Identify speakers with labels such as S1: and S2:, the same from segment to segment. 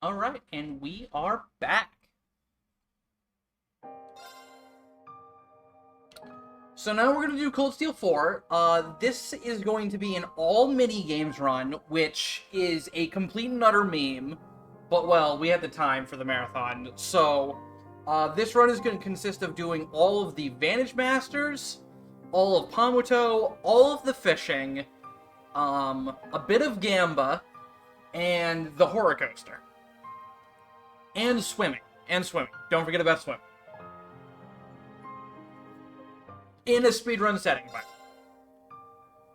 S1: Alright, and we are back. So now we're going to do Cold Steel 4. This is going to be an all mini-games run, which is a complete and utter meme. But, well, we had the time for the marathon. So, this run is going to consist of doing all of the Vantage Masters, all of Pamuto, all of the fishing, a bit of Gamba, and the Horror Coaster. And swimming. Don't forget about swimming. In a speedrun setting, but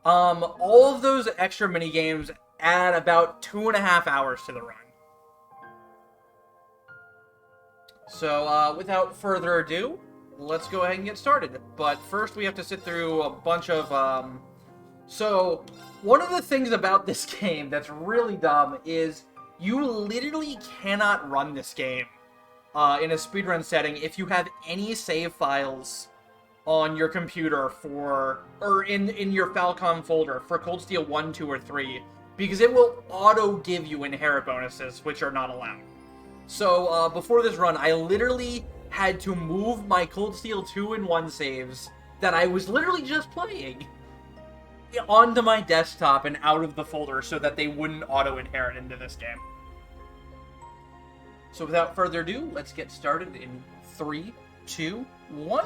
S1: all of those extra minigames add about 2.5 hours to the run. So, without further ado, let's go ahead and get started. But first, we have to sit through a bunch of, So, one of the things about this game that's really dumb is you literally cannot run this game in a speedrun setting if you have any save files on your computer or in your Falcom folder for Cold Steel 1, 2, or 3, because it will auto-give you inherit bonuses, which are not allowed. So, before this run, I literally had to move my Cold Steel 2 and 1 saves that I was literally just playing onto my desktop and out of the folder so that they wouldn't auto-inherit into this game. So without further ado, let's get started in 3, 2, 1.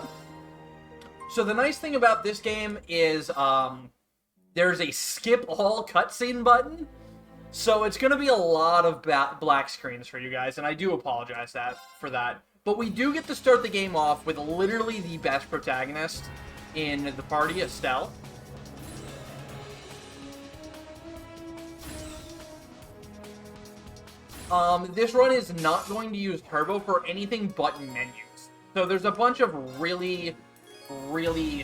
S1: So the nice thing about this game is there's a skip all cutscene button. So it's going to be a lot of black screens for you guys, and I do apologize for that. But we do get to start the game off with literally the best protagonist in the party, Estelle. This run is not going to use turbo for anything but menus. So there's a bunch of really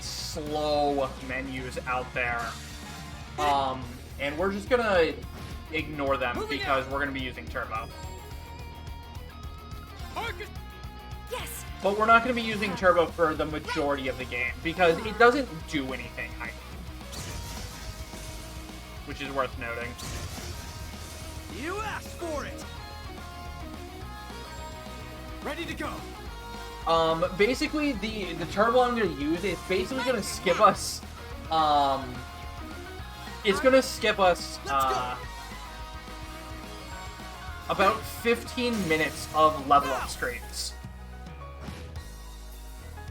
S1: slow menus out there. And we're just gonna ignore them because we're gonna be using turbo.
S2: Yes.
S1: But we're not gonna be using turbo for the majority of the game because it doesn't do anything, which is worth noting.
S3: You asked for it. Ready to go.
S1: Basically, the turbo I'm going to use is basically going to skip us, it's going to skip us, about 15 minutes of level up screens.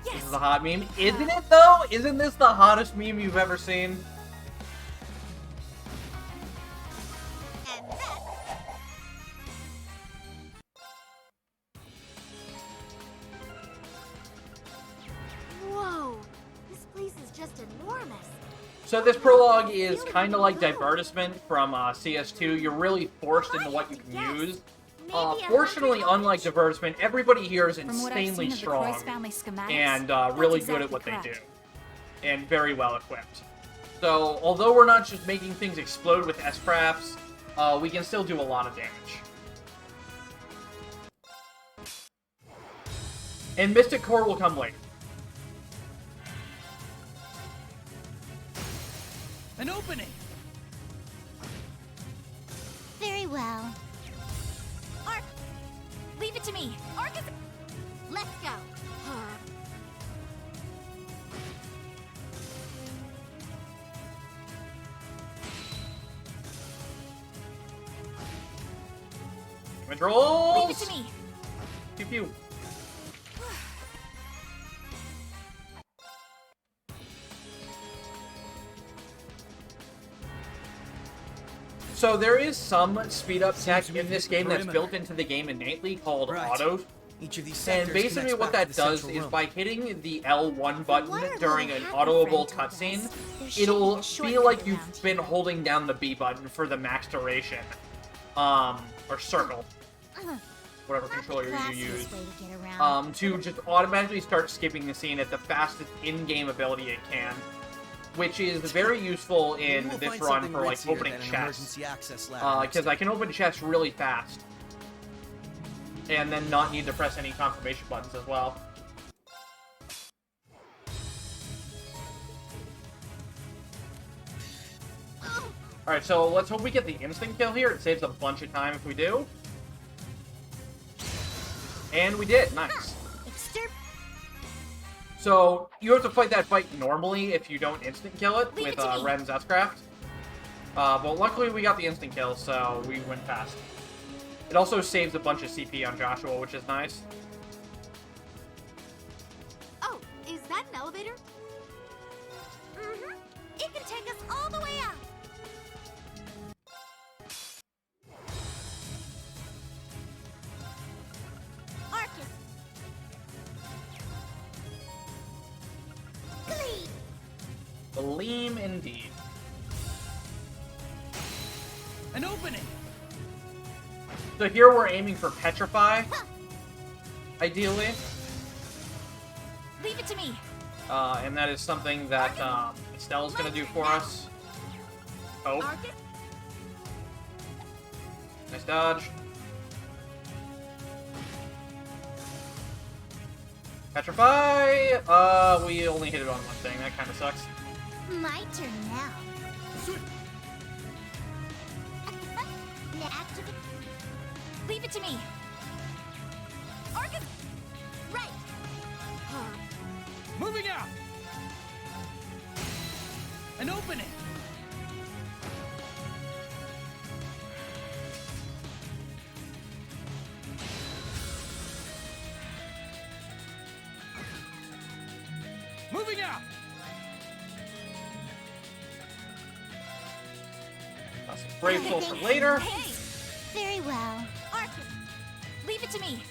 S2: Yes.
S1: This is a hot meme. Isn't it, though? Isn't this the hottest meme you've ever seen? So this prologue is kind of like Divertisement from CS2. You're really forced into what you can use. Fortunately, unlike Divertisement, everybody here is insanely strong and really good at what they do. And very well equipped. So, although we're not just making things explode with S-Crafts, we can still do a lot of damage. And Mystic Core will come later.
S3: An opening.
S2: Very well. Ark, leave it to me. Ark is. Let's go.
S1: Controls.
S2: Leave it to me.
S1: Pew pew. So there is some speed up tech in this game that's built into the game innately called auto.
S3: Each of these
S1: And basically what that does is by hitting the L1 button during an autoable cutscene, it'll feel like you've been holding down the B button for the max duration. Or circle. Whatever controller you use. To just automatically start skipping the scene at the fastest in-game ability it can. Which is very useful in this run for, like, opening chests. Because I can open chests really fast. And then not need to press any confirmation buttons as well. Alright, so let's hope we get the instant kill here. It saves a bunch of time if we do. And we did. Nice.
S2: Exterp.
S1: So, you have to fight that fight normally if you don't instant kill it
S2: Leave
S1: with
S2: it to me.
S1: Ren's S-Craft. But luckily we got the instant kill, so we went fast. It also saves a bunch of CP on Joshua, which is nice.
S2: Oh, is that an elevator? Mm-hmm. It can take us all the way up. Arcus. Glee.
S1: Gleam indeed.
S3: An opening.
S1: So here we're aiming for Petrify, ideally.
S2: Leave it to me.
S1: And that is something that Estelle's going to do for us. Oh,
S2: Arcus.
S1: nice dodge. Petrify! We only hit it on one thing. That kind of sucks.
S2: My turn now. Activate. Leave it to me. Arcus. Right.
S3: Moving out. An opening. Moving out.
S1: That's grateful for later.
S2: Hey. Very well. Arcus. Leave it to me.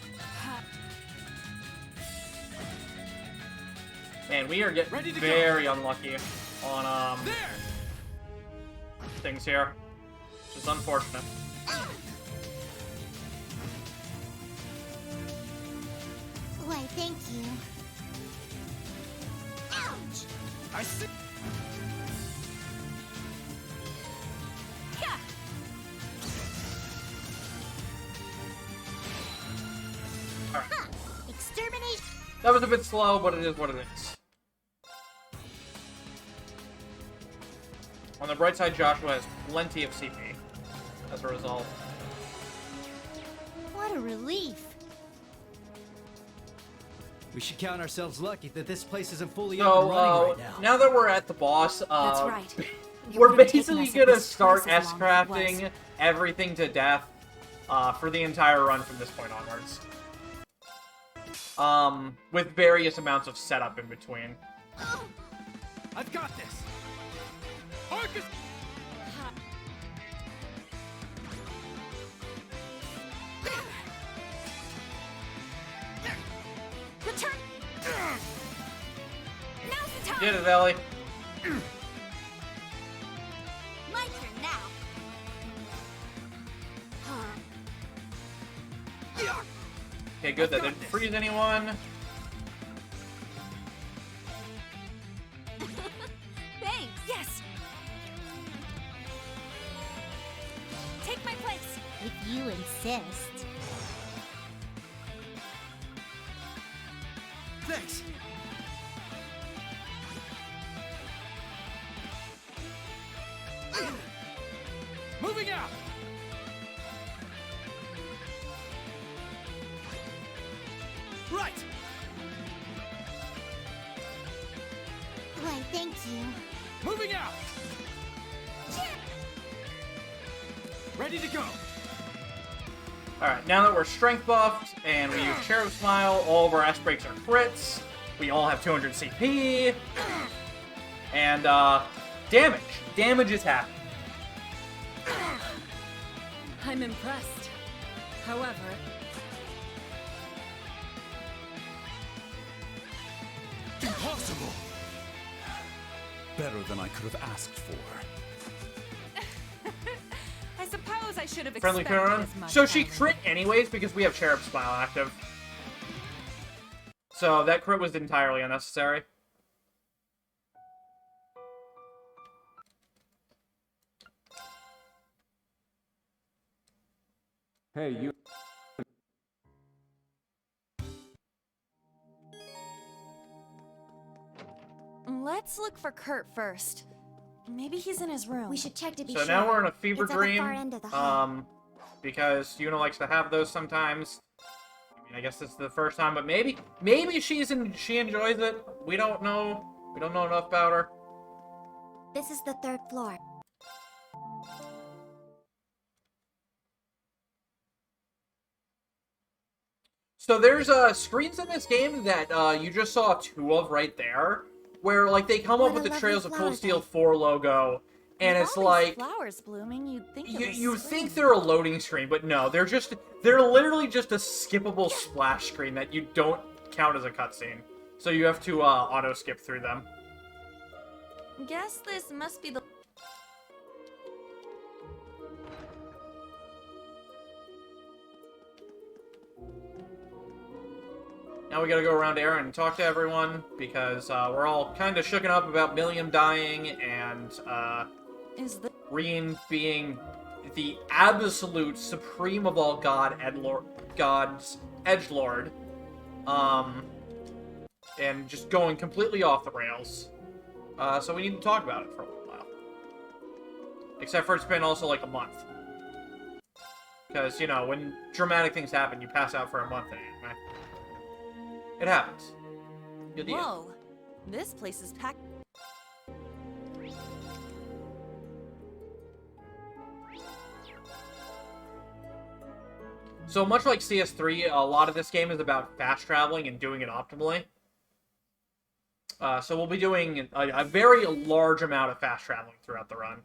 S1: Man, we are getting
S3: Ready to go.
S1: very unlucky on
S3: There.
S1: things here, which is unfortunate.
S2: Why, thank you. Ouch!
S3: I see.
S2: Yeah.
S1: All right.
S2: Exterminate.
S1: That was a bit slow, but it is what it is. On the bright side, Joshua has plenty of CP as a result.
S2: What a relief.
S3: We should count ourselves lucky that this place isn't fully
S1: So,
S3: up and running right now.
S1: now that we're at the boss,
S4: That's right. You
S1: we're
S4: would have taken
S1: basically
S4: us at
S1: gonna
S4: least
S1: start
S4: twice as long as it was.
S1: S-crafting everything to death for the entire run from this point onwards. With various amounts of setup in between.
S3: I've got this. Arcus.
S2: Return. Now's the time.
S1: Get it, Ellie.
S2: My turn now.
S1: Okay, good. That didn't freeze anyone.
S2: Thanks. Yes. Take my place. If you insist.
S3: Thanks. Moving out. Right.
S2: Why, thank you.
S3: Moving out. Ready to go.
S1: Alright, now that we're strength buffed and we use Cherub Smile, all of our S breaks are crits. We all have 200 CP. And, damage. Damage is happening.
S4: I'm impressed. However,
S3: Impossible. Better than I could have asked for.
S4: I suppose I should have
S1: Friendly
S4: expected
S1: turn.
S4: as much.
S1: So she
S4: however.
S1: crit anyways because we have Cherub Smile active. So that crit was entirely unnecessary.
S5: Hey, you.
S4: Let's look for Kurt first. Maybe he's in his room.
S2: We should check to be
S1: So
S2: sure.
S1: now we're in a fever
S2: It's at the
S1: dream.
S2: far end of the hall.
S1: Because Yuna likes to have those sometimes. mean, I guess this is the first time, but maybe she enjoys it. We don't know. We don't know enough about her.
S2: This is the 3rd floor.
S1: So there's screens in this game that you just saw 2 of right there, where like they come up
S2: What
S1: with
S2: a
S1: the
S2: lovely
S1: Trails of
S2: flower
S1: Cold Steel
S2: bed.
S1: 4 logo, and
S4: With
S1: it's
S4: all
S1: like
S4: these flowers blooming, you'd think it was
S1: you
S4: spring.
S1: think they're a loading screen, but no, they're literally just a skippable splash screen that you don't count as a cutscene. So you have to auto skip through them.
S4: Guess this must be the.
S1: Now we gotta go around Aaron and talk to everyone, because we're all kind of shooken up about Milliam dying, and
S4: Is the.
S1: Reen being the absolute supreme of all gods, edgelord, and just going completely off the rails. So we need to talk about it for a little while. Except for it's been also like a month. Because, you know, when dramatic things happen, you pass out for a month anyway. It happens. Good deal.
S4: Whoa, this place is packed.
S1: So much like CS3, a lot of this game is about fast traveling and doing it optimally. So we'll be doing a very large amount of fast traveling throughout the run.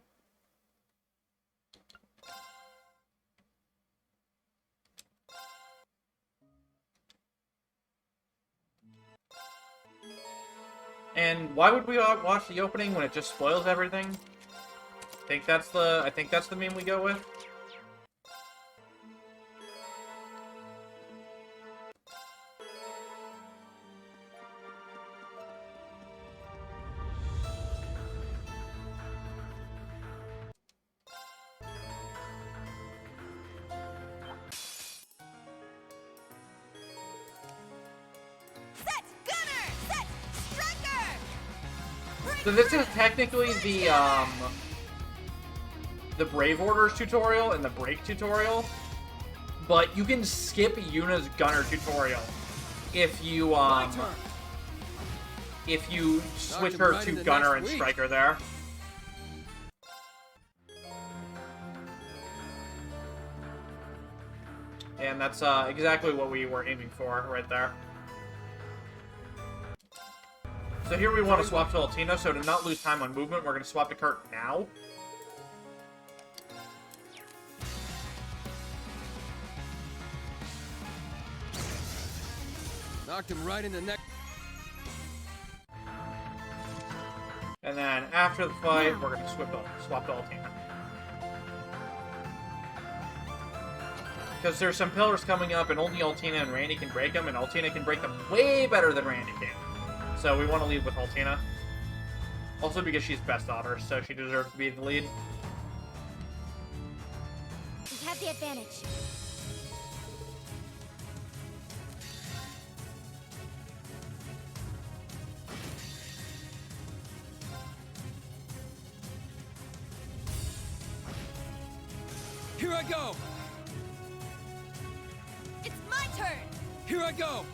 S1: And why would we watch the opening when it just spoils everything? I think that's the meme we go with.
S2: Set gunner! Set striker!
S1: So this is technically the Brave Orders tutorial and the Break tutorial, but you can skip Yuna's Gunner tutorial if you switch her to Gunner and Striker there. And that's exactly what we were aiming for right there. So here we want to swap to Altina, so to not lose time on movement, we're going to swap to Kurt now.
S3: Knocked him right in the neck.
S1: And then after the fight, we're going to swap to Altina. Because there's some pillars coming up, and only Altina and Randy can break them, and Altina can break them way better than Randy can. So we want to lead with Altina. Also because she's best daughter, so she deserves to be the lead.
S2: We have the advantage.
S3: Here I go!
S2: It's my turn!
S3: Here I go!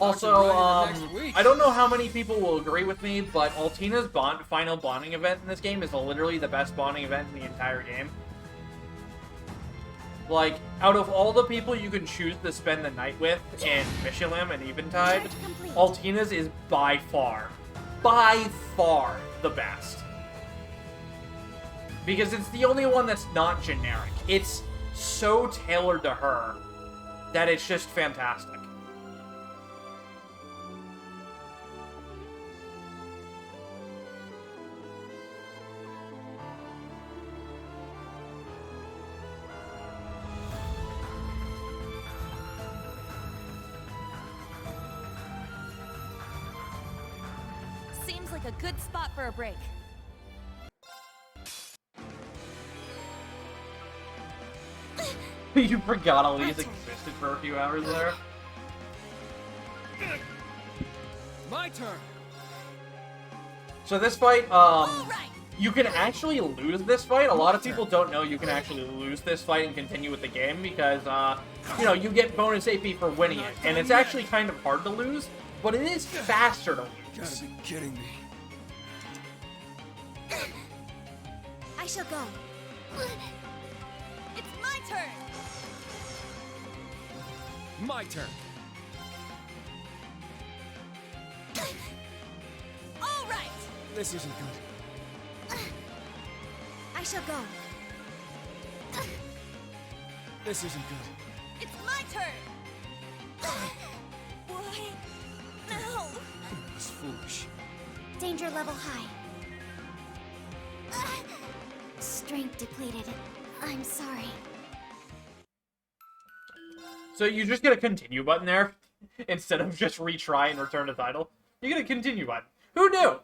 S1: Also,
S3: Right in the next week.
S1: I don't know how many people will agree with me, but Altina's final bonding event in this game is literally the best bonding event in the entire game. Like, out of all the people you can choose to spend the night with in Mishalim and Eventide,
S2: Charge complete.
S1: Altina's is by far the best. Because it's the only one that's not generic. It's so tailored to her that it's just fantastic.
S4: Seems like a good spot for a break.
S1: You forgot Elise existed for a few hours there?
S3: My turn!
S1: So this fight,
S2: All right!
S1: you can actually lose this fight. A lot of people don't know you can actually lose this fight and continue with the game because, you know, you get bonus AP for winning it. And it's actually kind of hard to lose, but it is faster to lose.
S3: Gotta be kidding me.
S2: I shall go. It's my turn.
S3: My turn.
S2: All right.
S3: This isn't good.
S2: I shall go.
S3: This isn't good.
S2: It's my turn. Why? No.
S3: It's foolish.
S2: Danger level high. Strength depleted. I'm sorry.
S1: So you just get a continue button there instead of just retry and return to title. You get a continue button. Who knew?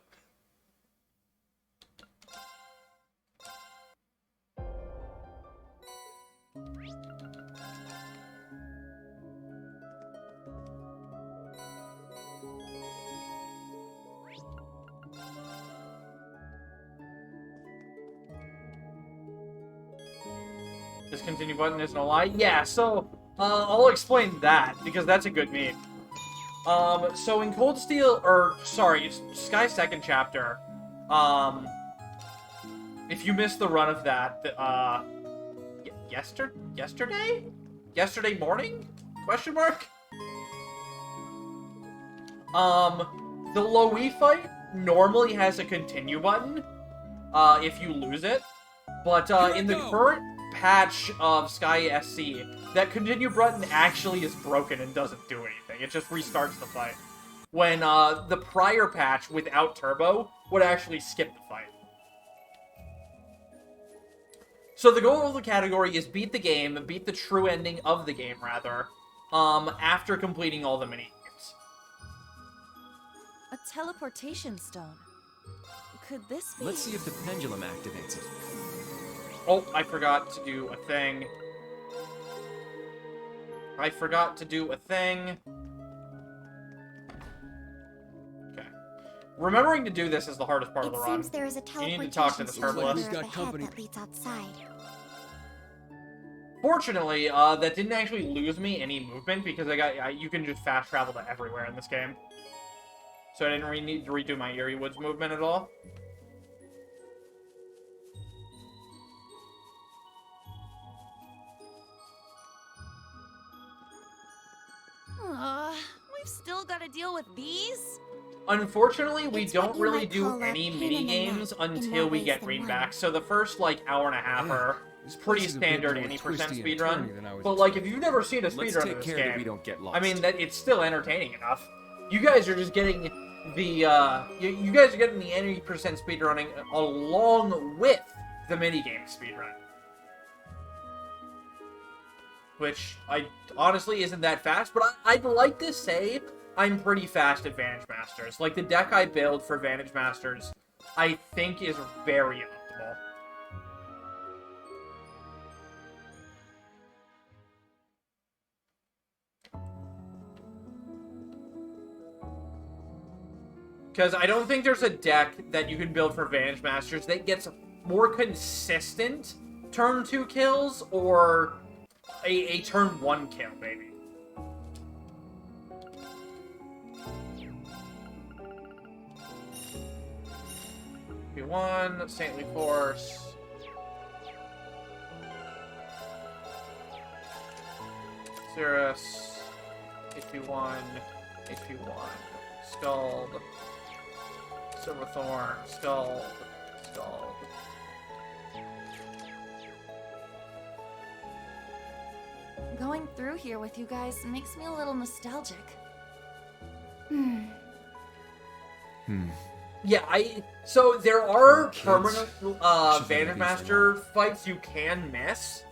S1: This continue button isn't a lie? Yeah, so, I'll explain that, because that's a good meme. So in Cold Steel, or, sorry, Sky 2nd Chapter, if you missed the run of that, yesterday? Yesterday morning? Question mark? The Loe fight normally has a continue button, if you lose it, but, in the current patch of Sky SC, that continue button actually is broken and doesn't do anything. It just restarts the fight. When, the prior patch without Turbo would actually skip the fight. So the goal of the category is beat the game, beat the true ending of the game, rather, after completing all the mini-games.
S4: A teleportation stone. Could this be?
S5: Let's see if the pendulum activates it.
S1: Oh, I forgot to do a thing. Okay. Remembering to do this is the hardest part of the
S2: It
S1: run.
S2: seems there is a
S1: You need to talk to
S2: teleportation
S1: this
S2: station
S1: herbalist.
S3: Who's got
S2: ahead
S3: company?
S2: that leads outside.
S1: Fortunately, that didn't actually lose me any movement because you can just fast travel to everywhere in this game. So I didn't really need to redo my Eerie Woods movement at all.
S4: We've still got to deal with these?
S1: Unfortunately, we
S2: It's
S1: don't
S2: what you
S1: really
S2: might
S1: do
S2: call a
S1: any
S2: pain in the
S1: mini-games
S2: neck, in
S1: until
S2: more
S1: we
S2: ways
S1: get
S2: than
S1: Green
S2: one.
S1: back. So the first, like, hour and a half are
S3: This
S1: pretty
S3: place is a bit
S1: standard
S3: more
S1: 80%
S3: twisty and
S1: speedrun.
S3: turny than I was
S1: But, like, if
S3: expecting.
S1: you've never seen a
S5: Let's
S1: speedrun
S5: take
S1: of this
S5: care that we
S1: game,
S5: don't get lost.
S1: I mean, that it's still entertaining enough. You guys are just getting the, you guys are getting the 80% speedrunning along with the minigame speedrun. Which, honestly isn't that fast, but I'd like to say I'm pretty fast at Vantage Masters. Like, the deck I build for Vantage Masters, I think is very optimal. Because I don't think there's a deck that you can build for Vantage Masters that gets more consistent turn 2 kills or a turn 1 kill, maybe. P1, Saintly Force. Cirrus. HP1, HP1. Scald. Silverthorn. Scald. Scald.
S4: Going through here with you guys makes me a little nostalgic.
S1: Yeah, so there are
S5: Kids.
S1: permanent
S5: Should
S1: Vantage
S5: maybe
S1: Master fights you can miss.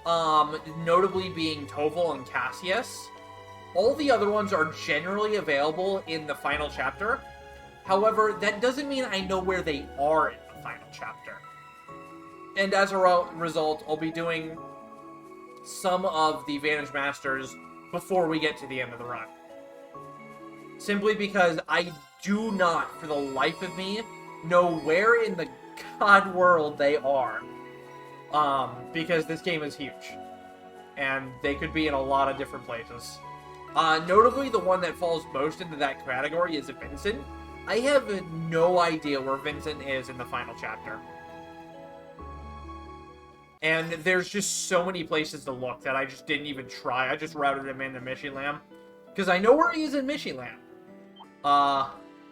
S1: Notably being Toval and Cassius. All the other ones are generally available in the final chapter. However, that doesn't mean I know where they are in the final chapter. And as a result, I'll be doing some of the Vantage Masters before we get to the end of the run. Simply because I do not, for the life of me, know where in the god world they are. Because this game is huge. And they could be in a lot of different places. Notably, the one that falls most into that category is Vincent. I have no idea where Vincent is in the final chapter. And there's just so many places to look that I just didn't even try. I just routed him into Mishilam. Because I know where he is in Mishilam.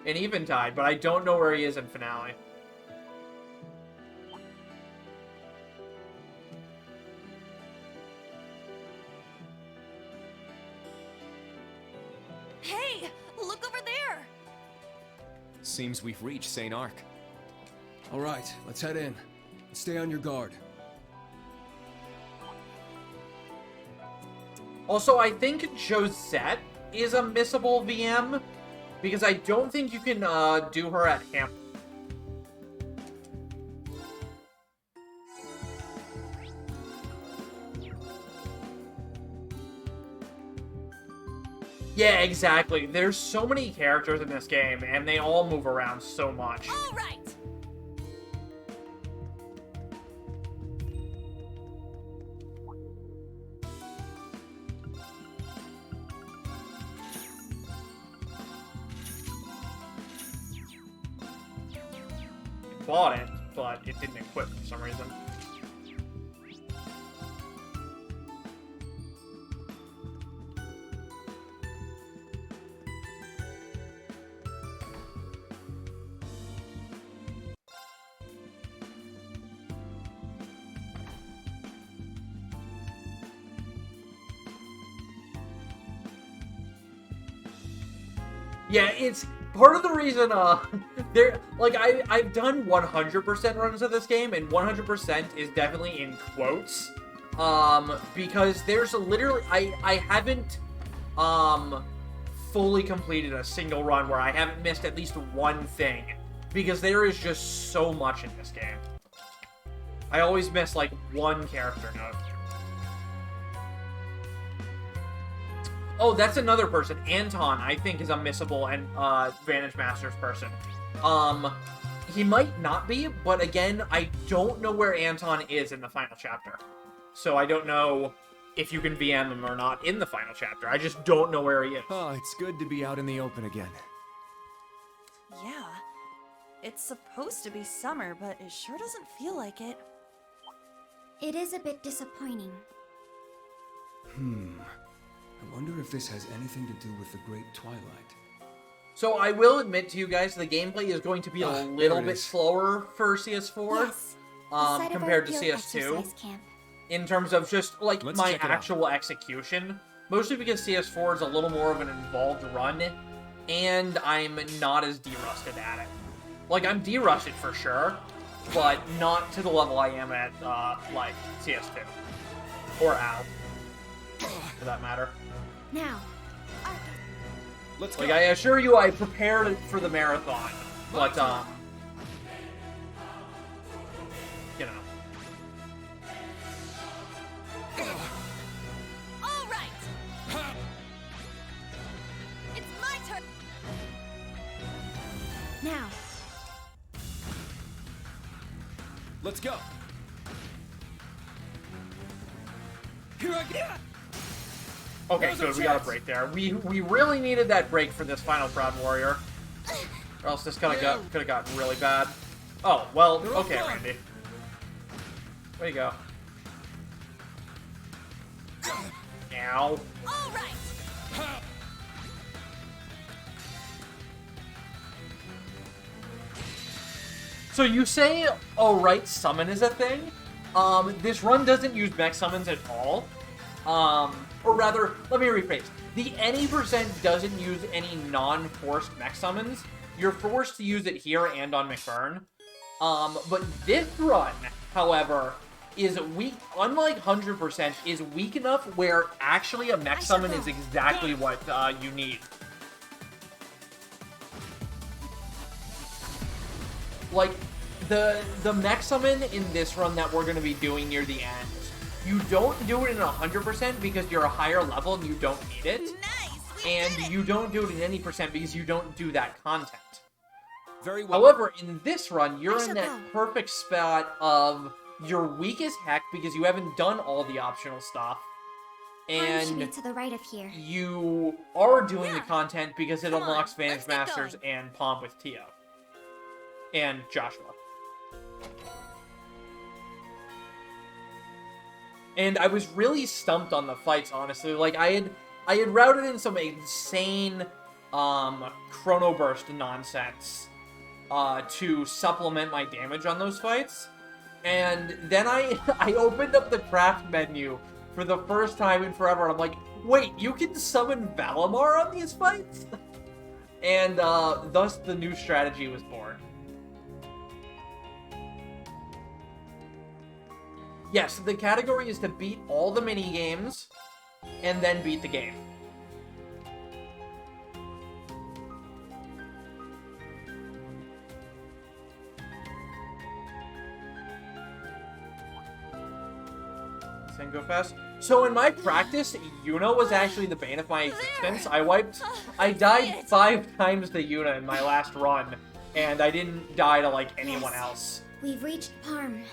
S1: In Eventide, but I don't know where he is in Finale.
S4: Hey, look over there!
S5: Seems we've reached St. Arc.
S3: All right, let's head in. Stay on your guard.
S1: Also, I think Josette is a missable VM, because I don't think you can do her at Hamp. Yeah, exactly. There's so many characters in this game, and they all move around so much.
S2: All right.
S1: Bought it, but it didn't equip for some reason. Yeah, it's part of the reason, I've done 100% runs of this game, and 100% is definitely in quotes, because there's literally, I haven't, fully completed a single run where I haven't missed at least one thing, because there is just so much in this game. I always miss, like, one character note. Oh, that's another person. Anton, I think, is a missable and Vantage Masters person. He might not be, but again, I don't know where Anton is in the final chapter. So I don't know if you can VM him or not in the final chapter. I just don't know where he is.
S5: Oh, it's good to be out in the open again.
S4: Yeah. It's supposed to be summer, but it sure doesn't feel like it.
S2: It is a bit disappointing.
S3: I wonder if this has anything to do with the Great Twilight.
S1: So I will admit to you guys, the gameplay is going to be a little bit slower for CS4
S2: Yes. The site of our
S1: compared to
S2: field
S1: CS2
S2: exercise camp.
S1: in terms of just like
S5: Let's
S1: my
S5: check it out.
S1: actual execution. Mostly because CS4 is a little more of an involved run, and I'm not as derusted at it. Like, I'm derusted for sure, but not to the level I am at like CS2 or AL, for that matter.
S2: Now,
S3: Let's go.
S1: Like, I assure you, I prepared for the marathon, but, you know.
S2: all right. It's my turn. Now,
S3: Let's go. Here I go.
S1: Okay,
S3: Now's our
S1: good, we got a
S3: chance.
S1: break there. We really needed that break for this final Proud Warrior. Or else this could have gotten really bad. Oh, well,
S3: They're all
S1: okay,
S3: gone.
S1: Randy. Way to go. Ow.
S2: all right.
S1: So you say, oh right, summon is a thing? This run doesn't use mech summons at all. Or rather, let me rephrase. The any percent doesn't use any non-forced mech summons. You're forced to use it here and on McBurn. But this run, however, is weak, unlike 100%, is weak enough where actually a mech summon is exactly what you need. Like, the mech summon in this run that we're going to be doing near the end, you don't do it in 100% because you're a higher level and you don't need it.
S2: Nice. We
S1: And
S2: did it.
S1: you don't do it in any percent because you don't do that content.
S5: Very well.
S1: However, in this run, you're
S2: I
S1: in
S2: shall
S1: that
S2: go.
S1: perfect spot of you're weak as heck because you haven't done all the optional stuff.
S2: Farm should be
S1: And
S2: to the right of here.
S1: you are doing the
S4: Yeah.
S1: content because it
S4: Come on,
S1: unlocks
S4: let's
S1: Vantage
S4: get
S1: Masters
S4: going.
S1: and Pomp with Tio. And Joshua. And I was really stumped on the fights, honestly. Like, I had routed in some insane chrono burst nonsense to supplement my damage on those fights. And then I opened up the craft menu for the first time in forever. And I'm like, wait, you can summon Valimar on these fights? And thus the new strategy was born. Yes, the category is to beat all the mini games and then beat the game. Then go fast. So in my practice, Yuna was actually the bane of my existence. I died 5 times to Yuna in my last run, and I didn't die to like anyone
S2: Yes.
S1: else.
S2: We've reached Parm.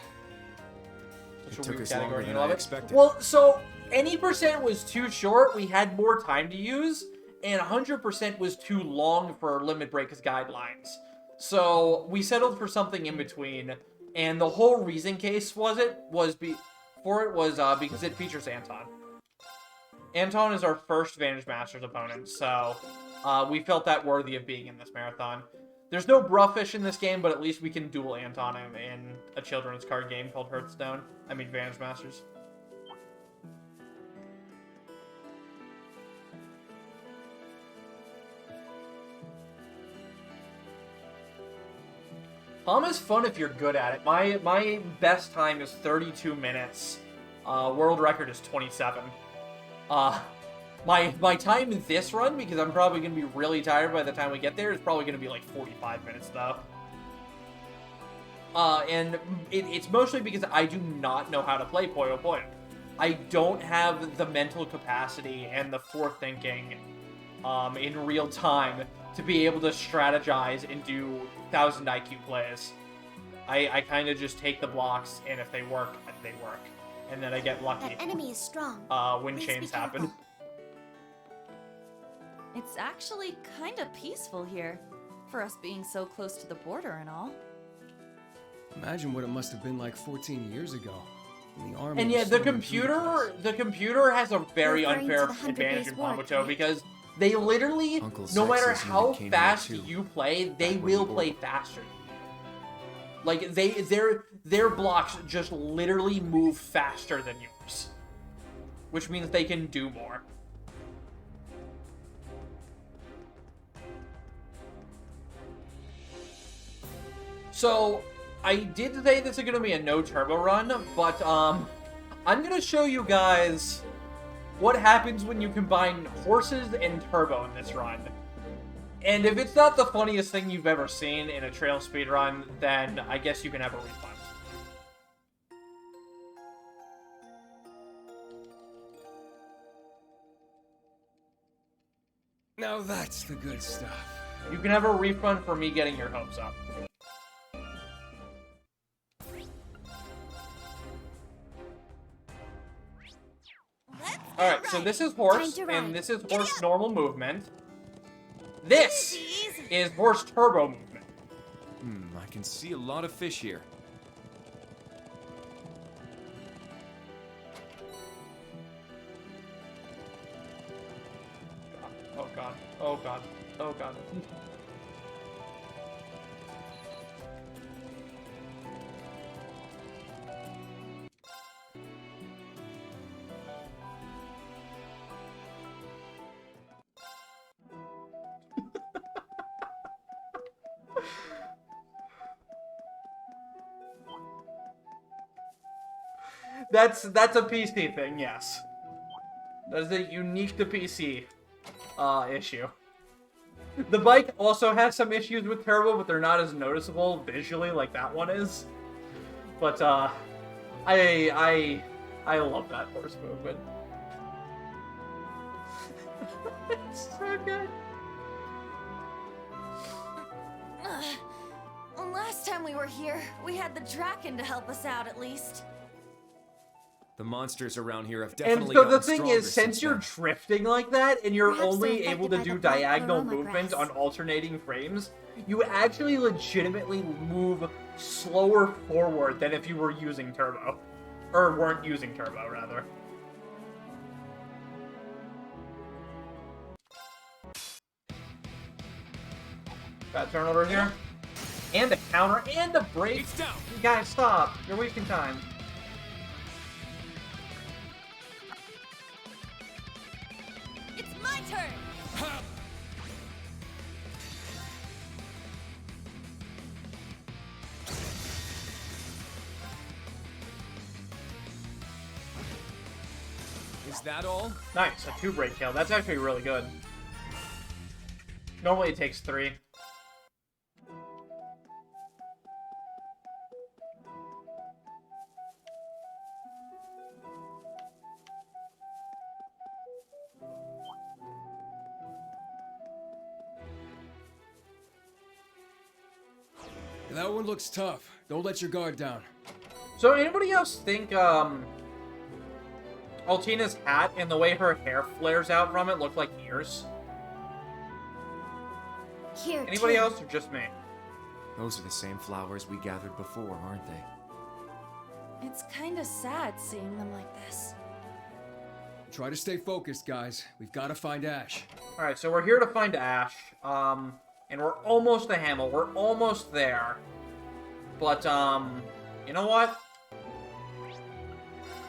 S1: Which
S5: It
S1: a
S5: took
S1: weird
S5: us
S1: category,
S5: longer
S1: you
S5: than
S1: love
S5: I
S1: it?
S5: expected.
S1: Well, so any percent was too short, we had more time to use, and 100% was too long for Limit Break's guidelines. So we settled for something in between, and the whole reason case was because it features Anton. Anton is our first Vantage Masters opponent, so we felt that worthy of being in this marathon. There's no Bruffish in this game, but at least we can duel Anton in a children's card game called Hearthstone. I mean, Vantage Masters. Palm is fun if you're good at it. My best time is 32 minutes. World record is 27. My time in this run, because I'm probably going to be really tired by the time we get there, is probably going to be like 45 minutes, though. And it's mostly because I do not know how to play Puyo Puyo. I don't have the mental capacity and the forethinking in real time to be able to strategize and do 1,000 IQ plays. I kind of just take the blocks, and if they work, they work. And then I get lucky
S2: That enemy is strong.
S1: when
S2: Please
S1: chains
S2: be
S1: happen.
S2: careful.
S4: It's actually kind of peaceful here, for us being so close to the border and all.
S3: Imagine what it must have been like 14 years ago. When the army
S1: And
S3: was
S1: yeah, the
S3: storming through
S1: computer has a very
S2: Referring to
S1: unfair
S2: the 100
S1: advantage
S2: Days
S1: in
S2: War,
S1: Pamuto
S2: correct?
S1: because they literally,
S3: Uncle
S1: no matter
S3: Sex's
S1: how
S3: unit came here
S1: fast
S3: too,
S1: you play, they
S3: back when
S1: will
S3: the
S1: play
S3: war-
S1: faster. Like their blocks just literally move faster than yours, which means they can do more. So, I did say this is going to be a no turbo run, but I'm going to show you guys what happens when you combine horses and turbo in this run. And if it's not the funniest thing you've ever seen in a trail speedrun, then I guess you can have a refund.
S3: Now that's the good stuff.
S1: You can have a refund for me getting your hopes up.
S2: Let's
S1: Alright, so this is horse,
S2: Time to ride.
S1: and this is horse normal movement. This
S2: Jeez.
S1: is horse turbo movement.
S5: I can see a lot of fish here.
S1: Oh god, oh god, oh god. That's a PC thing, yes. That is a unique to PC issue. The bike also has some issues with turbo, but they're not as noticeable visually like that one is. But I love that horse movement. It's so good.
S4: time we were here, we had the Draken to help us out at least.
S5: The monsters around here have
S1: And
S5: definitely
S1: so
S5: gotten
S1: the thing
S5: stronger
S1: is, since
S5: since
S1: you're
S5: then.
S1: drifting like that, and you're
S2: Perhaps they're
S1: only able to
S2: affected by
S1: do
S2: the black
S1: diagonal
S2: aroma
S1: movement
S2: grass.
S1: on alternating frames, you actually legitimately move slower forward than if you were using turbo. Or weren't using turbo, rather. Bad turn over here. And a counter, and a break.
S5: It's down.
S1: You guys, stop. You're wasting time.
S2: It's my turn!
S5: Is that all?
S1: Nice, a 2-break kill. That's actually really good. Normally it takes 3.
S3: That one looks tough. Don't let your guard down.
S1: So anybody else think Altina's hat and the way her hair flares out from it look like ears?
S2: Here,
S1: Anybody
S2: too.
S1: else or just me?
S5: Those are the same flowers we gathered before, aren't they?
S4: It's kinda sad seeing them like this.
S3: Try to stay focused, guys. We've got to find Ash.
S1: Alright, so we're here to find Ash. And we're almost to Hamel. We're almost there. But, you know what?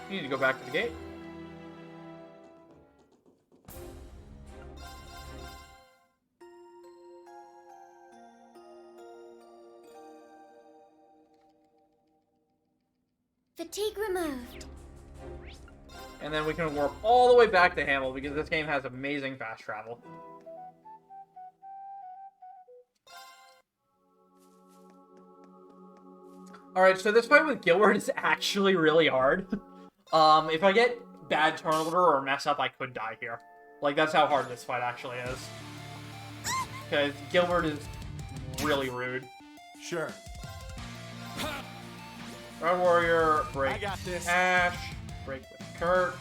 S1: You need to go back to the gate.
S2: Fatigue removed.
S1: And then we can warp all the way back to Hamel because this game has amazing fast travel. Alright, so this fight with Gilbert is actually really hard. If I get bad turn order or mess up, I could die here. Like, that's how hard this fight actually is. Because Gilbert is really rude.
S5: Sure.
S1: Red Warrior, break
S5: I got this.
S1: Ash, break with Kurt.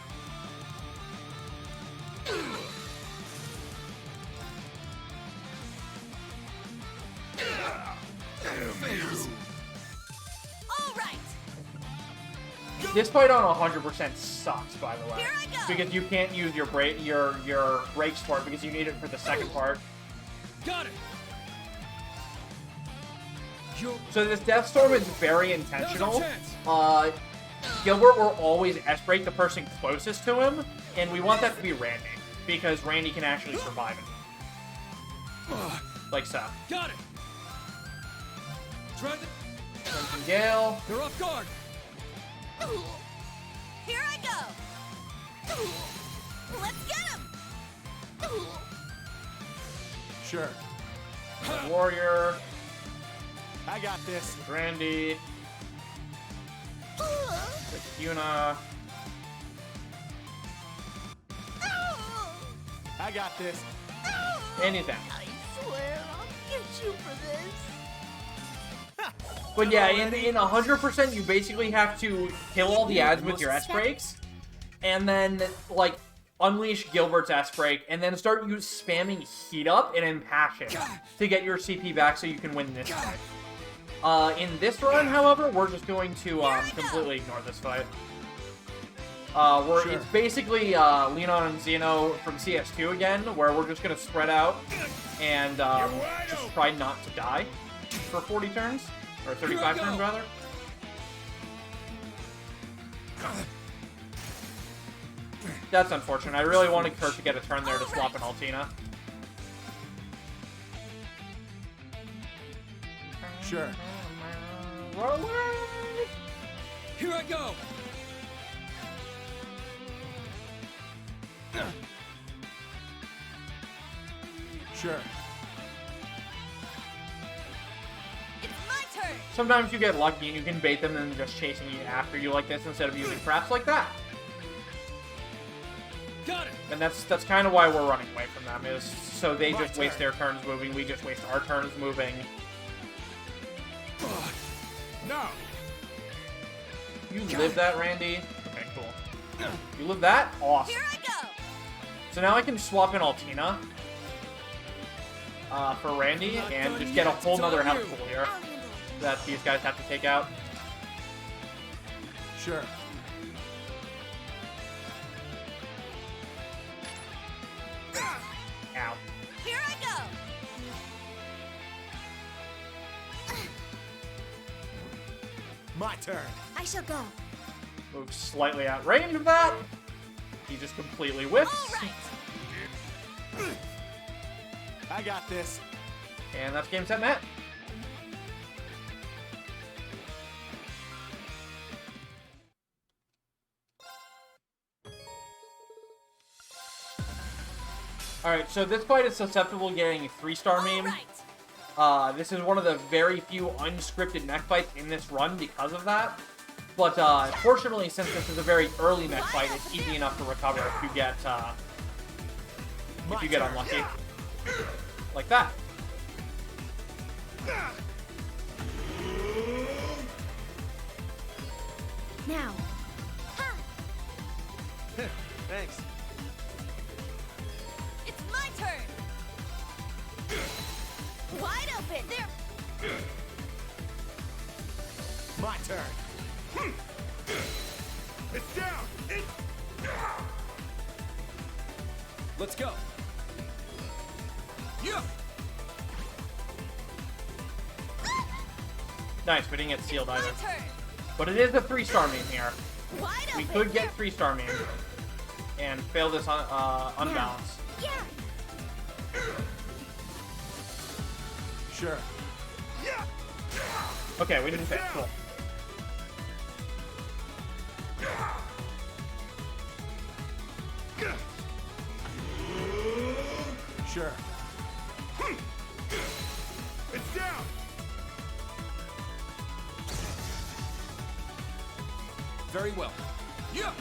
S2: All right!
S1: This fight on 100% sucks, by the way.
S2: Here I go!
S1: Because you can't use your breaks for it because you need it for the second part.
S3: Got it.
S1: So this Death Storm is very intentional.
S3: Now's your
S1: Gilbert will always S-break the person closest to him, and we want that to be Randy, because Randy can actually survive it. Like so.
S3: Got it. Try the.
S1: Crimson Gale.
S3: They're off guard.
S2: Here I go! Let's get him!
S5: Sure.
S1: Red Warrior.
S5: I got this.
S1: Randy. Yuna.
S5: I got this.
S1: And he's down.
S2: I swear I'll get you for this.
S1: But yeah, in 100%, you basically have to kill all the ads with your S-breaks, and then, like, unleash Gilbert's S-break, and then start spamming Heat Up and Impassion to get your CP back so you can win this fight. In this run, however, we're just going to completely ignore this fight. It's basically Leonon and Xeno from CS2 again, where we're just going to spread out and just try not to die for 40 turns. Or 35 turns, rather. That's unfortunate. I really wanted Kurt to get a turn there to swap an Altina.
S5: Sure.
S1: Run away!
S3: Here I go.
S5: Sure.
S2: It's my turn!
S1: Sometimes you get lucky and you can bait them and they're just chasing you after you like this instead of using traps like that.
S3: Got it.
S1: And that's kind of why we're running away from them, is so they just waste their turns moving, we just waste our turns moving.
S6: go.
S1: You live that, Randy? Okay, cool. You live that? Awesome.
S2: Here I go.
S1: So now I can swap in Altina for Randy and just get a whole nother handful here
S2: I'll handle it.
S1: that these guys have to take out.
S6: Sure.
S1: Ow.
S2: Here I go.
S6: My turn.
S2: I shall go.
S1: Move slightly out range of that. He just completely whiffs.
S2: All right.
S6: I got this.
S1: And that's game, set, match. Alright, so this fight is susceptible to getting a 3-star meme.
S2: Right.
S1: This is one of the very few unscripted mech fights in this run because of that. But fortunately, since this is a very early mech fight, it's easy enough to recover if you get unlucky. Like that.
S2: Now. Ha!
S6: Thanks.
S2: It's my turn. Wide open. There.
S6: My turn. It's down.
S3: Let's go.
S6: Yeah.
S1: Nice, we didn't get sealed
S2: My
S1: either.
S2: turn.
S1: But it is a 3-star meme here.
S2: Wide
S1: We
S2: open.
S1: could get
S2: There.
S1: 3-star meme and fail this unbalance.
S2: Yeah.
S6: Sure.
S1: Okay, we didn't fail. Cool.
S6: Sure. It's down.
S3: Very well.
S6: Yeah.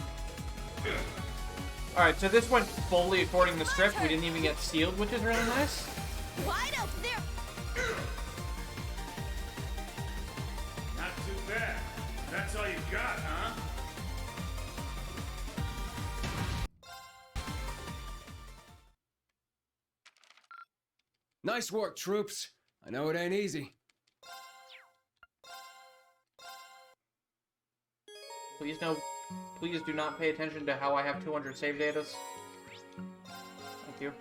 S1: Alright, so this went fully according to script. We didn't even get sealed, which is really nice.
S2: Wide open. There.
S6: Not too bad. That's all you got, huh?
S3: Nice work, troops. I know it ain't easy.
S1: Please do not pay attention to how I have 200 save datas. Thank you.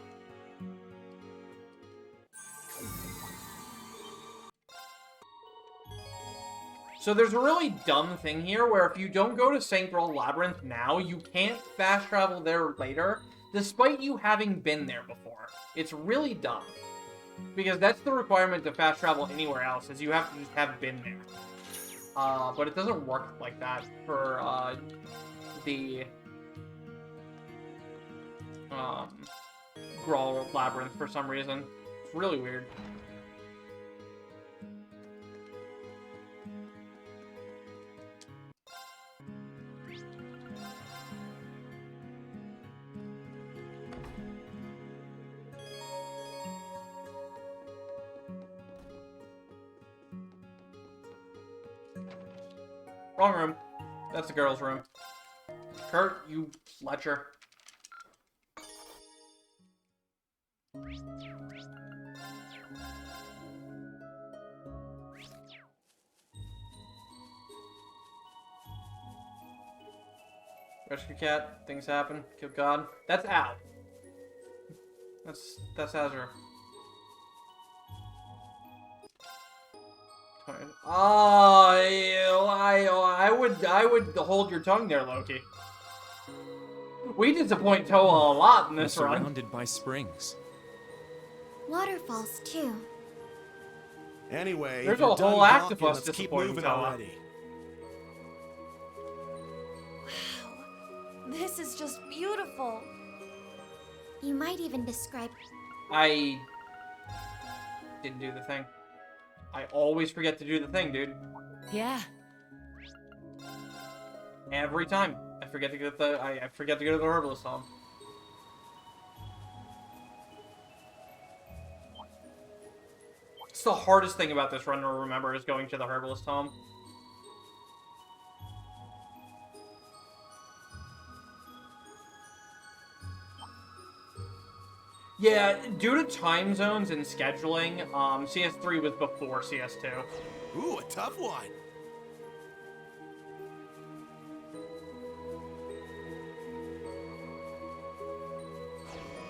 S1: So there's a really dumb thing here where if you don't go to St. Graal Labyrinth now, you can't fast travel there later, despite you having been there before. It's really dumb. Because that's the requirement to fast travel anywhere else, is you have to just have been there. But it doesn't work like that for the Graal Labyrinth for some reason. It's really weird. Wrong room. That's the girl's room. Kurt, you Fletcher. Rescue cat, things happen. Kill God. That's Al. That's Azure. Oh, I would hold your tongue there, Loki. We disappoint Toa a lot in
S5: We're
S1: this run.
S5: surrounded by springs.
S2: Waterfalls too.
S6: Anyway,
S1: There's
S6: if you're
S1: a whole
S6: done
S1: act of
S6: talking,
S1: us
S6: let's keep
S1: disappointing
S6: moving
S1: Toa.
S6: already.
S4: This is just beautiful.
S2: You might even describe.
S1: I didn't do the thing. I always forget to do the thing, dude.
S4: Yeah.
S1: Every time. I forget to get the I forget to go to the herbalist home. It's the hardest thing about this run to remember is going to the herbalist home. Yeah, due to time zones and scheduling, CS3 was before CS2.
S7: Ooh, a tough one.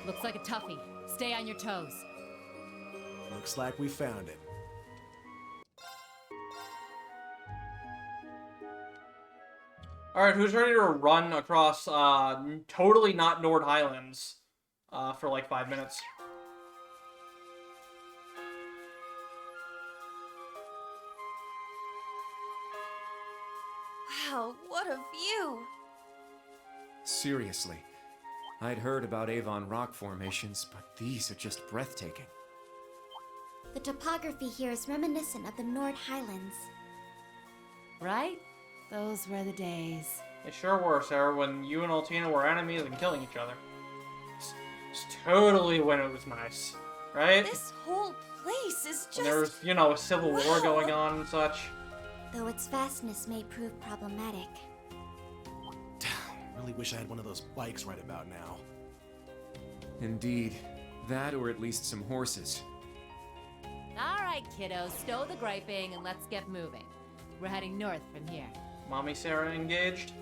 S8: Looks like a toughie. Stay on your toes.
S7: Looks like we found it.
S1: Alright, who's ready to run across, totally not Nord Highlands, for like 5 minutes?
S4: Wow, what a view!
S5: Seriously. I'd heard about Avon rock formations, but these are just breathtaking.
S2: The topography here is reminiscent of the Nord Highlands.
S8: Right? Those were the days.
S1: They sure were, Sarah, when you and Altina were enemies and killing each other. It's totally when it was nice, right?
S4: This whole place is just...
S1: When there was, you know, a civil war going on and such.
S2: Though its vastness may prove problematic.
S7: Really wish I had one of those bikes right about now.
S5: Indeed. That or at least some horses.
S8: All right, kiddos, stow the griping and let's get moving. We're heading north from here.
S1: Mommy Sarah engaged.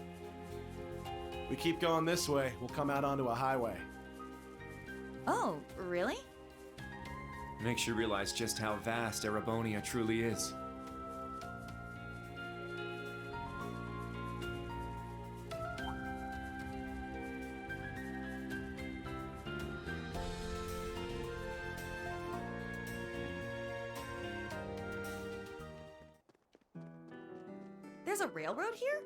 S7: We keep going this way, we'll come out onto a highway.
S4: Oh, really?
S5: Makes you realize just how vast Erebonia truly is.
S4: There's a railroad here?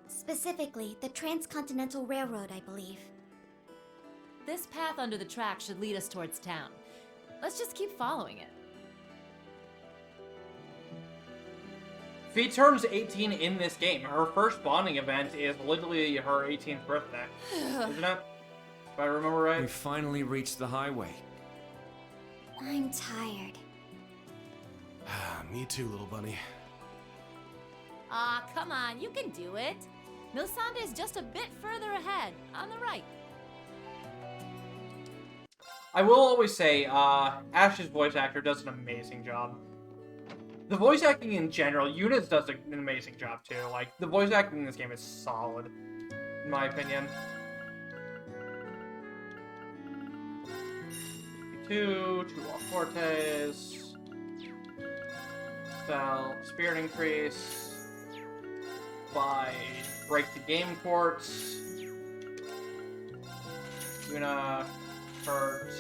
S2: Specifically, the Transcontinental Railroad, I believe.
S8: This path under the track should lead us towards town. Let's just keep following it.
S1: Fee turns 18 in this game. Her first bonding event is literally her 18th birthday. Isn't it? If I remember right.
S5: We finally reached the highway.
S2: I'm tired.
S7: Me too, little bunny.
S8: Ah, come on, you can do it. Milsande's just a bit further ahead, on the right.
S1: I will always say, Ash's voice actor does an amazing job. The voice acting in general, Eunice does an amazing job too. Like, the voice acting in this game is solid, in my opinion. 2 All Fortes. Spell, Spirit Increase. By Break the Game Quartz. Yuna, Hurt.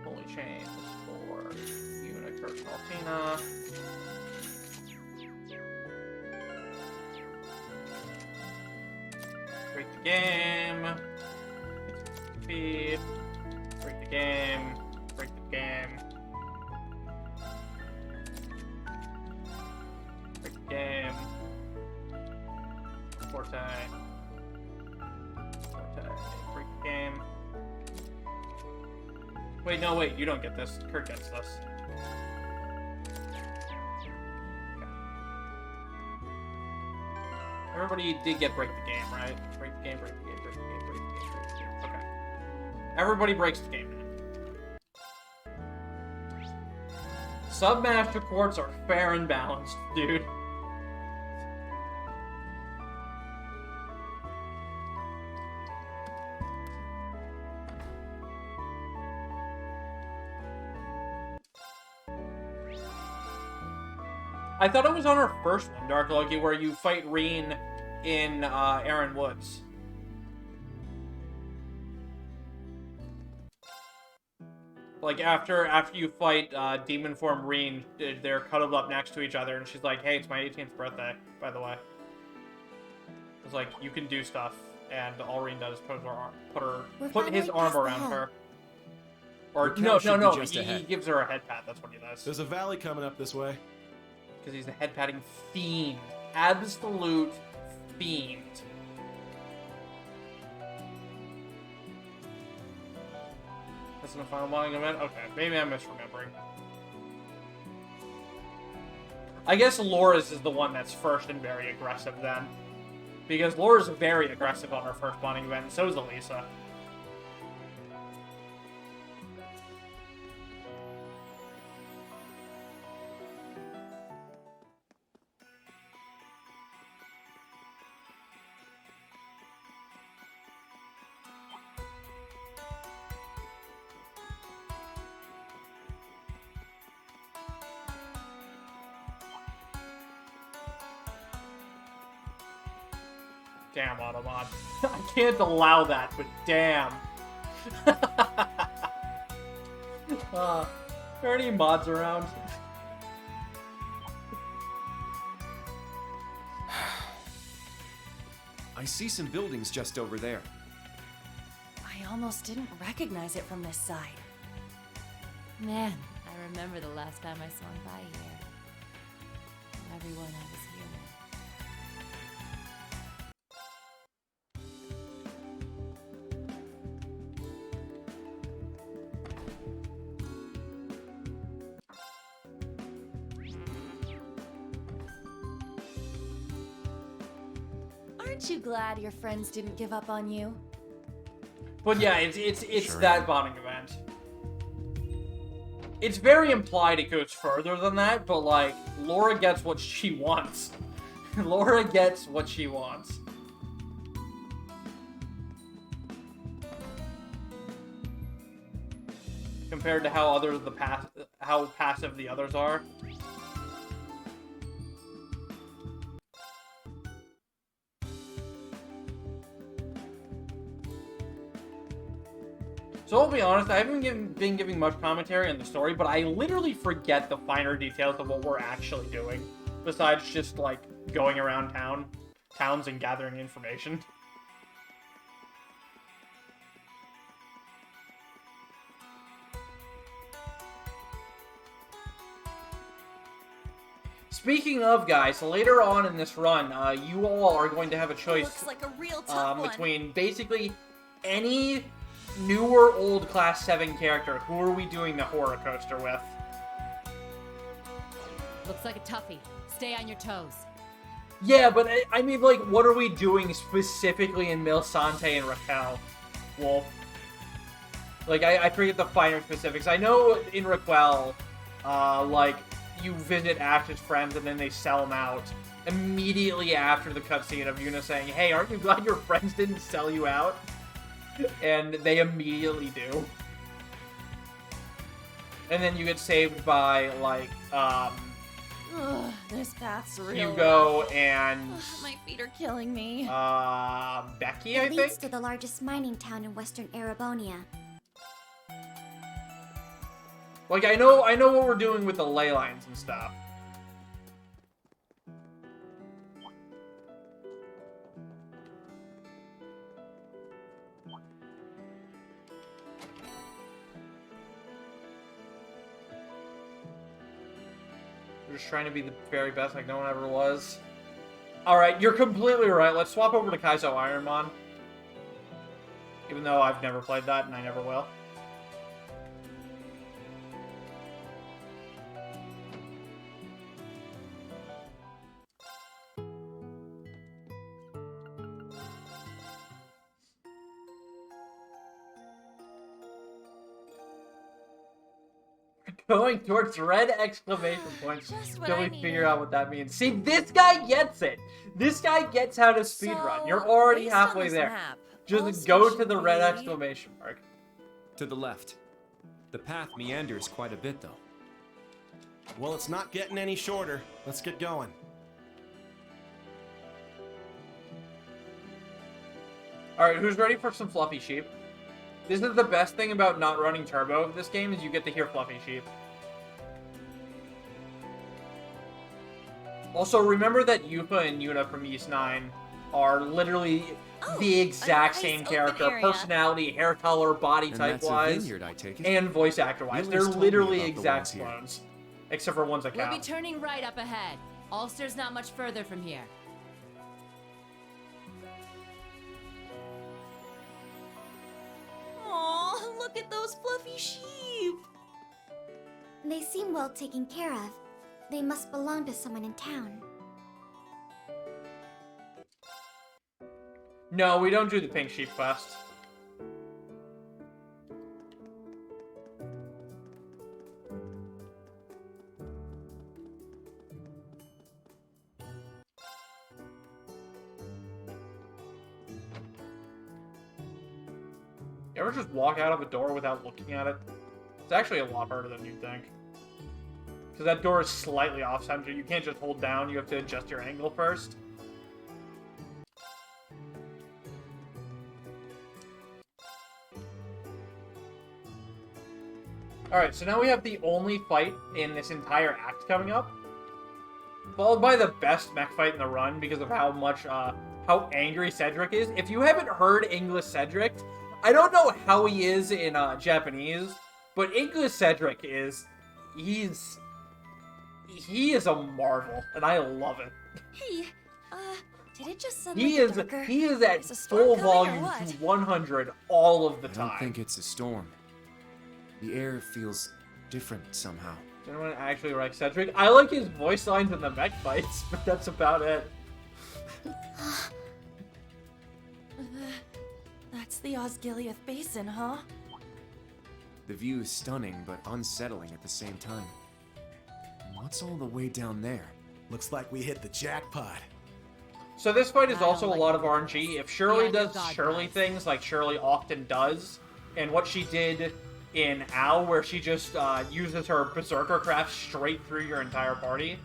S1: Holy Chains for Yuna, Kurt, Altina. Break the game. Feed. Break the game. Break the game. Game. Forte. Break the game. Wait, no, wait, you don't get this. Kurt gets this. Okay. Everybody did get break the game, right? Break the game, break the game, break the game, break the game, break the game. Okay. Everybody breaks the game. Submaster Quartz are fair and balanced, dude. I thought it was on our first one, Dark Loki, where you fight Reen in Aaron Woods. Like, after you fight Demon Form Reen, they're cuddled up next to each other, and she's like, hey, it's my 18th birthday, by the way. It's like, you can do stuff, and all Reen does is put his arm around her. Or, no, he gives her a head pat, that's what he does.
S7: There's a valley coming up this way.
S1: Because he's a head-patting fiend. Absolute fiend. That's in the final bonding event? Okay, maybe I'm misremembering. I guess Laura's is the one that's first and very aggressive then. Because Laura's very aggressive on her first bonding event, and so is Elisa. Damn, Automod. I can't allow that, but damn. Are there any mods around?
S5: I see some buildings just over there.
S4: I almost didn't recognize it from this side.
S8: Man, I remember the last time I swung by here. Everyone I was here with.
S4: Aren't you glad your friends didn't give up on you?
S1: But yeah, it's
S5: Sure
S1: that
S5: am.
S1: bonding event. It's very implied it goes further than that, but like, Laura gets what she wants. Laura gets what she wants. Compared to how how passive the others are. So I'll be honest, I haven't been giving much commentary on the story, but I literally forget the finer details of what we're actually doing, besides just like going around towns and gathering information. Speaking of, guys, later on in this run, you all are going to have a choice
S4: Looks like a real tough one.
S1: between basically any new or old Class 7 character. Who are we doing the horror coaster with?
S8: Looks like a toughie. Stay on your toes.
S1: Yeah, but I mean, like, what are we doing specifically in Milsante and Raquel, Wolf? Like, I forget the finer specifics. I know in Raquel, like, you visit Ash's friends and then they sell them out immediately after the cutscene of Yuna saying, "Hey, aren't you glad your friends didn't sell you out?" And they immediately do. And then you get saved by, like,
S4: Ugh, this path's real
S1: Hugo
S4: rough.
S1: and,
S4: Ugh, my feet are killing me.
S1: Becky, I
S2: It
S1: think?
S2: leads to the largest mining town in western Erebonia.
S1: Like, I know what we're doing with the ley lines and stuff. We're just trying to be the very best like no one ever was. Alright, you're completely right. Let's swap over to Kaizo Ironmon. Even though I've never played that and I never will. Going towards red exclamation points
S4: Just what
S1: till
S4: I
S1: we
S4: needed.
S1: figure out what that means. See, this guy gets it. This guy gets how to speedrun.
S4: So,
S1: You're already
S4: based on
S1: halfway
S4: this
S1: there.
S4: map,
S1: Just
S4: Ulster
S1: go to
S4: should
S1: the red
S4: be-
S1: exclamation mark.
S5: To the left. The path meanders quite a bit, though.
S7: Well, it's not getting any shorter. Let's get going.
S1: Alright, who's ready for some fluffy sheep? This is the best thing about not running turbo of this game is you get to hear fluffy sheep. Also, remember that Yupa and Yuna from East 9 are literally
S4: Oh,
S1: the
S4: a
S1: exact
S4: nice
S1: same
S4: open
S1: character,
S4: area.
S1: personality, hair color, body
S5: And
S1: type
S5: that's a
S1: wise,
S5: vineyard, I take it?
S1: and voice actor wise.
S5: You
S1: They're
S5: always told me
S1: literally
S5: about the
S1: exact
S5: ones here.
S1: clones. Except for one's a
S8: We'll
S1: cow.
S8: be turning right up ahead. Ulster's not much further from here.
S4: Aw, look at those fluffy sheep.
S2: They seem well taken care of. They must belong to someone in town.
S1: No, we don't do the pink sheep quest. You ever just walk out of a door without looking at it? It's actually a lot harder than you'd think. Because that door is slightly off-center. You can't just hold down. You have to adjust your angle first. Alright, so now we have the only fight in this entire act coming up. Followed by the best mech fight in the run because of how much, how angry Cedric is. If you haven't heard English Cedric, I don't know how he is in, Japanese, but English Cedric is, he is a marvel, and I love it.
S4: Hey, did it just suddenly
S1: He
S4: get
S1: is,
S4: darker?
S1: he is at
S4: Is a storm
S1: full
S4: coming or
S1: volume
S4: what?
S1: to 100 all of the
S5: I
S1: time.
S5: don't think it's a storm. The air feels different somehow.
S1: Does anyone actually like Cedric? I like his voice lines in the mech fights, but that's about it.
S4: That's the Osgiliath Basin, huh?
S5: The view is stunning, but unsettling at the same time. What's all the way down there?
S7: Looks like we hit the jackpot.
S1: So this fight is
S8: I don't
S1: also
S8: like
S1: a lot of
S8: it.
S1: RNG. If Shirley
S8: Yeah,
S1: does
S8: God
S1: Shirley
S8: does.
S1: things like Shirley often does, and what she did in Ow, where she just uses her Berserker craft straight through your entire party,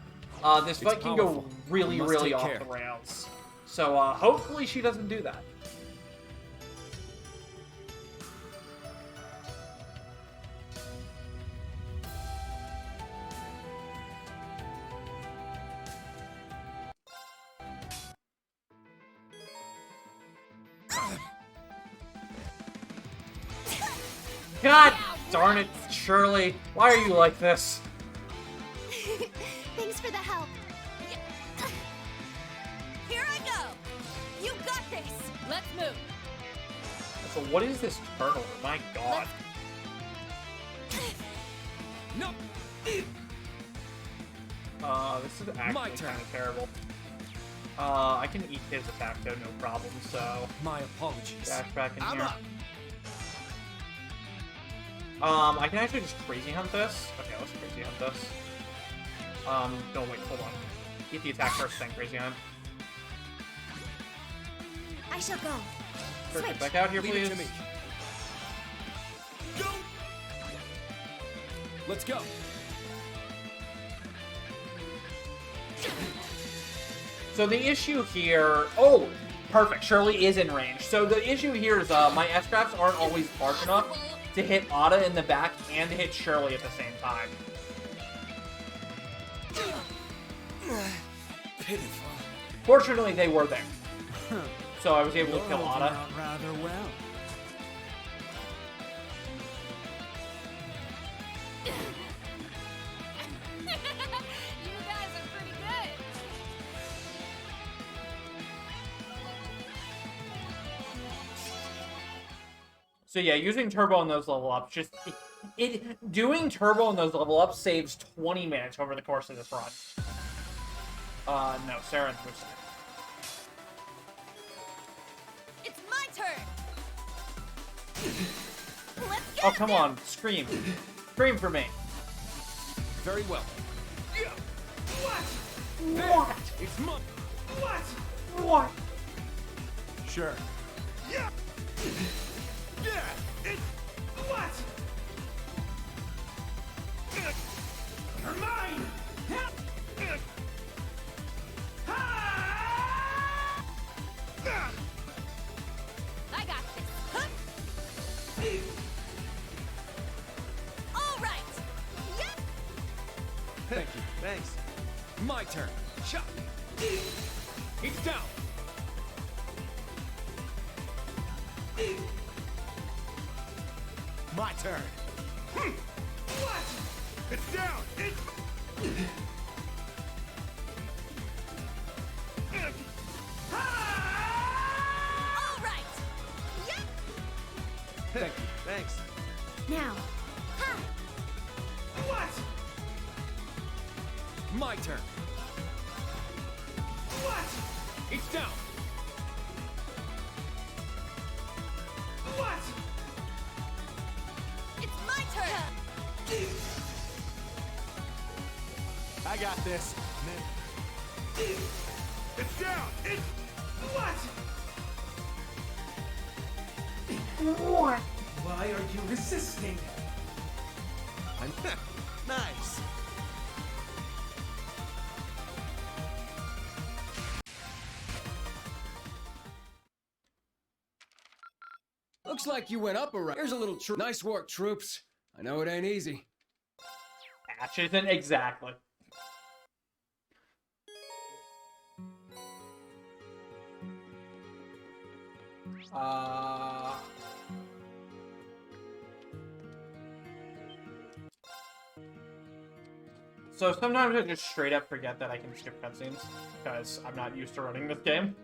S1: this fight can go
S7: powerful.
S1: really,
S7: We must
S1: really
S7: take
S1: off
S7: care.
S1: the rails. So hopefully she doesn't do that. God darn it, Shirley. Why are you like this?
S2: Thanks for the help.
S4: Here I go! You got this!
S8: Let's move.
S1: So what is this turtle? My god.
S3: No!
S1: This is actually
S3: turn.
S1: kind of terrible. I can eat his attack though, no problem, so...
S3: My apologies.
S1: Dash back in
S7: I'm
S1: here.
S7: up.
S1: I can actually just crazy hunt this. Okay, let's crazy hunt this. No, wait, hold on. Eat the attack first, then crazy hunt.
S2: I shall go.
S1: Sure, get
S2: Switch.
S1: back out here,
S3: Leave
S1: please.
S3: it to me. Go! Let's go.
S1: So the issue here... Oh! Perfect, Shirley is in range. So the issue here is my S-traps aren't always large enough to hit Ada in the back and to hit Shirley at the same time.
S3: Pitiful.
S1: Fortunately, they were there. So I was able to
S3: You're
S1: kill
S3: holding
S1: Ada.
S3: out rather well.
S8: You guys are pretty good.
S1: So yeah, using turbo on those level ups, just doing turbo on those level ups saves 20 minutes over the course of this run. No, Saren's moveset.
S4: It's my turn! Let's get
S1: Oh, come on, scream. Scream for me.
S3: Very well.
S1: What?
S3: It's my...
S1: What?
S7: Sure. Yeah. It's what? You're mine.
S8: I got this.
S4: All right! Yep!
S3: Thank you.
S7: Thanks.
S3: My turn. Shot. It's down.
S7: My turn. What? It's down. It's.
S4: All right! Yep!
S3: Thank you.
S7: Thanks.
S2: Now. Ha!
S7: What?
S3: My turn.
S7: What?
S3: It's down.
S7: What?
S4: It's my turn!
S7: I got this. It's down. It's what?
S1: What?
S3: Why are you resisting?
S7: I'm nice.
S3: Looks like you went up around. Here's a little troop. Nice work, troops. I know it ain't easy.
S1: Patch isn't exactly. So sometimes I just straight up forget that I can skip cutscenes, because I'm not used to running this game.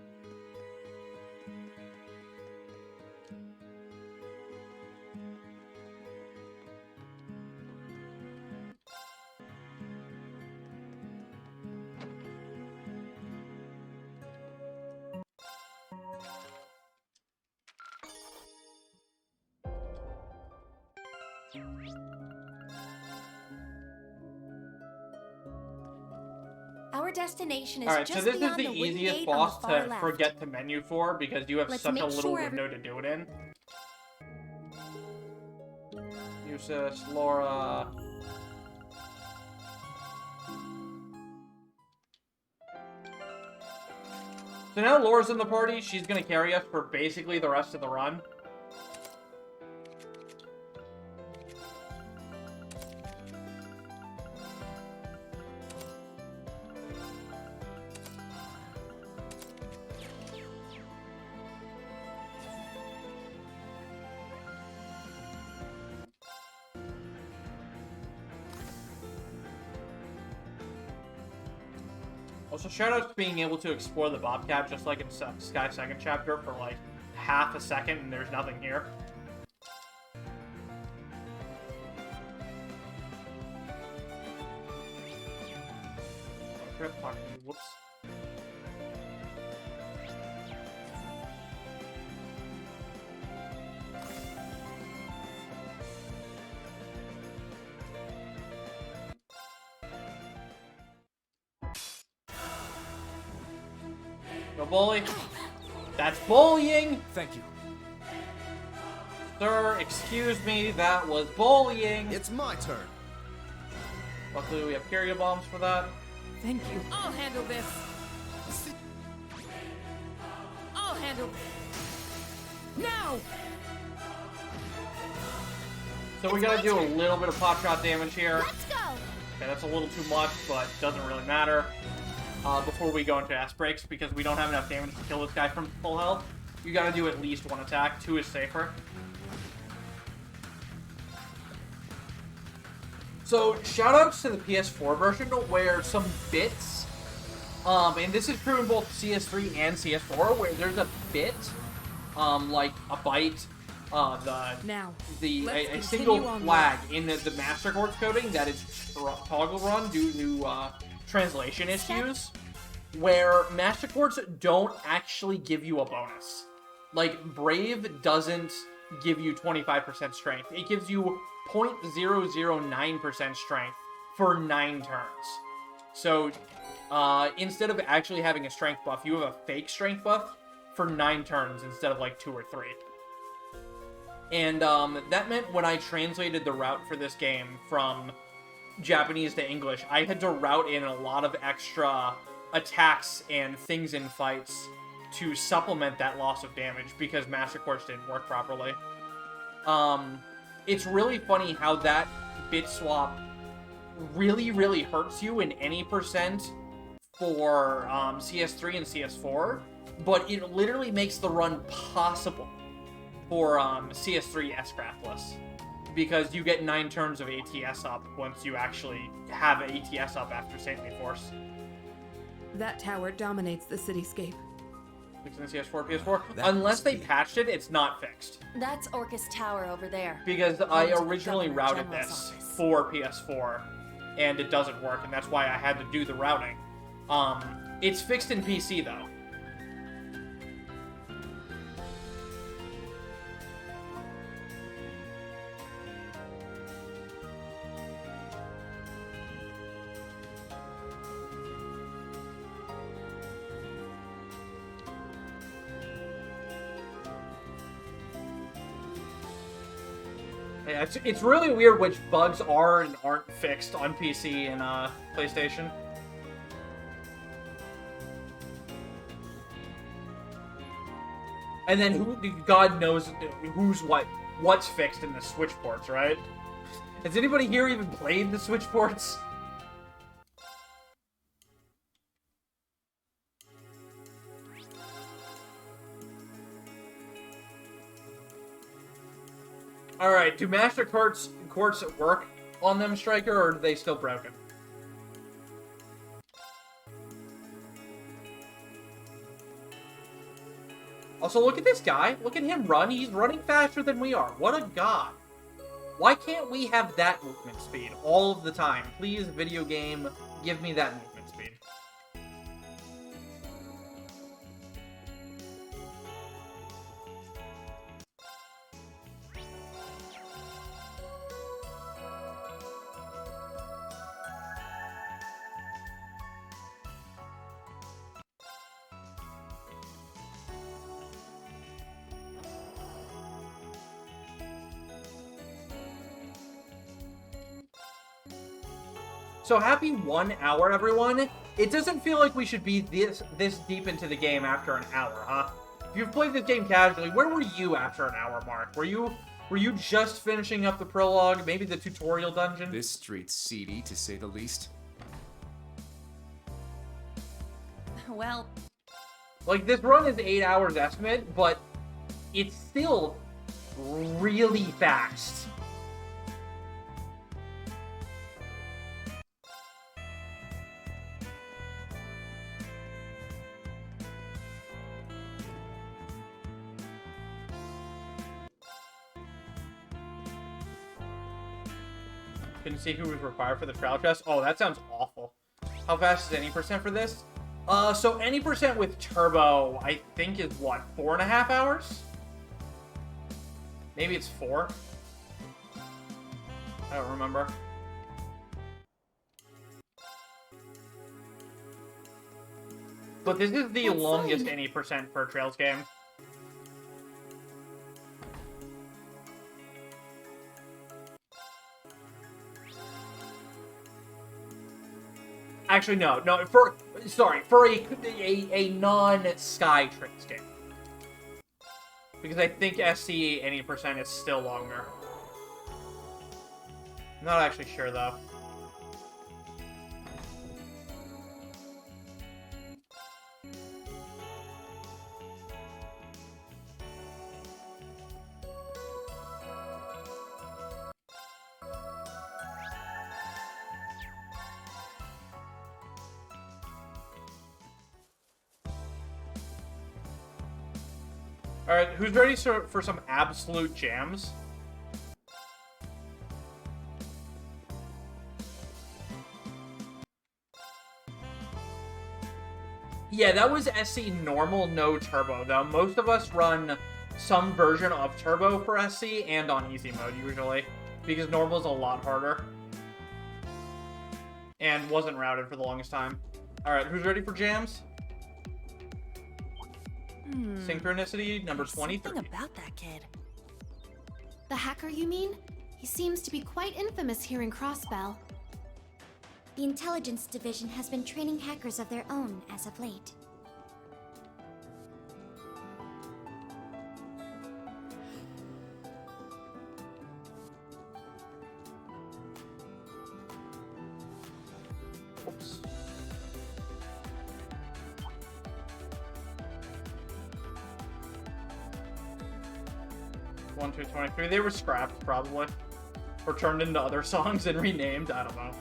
S2: Our destination is
S1: Alright, so
S2: just
S1: this is
S2: beyond
S1: the
S2: the wooden
S1: easiest
S2: gate on
S1: boss
S2: the far
S1: to
S2: left.
S1: forget to menu for, because you have
S2: Let's
S1: such a
S2: make
S1: little
S2: sure
S1: window to do it in. Eustace, Laura... So now Laura's in the party, she's gonna carry us for basically the rest of the run. Also, shoutouts to being able to explore the Bobcat just like in Sky Second Chapter for like half a second and there's nothing here. Whoops. No bully. That's bullying!
S5: Thank you.
S1: Sir, excuse me, that was bullying!
S7: It's my turn.
S1: Luckily we have carrier bombs for that.
S8: Thank you. I'll handle this. I'll handle now.
S1: So we gotta do a little bit of pot shot damage here.
S2: Let's go!
S1: Okay, that's a little too much, but doesn't really matter. Before we go into ass breaks, because we don't have enough damage to kill this guy from full health, you gotta do at least one attack. 2 is safer. So, shoutouts to the PS4 version, where some bits, and this is true in both CS3 and CS4, where there's a bit, like a bite,
S8: Now,
S1: a single flag in the Master Quartz coding that is toggle run due to translation issues, where Master Quartz don't actually give you a bonus. Like, Brave doesn't give you 25% strength. It gives you 0.009% strength for 9 turns. So, instead of actually having a strength buff, you have a fake strength buff for 9 turns instead of like 2 or 3. And that meant when I translated the route for this game from Japanese to English, I had to route in a lot of extra attacks and things in fights to supplement that loss of damage because Master Quartz didn't work properly. It's really funny how that bit swap really, really hurts you in any percent for CS3 and CS4, but it literally makes the run possible for CS3 S-Craftless, because you get 9 turns of ATS up once you actually have ATS up after Saintly Force.
S9: That tower dominates the cityscape.
S1: Fixing the CS4, PS4. Unless they patched it, it's not fixed.
S4: That's Orcus Tower over there.
S1: Because I
S4: Into the
S1: originally
S4: Governor
S1: routed
S4: General's
S1: this
S4: office.
S1: for PS4, and it doesn't work, and that's why I had to do the routing. It's fixed in PC, though. Yeah, it's really weird which bugs are and aren't fixed on PC and PlayStation. And then God knows what's fixed in the Switch ports, right? Has anybody here even played the Switch ports? Alright, do master quartz work on them, Striker, or are they still broken? Also, look at this guy. Look at him run. He's running faster than we are. What a god. Why can't we have that movement speed all of the time? Please, video game, give me that movement speed. So happy 1 hour, everyone. It doesn't feel like we should be this deep into the game after an hour, huh? If you've played this game casually, where were you after an hour mark? Were you just finishing up the prologue, maybe the tutorial dungeon?
S5: This street's seedy, to say the least.
S4: Well,
S1: Like, this run is 8 hours estimate, but it's still really fast. Couldn't see who was required for the trial test. Oh, that sounds awful. How fast is any percent for this? So any percent with turbo, I think is what, 4.5 hours? Maybe it's 4. I don't remember. But this is the longest any percent per Trails game. Actually, no, for a non-Sky Trails game. Because I think SC any percent is still longer. I'm not actually sure, though. Alright, who's ready for some absolute jams? Yeah, that was SC normal, no turbo, though. Most of us run some version of turbo for SC and on easy mode, usually. Because normal's a lot harder. And wasn't routed for the longest time. Alright, who's ready for jams? Synchronicity number 23.
S4: Something about that kid.
S10: The hacker, you mean? He seems to be quite infamous here in Crossbell.
S2: The intelligence division has been training hackers of their own as of late.
S1: Oops. One, 2, 23. They were scrapped, probably. Or turned into other songs and renamed. I don't know.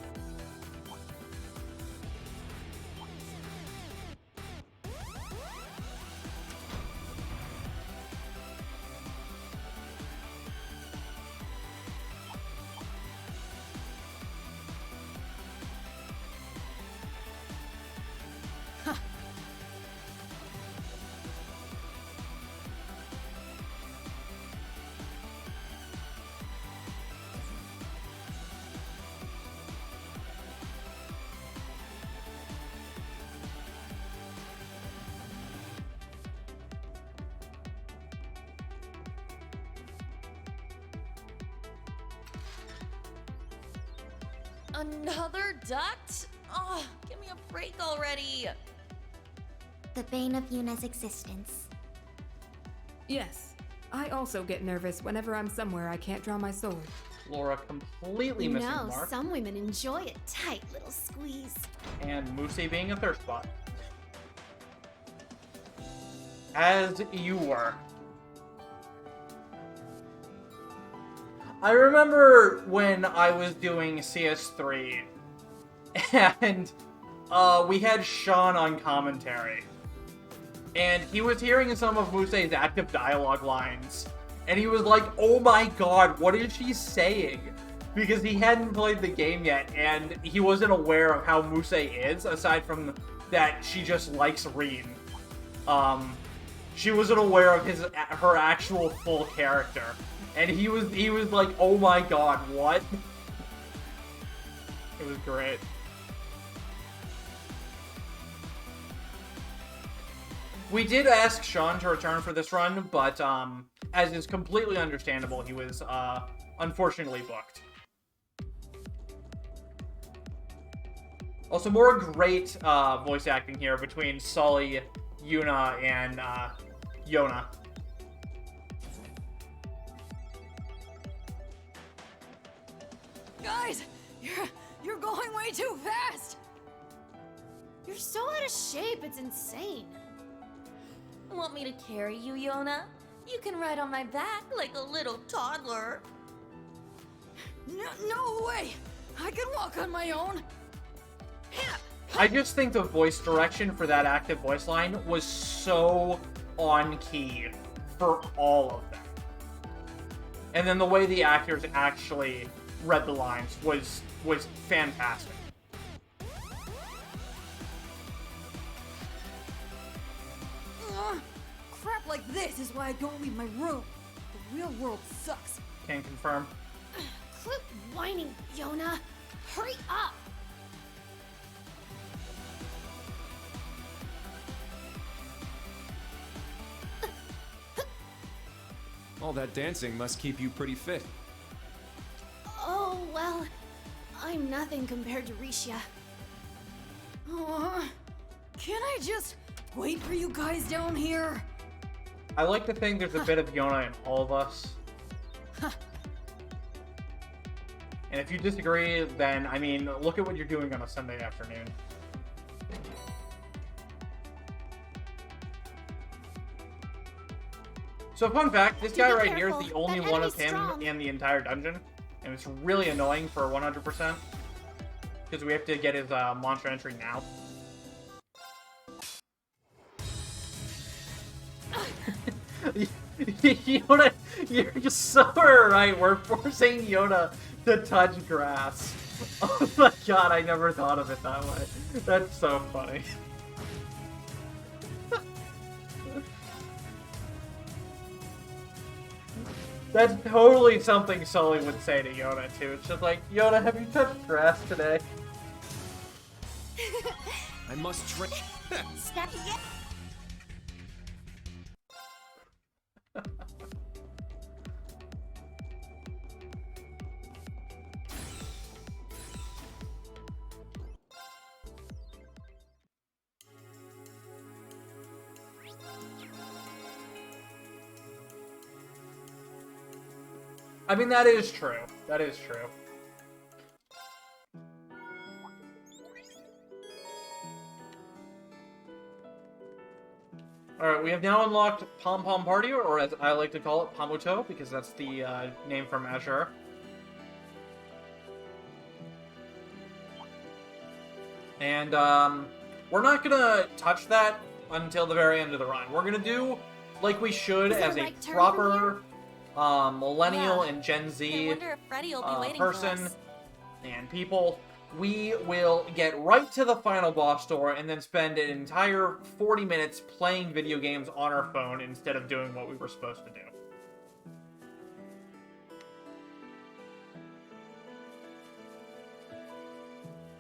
S4: Another duct? Oh, give me a break already.
S2: The bane of Yuna's existence.
S9: Yes, I also get nervous whenever I'm somewhere I can't draw my sword.
S1: Laura completely
S10: You
S1: missing
S10: know,
S1: the mark.
S10: some women enjoy a tight little squeeze.
S1: And Muse being a thirst bot. As you were. I remember when I was doing CS3, and we had Sean on commentary. And he was hearing some of Muse's active dialogue lines, and he was like, oh my god, what is she saying? Because he hadn't played the game yet, and he wasn't aware of how Muse is, aside from that she just likes Reen. She wasn't aware of her actual full character. And he was like, oh my god, what? It was great. We did ask Sean to return for this run, but as is completely understandable, he was unfortunately booked. Also, more great voice acting here between Sully, Yuna, and Yona.
S4: Guys, you're going way too fast.
S10: You're so out of shape, it's insane.
S8: Want me to carry you, Yona? You can ride on my back like a little toddler.
S4: No way! I can walk on my own.
S1: I just think the voice direction for that active voice line was so on key for all of them. And then the way the actors actually read the lines was fantastic.
S4: Crap like this is why I don't leave my room. The real world sucks.
S1: Can confirm.
S10: Quit whining, Yona. Hurry up.
S5: All that dancing must keep you pretty fit.
S10: Oh, well, I'm nothing compared to Risha.
S4: Can I just wait for you guys down here?
S1: I like to think there's a bit of Yona in all of us. And if you disagree, then, I mean, look at what you're doing on a Sunday afternoon. So, fun fact, this guy right here is the only one of him in the entire dungeon. And it's really annoying for 100%. Because we have to get his monster entry now. Yona, you're just so right. We're forcing Yona to touch grass. Oh my god, I never thought of it that way. That's so funny. That's totally something Sully would say to Yona too. It's just like, Yona, have you touched grass today?
S5: I must train.
S2: Step it.
S1: I mean, that is true. That is true. Alright, we have now unlocked Pom Pom Party, or as I like to call it, Pamuto, because that's the name from Azure. And we're not gonna touch that until the very end of the run. We're gonna do like we should as a proper millennial and Gen Z person and people. We will get right to the final boss door and then spend an entire 40 minutes playing video games on our phone instead of doing what we were supposed to do.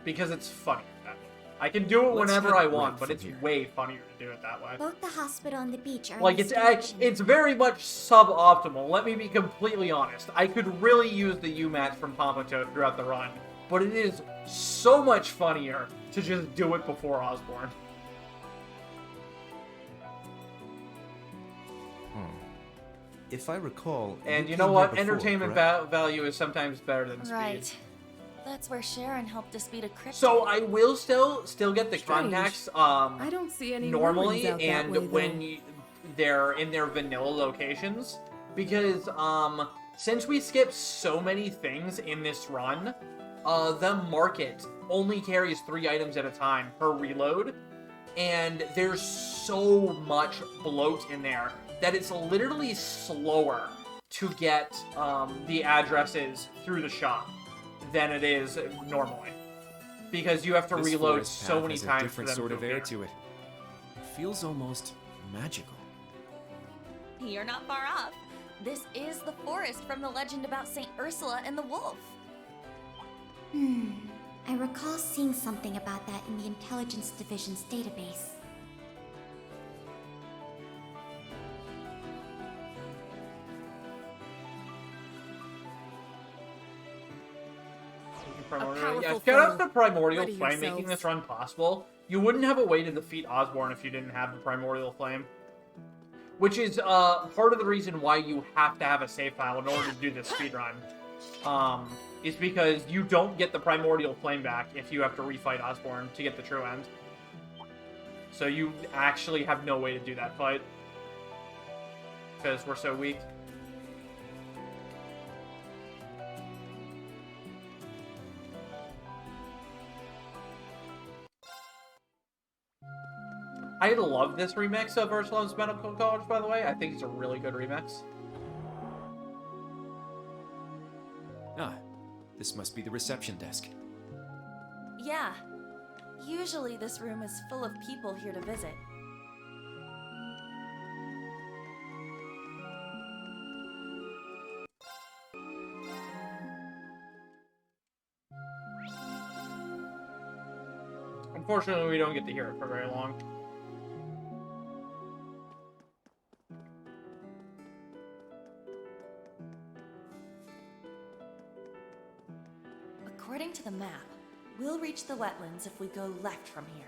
S1: Because it's funny that way. I can do it whenever I want, but it's way funnier to do it that way.
S2: Both the hospital and the beach are
S1: Like, it's very much suboptimal, let me be completely honest. I could really use the U-Mats from Pamuto throughout the run, but it is so much funnier to just do it before Osborne.
S11: If I recall,
S1: And you
S11: came
S1: know
S11: here
S1: what?
S11: before,
S1: Entertainment
S11: correct?
S1: value is sometimes better than speed.
S4: Right. That's where Sharon helped us beat a cryptid.
S1: So I will still get the
S9: Strange.
S1: contacts
S9: I don't see any
S1: normally
S9: ruins out that
S1: and
S9: way,
S1: when
S9: though.
S1: they're in their vanilla locations, because since we skip so many things in this run, the market only carries 3 items at a time per reload, and there's so much bloat in there that it's literally slower to get the addresses through the shop than it is normally, because you have to
S5: This
S1: reload
S5: forest
S1: so
S5: path
S1: many
S5: has a
S1: times for
S5: different
S1: them
S5: sort
S1: to
S5: of air
S1: appear.
S5: to it. It feels almost magical.
S4: You're not far off. This is the forest from the legend about Saint Ursula and the wolf.
S2: I recall seeing something about that in the Intelligence Division's database.
S1: Primordial. Yeah,
S9: powerful
S1: shout out
S9: foe.
S1: to Primordial
S9: Ready
S1: Flame making
S9: yourselves.
S1: this run possible. You wouldn't have a way to defeat Osborne if you didn't have the Primordial Flame. Which is part of the reason why you have to have a save file in order to do this speedrun. Is because you don't get the Primordial Flame back if you have to refight Osborne to get the true end. So you actually have no way to do that fight. Because we're so weak. I love this remix of Ursula's Medical College, by the way. I think it's a really good remix.
S5: Ah, this must be the reception desk.
S4: Yeah. Usually this room is full of people here to visit.
S1: Unfortunately, we don't get to hear it for very long.
S4: According to the map, we'll reach the wetlands if we go left from here.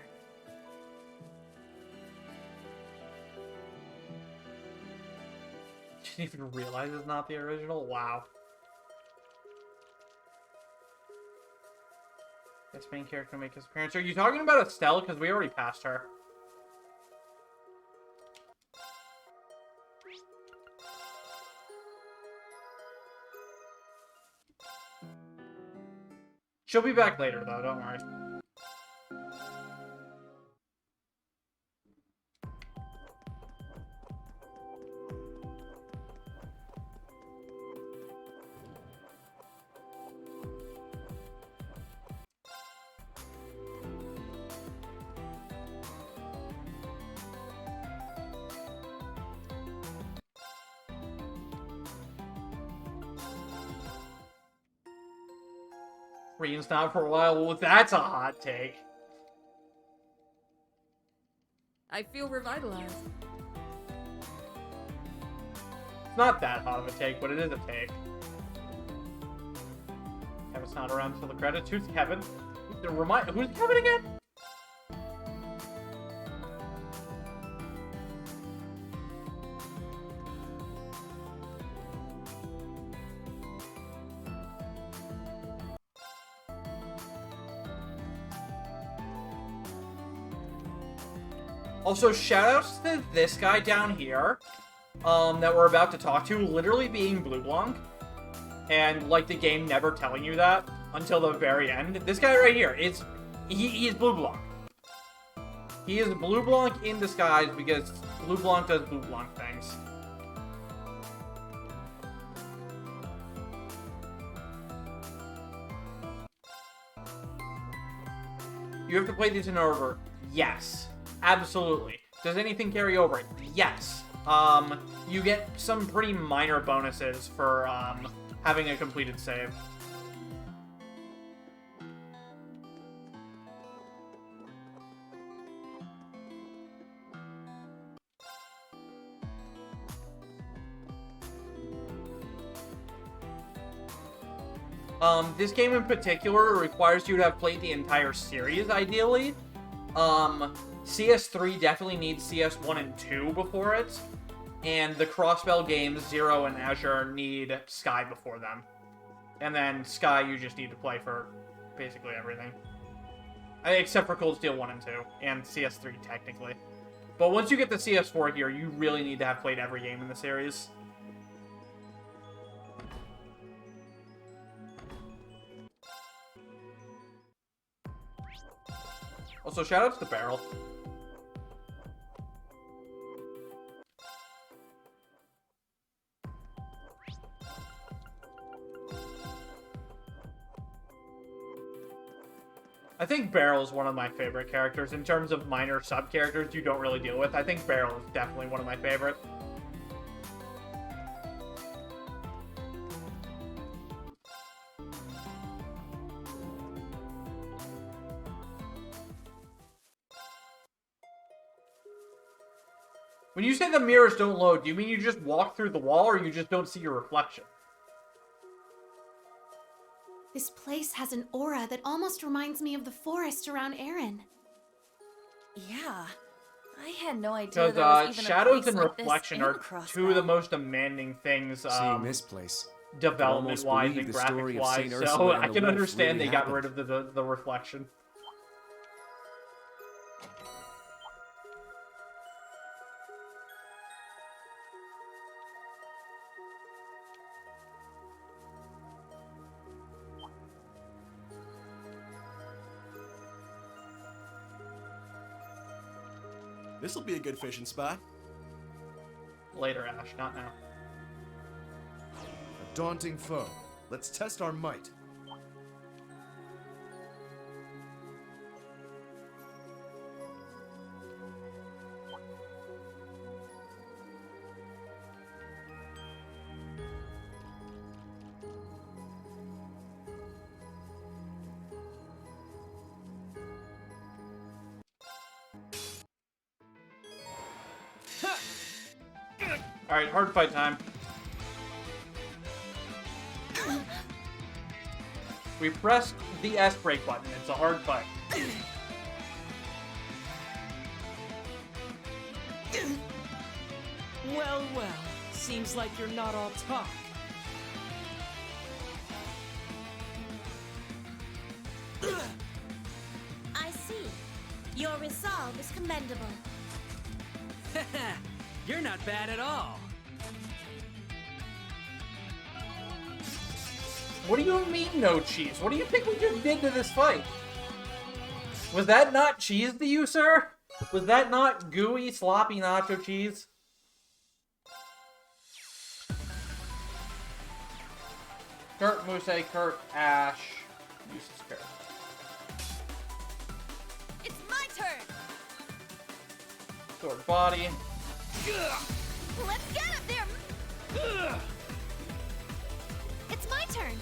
S1: Didn't even realize it's not the original? Wow. This main character make his appearance. Are you talking about Estelle? Because we already passed her. She'll be back later, though. Don't worry. Rein's not for a while. Well, that's a hot take.
S9: I feel revitalized.
S1: It's not that hot of a take, but it is a take. Kevin's not around until the credits. Who's Kevin? Who's Kevin again? Also, shoutouts to this guy down here, that we're about to talk to, literally being Blue Blanc, and, like, the game never telling you that until the very end. This guy right here, he is Blue Blanc. He is Blue Blanc in disguise because Blue Blanc does Blue Blanc things. You have to play these in order. Yes. Absolutely. Does anything carry over? Yes. You get some pretty minor bonuses for, having a completed save. This game in particular requires you to have played the entire series, ideally. CS3 definitely needs CS1 and 2 before it. and the Crossbell games, Zero and Azure, need Sky before them. And then Sky you just need to play for basically everything. Except for Cold Steel 1 and 2, and CS3 technically. But once you get the CS4 here, you really need to have played every game in the series. Also, shoutouts to Barrel. I think Barrel is one of my favorite characters. In terms of minor sub-characters you don't really deal with, I think Barrel is definitely one of my favorite. When you say the mirrors don't load, do you mean you just walk through the wall, or you just don't see your reflection?
S10: This place has an aura that almost reminds me of the forest around Aaron.
S4: Yeah. I had no idea
S1: Because
S4: there was even a
S1: shadows
S4: place
S1: and
S4: like this
S1: reflection
S4: in
S1: are two of the
S4: Crossbell.
S1: most demanding things
S5: Seeing this place,
S1: development-wise and
S5: believe the story of Saint
S1: graphics-wise,
S5: Ursula
S1: so
S5: and
S1: I
S5: the
S1: can
S5: wolf
S1: understand
S5: really
S1: they got
S5: happened.
S1: rid of the reflection.
S7: This'll be a good fishing spot.
S1: Later, Ash, not now.
S11: A daunting foe. Let's test our might.
S1: Alright, hard fight time. We pressed the S brake button. It's a hard fight.
S12: Well, well. Seems like you're not all talk.
S2: I see. Your resolve is commendable.
S12: You're not bad at all.
S1: What do you mean, no cheese? What do you think we just did to this fight? Was that not cheese to you, sir? Was that not gooey, sloppy nacho cheese? Kurt, Muse, Kurt, Ash, useless Kurt.
S4: It's my turn!
S1: Sword body.
S2: Let's get him there! It's my turn!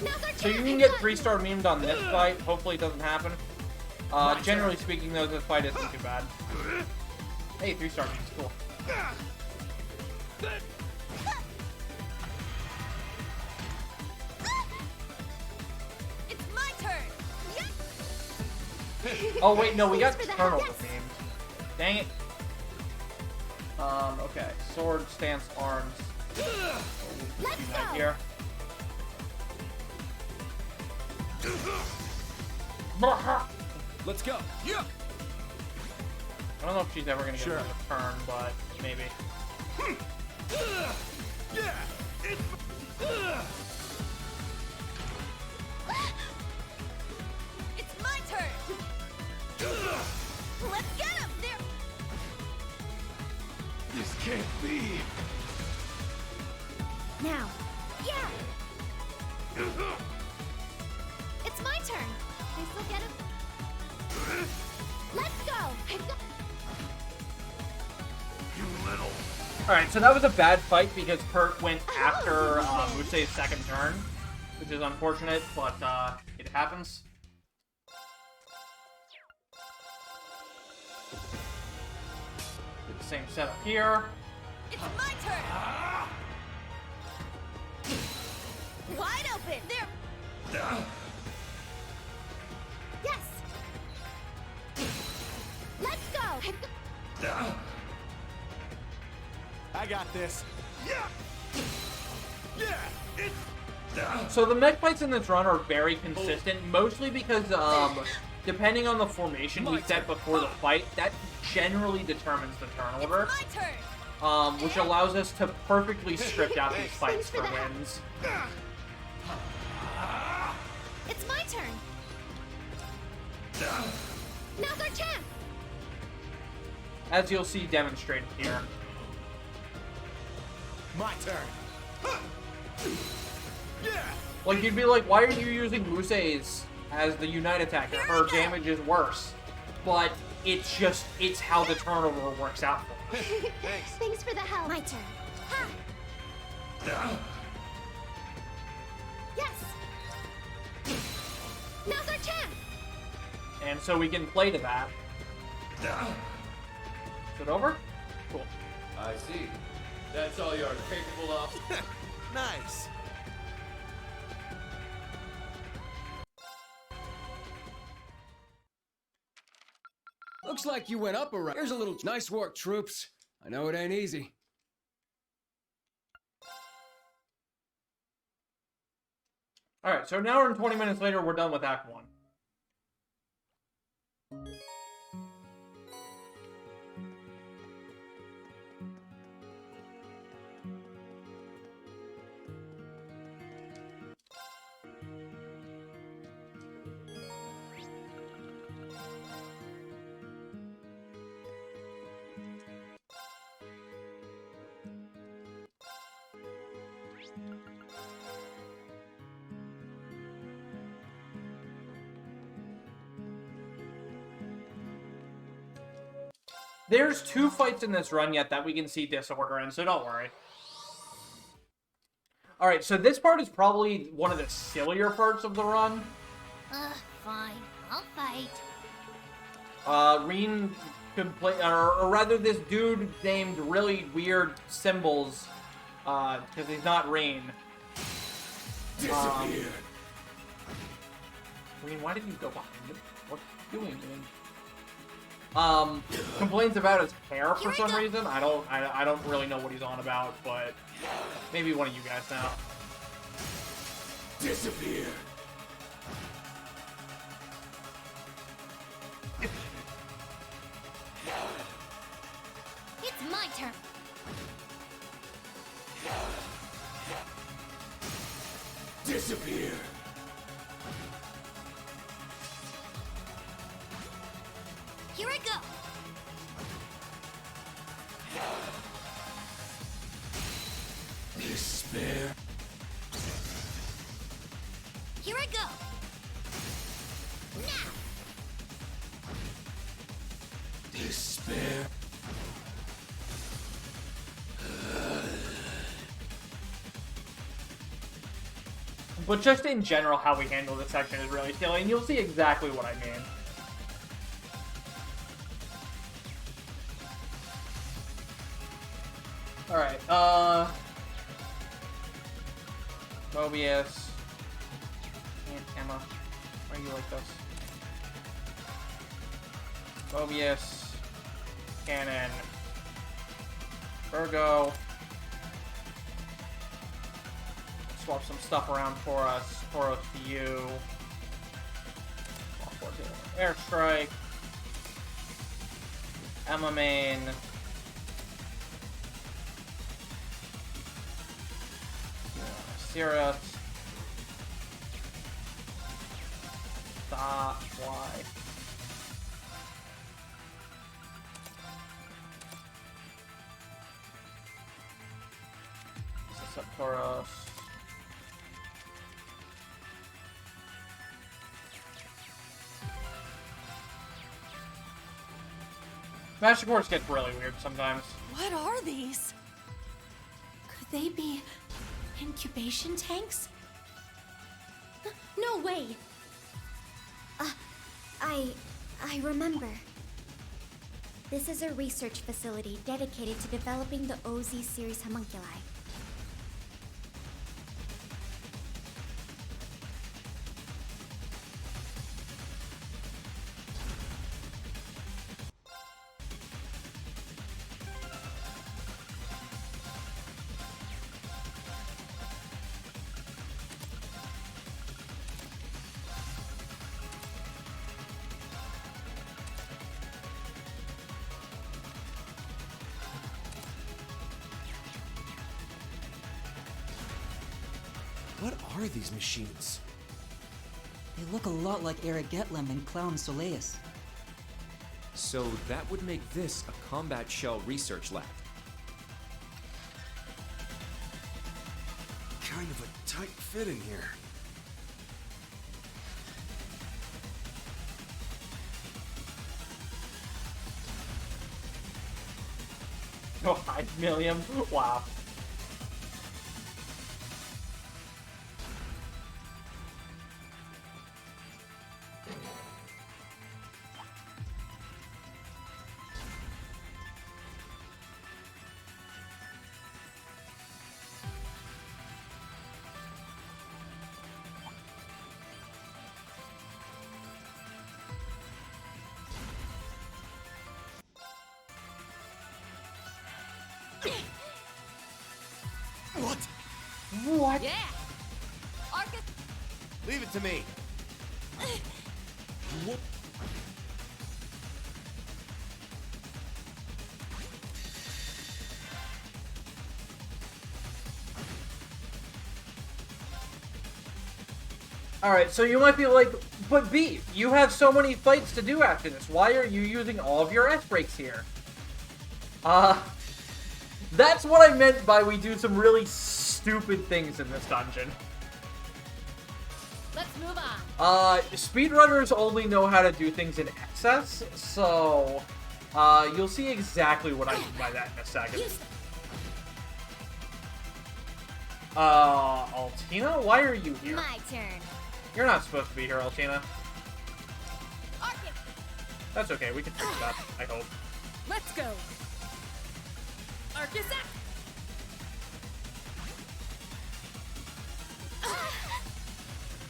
S2: Now's our
S1: So you
S2: turn.
S1: can get 3-star memed on this fight. Hopefully it doesn't happen. Generally speaking, though, this fight isn't too bad. Hey, 3-star memes, cool.
S4: It's my turn!
S1: Oh wait, no, we got
S2: Thanks for that,
S1: turnover
S2: yes.
S1: memes. Dang it. Okay. Sword, stance, arms.
S2: Let's
S1: Unite
S2: go.
S1: here.
S7: Let's go. Yeah.
S1: I don't know if she's ever gonna get
S7: Sure.
S1: another turn, but maybe.
S7: Yeah.
S4: It's my turn! Let's get him! There!
S11: This can't be.
S2: Now. Yeah! It's my turn. Can I still get him? Let's go!
S11: You little.
S1: Alright, so that was a bad fight because Kurt went after Muse's second turn, which is unfortunate, but it happens. Do the same setup here.
S4: It's my turn! Wide open! There!
S2: Yes! Let's go!
S7: I got this.
S11: Yeah! Yeah! It's...
S1: So the mech fights in this run are very consistent, mostly because, depending on the formation we set before the fight, that generally determines the turn order.
S2: My turn.
S1: Which allows us to perfectly script out these fights for wins.
S2: It's my turn. Now's our chance.
S1: As you'll see demonstrated here.
S7: My turn.
S11: Yeah!
S1: Like, you'd be like, why are you using Musei's as the Unite attacker? Her damage is worse. But it's just, it's how the turn order works out for us.
S11: Thanks.
S2: Thanks for the help. My turn. Ha! Yes. Now's our chance.
S1: And so we can play to that. Is it over? Cool.
S13: I see. That's all you're capable of.
S7: Nice.
S3: Looks like you went up a round. Here's a little... Nice work, troops. I know it ain't easy.
S1: Alright, so an hour and 20 minutes later, we're done with Act 1. There's 2 fights in this run yet that we can see disorder in, so don't worry. Alright, so this part is probably one of the sillier parts of the run.
S2: Fine. I'll fight.
S1: Reen or rather this dude named really weird symbols, because he's not Reen.
S11: Disappear.
S1: Reen, why did you go behind him? What are you doing, Reen? Complains about his hair for some reason. I don't really know what he's on about, but maybe one of you guys know.
S11: Disappear.
S2: It's my turn.
S11: Disappear.
S2: Here I go.
S11: Despair.
S2: Here I go. Now.
S11: Despair.
S1: But just in general, how we handle this section is really silly, and you'll see exactly what I mean. Alright, Mobius. Aunt Emma. Why are you like this? Mobius. Cannon. Virgo. Swap some stuff around for us. Tauros to you. Airstrike. Emma main. Sirius. Stop. Why? This is Tauros. Magic Horse gets really weird sometimes.
S4: What are these?
S10: Could they be incubation tanks? No way!
S2: I remember. This is a research facility dedicated to developing the OZ series homunculi.
S5: What are these machines?
S14: They look a lot like Eric Getlem and Clown Soleus.
S5: So that would make this a combat shell research lab.
S7: Kind of a tight fit in here.
S1: Oh, 5 million? Wow.
S7: What?
S1: What?
S4: Yeah! Arcus!
S7: Leave it to me. What?
S1: Alright, so you might be like, but Beef, you have so many fights to do after this. Why are you using all of your S-breaks here? That's what I meant by we do some really stupid things in this dungeon.
S8: Let's move on.
S1: Speedrunners only know how to do things in excess, so, you'll see exactly what I mean by that in a second. Altina? Why are you here?
S2: My turn.
S1: You're not supposed to be here, Altina.
S4: Arcus!
S1: That's okay, we can fix that, I hope.
S12: Let's go. Arcus up.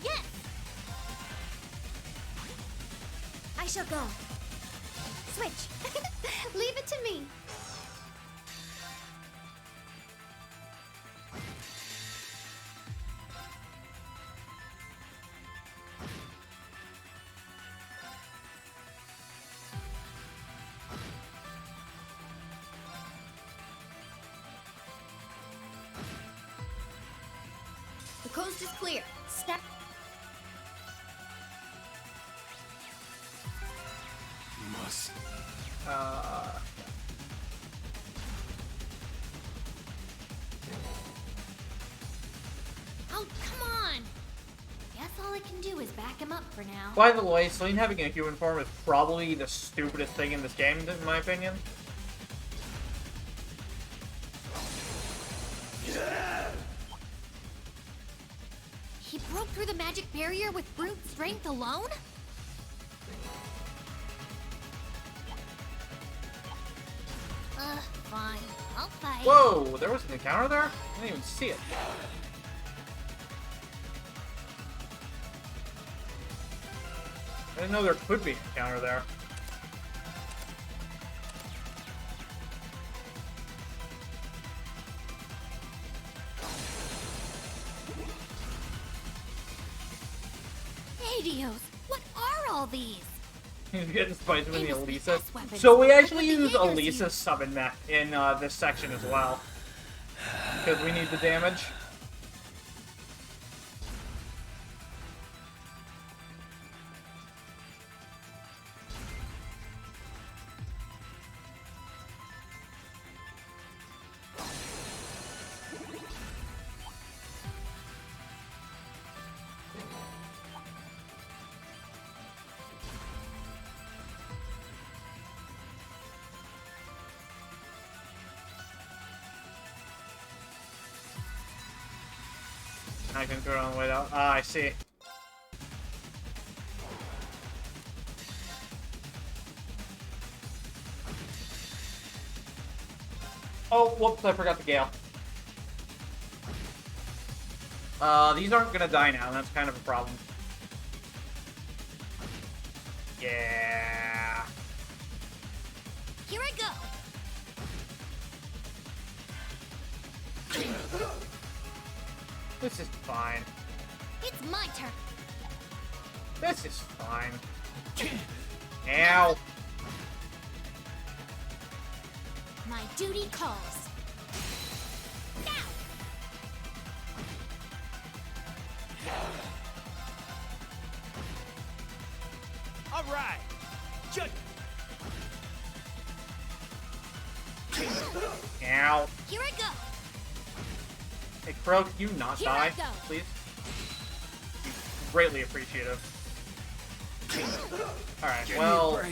S2: Yes! I shall go. Switch. Leave it to me. The coast is clear. Step.
S7: Must.
S2: Oh, come on! Guess all I can do is back him up for now.
S1: By the way, Celine having a human form is probably the stupidest thing in this game, in my opinion.
S2: He broke through the magic barrier with brute strength alone? Fine. I'll fight.
S1: Whoa, there was an encounter there? I didn't even see it. I didn't know there could be an encounter there.
S2: Adios! What are all these?
S1: He's getting spicy with the
S2: Famous
S1: Elisa.
S2: possessed weapons.
S1: So we actually
S2: What
S1: use
S2: the Jaegers
S1: Elisa's
S2: use.
S1: summon mech in this section as well. Because we need the damage. I can throw it on the way out. Ah, I see. Oh, whoops, I forgot the Gale. These aren't gonna die now, that's kind of a problem. Yeah.
S2: Here I go!
S1: This is fine.
S2: It's my turn.
S1: This is fine. Ow.
S2: My duty calls. Now!
S11: All right. Just
S1: Ow.
S2: Here I go.
S1: Hey, Crow, can you not
S2: Here I
S1: die,
S2: go.
S1: please? Greatly appreciative. Alright, well...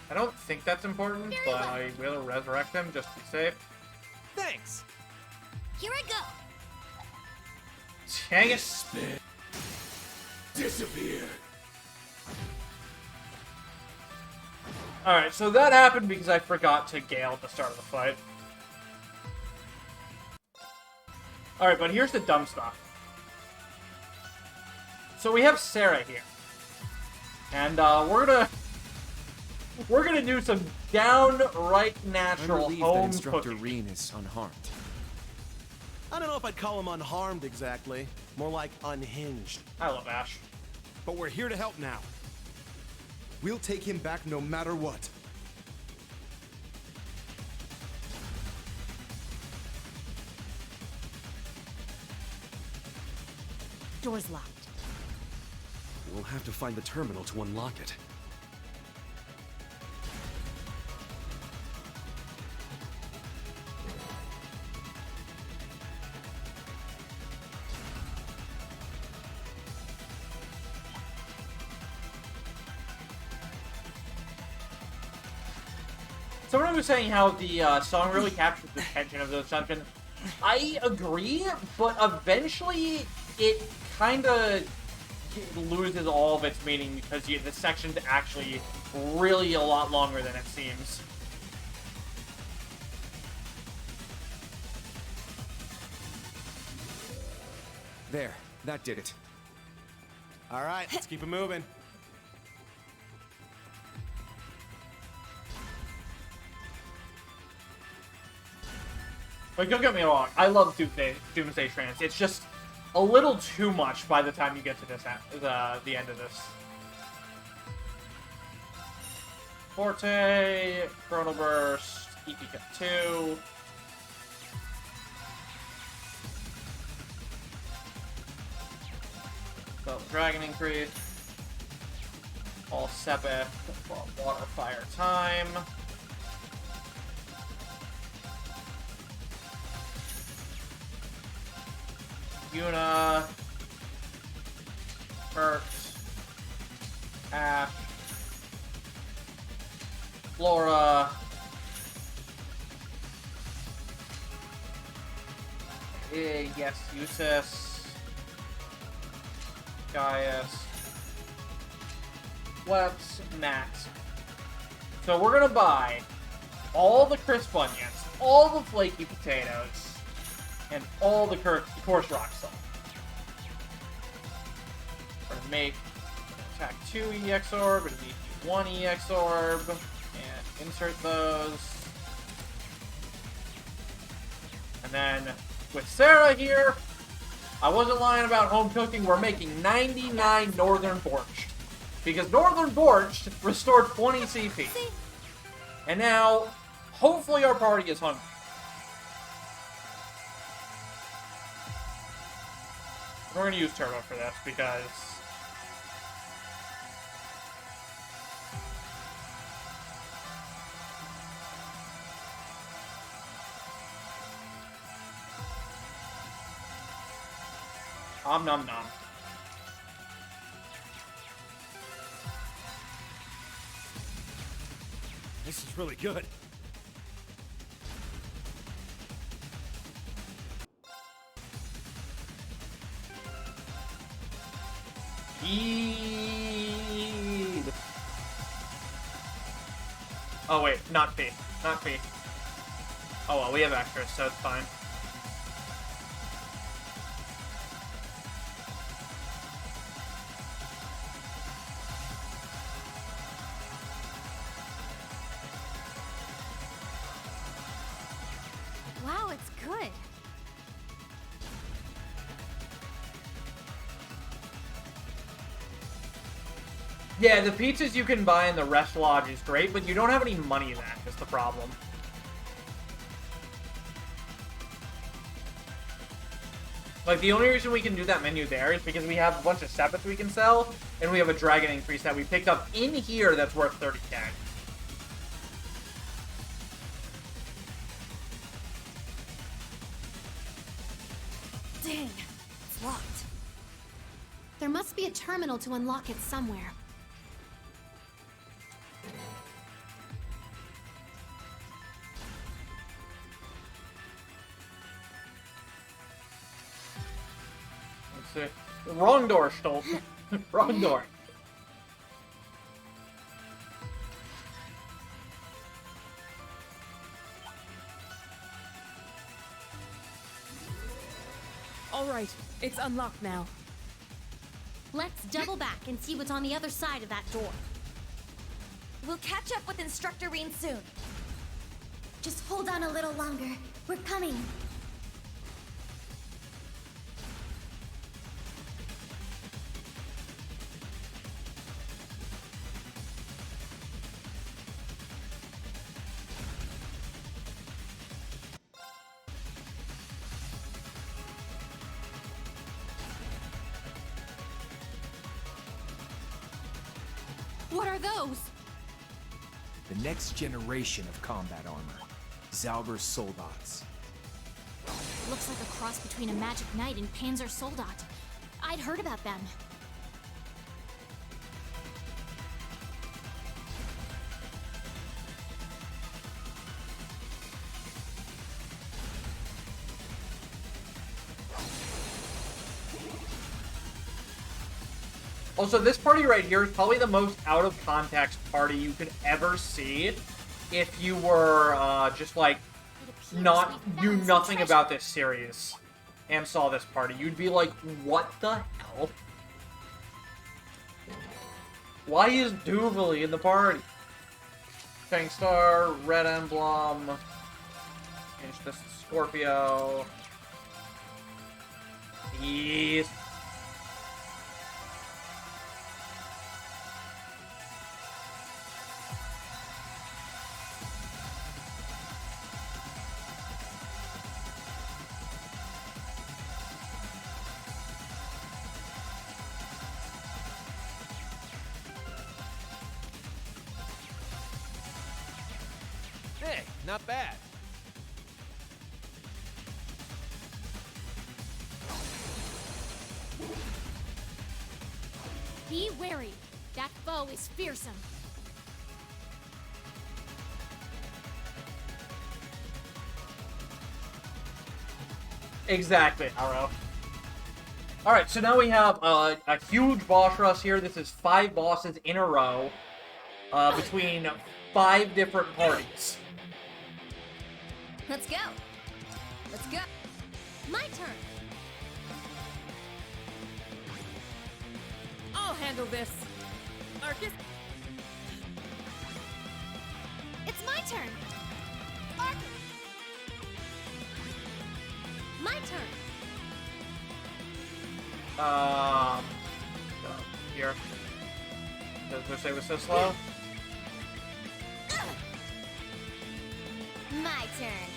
S1: I don't think that's important, but I will resurrect him just to be safe.
S11: thanks.
S2: Here I go.
S1: Dang it!
S11: Disappear.
S1: Alright, so that happened because I forgot to Gale at the start of the fight. Alright, but here's the dumb stuff. So we have Sarah here. And we're gonna do some downright natural
S5: I'm relieved
S1: home
S5: that Instructor
S1: cooking.
S5: Reen is unharmed.
S7: I don't know if I'd call him unharmed exactly. More like unhinged.
S1: I love Ash.
S7: But we're here to help now.
S15: We'll take him back no matter what.
S8: Door's locked.
S7: We'll have to find the terminal to unlock it.
S1: Someone was saying how the song really captures the tension of the assumption. I agree, but eventually it kind of loses all of its meaning because the section's actually really a lot longer than it seems.
S5: There, that did it.
S7: All right, let's keep it moving.
S1: But don't get me wrong, I love Doomsday Trance. It's just a little too much by the time you get to this the end of this. Forte, Chrono Burst, EPK 2. Double Dragon Increase. All Sepith, Water Fire Time. Yuna, Mercs, Ash, Flora, yes, Eustace, Gaius, Weps, Max. So we're gonna buy all the crisp onions, all the flaky potatoes, and all the coarse rock salt. We're gonna make attack 2 EX Orb and DP 1 EX Orb, and insert those. And then with Sarah here, I wasn't lying about home cooking. We're making 99 Northern Borched. Because Northern Borched restored 20 CP. And now, hopefully our party is hungry. We're gonna use Turbo for this because nom nom nom.
S7: This is really good.
S1: Feed. Oh wait, not P. Not P. Oh well, we have extras, so it's fine.
S2: Wow, it's good.
S1: Yeah, the pizzas you can buy in the Rest Lodge is great, but you don't have any money in that, is the problem. Like, the only reason we can do that menu there is because we have a bunch of sepets we can sell, and we have a dragon increase that we picked up in here that's worth 30k.
S2: Dang, it's locked.
S10: There must be a terminal to unlock it somewhere.
S1: Let's see. Wrong door, Stolt. Wrong door.
S9: All right, it's unlocked now.
S2: Let's double back and see what's on the other side of that door.
S4: We'll catch up with Instructor Reen soon.
S2: Just hold on a little longer. We're coming.
S10: What are those?
S5: The next generation of combat armor. Zauber's Soldats.
S2: Looks like a cross between a Magic Knight and Panzer Soldat. I'd heard about them.
S1: Also, this party right here is probably the most out-of-context party you could ever see if you were, just, like, knew nothing about this series and saw this party. You'd be like, what the hell? Why is Duvalie in the party? Fang Star, Red Emblem, change this to Scorpio. Yes.
S11: Hey, not bad.
S2: Be wary. That foe is fearsome.
S1: Exactly, Haro. Alright, so now we have a huge boss rush here. This is 5 bosses in a row between 5 different parties.
S2: Let's go. Let's go. My turn.
S9: I'll handle this. Arcus.
S2: It's my turn. Arcus. My turn.
S1: Here. Does it was so slow?
S2: My turn.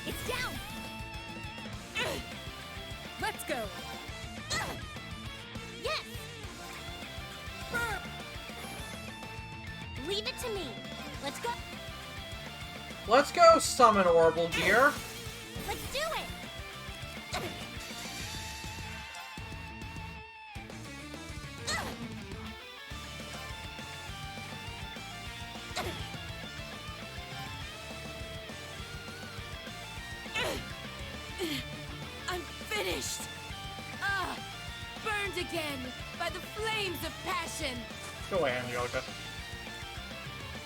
S2: It's down.
S9: Let's go.
S2: Yes. Leave it to me. Let's go.
S1: Let's go summon Orbital Gear.
S2: Let's do it.
S9: I'm finished. Burned again by the flames of passion.
S1: Go away, Angelica.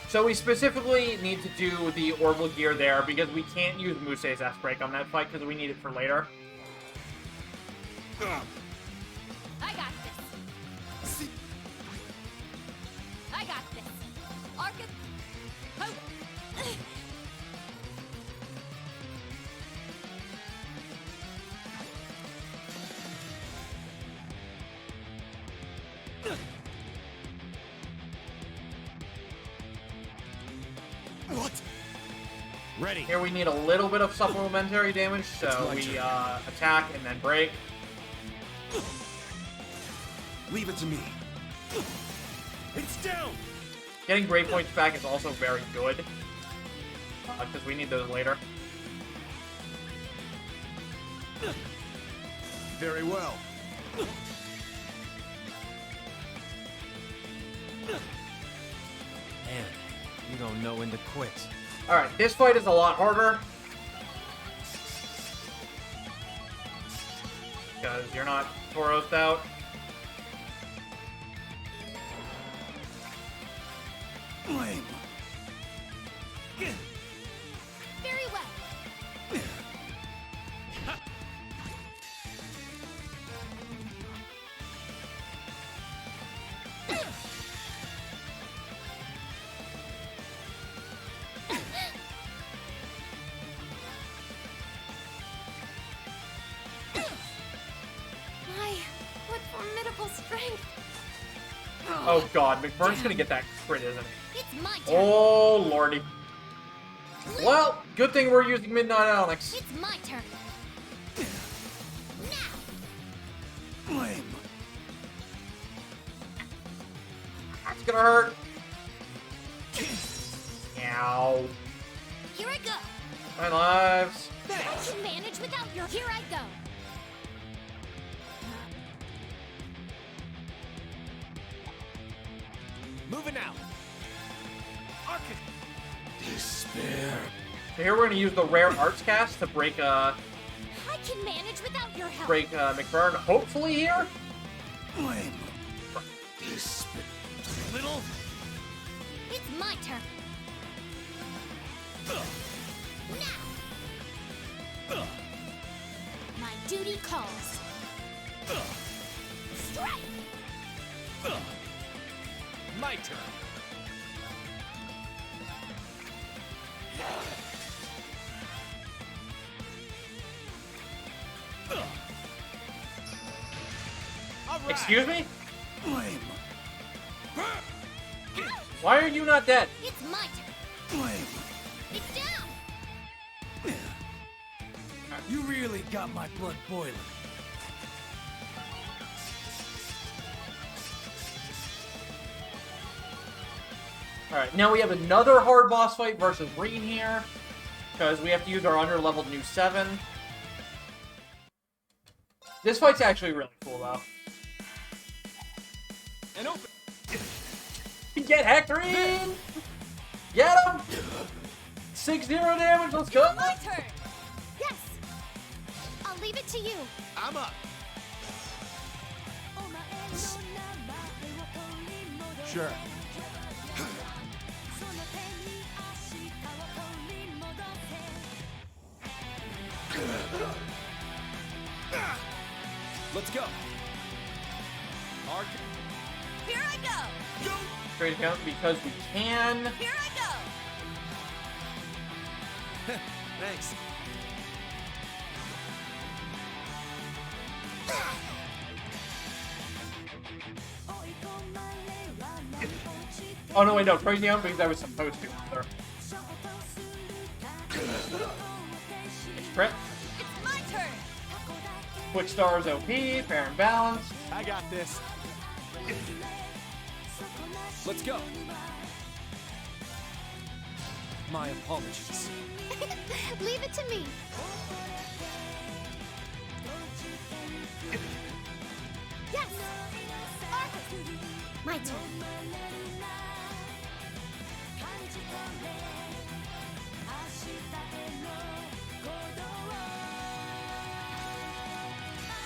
S1: So we specifically need to do the Orbital Gear there because we can't use Musei's S-Break on that fight because we need it for later.
S2: I got this. I got this. Arcus.
S7: What? Ready.
S1: Here we need a little bit of supplementary damage, so we attack and then break.
S15: Leave it to me.
S7: It's down.
S1: Getting breakpoints back is also very good, because we need those later.
S15: Very well.
S11: Man, you don't know when to quit.
S1: Alright, this fight is a lot harder. Because you're not Tauros out.
S15: Blame.
S2: Very well.
S10: My, what formidable strength!
S1: Oh god, McBurn's gonna get that crit, isn't he?
S2: It's my turn.
S1: Oh lordy. Well, good thing we're using Midnight Onyx.
S2: It's my turn.
S15: Blame.
S1: That's gonna hurt. Ow.
S2: Here I go.
S1: 9 lives.
S2: I can manage without your. Here I go.
S11: Moving out.
S15: Despair.
S1: So here we're gonna use the rare arts cast to break
S2: I can manage without your help.
S1: McBurn. Hopefully here.
S15: Blame. Despair.
S7: Little.
S2: It's my turn. Now. My duty calls. Strike.
S11: My turn.
S1: Excuse me?
S15: Blame.
S1: Why are you not dead?
S2: It's my turn.
S15: Blame.
S2: It's down.
S11: You really got my blood boiling.
S1: Alright, now we have another hard boss fight versus Reen here. Because we have to use our under-leveled new 7. This fight's actually really cool, though.
S11: And open.
S1: Get Hectorine! Get him! 6-0 damage, let's go!
S2: My turn. Yes. I'll leave it to you.
S7: I'm up.
S15: Sure.
S11: Let's go.
S4: Here I go.
S1: Trade account because we can.
S4: Here I go.
S7: Thanks.
S1: Oh no, wait, no, trade down because I was supposed to. There. It's crit.
S4: It's my turn.
S1: Quick Stars OP, fair and balanced.
S7: I got this.
S11: Let's go. My apologies.
S10: Leave it to me.
S2: Yes. My turn.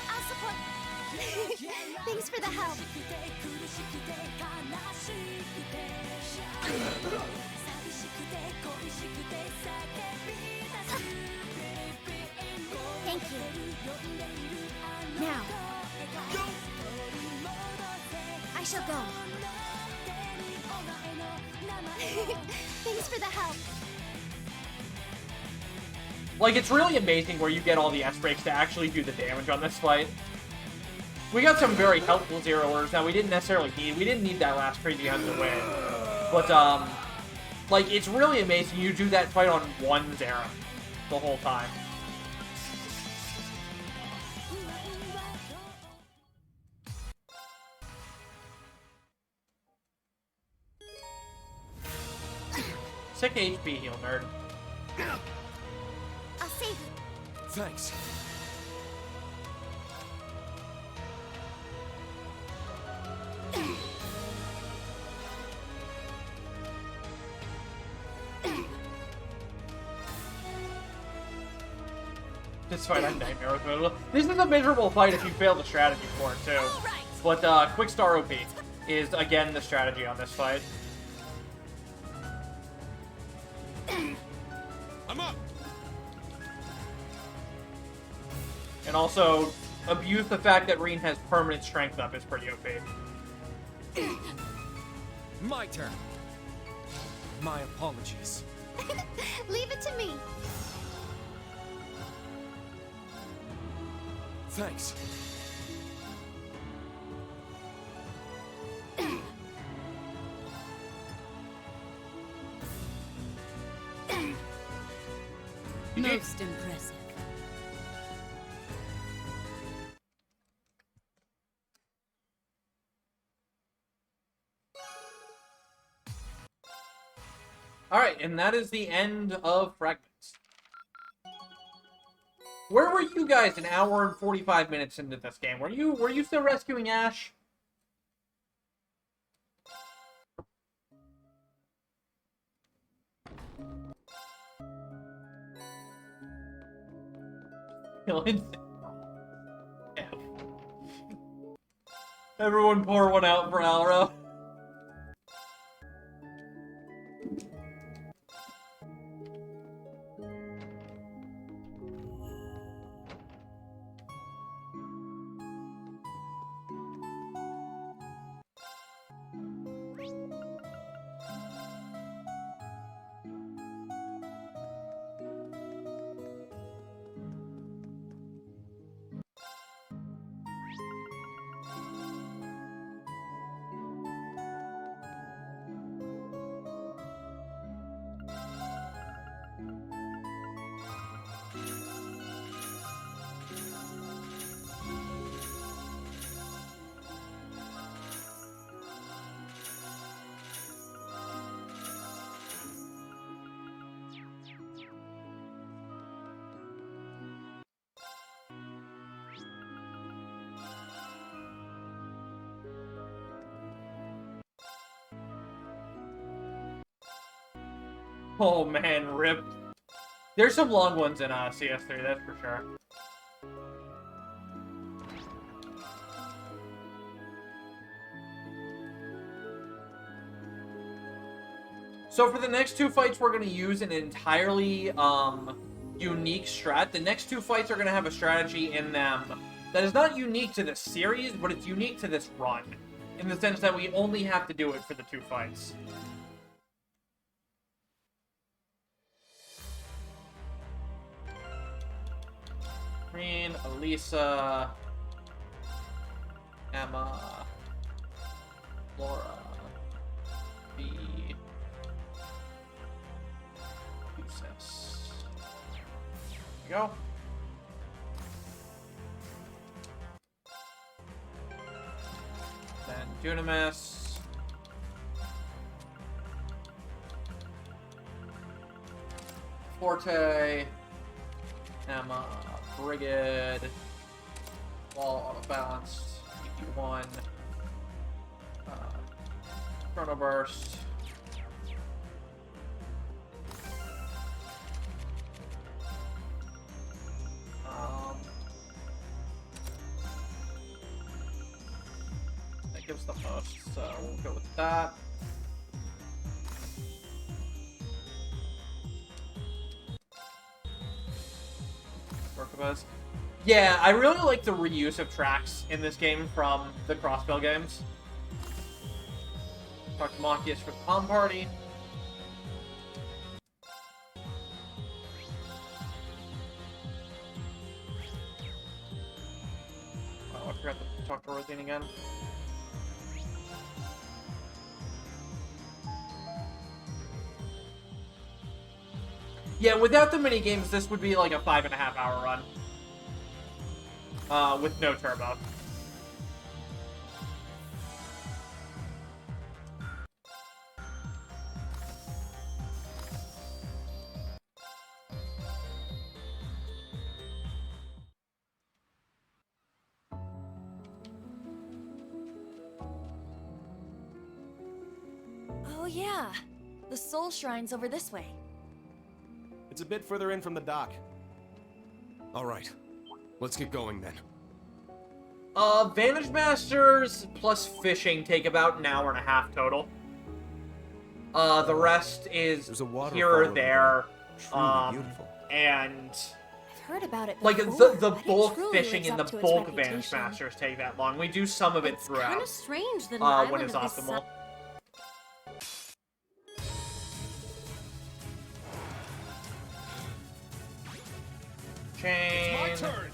S2: I'll support.
S10: Thanks for the help.
S2: Thank you.
S10: Now,
S2: I shall go.
S10: thanks for the help.
S1: Like, it's really amazing where you get all the S-breaks to actually do the damage on this fight. We got some very helpful zeroers that we didn't necessarily need. We didn't need that last crazy hunt to win. But, Like, it's really amazing you do that fight on one Zera the whole time. Sick HP heal, nerd.
S2: I'll save you.
S3: Thanks.
S1: This fight I'm nightmare with it. This is a miserable fight if you fail the strategy for it, too. But Quick Star OP is, again, the strategy on this fight.
S7: I'm up.
S1: And also, abuse the fact that Reen has permanent strength up is pretty OP.
S3: My turn. My apologies.
S2: Leave it to me.
S3: Thanks.
S8: Most impressive.
S1: Alright, and that is the end of Fragments. Where were you guys an hour and 45 minutes into this game? Were you still rescuing Ash? Everyone pour one out for Alra. Oh man, rip. There's some long ones in CS3, that's for sure. So for the next two fights, we're going to use an entirely unique strat. The next two fights are going to have a strategy in them that is not unique to this series, but it's unique to this run. In the sense that we only have to do it for the two fights. Reen, Elisa, Emma, Laura, B, Usis. There we go. Then Dunamis. Forte, Emma, Brigade, Wall auto balanced, EP1, Chrono Burst, that gives the most, so we'll go with that. Yeah, I really like the reuse of tracks in this game from the Crossbell games. Talk to Machias for the Palm Party. Oh, I forgot to talk to Rosine again. Yeah, without the mini games, this would be like a 5.5-hour run. With no turbo.
S4: Oh yeah, the Soul Shrine's over this way.
S7: It's a bit further in from the dock.
S5: All right, let's get going then.
S1: Vantage Masters plus fishing take about an hour and a half total. The rest is
S7: There's a waterfall
S1: here or
S7: over
S1: there.
S7: Truly beautiful.
S1: And
S2: I've heard about it
S1: like
S2: before,
S1: the
S2: but it
S1: bulk
S2: truly
S1: fishing
S2: lives
S1: and the
S2: up to its
S1: bulk Vantage
S2: reputation.
S1: Masters take that long. We do some of it
S10: It's
S1: throughout.
S10: kinda strange that an
S1: When
S10: island
S1: it's
S10: of this
S1: optimal. Chain.
S6: It's my turn.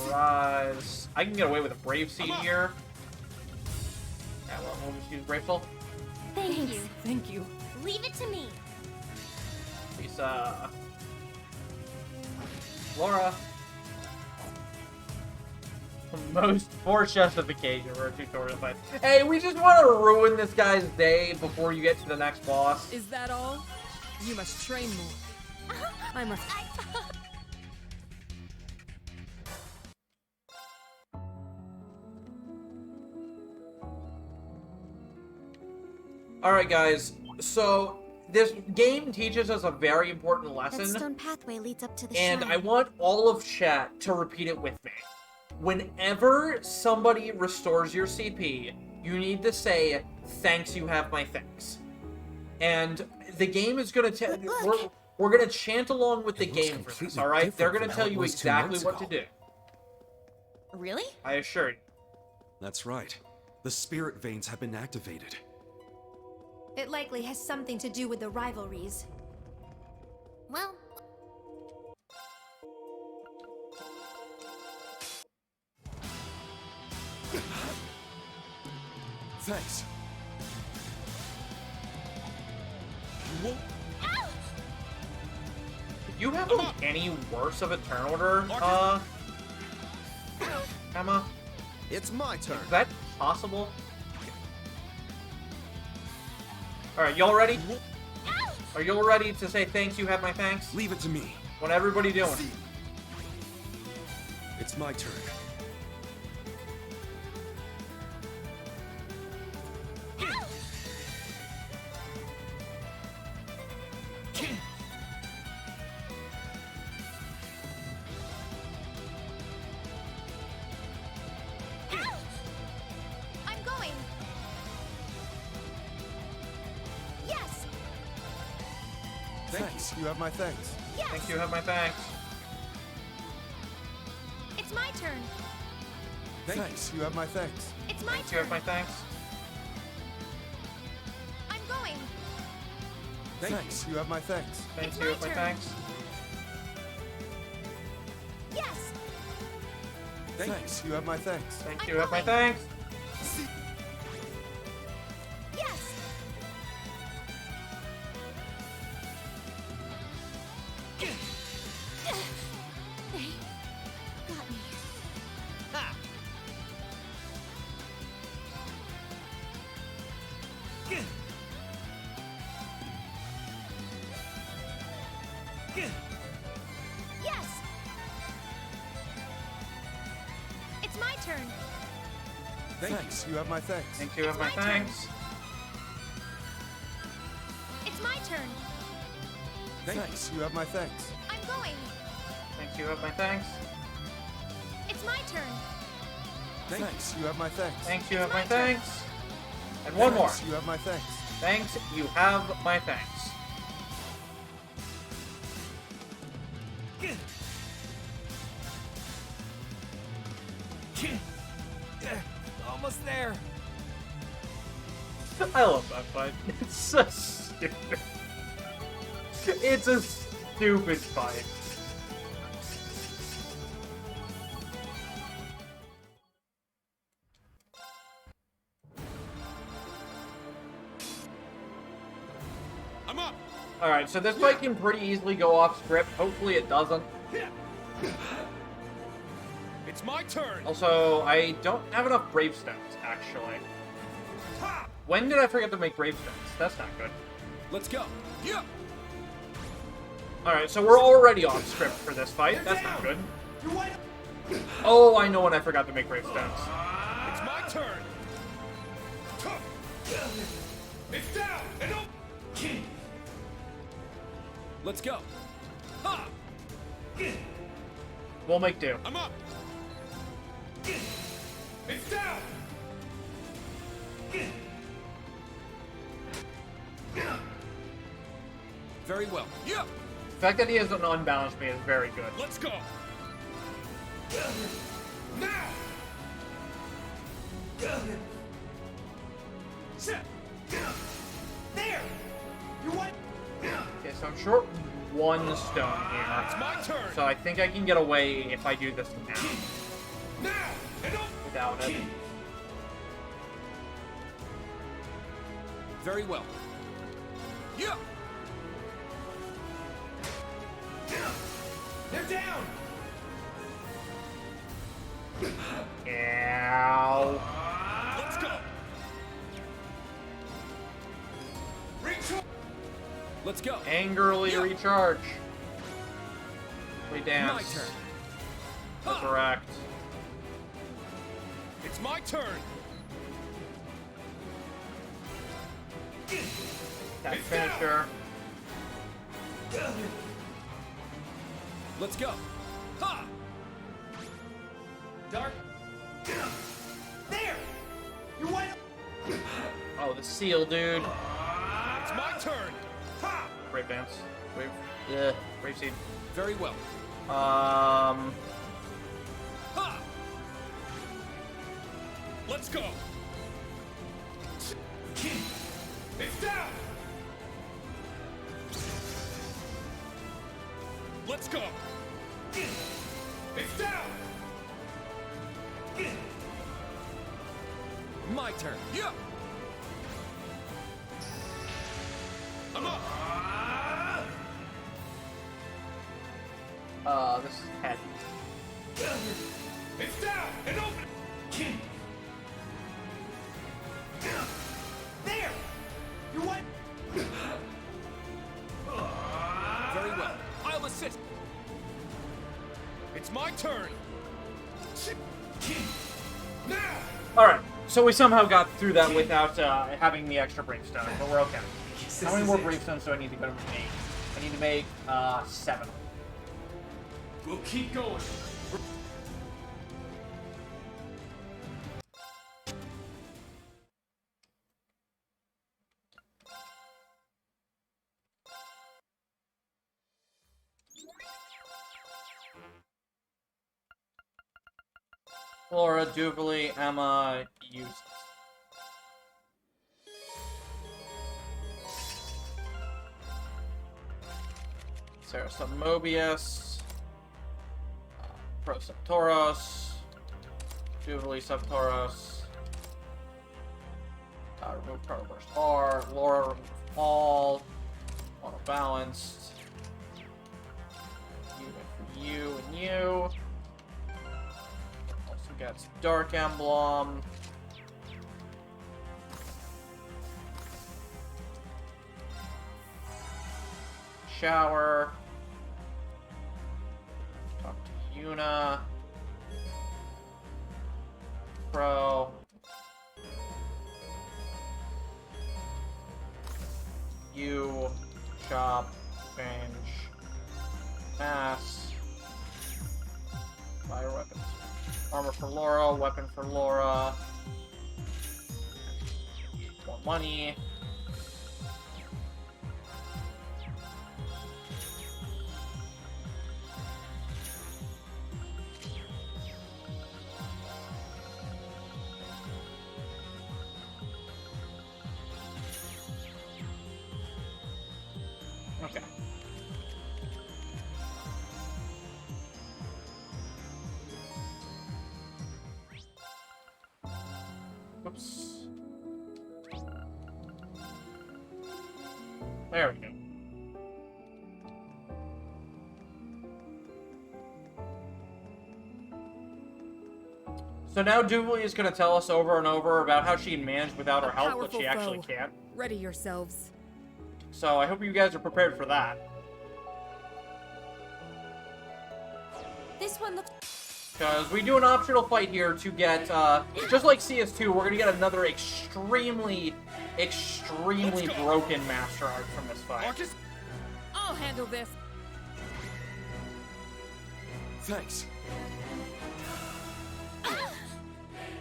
S1: Rise. I can get away with a Brave Seed here. Yeah, well, we'll just use Brave Soul.
S2: Thank you.
S10: Thank you.
S2: Leave it to me.
S1: Lisa. Laura. Most forced justification for a tutorial fight. Hey, we just want to ruin this guy's day before you get to the next boss.
S12: Is that all? You must train more. I must.
S1: Alright, guys. So, this game teaches us a very important
S2: That
S1: lesson.
S2: stone pathway leads up to the
S1: And
S2: shrine.
S1: I want all of chat to repeat it with me. Whenever somebody restores your CP, you need to say, "Thanks, you have my thanks." And the game is going to tell... We're going to chant along with the
S5: It looks
S1: game for this,
S5: completely
S1: alright? They're
S5: different
S1: going to
S5: from
S1: tell
S5: how it
S1: you
S5: was 2
S1: exactly
S5: months
S1: what to
S5: ago.
S1: do.
S4: Really?
S1: I assure you.
S15: That's right. The spirit veins have been activated.
S10: It likely has something to do with the rivalries.
S2: Well,
S15: Thanks.
S1: You have any worse of a turn order, Emma?
S7: It's my turn.
S1: Is that possible? Alright, y'all ready? Are y'all ready to say thanks, you have my thanks?
S15: Leave it to me.
S1: What everybody doing?
S15: It's my turn.
S2: I'm going. Yes.
S7: Thanks. You have my thanks.
S2: Yes.
S1: Thanks, you have my thanks.
S2: It's my turn.
S7: Thanks. You have my thanks.
S2: It's my
S1: Thanks, you have
S2: turn.
S1: my thanks.
S2: I'm going.
S7: Thanks. You have my thanks.
S1: Thanks,
S2: It's
S1: you have
S2: my
S1: my
S2: turn.
S1: thanks.
S2: Yes.
S7: Thanks. You have my thanks.
S1: Thanks,
S2: I'm
S1: you have my
S2: going.
S1: thanks.
S2: Yes. They got me. Yes. It's my turn.
S7: Thanks. You have my thanks.
S1: Thanks, you have
S2: It's
S1: my
S2: my turn.
S1: thanks.
S2: It's my turn.
S7: Thanks. You have my thanks.
S2: I'm going.
S1: Thanks, you have my thanks.
S2: It's my turn.
S7: Thanks. You have my thanks.
S1: Thanks, you have my thanks. And one more.
S7: Thanks. You have my thanks.
S1: Thanks, you have my thanks.
S11: Almost there.
S1: I love that fight. It's so stupid. It's a stupid fight.
S7: I'm up.
S1: Alright, so this fight can pretty easily go off script. Hopefully it doesn't.
S6: It's my turn.
S1: Also, I don't have enough Brave Stones, actually. When did I forget to make Brave Stones? That's not good.
S3: Let's go. Yeah.
S1: Alright, so we're already off script for this fight. That's not good. Oh, I know when I forgot to make Brave Stones.
S6: It's my turn. It's down and up.
S3: Let's go. Ha!
S1: We'll make do.
S6: I'm up. It's down.
S3: Very well. Yeah.
S1: The fact that he hasn't unbalanced me is very good.
S6: Let's go. Now. Set. There. You what?
S1: Okay, so I'm short one stone here.
S6: It's my turn.
S1: So I think I can get away if I do this now.
S6: Now and up.
S1: Without it.
S3: Very well. Yeah.
S6: They're down.
S1: Ow.
S6: Let's go.
S3: Let's go.
S1: Angrily recharge. We dance.
S3: My turn.
S1: Resurrect.
S6: It's my turn.
S1: That finisher.
S3: Let's go. Ha!
S6: Dark. There. You what?
S1: Oh, the seal, dude.
S6: It's my turn. Ha!
S1: Brave dance. Brave seed.
S3: Very well.
S6: Ha! Let's go. It's down. Let's go. It's down.
S3: My turn. Yeah.
S6: I'm up.
S1: This is head.
S6: It's down and open. There. You what?
S3: Very well. I'll assist.
S6: It's my turn. Now.
S1: Alright, so we somehow got through that without having the extra Bravestone, but we're okay. How many more Bravestones do I need to go to make? I need to make 7.
S6: We'll keep going.
S1: Flora, Jubilee, Emma, Eustace. Sarah Mobius, Pro Subtauros, Jubilee Subtauros, remove Turtle Burst R, Laura remove all, auto balanced, you and you. Also gets Dark Emblem. Shower. Talk to Yuna. Pro. You. Chop. Range. Mass. Fire weapons. Armor for Laura. Weapon for Laura. More money. Okay. Whoops. There we go. So now Doobly is going to tell us over and over about how she can manage without her help, but
S12: powerful
S1: she actually
S12: foe.
S1: can't.
S12: Ready yourselves.
S1: So I hope you guys are prepared for that.
S2: This one looks...
S1: Because we do an optional fight here to get, just like CS2, we're going to get another extremely broken Master Art from this fight.
S12: I'll handle this.
S3: Thanks.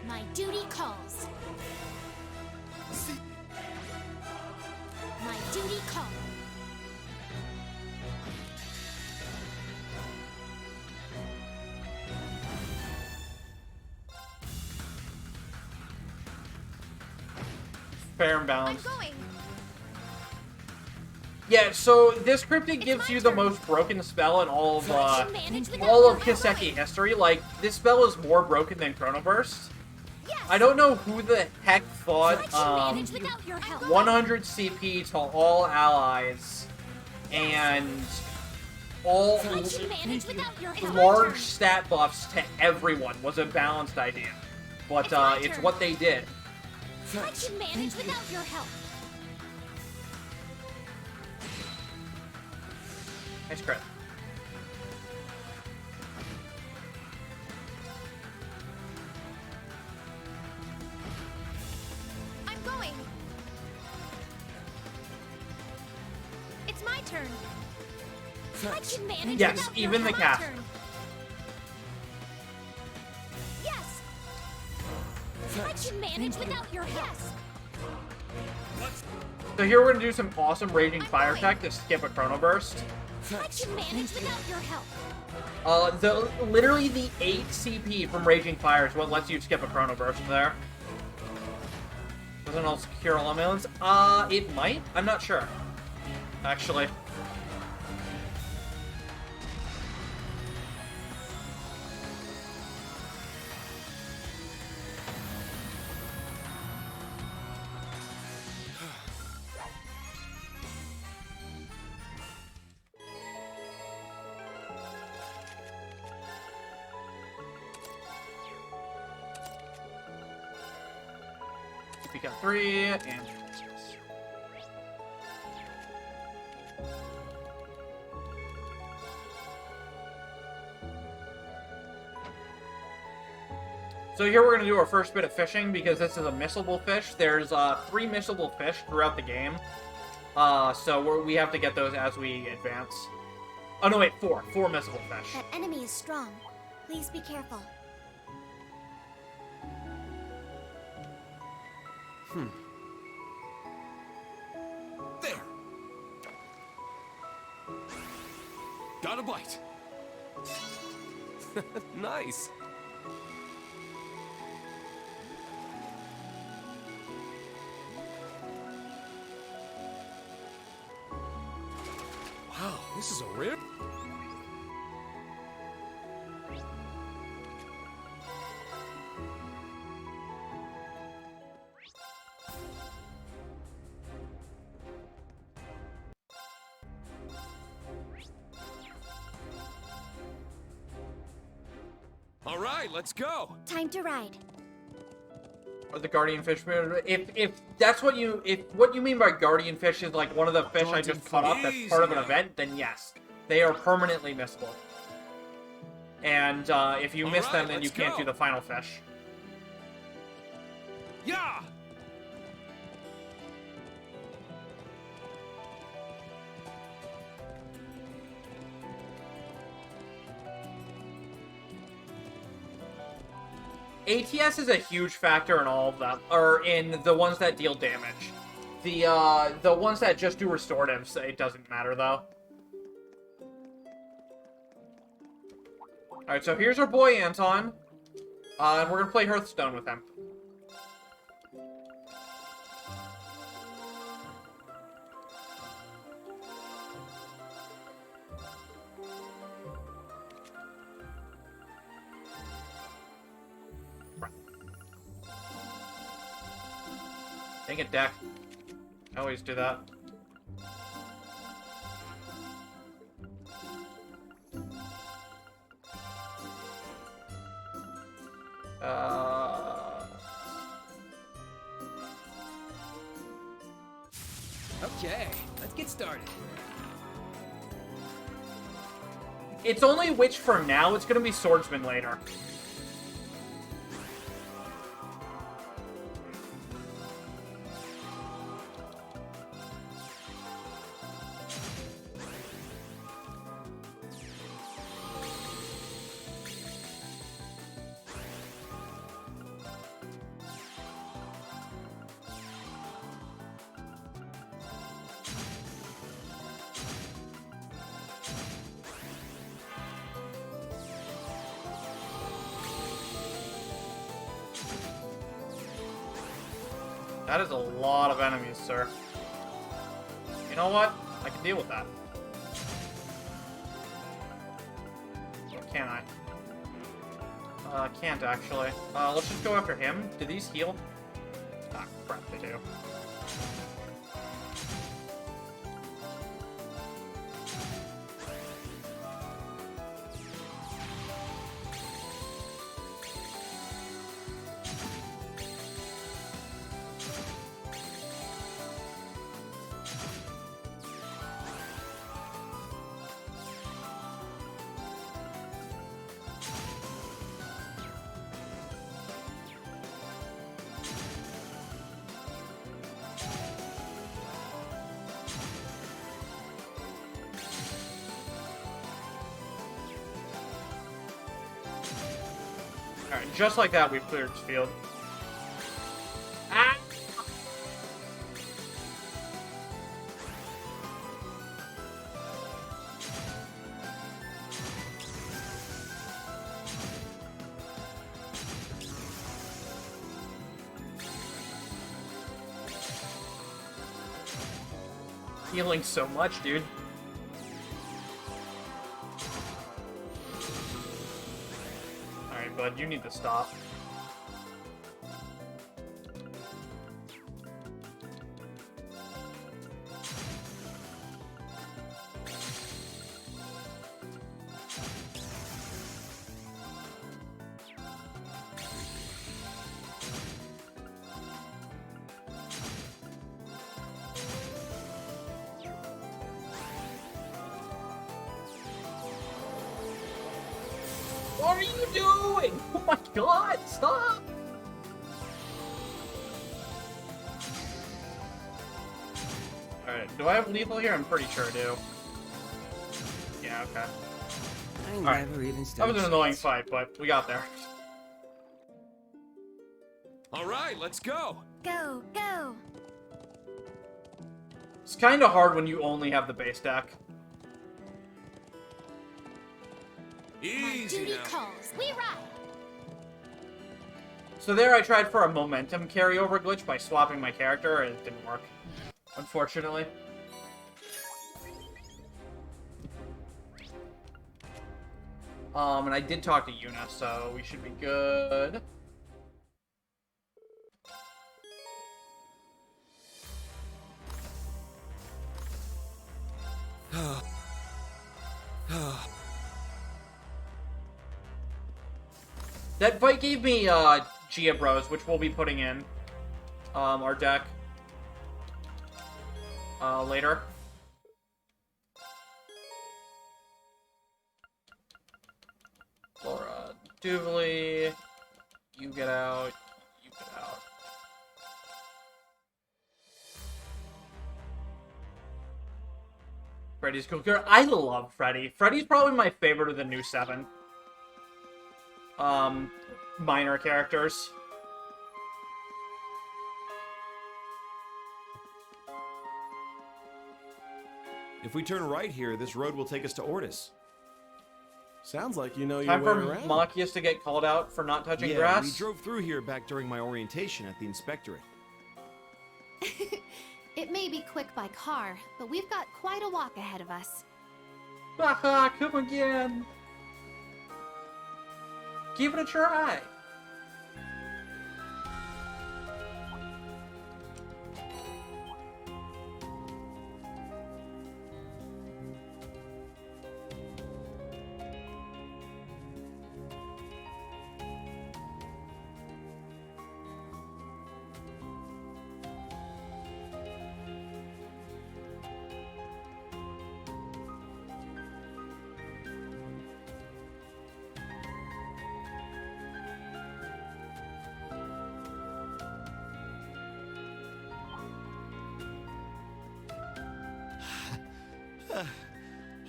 S2: My duty calls. My duty calls.
S1: Fair and balanced. Yeah, so this cryptic gives you the most broken spell in all of Kiseki history. Like, this spell is more broken than Chronoburst. I don't know who the heck thought 100 CP to all allies and all large stat buffs to everyone was a balanced idea. But it's what they did.
S2: I can manage without your help.
S1: Nice crit.
S2: I'm going. It's my turn. I can manage
S1: Yes,
S2: without
S1: even
S2: your
S1: the
S2: help.
S1: cast.
S2: Yes. I can manage without your help.
S1: So here we're gonna do some awesome Raging Fire tech to skip a Chrono Burst.
S2: I can manage without your help.
S1: Literally the 8 CP from Raging Fire is what lets you skip a Chrono Burst there. Doesn't also cure all ailments? It might? I'm not sure. Actually. We got 3, and... So here we're going to do our first bit of fishing, because this is a missable fish. There's 3 missable fish throughout the game. So we have to get those as we advance. Oh no, wait, 4 missable fish.
S2: That enemy is strong. Please be careful.
S3: There. Got a bite. Nice. Wow, this is a rare. All right, let's go.
S2: Time to ride.
S1: Or the guardian fish. If that's what you mean by guardian fish is like one of the fish I just caught up that's part of an event, then yes, they are permanently missable. And if you miss them, then you can't do the final fish.
S3: Yeah.
S1: ATS is a huge factor in all of them, or in the ones that deal damage. The ones that just do restoratives, it doesn't matter though. Alright, so here's our boy Anton. And we're gonna play Hearthstone with him. Dang it, deck. I always do that.
S3: Okay, let's get started.
S1: It's only witch for now. It's gonna be swordsman later. That is a lot of enemies, sir. You know what? I can deal with that. Or can I? Can't actually. Let's just go after him. Do these heal? Ah, crap, they do. Alright, just like that, we've cleared this field. Ah! Healing so much, dude. Bud, you need to stop. What are you doing? Oh my god, stop! Alright, do I have lethal here? I'm pretty sure I do. Yeah, okay. Alright, that was an annoying fight, but we got there.
S5: Alright, let's go!
S2: Go, go!
S1: It's kind of hard when you only have the base deck.
S5: Easy
S2: Duty
S5: now.
S2: calls. We ride.
S1: So there I tried for a momentum carryover glitch by swapping my character, and it didn't work. Unfortunately. And I did talk to Yuna, so we should be good. That fight gave me Gia Bros, which we'll be putting in our deck later. Laura Duvley, you get out, you get out. Freddy's cool character. I love Freddy. Freddy's probably my favorite of the new 7. Minor characters.
S15: If we turn right here, this road will take us to Ortis.
S7: Sounds like you know your
S1: Time
S7: way
S1: for
S7: around.
S1: Machias to get called out for not touching
S15: Yeah,
S1: grass.
S15: we drove through here back during my orientation at the inspectorate.
S10: It may be quick by car, but we've got quite a walk ahead of us.
S1: Haha, come again. Give it a try.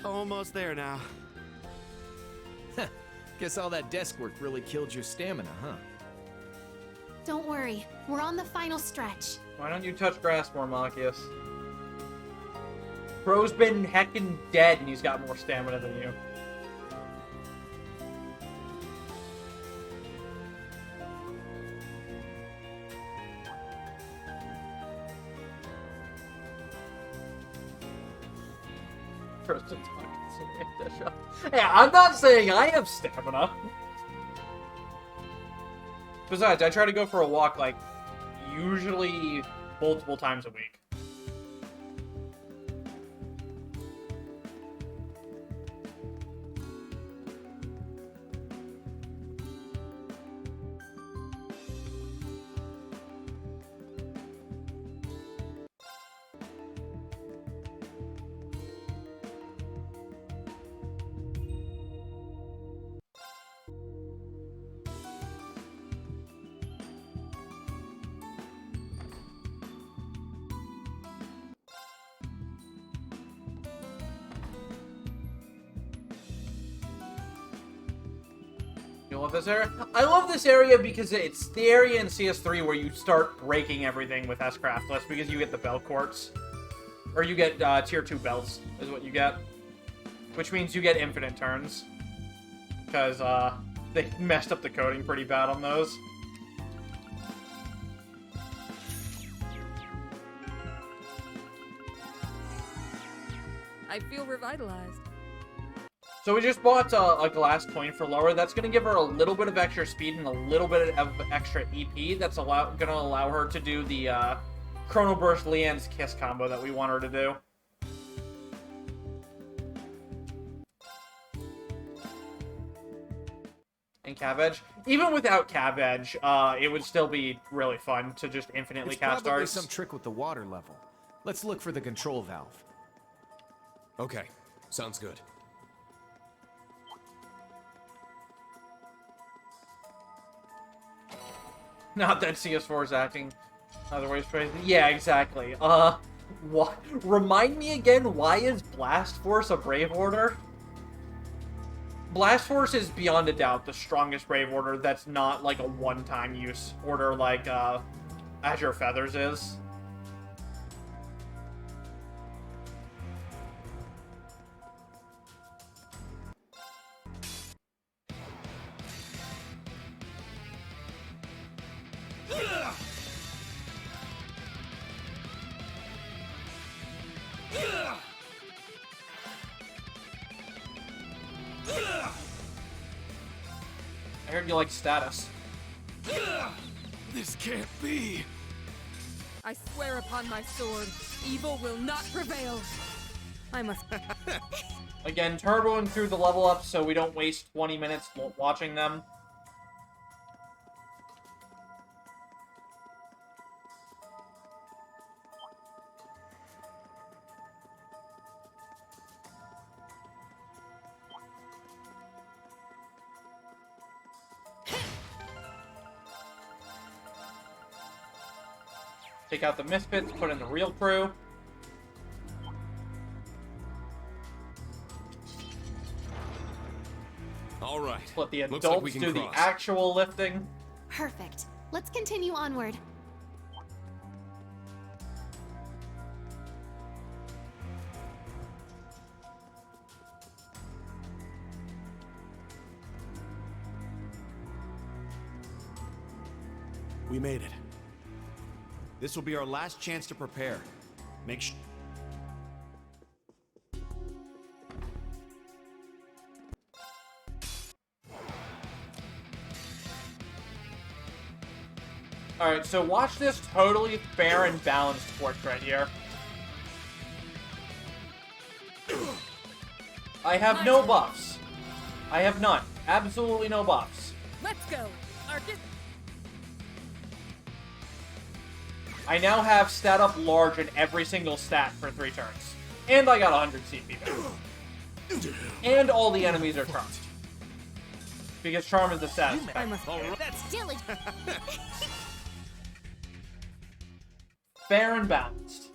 S7: Almost there now.
S5: Guess all that desk work really killed your stamina, huh?
S10: Don't worry, we're on the final stretch.
S1: Why don't you touch grass more, Machias? Bro's been heckin' dead and he's got more stamina than you. Yeah, I'm not saying I have stamina. Besides, I try to go for a walk, like, usually multiple times a week. You love this area? I love this area because it's the area in CS3 where you start breaking everything with S-Craftless because you get the bell quartz. Or you get tier 2 belts, is what you get. Which means you get infinite turns. Because they messed up the coding pretty bad on those.
S12: I feel revitalized.
S1: So we just bought a glass coin for Laura. That's going to give her a little bit of extra speed and a little bit of extra EP. That's going to allow her to do the Chrono Burst Leanne's Kiss combo that we want her to do. And Cav Edge. Even without Cav Edge, it would still be really fun to just infinitely
S5: It's
S1: cast
S5: probably
S1: arts.
S5: some trick with the water level. Let's look for the control valve.
S3: Okay, sounds good.
S1: Not that CS4 is acting other ways crazy. Yeah, exactly. Remind me again, why is Blast Force a Brave Order? Blast Force is beyond a doubt the strongest Brave Order that's not like a one-time use order like Azure Feathers is. I heard you like status.
S11: This can't be.
S12: I swear upon my sword, evil will not prevail. I must.
S1: Again, turboing through the level up so we don't waste 20 minutes watching them. Take out the misfits, put in the real crew.
S3: All right.
S1: Let the
S3: Looks like we
S1: adults
S3: can
S1: do the
S3: cross.
S1: actual lifting.
S10: Perfect. Let's continue onward.
S7: We made it. This will be our last chance to prepare. Make sure.
S1: Alright, so watch this totally fair and balanced portrait here. I have no buffs. I have none. Absolutely no buffs.
S12: Let's go. Arcus.
S1: I now have stat up large in every single stat for 3 turns. And I got 100 CP back. And all the enemies are charmed. Because charm is the status effect.
S12: That's diligent.
S1: Fair and balanced.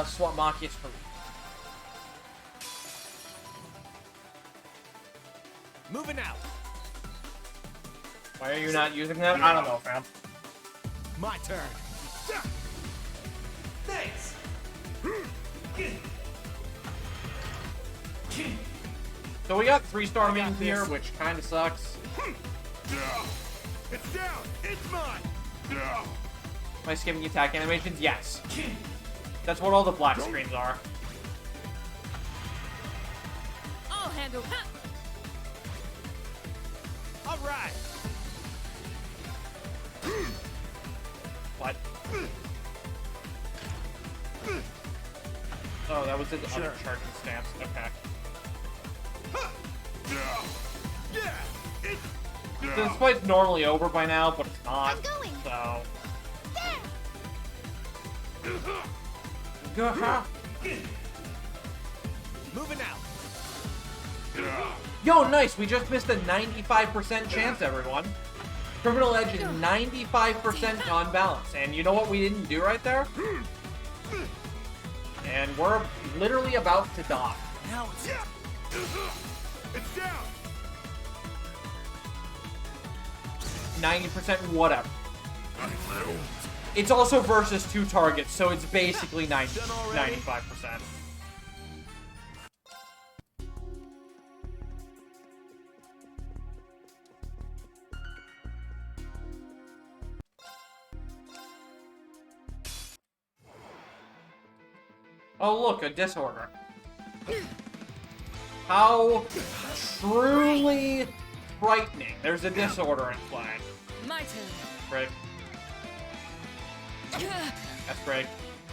S1: swap Machias for...
S7: Moving out.
S1: Why are you not using that? I don't know, fam.
S7: My turn.
S11: Thanks.
S1: So we got 3-star memes here, which kind of sucks.
S6: It's down! It's mine!
S1: Am I skipping attack animations? Yes. That's what all the black screens are.
S12: I'll handle that.
S7: All right.
S1: What? Oh, that was his other charging stance. Okay.
S6: Yeah!
S1: This fight's normally over by now, but it's not. So.
S7: Moving out.
S1: Yo, nice! We just missed a 95% chance, everyone. Criminal Edge is 95% on balance. And you know what we didn't do right there? And we're literally about to die.
S7: Now it's...
S6: It's down!
S1: 90% whatever. It's also versus 2 targets, so it's basically 95%. Oh look, a disorder. How truly frightening. There's a disorder in play.
S12: My turn.
S1: Break. That's break.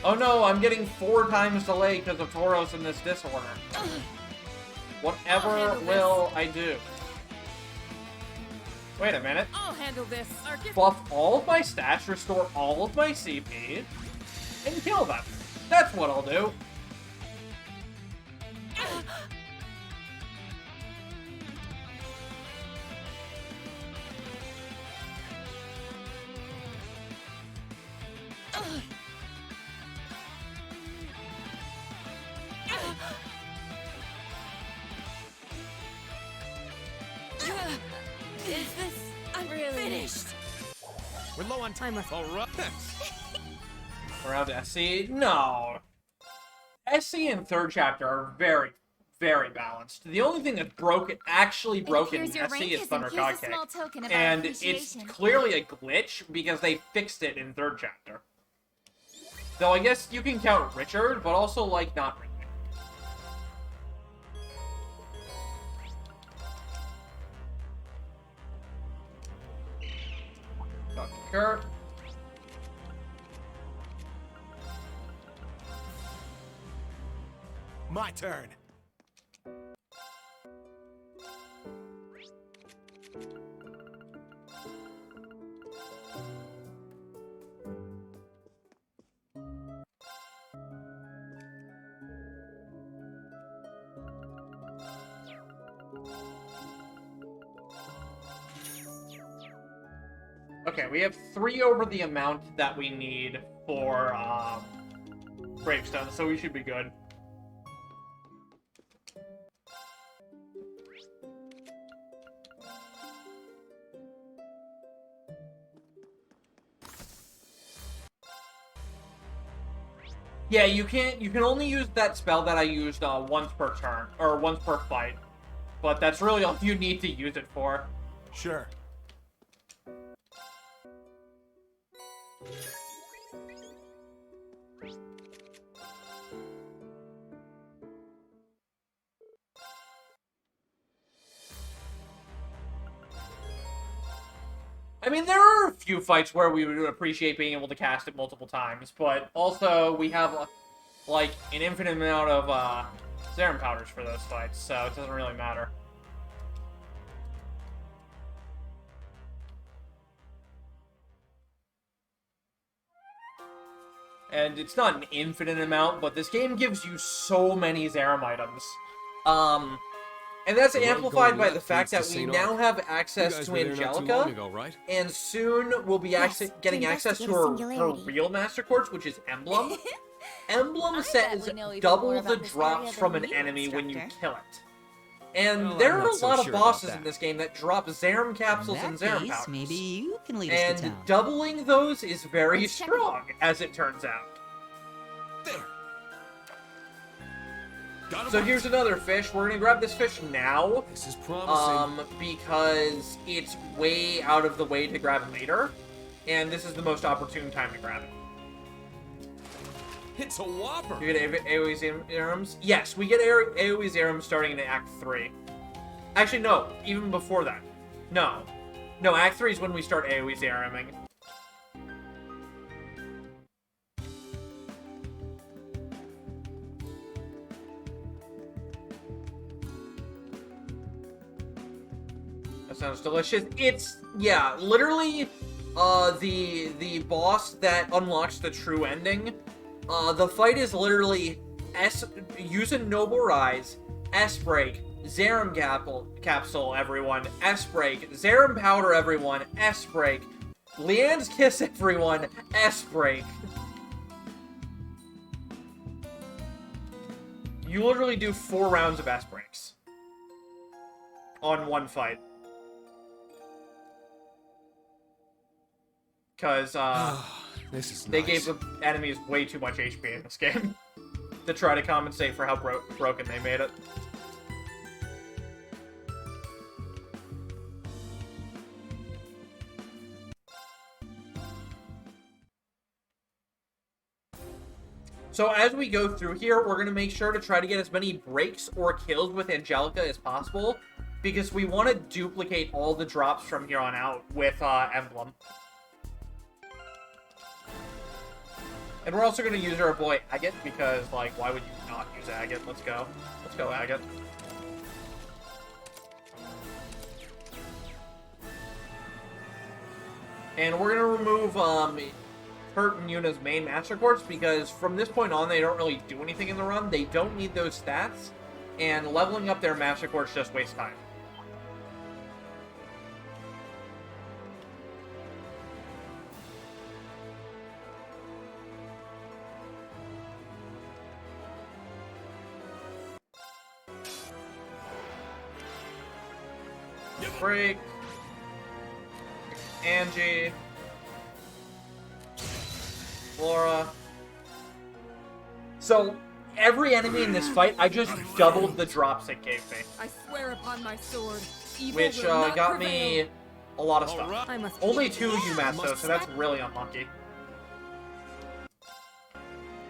S1: Oh no, I'm getting 4 times delay because of Tauros in this disorder. Whatever will I do? Wait a minute.
S12: I'll handle this.
S1: Buff all of my stats, restore all of my CP, and kill them. That's what I'll do.
S12: Is this... I'm really... finished.
S7: We're low on time. All right.
S1: Around SC? No. SC and 3rd chapter are very, very balanced. The only thing that's broken, actually broken in SC is Thunder God Kick. And it's clearly a glitch because they fixed it in 3rd chapter. Though I guess you can count Richard, but also, like, not really. Dr. Kurt.
S7: My turn.
S1: Okay, we have 3 over the amount that we need for Gravestone, so we should be good. Yeah, you can only use that spell that I used once per turn, or once per fight. But that's really all you need to use it for.
S7: Sure.
S1: I mean, there are a few fights where we would appreciate being able to cast it multiple times, but also we have, like, an infinite amount of, serum powders for those fights, so it doesn't really matter. And it's not an infinite amount, but this game gives you so many Zerum items. And that's amplified by the fact that we now have access to Angelica, and soon we'll be getting access to her real Master Quartz, which is Emblem. Emblem
S8: I
S1: says
S8: bet we know even
S1: double
S8: more
S1: the
S8: about this
S1: drops
S8: area
S1: from
S8: than
S1: an
S8: you,
S1: enemy when you
S8: Instructor.
S1: kill it. And
S5: Well,
S1: there
S5: I'm
S1: are
S5: not
S1: a
S5: so
S1: lot of
S5: sure about
S1: bosses
S5: that.
S1: in this game that drop Zerum capsules
S14: In
S1: and
S14: that
S1: Zerum
S14: case,
S1: powders.
S14: maybe you can lead us to
S1: And
S14: town.
S1: doubling those is very
S2: Let's check it.
S1: strong, as it turns out.
S7: There. Got him
S1: So
S7: right.
S1: here's another fish. We're gonna grab this fish now.
S7: This is promising.
S1: Because it's way out of the way to grab it later. And this is the most opportune time to grab it.
S7: It's a whopper.
S1: You get AoE Zerums? Yes, we get AoE Zerums starting in Act 3. Actually, no. Even before that. No. No, Act 3 is when we start AoE Zeruming. That sounds delicious. It's, yeah, literally, the boss that unlocks the true ending. The fight is literally use a Noble Rise, S-Break, Zerum Capsule, everyone, S-Break, Zerum Powder, everyone, S-Break, Leanne's Kiss, everyone, S-Break. You literally do 4 rounds of S-Breaks on one fight. Because,
S7: this is
S1: they
S7: nice.
S1: gave the enemies way too much HP in this game to try to compensate for how broken they made it. So as we go through here, we're going to make sure to try to get as many breaks or kills with Angelica as possible, because we want to duplicate all the drops from here on out with Emblem. And we're also going to use our boy Agate, because, like, why would you not use Agate? Let's go. Let's go, Agate. And we're going to remove Kurt and Yuna's main Master Quartz, because from this point on, they don't really do anything in the run. They don't need those stats, and leveling up their Master Quartz just wastes time. Break. Angie. Flora. So, every enemy in this fight, I just doubled the drops it gave me.
S12: I swear upon my sword, evil
S1: Which
S12: will not
S1: got
S12: prevail.
S1: me a lot of stuff.
S12: I must
S1: Only
S12: be-
S1: 2 UMATs though, so that's really unlucky.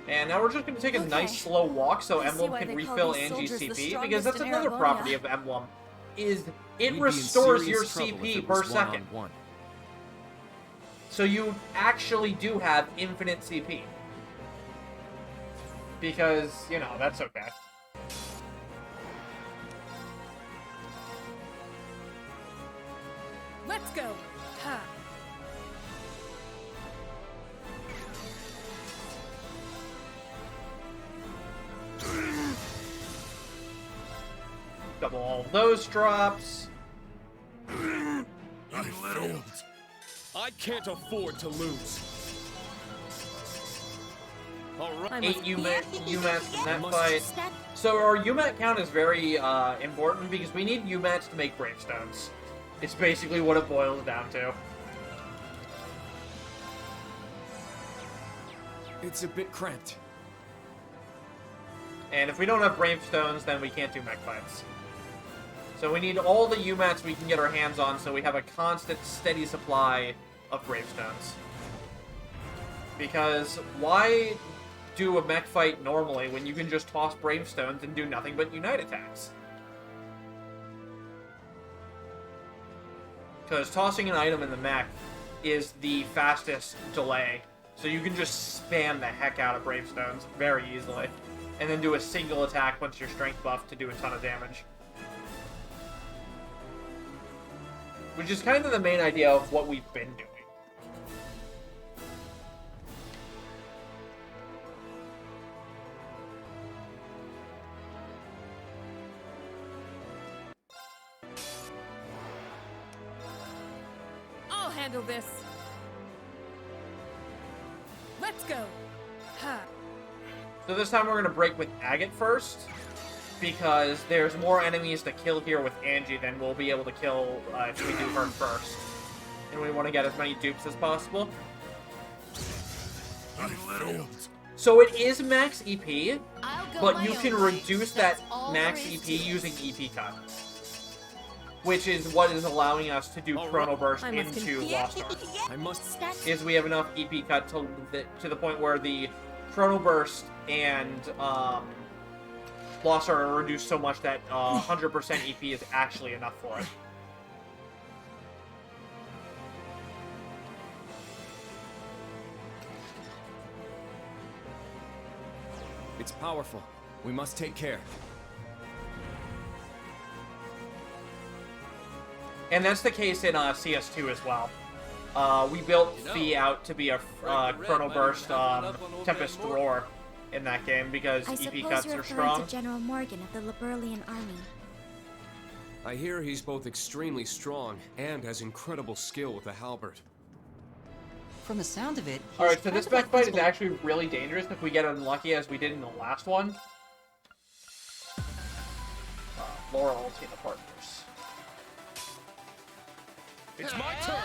S1: And now we're just going to take a nice slow walk so
S4: I see
S1: Emblem
S4: why
S1: can
S4: they call
S1: refill
S4: these
S1: Angie's
S4: soldiers the
S1: CP, because that's
S4: strongest in
S1: another
S4: Erebonia.
S1: property of Emblem, is it
S5: We'd be in
S1: restores your
S5: serious trouble if
S1: CP
S5: it
S1: per
S5: was
S1: second.
S5: one-on-one.
S1: So you actually do have infinite CP. Because, you know, that's okay.
S12: Let's go. Ha.
S1: Double all those drops.
S7: I failed. I can't afford to lose. All right.
S1: 8 UMATs in that fight. So our UMAT count is very important because we need UMATs to make gravestones. It's basically what it boils down to.
S5: It's a bit cramped.
S1: And if we don't have gravestones, then we can't do mech fights. So we need all the UMATs we can get our hands on so we have a constant, steady supply of gravestones. Because why do a mech fight normally when you can just toss gravestones and do nothing but unite attacks? Because tossing an item in the mech is the fastest delay. So you can just spam the heck out of gravestones very easily. And then do a single attack once your strength buff to do a ton of damage. Which is kind of the main idea of what we've been doing.
S12: I'll handle this. Let's go. Ha.
S1: So this time we're going to break with Agate first, because there's more enemies to kill here with Angie than we'll be able to kill if we do her first. And we want to get as many dupes as possible. So it is max EP, but you can reduce that max EP using EP cut, which is what is allowing us to do Chrono Burst into Lost Ark. Is we have enough EP cut to the point where the Chrono Burst and Lost Ark are reduced so much that 100% EP is actually enough for it.
S5: It's powerful. We must take care.
S1: And that's the case in CS2 as well. We built Fee out to be a Chrono Burst Tempest Roar in that game because EP cuts are strong.
S2: To General Morgan of the Liberlian army.
S5: I hear he's both extremely strong and has incredible skill with the halberd.
S14: From the sound of it...
S1: Alright, so this back fight is actually really dangerous if we get unlucky as we did in the last one. Laura ulti the partners.
S7: It's my turn!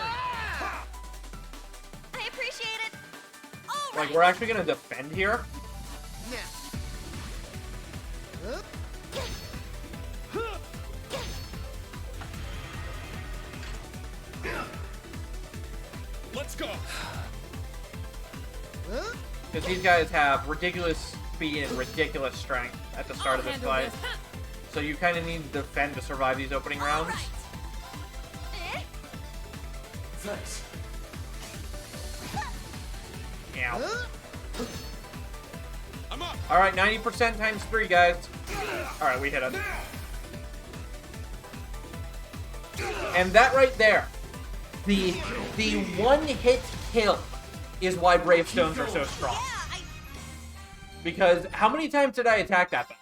S2: I appreciate it!
S1: Like, we're actually gonna defend here.
S7: Let's go!
S1: Because these guys have ridiculous speed and ridiculous strength at the start of this fight. So you kind of need to defend to survive these opening rounds.
S5: Thanks.
S1: Ow.
S7: I'm up.
S1: Alright, 90% times 3, guys. Alright, we hit him. And that right there, the one-hit kill is why Bravestones are so strong. Because how many times did I attack that thing?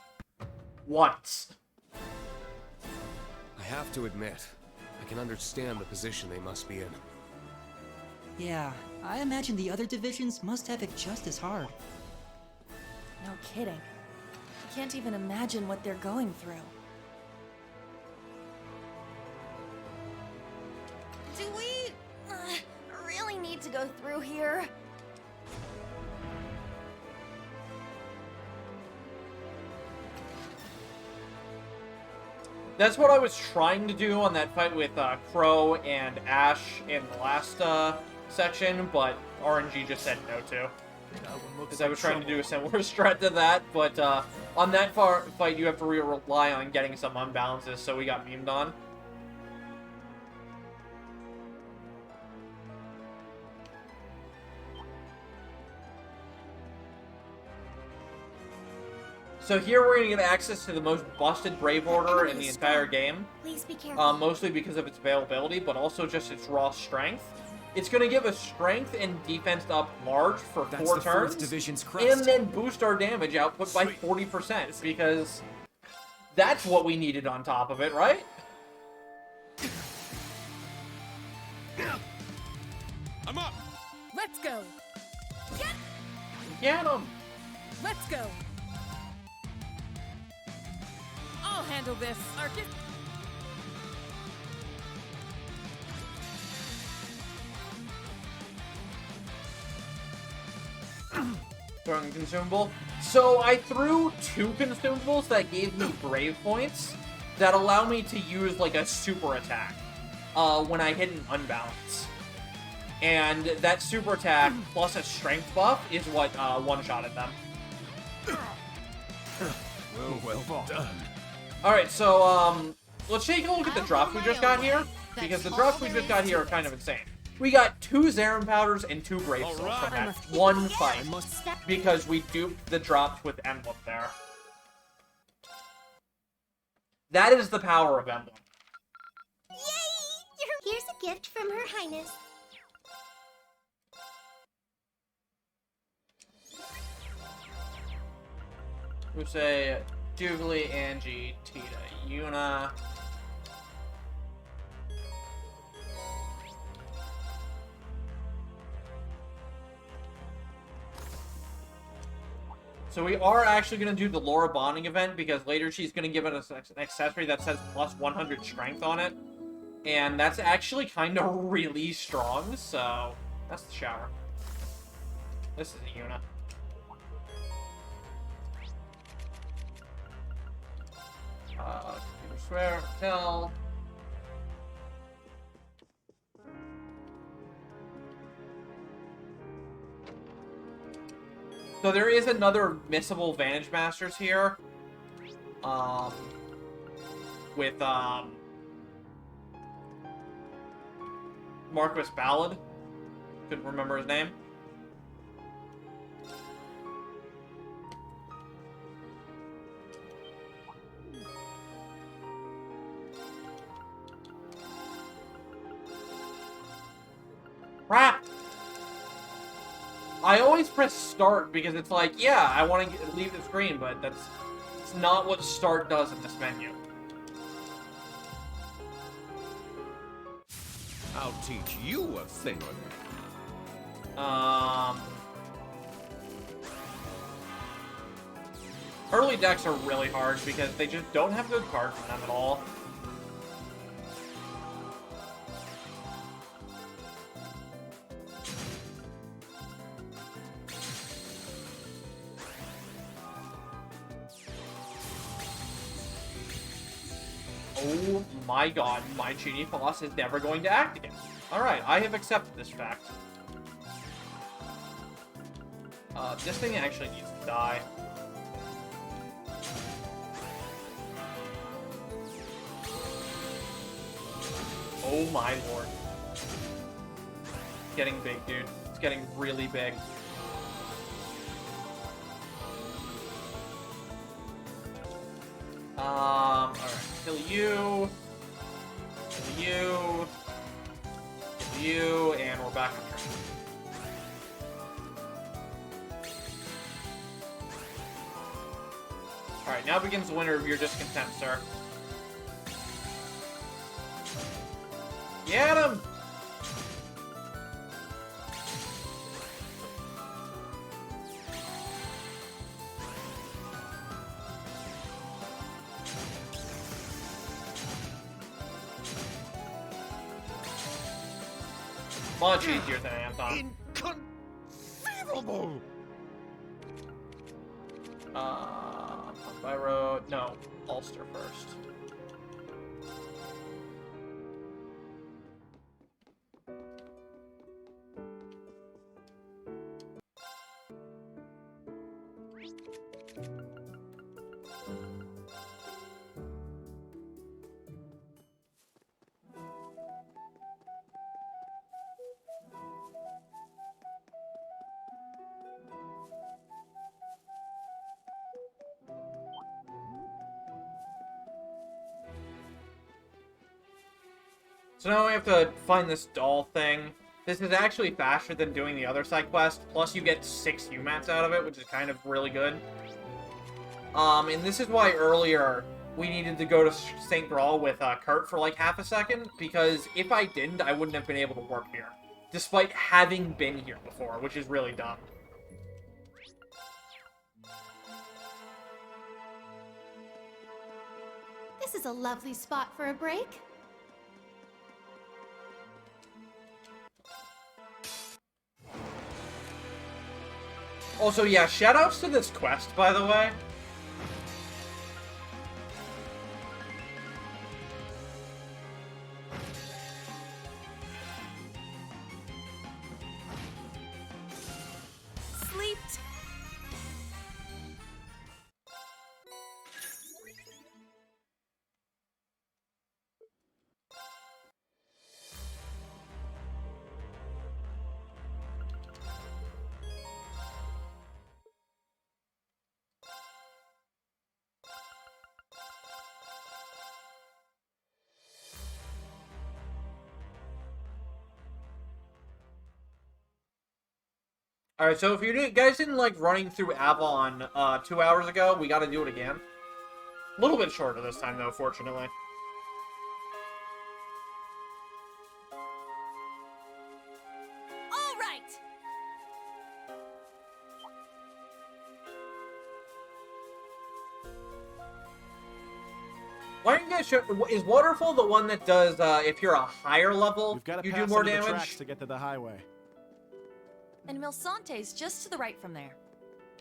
S1: Once.
S5: I have to admit, I can understand the position they must be in.
S14: Yeah, I imagine the other divisions must have it just as hard.
S4: No kidding. I can't even imagine what they're going through.
S2: Do we really need to go through here?
S1: That's what I was trying to do on that fight with Crow and Ash in the last section, but RNG just said no to. Because I was trying to do a similar strat to that, but on that fight you have to rely on getting some unbalances, so we got memed on. So here we're going to get access to the most busted Brave Order in the entire game.
S2: Please be careful.
S1: Mostly because of its availability, but also just its raw strength. It's going to give us strength and defense up large for 4 turns,
S5: Division's crest.
S1: and then boost our damage output by 40%, because that's what we needed on top of it, right?
S7: I'm up!
S12: Let's go!
S1: Get him!
S12: Let's go! I'll handle this, Arcus.
S1: Throwing a consumable. So I threw 2 consumables that gave me Brave points that allow me to use like a super attack when I hit an unbalance. And that super attack plus a strength buff is what one-shotted them.
S7: Well done.
S1: Alright, so let's take a look at the drops we just got here, because the drops we just got here are kind of insane. We got 2 Zarin powders and 2 Brave Souls from that one fight, because we duped the drops with Emblem there. That is the power of Emblem.
S2: Yay! Here's a gift from Her Highness.
S1: We say Jubilee, Angie, Tita, Yuna. So we are actually going to do the Laura bonding event because later she's going to give us an accessory that says plus 100 strength on it. And that's actually kind of really strong, so that's the shower. This is a Yuna. Computer swear, tell. So there is another missable Vantage Masters here. With, Marquis Ballad. Couldn't remember his name. Crap! I always press start because it's like, yeah, I want to leave the screen, but it's not what start does in this menu.
S16: I'll teach you a thing or two.
S1: Early decks are really hard because they just don't have good cards in them at all. Oh my god, my Genie Floss is never going to act again. Alright, I have accepted this fact. This thing actually needs to die. Oh my lord. It's getting big, dude. It's getting really big. Alright. Kill you. Kill you. Kill you. And we're back on track. Alright, now begins the winter of your discontent, sir. Get him! Much easier than Anton.
S16: Inconceivable!
S1: By road. No, Ulster first. So now we have to find this doll thing. This is actually faster than doing the other side quest, plus you get 6 UMATs out of it, which is kind of really good. And this is why earlier we needed to go to St. Graal with Kurt for like half a second, because if I didn't, I wouldn't have been able to work here, despite having been here before, which is really dumb.
S10: This is a lovely spot for a break.
S1: Also, yeah, shoutouts to this quest, by the way.
S4: Sleeped.
S1: Alright, so if you guys didn't like running through Avalon 2 hours ago, we gotta do it again. A little bit shorter this time, though, fortunately.
S4: All right.
S1: Why don't you guys show... Is Waterfall the one that does, if you're a higher level,
S7: We've got to
S1: you
S7: pass
S1: do more
S7: some of the
S1: damage?
S7: tracks to get to the highway.
S4: And Milsante's just to the right from there.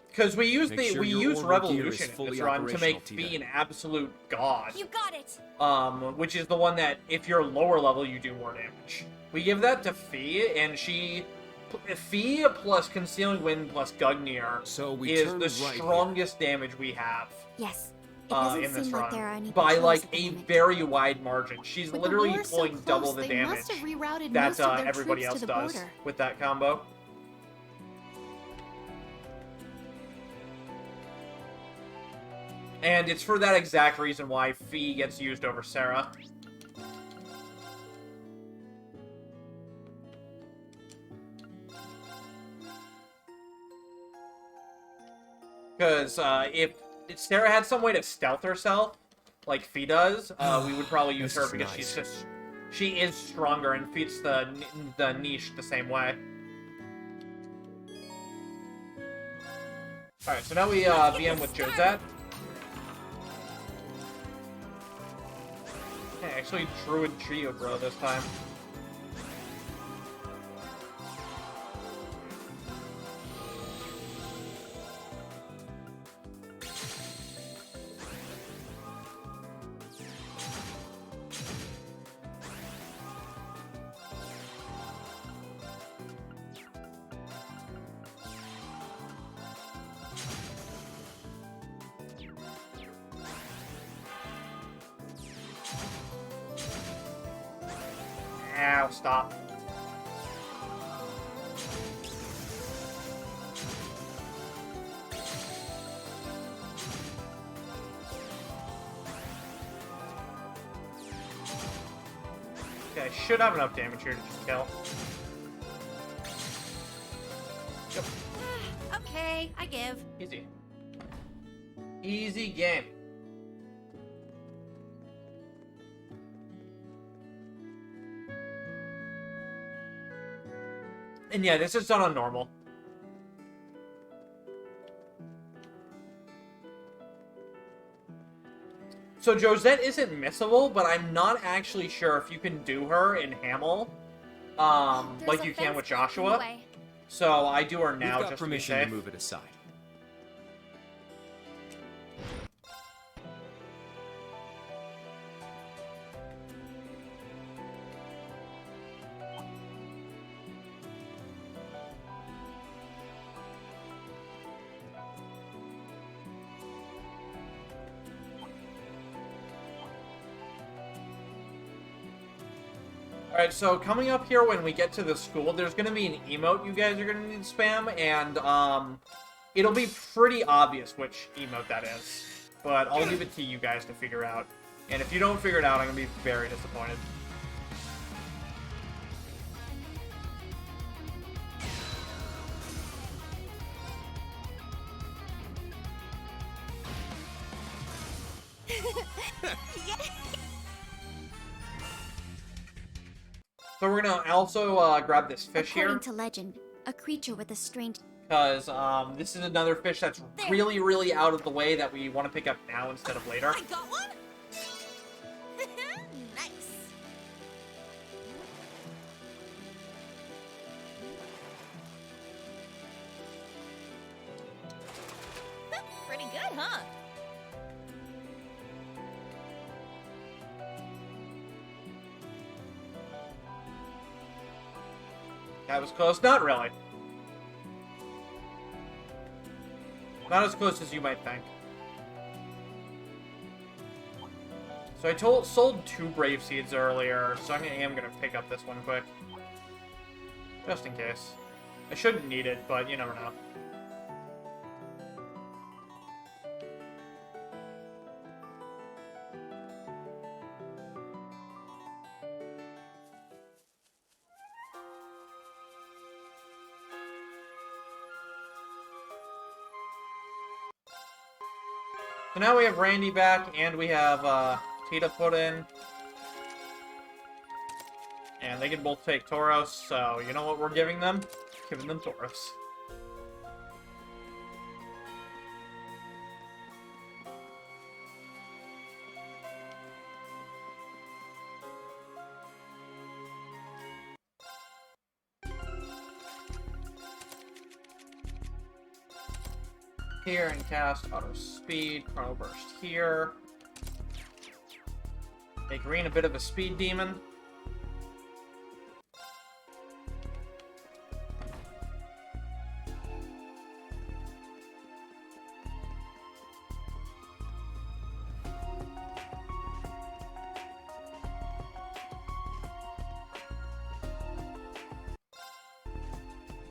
S1: Because we use
S5: Make sure
S1: we
S5: your
S1: use
S5: orbital gear
S1: Revolution
S5: is
S1: in
S5: fully
S1: this run to make
S5: operational,
S1: Fee an absolute god.
S2: You got it!
S1: Which is the one that, if you're lower level, you do more damage. We give that to Fee, and Fee plus Concealing Wind plus Gugnir
S5: so we
S1: is
S5: turn
S1: the
S5: right
S1: strongest damage we have.
S2: Yes. It doesn't
S1: in this
S2: seem
S1: run.
S2: like there are any
S1: By,
S2: patrols
S1: like,
S2: at the
S1: a
S2: moment.
S1: very wide margin. She's
S10: With the
S1: literally
S10: war so
S1: pulling
S10: close,
S1: double the
S10: they
S1: damage
S10: must have rerouted
S1: that
S10: most of their
S1: everybody
S10: troops
S1: else
S10: to the
S1: does
S10: border.
S1: with that combo. And it's for that exact reason why Fee gets used over Sarah. Because if Sarah had some way to stealth herself, like Fee does, we would probably use her because she is stronger and fits the niche the same way. Alright, so now we VM with Josette. Yeah, actually Druid Trio Bro this time. Ow, stop. Okay, I should have enough damage here to just kill. Yep.
S2: Okay, I give.
S1: Easy. Easy game. And yeah, this is done on normal. So Josette isn't missable, but I'm not actually sure if you can do her in Hamel, like you can with Joshua. So I do her now
S5: We've got
S1: just
S5: permission
S1: to be
S5: to
S1: safe.
S5: move it aside.
S1: Alright, so coming up here when we get to the school, there's going to be an emote you guys are going to need to spam, and it'll be pretty obvious which emote that is. But I'll leave it to you guys to figure out. And if you don't figure it out, I'm going to be very disappointed. So we're going to also grab this fish
S2: According
S1: here.
S2: to legend, a creature with a strange...
S1: Because this is another fish that's really, really out of the way that we want to pick up now instead of later.
S2: I got one! Nice.
S4: Pretty good, huh?
S1: That was close. Not really. Not as close as you might think. So I sold 2 Brave Seeds earlier, so I am going to pick up this one quick. Just in case. I shouldn't need it, but you never know. So now we have Randy back, and we have Tita put in. And they can both take Tauros, so you know what we're giving them? Giving them Tauros. here and cast auto speed, chrono burst here. Make green a bit of a speed demon.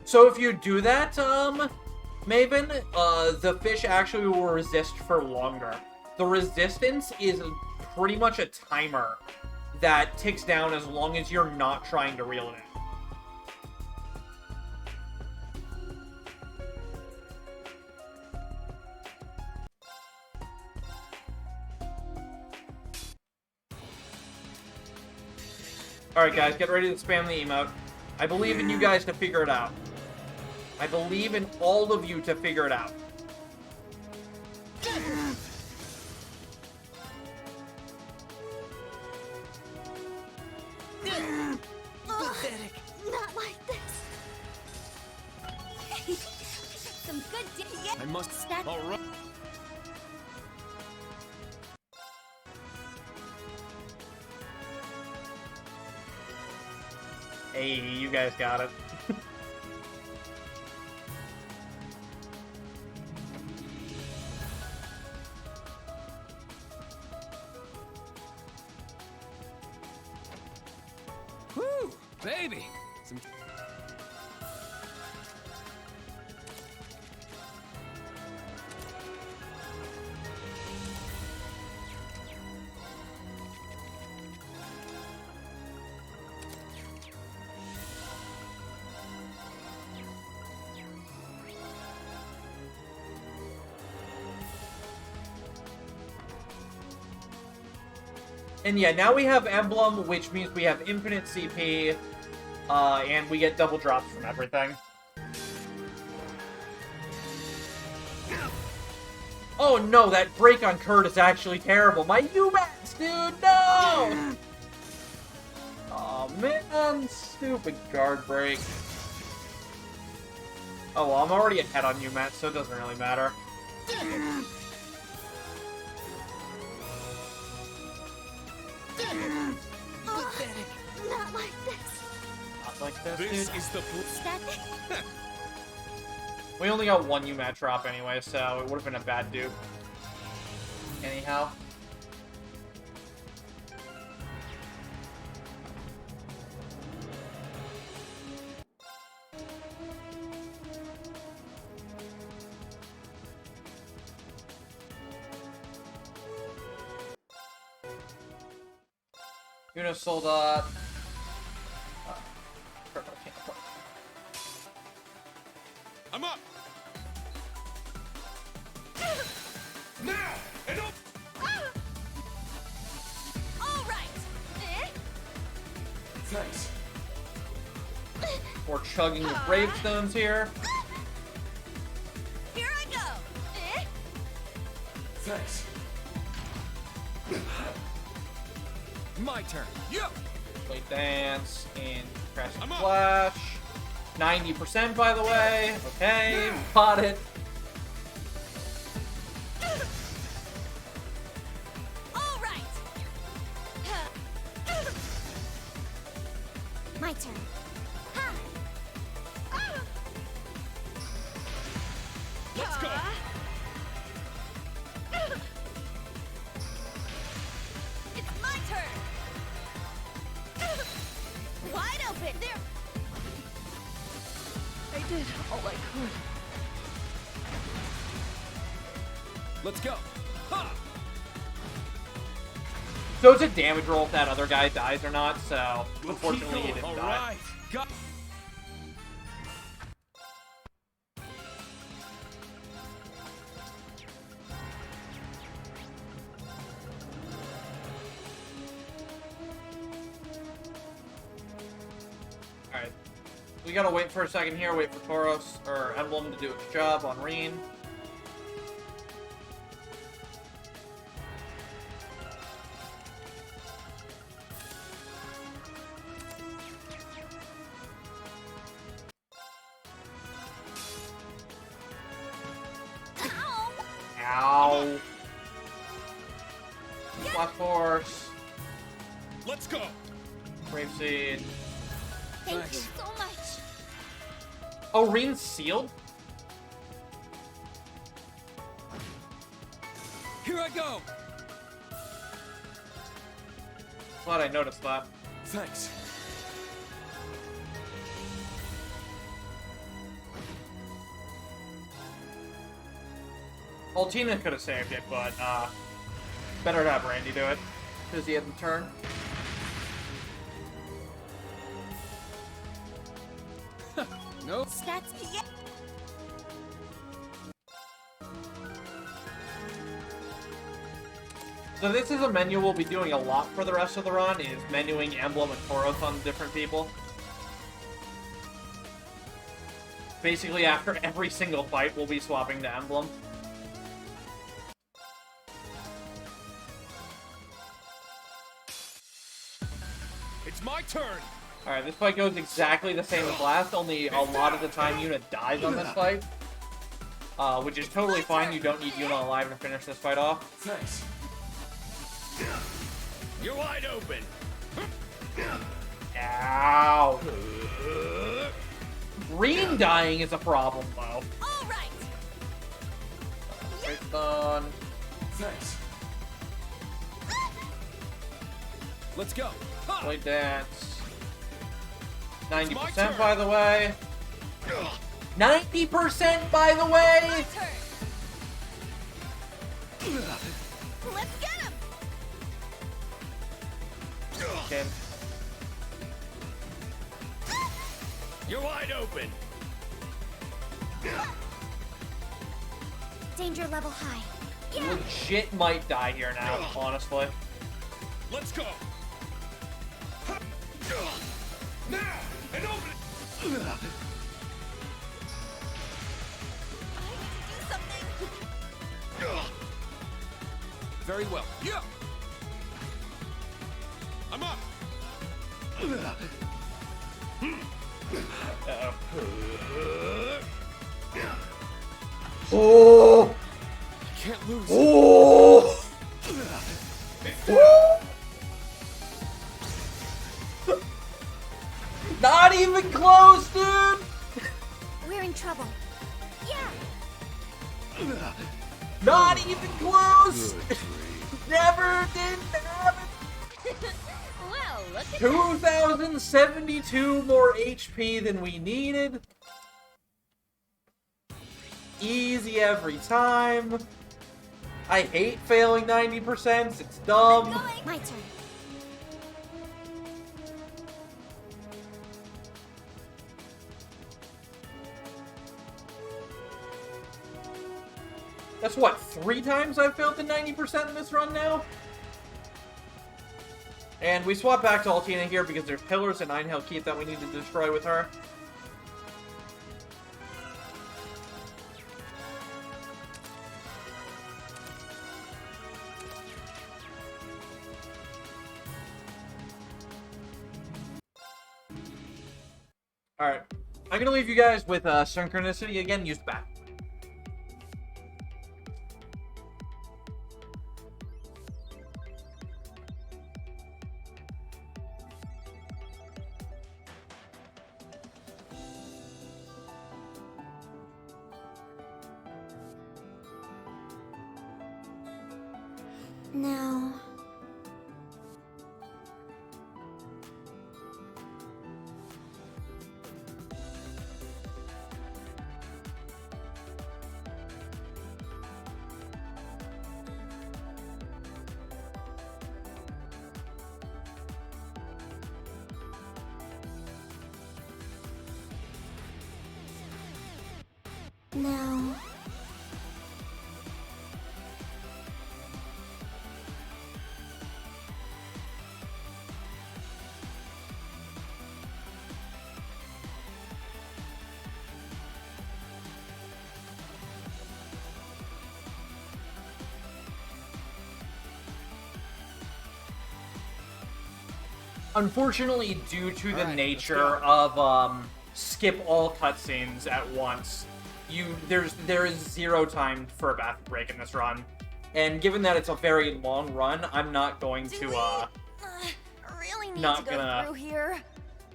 S1: So if you do that, Maven, the fish actually will resist for longer. The resistance is pretty much a timer that ticks down as long as you're not trying to reel it in. Alright guys, get ready to spam the emote. I believe in you guys to figure it out. I believe in all of you to figure it out.
S2: Pathetic. Not like this. Some good
S5: I must.
S2: Stack.
S5: All right.
S1: Hey, you guys got it.
S3: Whew, baby. Some...
S1: And yeah, now we have Emblem, which means we have infinite CP, and we get double drops from everything. Oh no, that break on Kurt is actually terrible. My UMAX, dude, no! Oh man, stupid guard break. Oh well, I'm already ahead on UMAX, so it doesn't really matter.
S2: Pathetic. Not like this.
S1: Not like this,
S16: This
S1: dude.
S16: is the
S1: We only got one UMAT drop anyway, so it would have been a bad dupe. Anyhow. Unisoldat.
S16: I'm up. Now and up.
S2: All right.
S5: Thanks.
S1: We're chugging the gravestones here.
S2: Here I go.
S5: Thanks.
S3: My turn.
S16: Yep.
S1: Play dance and crash and flash. 90% by the way. Okay, got it.
S2: All right. My turn.
S16: Let's go.
S2: It's my turn. Wide open. There.
S12: I did all I could.
S3: Let's go. Ha!
S1: So it's a damage roll if that other guy dies or not, so unfortunately he didn't die.
S3: Alright. Got...
S1: Alright. We gotta wait for a second here, wait for Tauros, or Emblem to do its job on Reen.
S2: Ow!
S1: go. Black Force.
S16: Let's go.
S1: Brave Seed.
S2: Thank you so much.
S1: Oh, Reen's sealed?
S3: Here I go.
S1: Glad I noticed that.
S3: Thanks.
S1: Altina could have saved it, but better to have Randy do it because he had the turn.
S3: Nope.
S2: Stats. Yeah.
S1: So this is a menu we'll be doing a lot for the rest of the run, is menuing Emblem and Tauros on different people. Basically, after every single fight, we'll be swapping to Emblem.
S16: It's my turn.
S1: Alright, this fight goes exactly the same as last, only a lot of the time Yuna dies on this fight. Which is totally fine, you don't need Yuna alive to finish this fight off.
S3: Thanks.
S16: You're wide open.
S1: Ow! Reen dying is a problem, though.
S2: All right.
S1: Right done.
S3: Thanks. Let's go.
S1: Play dance. 90% by the way. 90% by the way!
S2: Let's get him.
S1: Okay.
S16: You're wide open.
S2: Danger level high.
S1: Legit might die here now, honestly.
S16: Let's go. Now and open it.
S3: Very well.
S16: Yeah. I'm up.
S1: Oh!
S3: I can't lose.
S1: Oh! Not even close, dude!
S2: We're in trouble. Yeah.
S1: Not even close! Never did happen!
S2: Well, look at
S1: 2,072 more HP than we needed. Easy every time. I hate failing 90%, it's dumb.
S2: My turn.
S1: That's what, 3 times I've failed to 90% in this run now? And we swap back to Altina here because there's pillars and Einhell Keep that we need to destroy with her. Alright, I'm gonna leave you guys with Synchronicity again, used back.
S2: Now. Now.
S1: Unfortunately, due to the nature of skip all cutscenes at once, there is 0 time for a bathroom break in this run. And given that it's a very long run, I'm not going to,
S2: really need
S1: not
S2: to go
S1: gonna
S2: through here.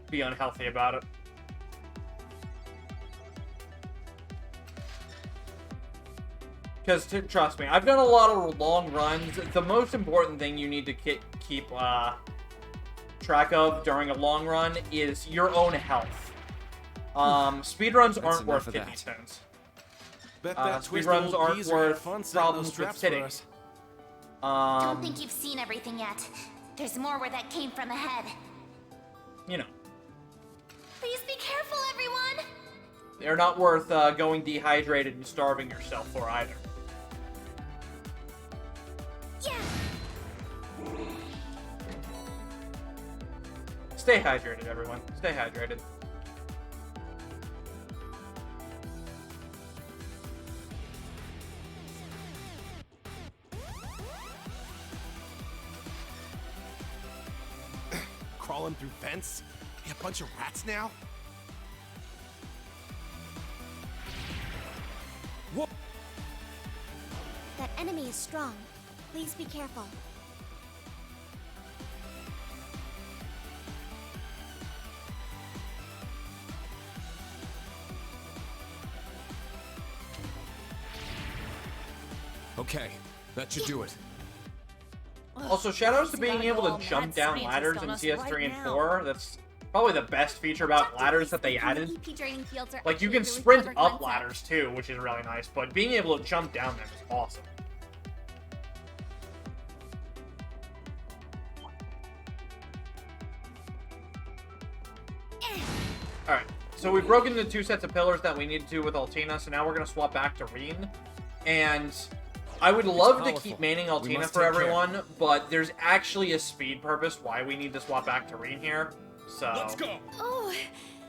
S1: be unhealthy about it. Because, trust me, I've done a lot of long runs. The most important thing you need to keep track of during a long run is your own health. Speedruns aren't worth kidney stones. Speedruns aren't worth problems with sitting.
S2: Don't think you've seen everything yet. There's more where that came from ahead.
S1: You know.
S2: Please be careful, everyone!
S1: They're not worth going dehydrated and starving yourself for either.
S2: Yeah.
S1: Stay hydrated, everyone. Stay hydrated.
S7: Crawling through fence? Be a bunch of rats now?
S2: Whoa. That enemy is strong. Please be careful.
S5: Okay, that should do it.
S1: Also, shoutouts to being able to jump down ladders in CS3 and 4. That's probably the best feature about ladders that they added. Like, you can sprint up ladders too, which is really nice, but being able to jump down them is awesome. Alright, so we've broken the 2 sets of pillars that we needed to with Altina, so now we're going to swap back to Reen. And I would love to keep maining Altina for everyone, but there's actually a speed purpose why we need to swap back to Reen here, so...
S16: Let's go!
S10: Oh,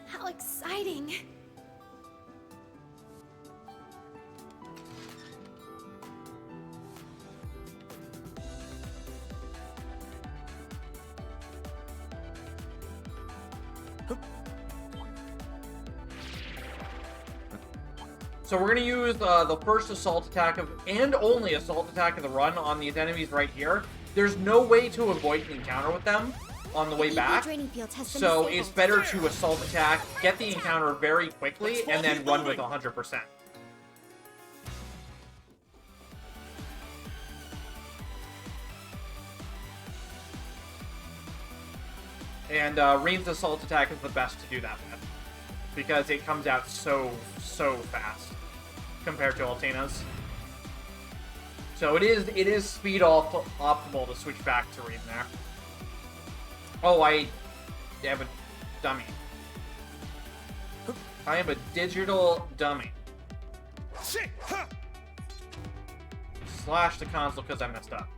S10: how exciting.
S1: So we're going to use the first assault attack and only assault attack of the run on these enemies right here. There's no way to avoid an encounter with them on the way back, so it's better to assault attack, get the encounter very quickly, and then run with 100%. And Reen's assault attack is the best to do that with, because it comes out so fast compared to Altina's. So it is speed optimal to switch back to Reen there. Oh, I am a dummy. I am a digital dummy. Slash the console because I messed up.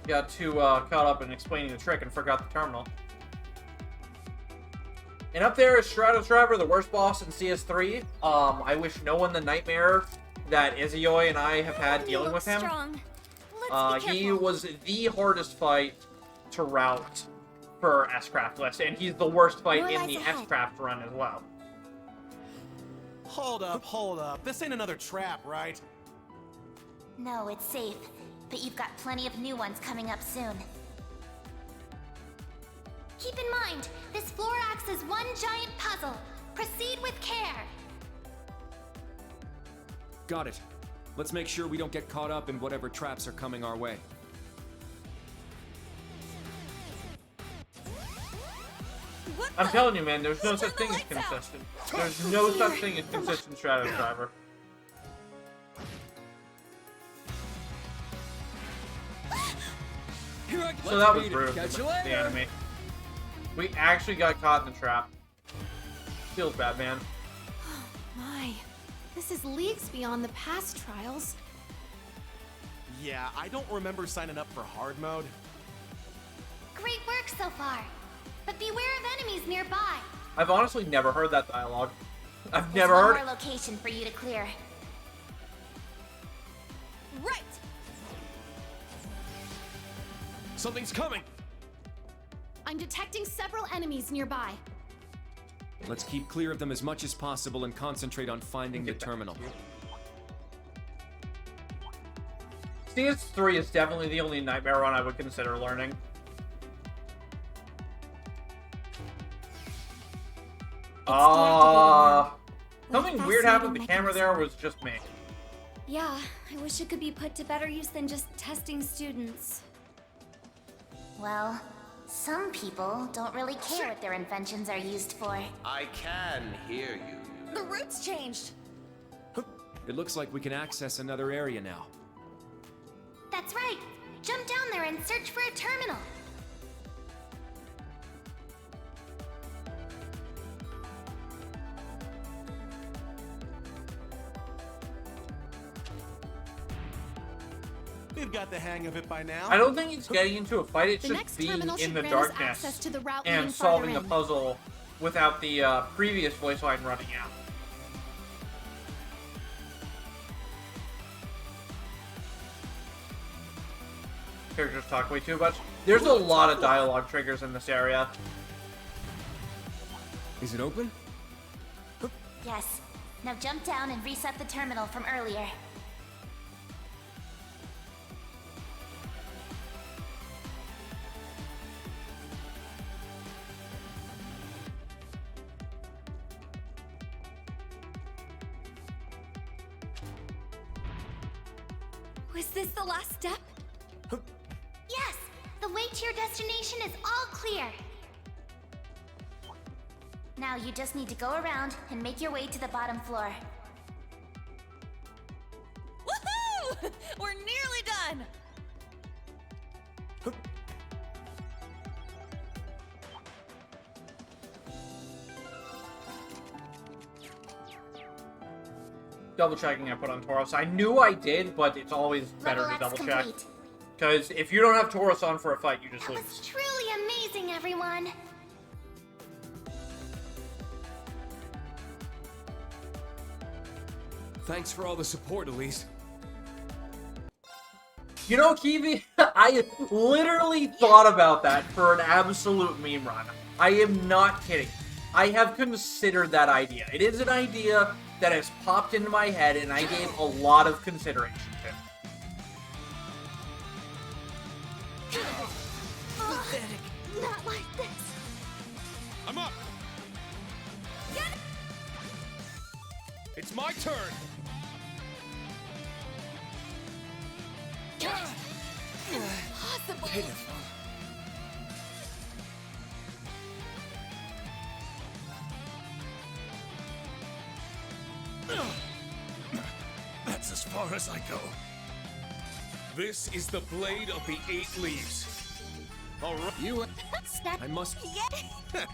S1: Got too caught up in explaining the trick and forgot the terminal. And up there is Stratos Driver, the worst boss in CS3. I wish no one the nightmare that Izuyoi and I have had dealing with him. He was the hardest fight to route for S-Craft list, and he's the worst fight in the S-Craft run as well.
S7: Hold up. This ain't another trap, right?
S2: No, it's safe. But you've got plenty of new ones coming up soon. Keep in mind, this floor acts as one giant puzzle. Proceed with care.
S5: Got it. Let's make sure we don't get caught up in whatever traps are coming our way.
S1: I'm telling you, man, there's no such thing as consistent. There's no such thing as consistent Stratos Driver. So that was rude, the enemy. We actually got caught in the trap. Feels bad, man.
S10: My, this is leagues beyond the past trials.
S7: Yeah, I don't remember signing up for hard mode.
S2: Great work so far. But beware of enemies nearby.
S1: I've honestly never heard that dialogue. I've
S2: There's
S1: never
S2: one
S1: heard
S2: more location for you to clear.
S12: Right.
S16: Something's coming!
S10: I'm detecting several enemies nearby.
S5: Let's keep clear of them as much as possible and concentrate on finding the terminal.
S1: CS3 is definitely the only Nightmare run I would consider learning. Something weird happened with the camera there, or was it just me?
S2: Yeah, I wish it could be put to better use than just testing students.
S17: Well, some people don't really care what their inventions are used for.
S18: I can hear you.
S4: The route's changed.
S5: It looks like we can access another area now.
S2: That's right. Jump down there and search for a terminal.
S7: We've got the hang of it by now.
S1: I don't think it's getting into a fight, it's
S10: The
S1: just
S10: next
S1: being
S10: terminal
S1: in
S10: should
S1: the
S10: grant us
S1: darkness
S10: access to the route
S1: and
S10: leading
S1: solving
S10: farther
S1: the
S10: in.
S1: puzzle without the previous voice line running out. Characters talk way too much. There's a lot of dialogue triggers in this area.
S5: Is it open?
S17: Yes. Now jump down and reset the terminal from earlier.
S2: Was this the last step? Yes! The way to your destination is all clear.
S17: Now you just need to go around and make your way to the bottom floor.
S4: Woohoo! We're nearly done!
S1: Double checking I put on Tauros. I knew I did, but it's always better to
S2: Level
S1: double
S2: up's
S1: check.
S2: complete.
S1: Because if you don't have Tauros on for a fight, you just
S2: That
S1: lose.
S2: was truly amazing, everyone.
S3: Thanks for all the support, Elise.
S1: You know, Kiwi, I literally thought about that for an absolute meme run. I am not kidding. I have considered that idea. It is an idea that has popped into my head, and I gave a lot of consideration to.
S12: Pathetic.
S2: Not like this.
S16: I'm up. It's my turn.
S2: Impossible.
S16: That's as far as I go. This is the blade of the 8 leaves. All right.
S3: You.
S2: Snap.
S3: I must.
S2: Yeah.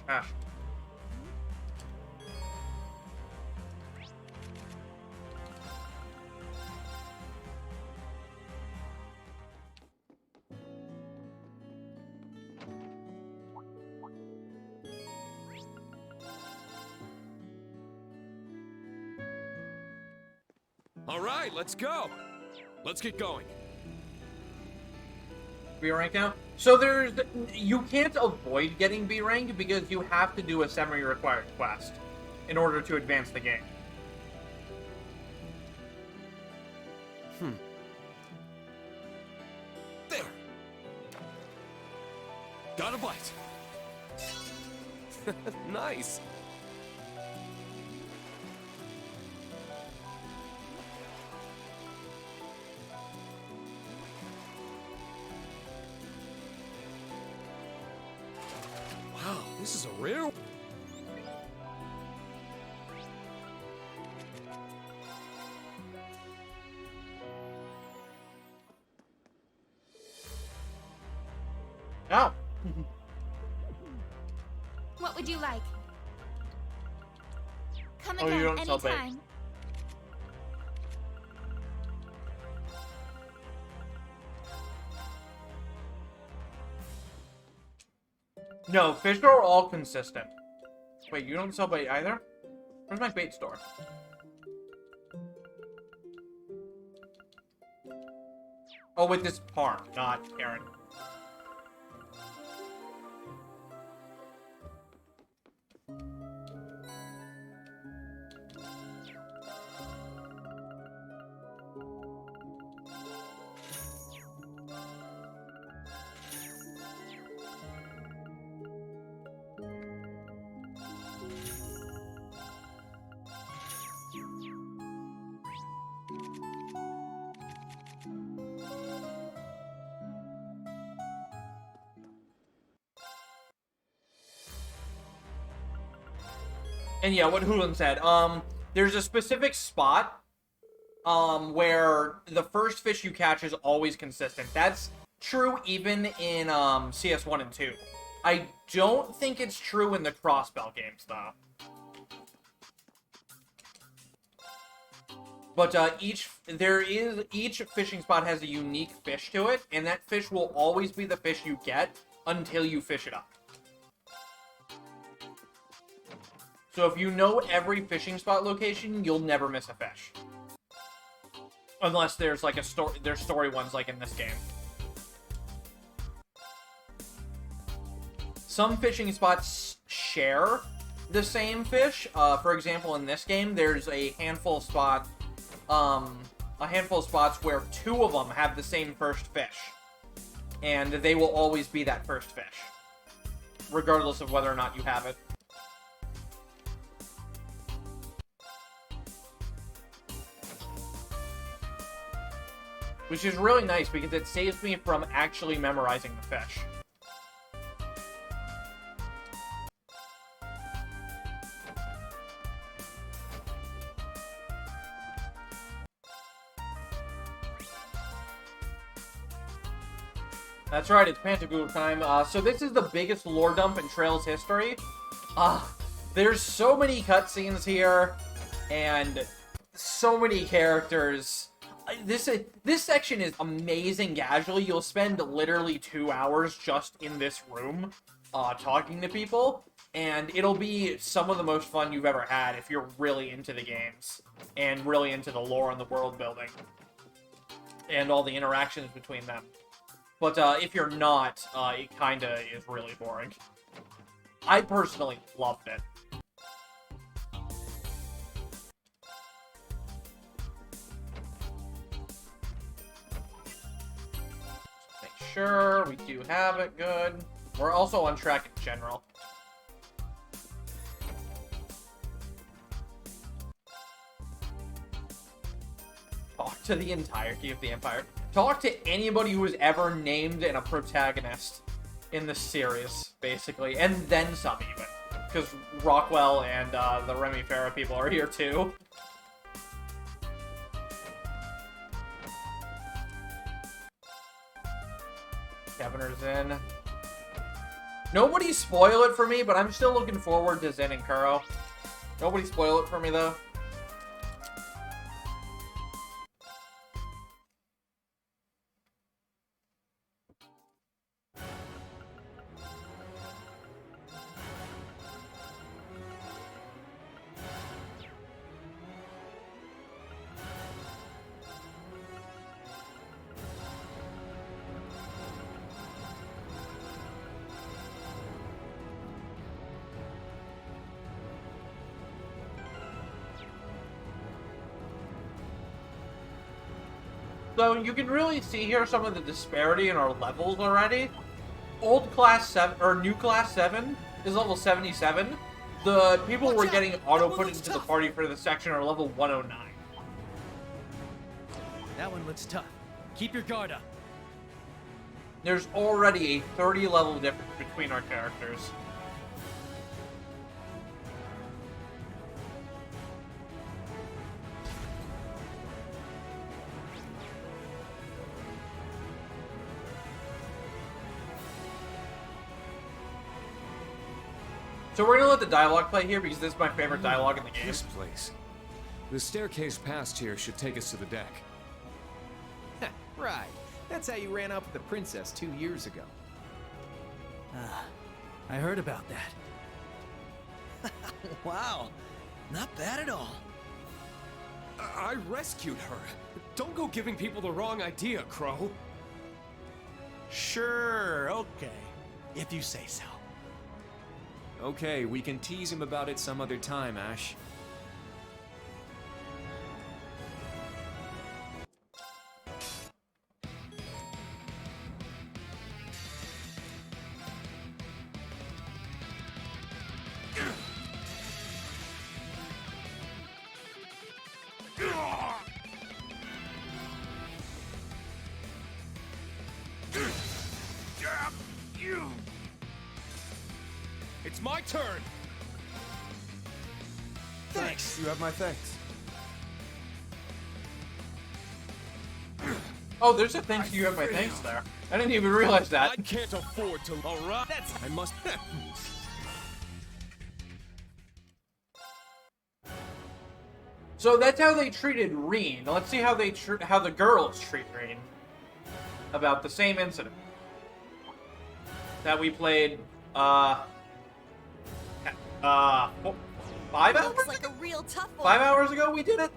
S1: Ash.
S16: All right, let's go. Let's get going.
S1: B rank now? So you can't avoid getting B rank because you have to do a semi-required quest in order to advance the game.
S16: There. Got a bite.
S3: Nice.
S16: Wow, this is a rare.
S2: What would you like? Come
S1: Oh, you
S2: again
S1: don't sell bait.
S2: anytime.
S1: No, fish are all consistent. Wait, you don't sell bait either? Where's my bait store? Oh, with this park, not Aaron. And yeah, what Hulan said, there's a specific spot, where the first fish you catch is always consistent. That's true even in, CS1 and 2. I don't think it's true in the Crossbell games, though. But, each fishing spot has a unique fish to it, and that fish will always be the fish you get until you fish it up. So if you know every fishing spot location, you'll never miss a fish. Unless there's like there's story ones like in this game. Some fishing spots share the same fish. For example, in this game, there's a handful of spots where 2 of them have the same first fish. And they will always be that first fish. Regardless of whether or not you have it. Which is really nice because it saves me from actually memorizing the fish. That's right, it's Pantagoo time. So this is the biggest lore dump in Trails history. There's so many cutscenes here, and so many characters. This section is amazing casually. You'll spend literally 2 hours just in this room, talking to people, and it'll be some of the most fun you've ever had if you're really into the games, and really into the lore and the world building, and all the interactions between them. But if you're not, it kinda is really boring. I personally loved it. Sure, we do have it, good. We're also on track in general. Talk to the entirety of the Empire. Talk to anybody who was ever named in a protagonist in the series, basically. And then some, even. Because Rockwell and the Remy Farah people are here, too. Keviner's in. Nobody spoil it for me, but I'm still looking forward to Zen and Kuro. Nobody spoil it for me, though. So you can really see here some of the disparity in our levels already. Old class 7 or new class 7 is level 77. The people we're getting auto put into the party for this section are level 109.
S11: That one looks tough. Keep your guard up.
S1: There's already a 30 level difference between our characters. So we're gonna let the dialogue play here because this is my favorite dialogue in the game.
S5: This place. The staircase past here should take us to the deck.
S19: Right. That's how you ran off with the princess 2 years ago.
S11: I heard about that.
S19: Wow. Not bad at all.
S5: I rescued her. Don't go giving people the wrong idea, Crow.
S7: Sure, okay. If you say so.
S5: Okay, we can tease him about it some other time, Ash.
S16: It's my turn!
S15: Thanks. You have my thanks.
S1: Oh, there's a thanks you have my thanks there. I didn't even realize that.
S16: I can't afford to. Alright, I must.
S1: So that's how they treated Reen. Now let's see how how the girls treat Reen about the same incident that we played. 5 hours?
S4: Looks like a real tough one.
S1: 5 hours ago we did it?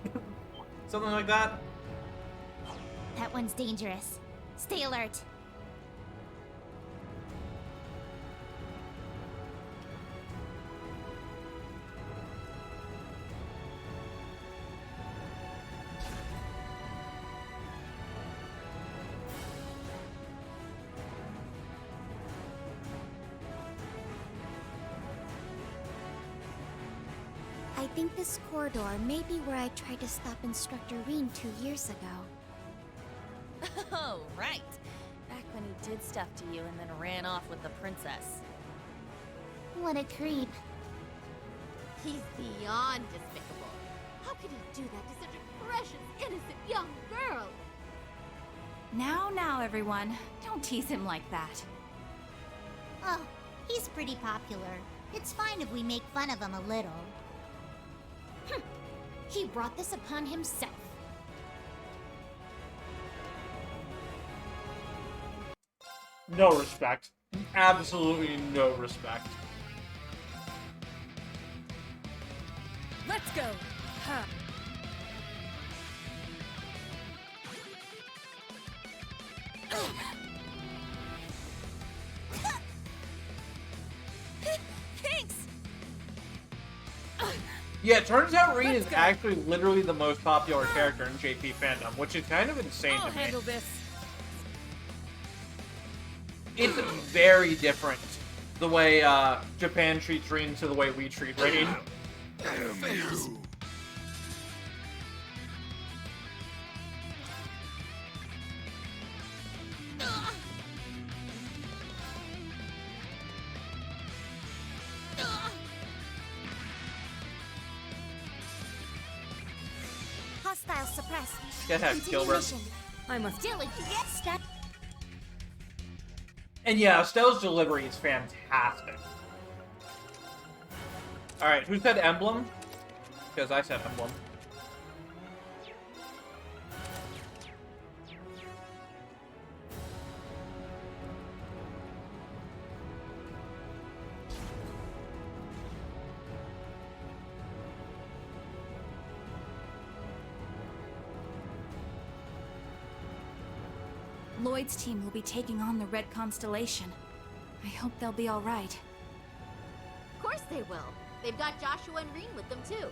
S1: Something like that.
S17: That one's dangerous. Stay alert.
S2: I think this corridor may be where I tried to stop Instructor Reen 2 years ago.
S4: Oh, right. Back when he did stuff to you and then ran off with the princess.
S17: What a creep.
S10: He's beyond despicable. How could he do that to such a precious, innocent young girl?
S8: Now, everyone. Don't tease him like that.
S17: Oh, he's pretty popular. It's fine if we make fun of him a little.
S2: He brought this upon himself.
S1: No respect. Absolutely no respect.
S12: Let's go. Huh.
S4: Thanks.
S1: Yeah, it turns out Reen is actually literally the most popular character in JP fandom, which is kind of insane
S12: I'll
S1: to me.
S12: handle this.
S1: It's very different the way Japan treats Reen to the way we treat Reen.
S2: Hostile suppressed.
S1: Get heck,
S2: Continue
S1: Gilbert.
S2: mission.
S12: I must.
S2: Dylan, get stuck.
S1: And yeah, Estelle's delivery is fantastic. Alright, who said emblem? Because I said emblem.
S8: Lloyd's team will be taking on the Red Constellation. I hope they'll be all right.
S10: Of course they will. They've got Joshua and Reen with them too.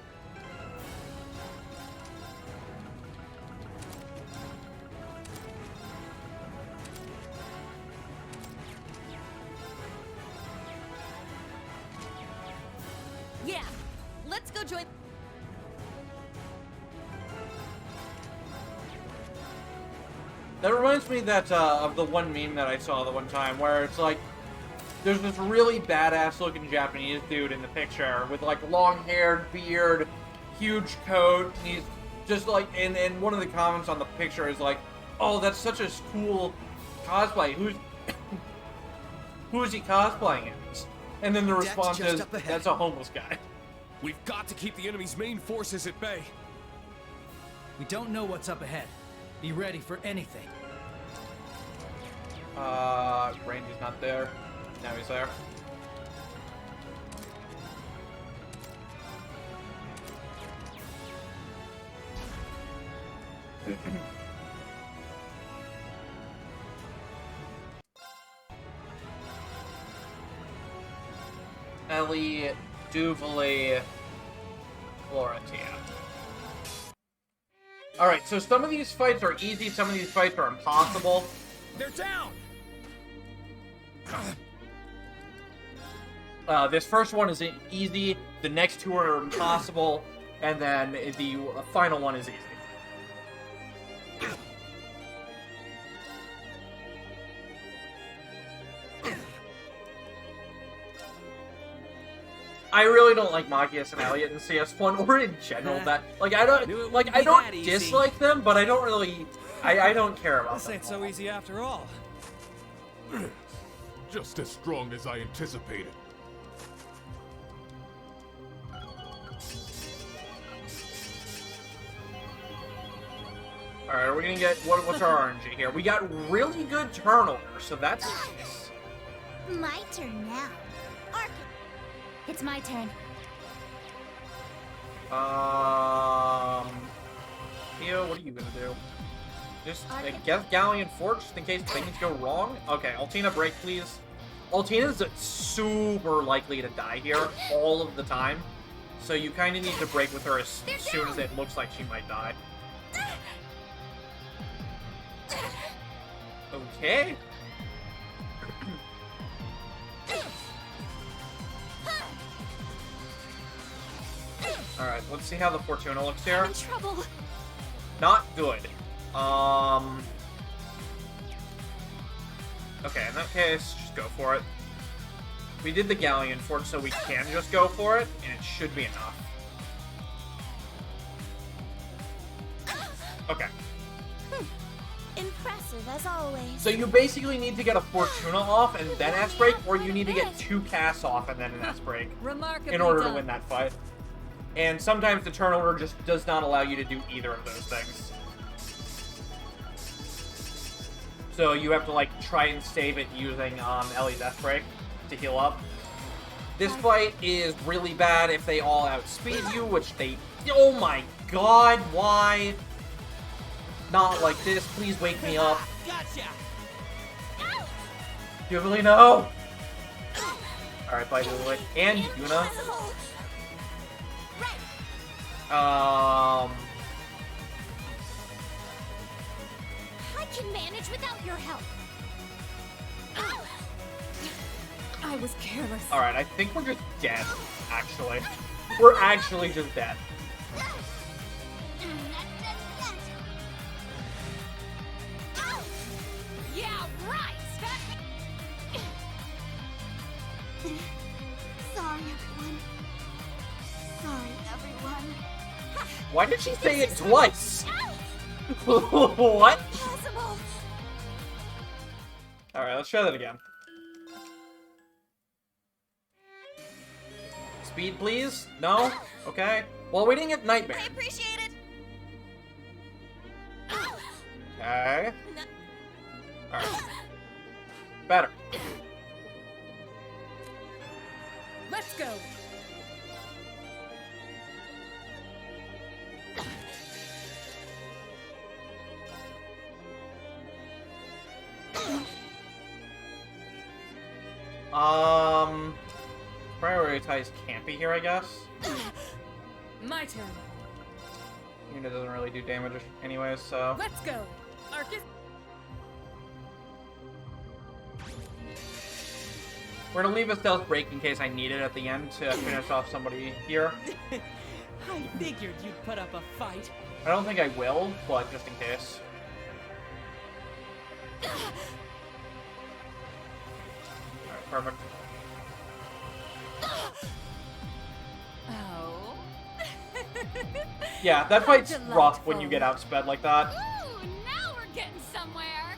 S4: Yeah, let's go join.
S1: That reminds me that of the one meme that I saw the one time where it's like there's this really badass looking Japanese dude in the picture with like long-haired beard, huge coat, and he's just like and one of the comments on the picture is like, "Oh, that's such a cool cosplay. Who is he cosplaying as?" And then the
S19: Deck's
S1: response
S19: just
S1: is,
S19: up ahead.
S1: that's a homeless guy.
S16: We've got to keep the enemy's main forces at bay.
S11: We don't know what's up ahead. Be ready for anything.
S1: Randy's not there. Now he's there. Ellie, Duvally, Floratia. Alright, so some of these fights are easy, some of these fights are impossible.
S16: They're down!
S1: This first one is easy, the next two are impossible, and then the final one is easy. I really don't like Magius and Elliot in CS1 or in general. That I don't dislike them, but I don't really, I don't care about
S11: This
S1: them.
S11: ain't so easy after all.
S6: Just as strong as I anticipated.
S1: All right, we're gonna get what's our RNG here? We got really good turnover, so that's nice.
S17: My turn now. Arc. It's my turn.
S1: Theo, what are you gonna do? Just I guess Galleon Forge, just in case things go wrong. Okay, Altina, break, please. Altina's super likely to die here all of the time, so you kind of need to break with her as soon as it looks like she might die. Okay. Alright, let's see how the Fortuna looks here.
S17: I'm in trouble.
S1: Not good. Okay, in that case, just go for it. We did the Galleon Forge, so we can just go for it, and it should be enough. Okay.
S17: Impressive as always.
S1: So you basically need to get a Fortuna off and then S-Break, or you need to get 2 casts off and then an S-Break in order to win that fight. And sometimes the turnover just does not allow you to do either of those things. So you have to, like, try and save it using Ellie's S-Break to heal up. This fight is really bad if they all outspeed you, which they... Oh my god, why? Not like this, please wake me up.
S11: Gotcha.
S1: You really know? Alright, bye, Lily. And Yuna.
S17: I can manage without your help.
S12: I was careless.
S1: Alright, I think we're just dead, actually. We're actually just dead.
S17: Yeah, right. Sorry, everyone. Sorry, everyone.
S1: Why did she say it twice? What?
S17: Impossible.
S1: Alright, let's try that again. Speed, please? No? Okay. Well, we didn't get Nightmare.
S17: I appreciate it.
S1: Okay. Alright. Better.
S12: Let's go.
S1: Prioritize Campy here, I guess.
S12: My turn.
S1: Yuna doesn't really do damage anyways, so...
S12: Let's go. Arcus.
S1: We're gonna leave a stealth break in case I need it at the end to finish off somebody here.
S11: I figured you'd put up a fight.
S1: I don't think I will, but just in case. Alright, perfect.
S8: Oh.
S1: Yeah, that fight's rough when you get outsped like that.
S17: Ooh, now we're getting somewhere.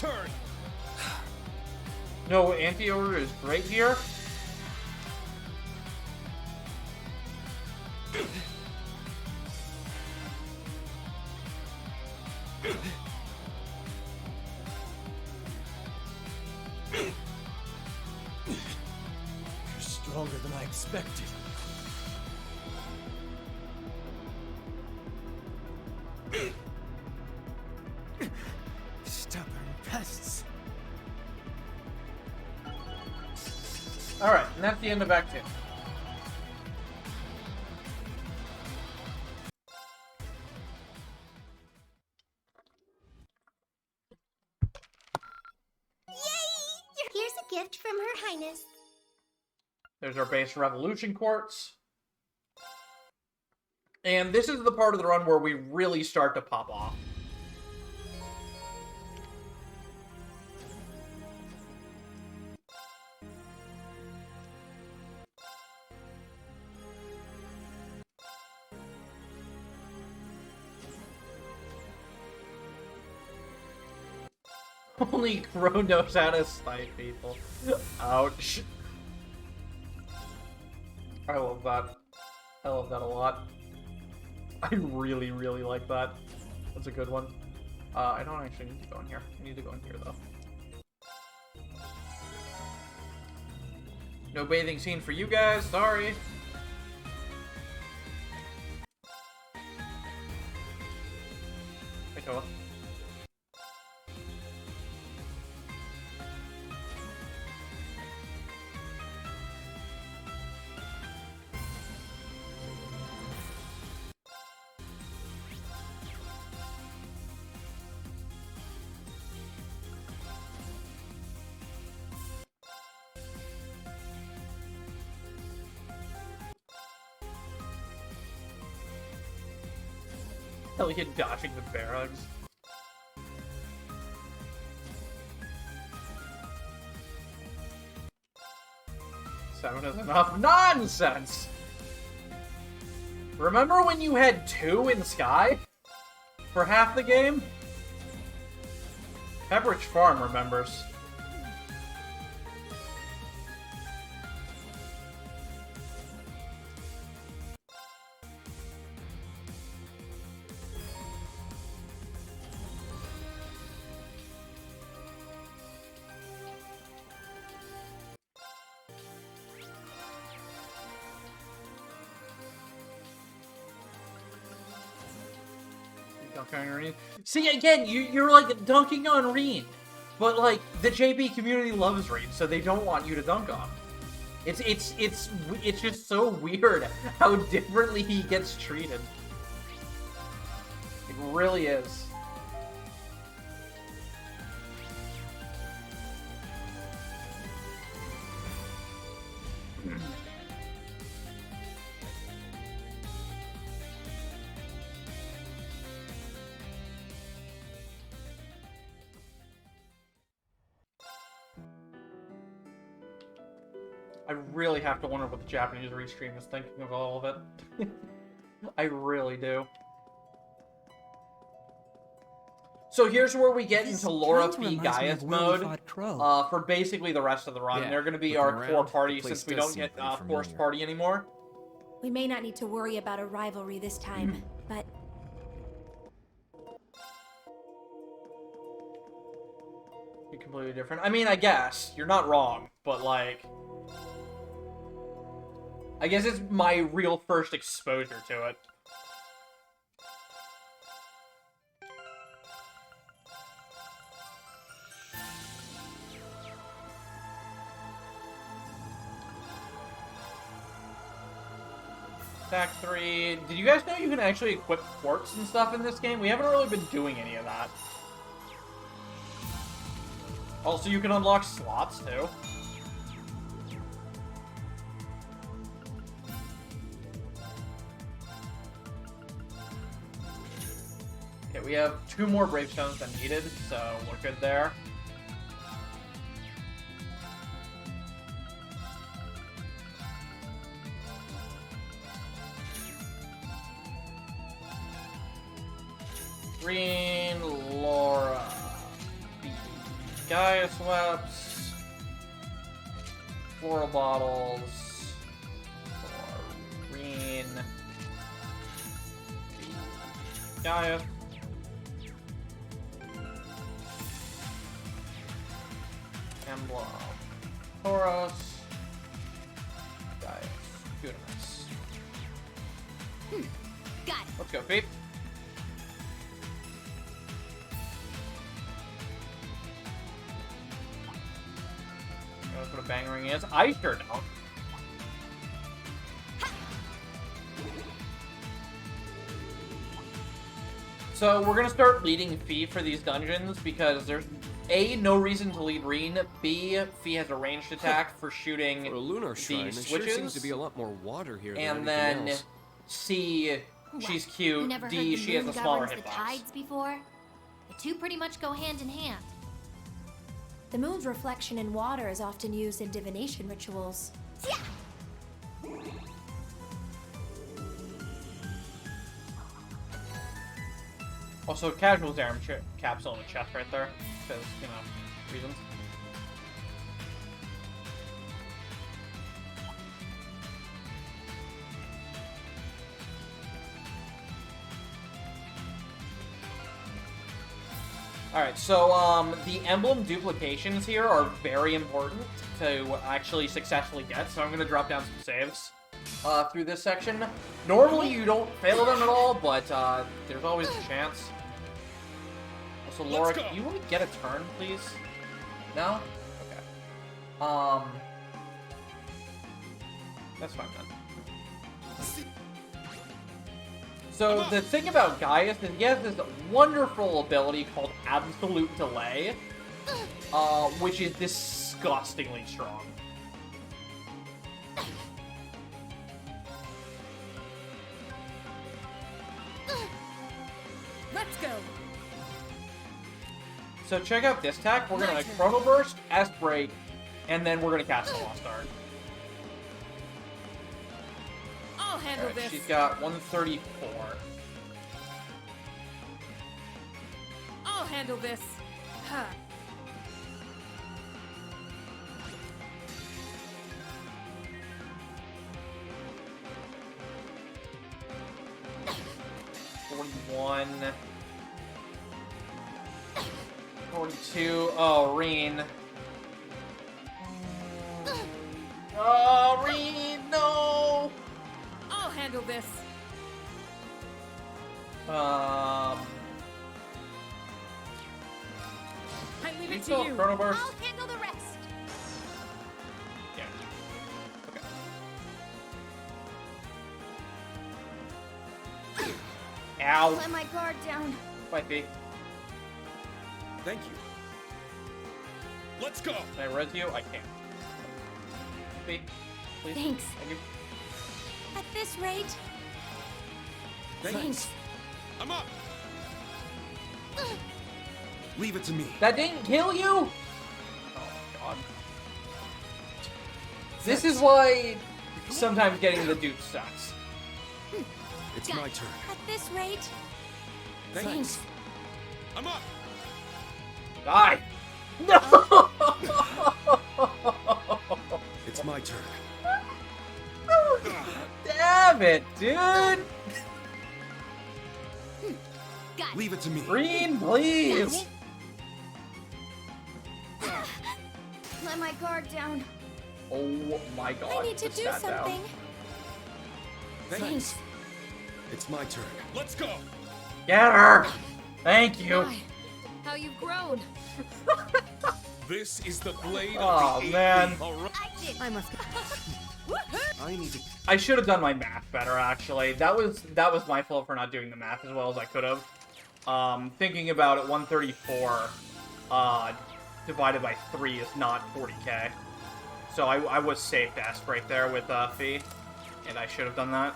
S16: turn.
S1: No, anti-odor is great here.
S19: You're stronger than I expected. Stubborn pests.
S1: Alright, and that's the end of Act 2.
S2: Here's a gift from Her Highness.
S1: There's our base Revolution Quartz. And this is the part of the run where we really start to pop off. Only Crow knows how to snipe people. Ouch. I love that. I love that a lot. I really, really like that. That's a good one. I don't actually need to go in here. I need to go in here, though. No bathing scene for you guys. Sorry. Hey, Toa. Elliot dodging the bear hugs. Seven is enough. Nonsense! Remember when you had 2 in Sky? For half the game? Pepperidge Farm remembers. See, again, you're like dunking on Reen, but like the JB community loves Reen, so they don't want you to dunk on him. It's just so weird how differently he gets treated. It really is. I really have to wonder what the Japanese restream is thinking of all of it. I really do. So here's where we get into Laura P. Gaius mode for basically the rest of the run.
S14: Yeah,
S1: They're going to be
S14: looking
S1: our core
S14: around,
S1: party
S14: the place
S1: since we
S14: does
S1: don't
S14: seem
S1: get
S14: pretty
S1: forced
S14: familiar.
S1: party anymore.
S2: We may not need to worry about a rivalry this time, but
S1: Be completely different. I mean, I guess. You're not wrong, but like... I guess it's my real first exposure to it. Act 3. Did you guys know you can actually equip quartz and stuff in this game? We haven't really been doing any of that. Also, you can unlock slots, too. Okay, we have 2 more Bravestones than needed, so we're good there. Green, Laura, B. Gaia sweeps. Floral bottles. Chlorine. Gaia. Emblem. Tauros. Gaia. Goodness.
S10: Got it.
S1: Let's go, Pete. That's what a bang ring is. I sure don't. So we're gonna start leading Fee for these dungeons because there's A, no reason to lead Reen. B, Fee has a ranged attack for shooting
S5: For a lunar shrine,
S1: the
S5: there
S1: switches.
S5: sure seems to be a lot more water here than
S1: And
S5: anything
S1: then
S5: else.
S1: C, she's cute.
S2: You never heard
S1: D,
S2: the
S1: she has a
S2: moon
S1: smaller
S2: governs the
S1: hitbox.
S2: tides before? The two pretty much go hand in hand. The moon's reflection in water is often used in divination rituals.
S1: Also, casual Zerum capsule in the chest right there, because, you know, reasons. Alright, so, the emblem duplications here are very important to actually successfully get, so I'm gonna drop down some saves through this section. Normally you don't fail them at all, but there's always a chance. Also, Laura, do you want to get a turn, please? No? Okay. That's fine then. So the thing about Gaius is he has this wonderful ability called Absolute Delay, which is disgustingly strong.
S12: Let's go.
S1: So check out this attack. We're gonna Chrono Burst, S Break, and then we're gonna cast a Lost Art.
S12: I'll handle
S1: Alright,
S12: this.
S1: she's got 134.
S12: I'll handle this. Huh.
S1: $41. 42. Oh, Reen. Oh, Reen, no!
S12: I'll handle this.
S2: Um,
S12: I leave
S1: You
S12: it to
S1: still
S12: you.
S1: Chrono Burst?
S10: I'll handle the rest.
S1: Yeah. Okay. Ow.
S2: Let my guard down.
S1: Bye, Fee.
S16: Thank you. Let's go.
S1: Can I res you? I can't. Fee, please.
S2: Thanks.
S1: Thank you.
S2: At this rate,
S16: Thanks. I'm up.
S15: Leave it to me.
S1: That didn't kill you? Oh my god. This is why sometimes getting the dupe sucks.
S15: It's my turn.
S2: at this rate,
S16: Thanks. I'm up.
S1: Die! No!
S15: It's my turn.
S1: Damn it, dude!
S15: Leave it to me.
S1: Green, please!
S2: let my guard down.
S1: Oh my god.
S2: I need to
S1: the
S2: do
S1: stat down.
S2: something.
S15: Thanks. It's my turn.
S16: Let's go.
S1: Get her! Thank you.
S12: My, how you've grown.
S16: This is the blade
S1: Oh,
S16: of the
S1: man.
S16: All right.
S12: I must.
S15: I need to.
S1: I should have done my math better, actually. That was my fault for not doing the math as well as I could have. Thinking about it, 134 divided by 3 is not 40k. So I was safe to ask right there with Fee, and I should have done that.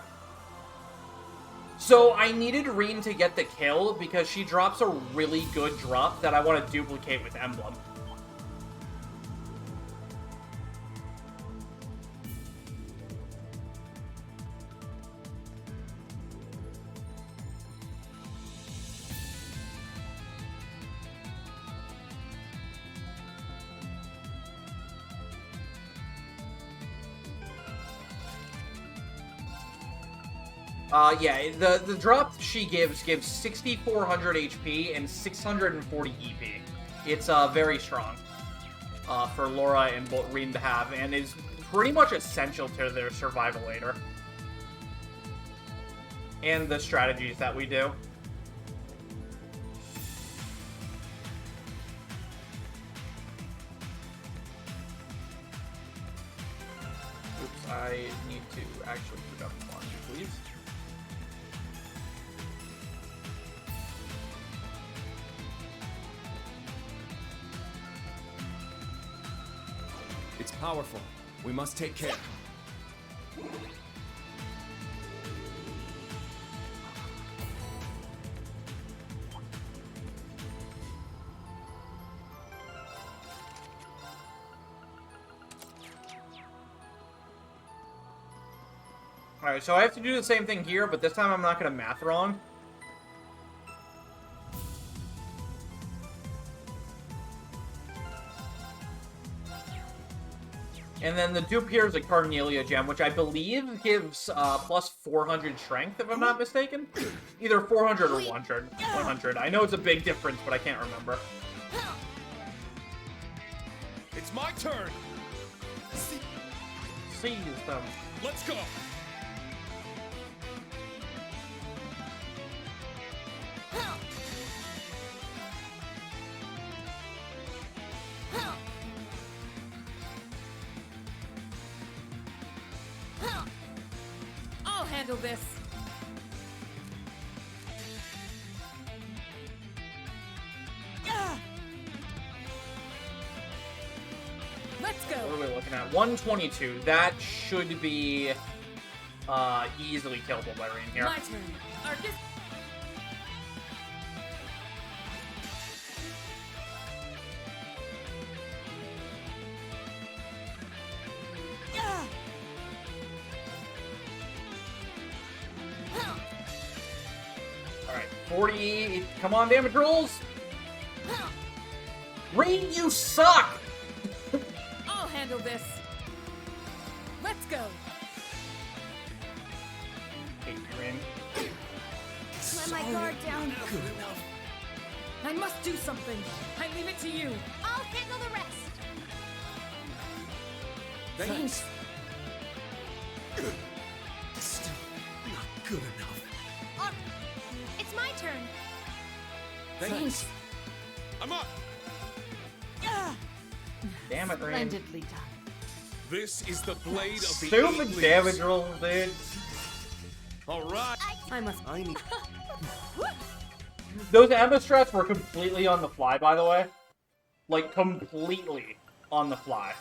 S1: So I needed Reen to get the kill because she drops a really good drop that I want to duplicate with Emblem. Yeah, the drop she gives 6,400 HP and 640 EP. It's very strong for Laura and Reem to have, and is pretty much essential to their survival later. And the strategies that we do. Oops, I need to actually pick up the launcher, please.
S5: It's powerful. We must take care.
S1: Alright, so I have to do the same thing here, but this time I'm not going to math wrong. And then the dupe here is a Carnelia gem, which I believe gives plus 400 strength, if I'm not mistaken. Either 400 or 100. 100. I know it's a big difference, but I can't remember.
S16: It's my turn.
S1: Seize them.
S16: Let's go.
S12: I'll handle this. Let's go.
S1: What are we looking at? 122. That should be easily killable by Reem here.
S12: My turn. Arcus.
S1: Alright, 40. Come on, damage rolls. Reem, you suck!
S12: I'll handle this. Let's go.
S1: Hate Reem.
S2: Let my guard down.
S12: Good enough. I must do something. I leave it to you.
S10: I'll handle the rest.
S12: Thanks.
S19: Still not good enough.
S10: It's my turn.
S19: Thanks.
S16: I'm up.
S1: Damn it, Reem.
S8: Splendidly done.
S16: This is the blade of the
S1: Stupid
S16: eight
S1: damage
S16: leaves.
S1: rolls, dude.
S16: All right.
S19: I need.
S1: Those ammo strats were completely on the fly, by the way. Like, completely on the fly.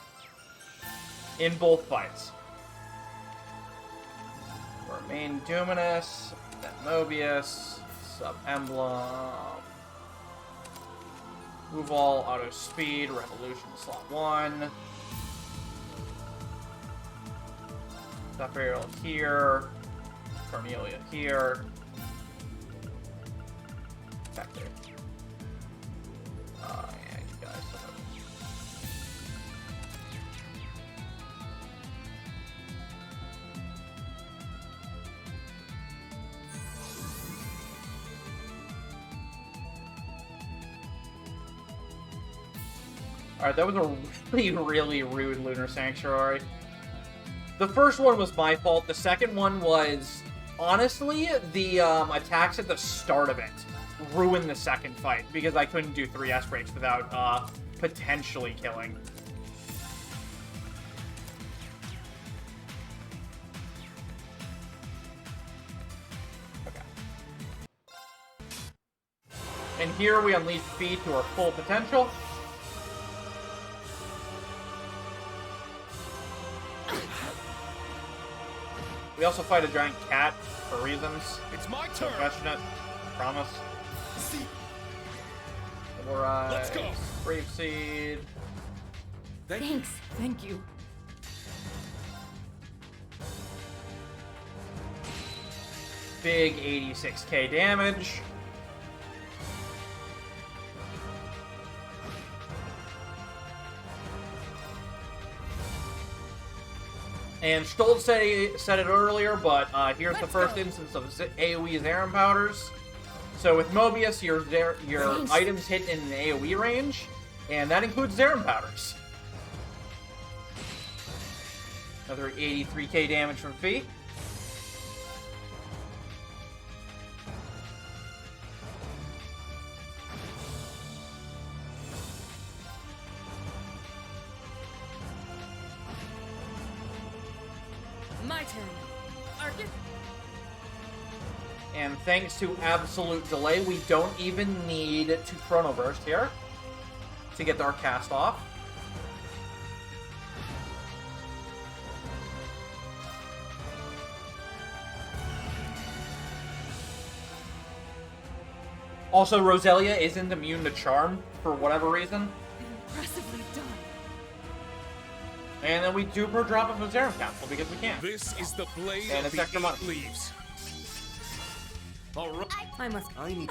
S1: In both fights. Remain Dominus, then Mobius, Sub-Emblem, Move All, Auto Speed, Revolution, Slot 1. Zephyriel here, Cornelia here. Back there. Yeah, you guys. Alright, that was a really, really rude Lunar Sanctuary. The first one was my fault. The second one was, honestly, the attacks at the start of it ruined the second fight because I couldn't do 3 S breaks without potentially killing. Okay. And here we unleash speed to our full potential. We also fight a giant cat for reasons.
S16: It's my turn.
S1: Don't question it. Promise. Alright.
S16: Let's go.
S1: Brave Seed.
S12: Thanks. Thank you.
S1: Big 86k damage. And Stoltz said it earlier, but here's the first instance of AoE Zaren powders. So with Mobius, your items hit in an AoE range, and that includes Zaren powders. Another 83k damage from Fee.
S12: My turn. Arcus.
S1: And thanks to absolute delay, we don't even need to Chrono Burst here to get our cast off. Also, Roselia isn't immune to Charm for whatever reason.
S12: Impressively done.
S1: And then we do per drop of a Zaren capsule because we can.
S16: This is the blade
S1: and
S16: of
S1: it's extra
S16: the
S1: money.
S16: 8 leaves. All right.
S9: I need.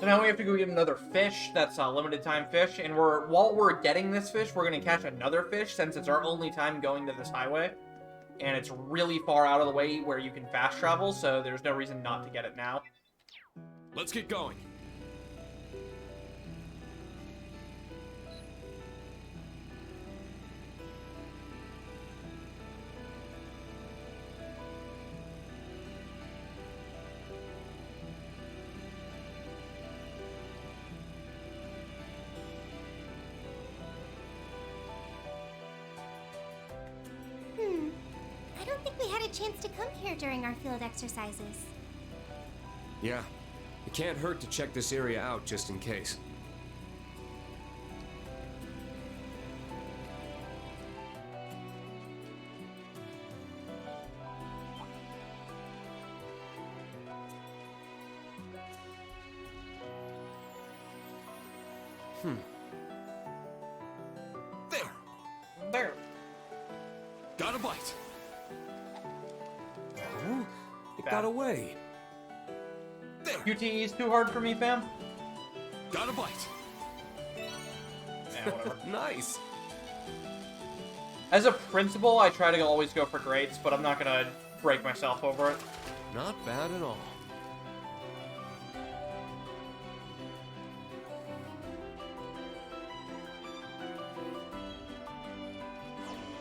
S1: So now we have to go get another fish. That's a limited time fish. And while we're getting this fish, we're going to catch another fish since it's our only time going to this highway. And it's really far out of the way where you can fast travel, so there's no reason not to get it now.
S16: Let's get going.
S2: I don't think we had a chance to come here during our field exercises.
S5: Yeah. It can't hurt to check this area out just in case.
S1: There.
S16: Got a bite.
S5: Oh, it got away.
S1: QTE is too hard for me, fam.
S16: Got a bite.
S1: Yeah, whatever.
S5: Nice.
S1: As a principle, I try to always go for grades, but I'm not going to break myself over it.
S5: Not bad at all.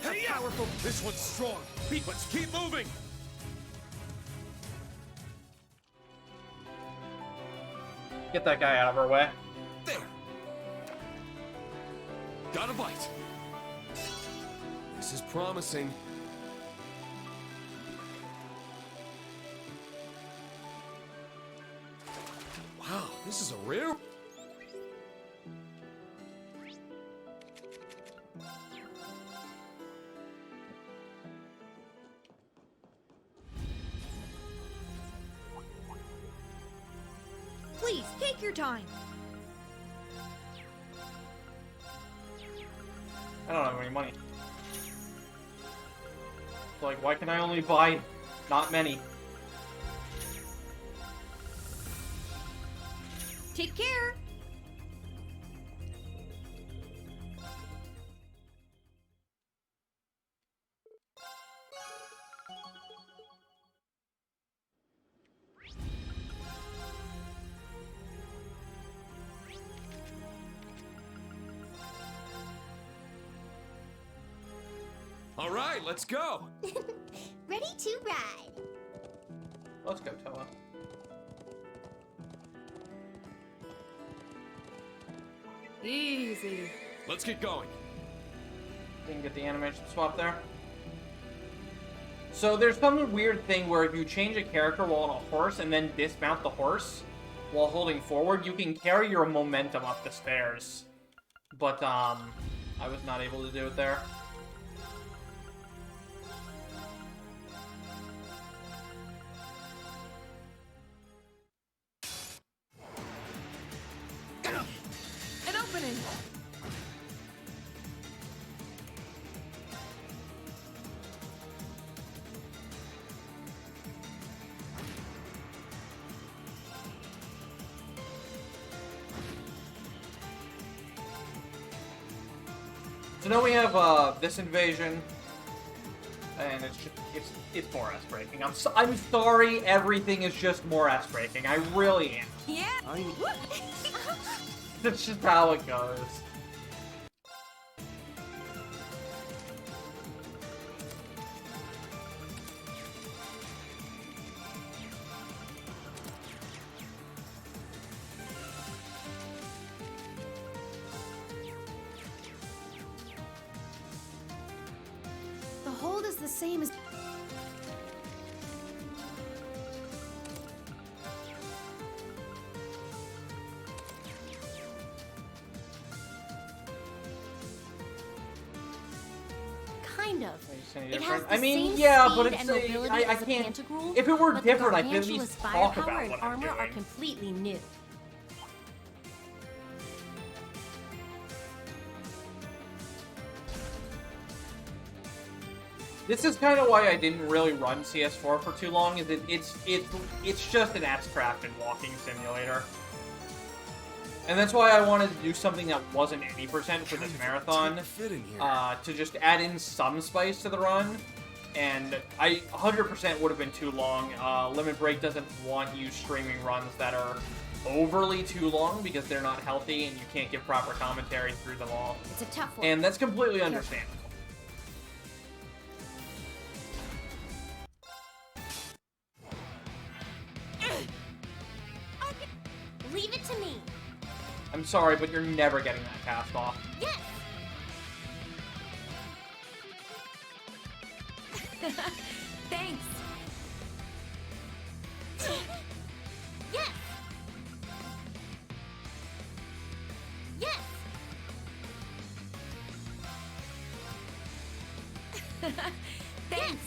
S16: Hey, powerful. This one's strong. Let's keep moving.
S1: Get that guy out of our way.
S16: There. Got a bite.
S5: This is promising. Wow, this is a rare.
S12: Please, take your time.
S1: I don't have any money. Like, why can I only buy not many?
S12: Take care.
S16: All right, let's go.
S2: Ready to ride.
S1: Let's go, Toa.
S12: Easy.
S16: Let's get going.
S1: You can get the animation swap there. 'Cause I don't have any money. Let's go, Toa. Easy. Let's get going.
S12: Easy.
S1: Easy. Let's get the animation swap there. 'Cause I don't have any money. Let's go, Toa. Easy. Let's get the animation swap there. So there's some weird thing where if you change a character while on a horse and then dismount the horse while holding forward, you can carry your momentum up the stairs. But, I was not able to do it there.
S12: An opening!
S1: So now we have this invasion, and it's more ass breaking. I'm sorry, everything is just more ass breaking. I really am.
S4: Yeah.
S1: That's just how it goes.
S2: The hold is the same as... Kind of. It has the same
S1: yeah,
S2: speed
S1: but it's
S2: and mobility
S1: I
S2: as a
S1: can't.
S2: Pantagruel,
S1: If it were
S2: but
S1: different, I
S2: the
S1: could at
S2: Gargantua's
S1: least talk
S2: firepower
S1: about
S2: and
S1: what I'm
S2: armor are
S1: doing.
S2: completely new.
S1: This is kind of why I didn't really run CS4 for too long. Is it's just an ass-crafted walking simulator, and that's why I wanted to do something that wasn't 80% for this marathon, to just add in some spice to the run. And 100% would have been too long. Limit Break doesn't want you streaming runs that are overly too long because they're not healthy and you can't give proper commentary through them all.
S2: It's a tough one.
S1: And that's completely understandable.
S2: Leave it to me.
S1: I'm sorry, but you're never getting that cast off.
S2: Yes.
S8: Thanks.
S2: Yes. Yes.
S8: Thanks.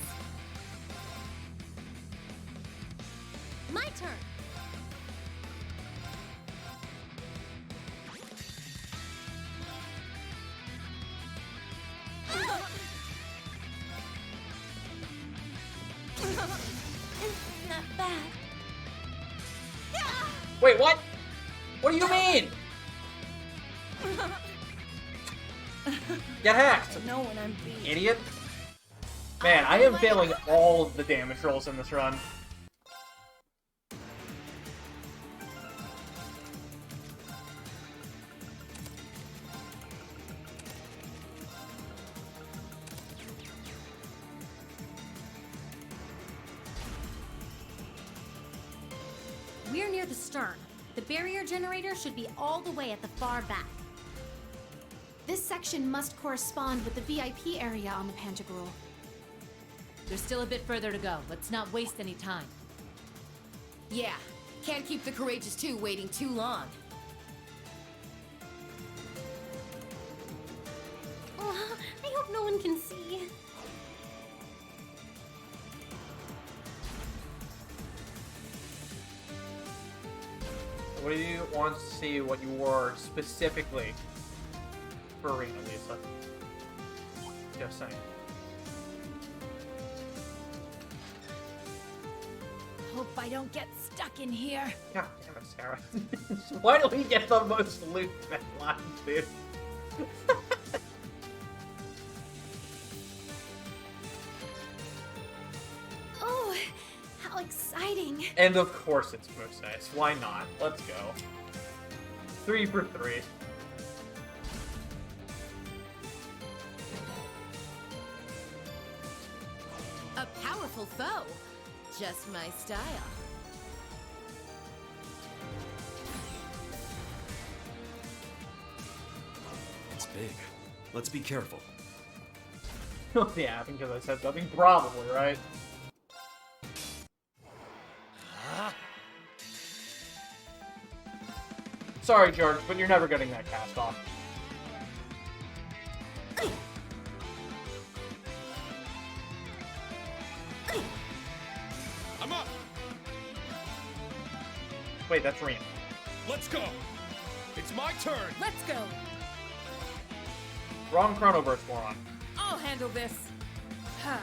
S2: My turn.
S8: Not bad.
S1: Wait, what? What do you mean? Get hacked!
S4: I know when I'm beat.
S1: Idiot. Man, I am failing all of the damage rolls in this run.
S2: We're near the stern. The barrier generator should be all the way at the far back. This section must correspond with the VIP area on the Pantagruel.
S8: There's still a bit further to go. Let's not waste any time.
S12: Yeah, can't keep the Courageous 2 waiting too long.
S2: Oh, I hope no one can see.
S1: What do you want to see what you wore specifically for Arena, Lisa? Just saying.
S8: Hope I don't get stuck in here.
S1: God damn it, Sarah. Why do we get the most loot in that line, dude?
S2: Oh, how exciting.
S1: And of course it's Moose Ice. Why not? Let's go. 3 for 3.
S12: A powerful foe. Just my style.
S5: It's big. Let's be careful.
S1: Yeah, because I said something, probably, right? Sorry, George, but you're never getting that cast off.
S16: I'm up.
S1: Wait, that's Reem.
S16: Let's go. It's my turn.
S12: Let's go.
S1: Wrong Chrono Burst, moron.
S12: I'll handle this. Ha.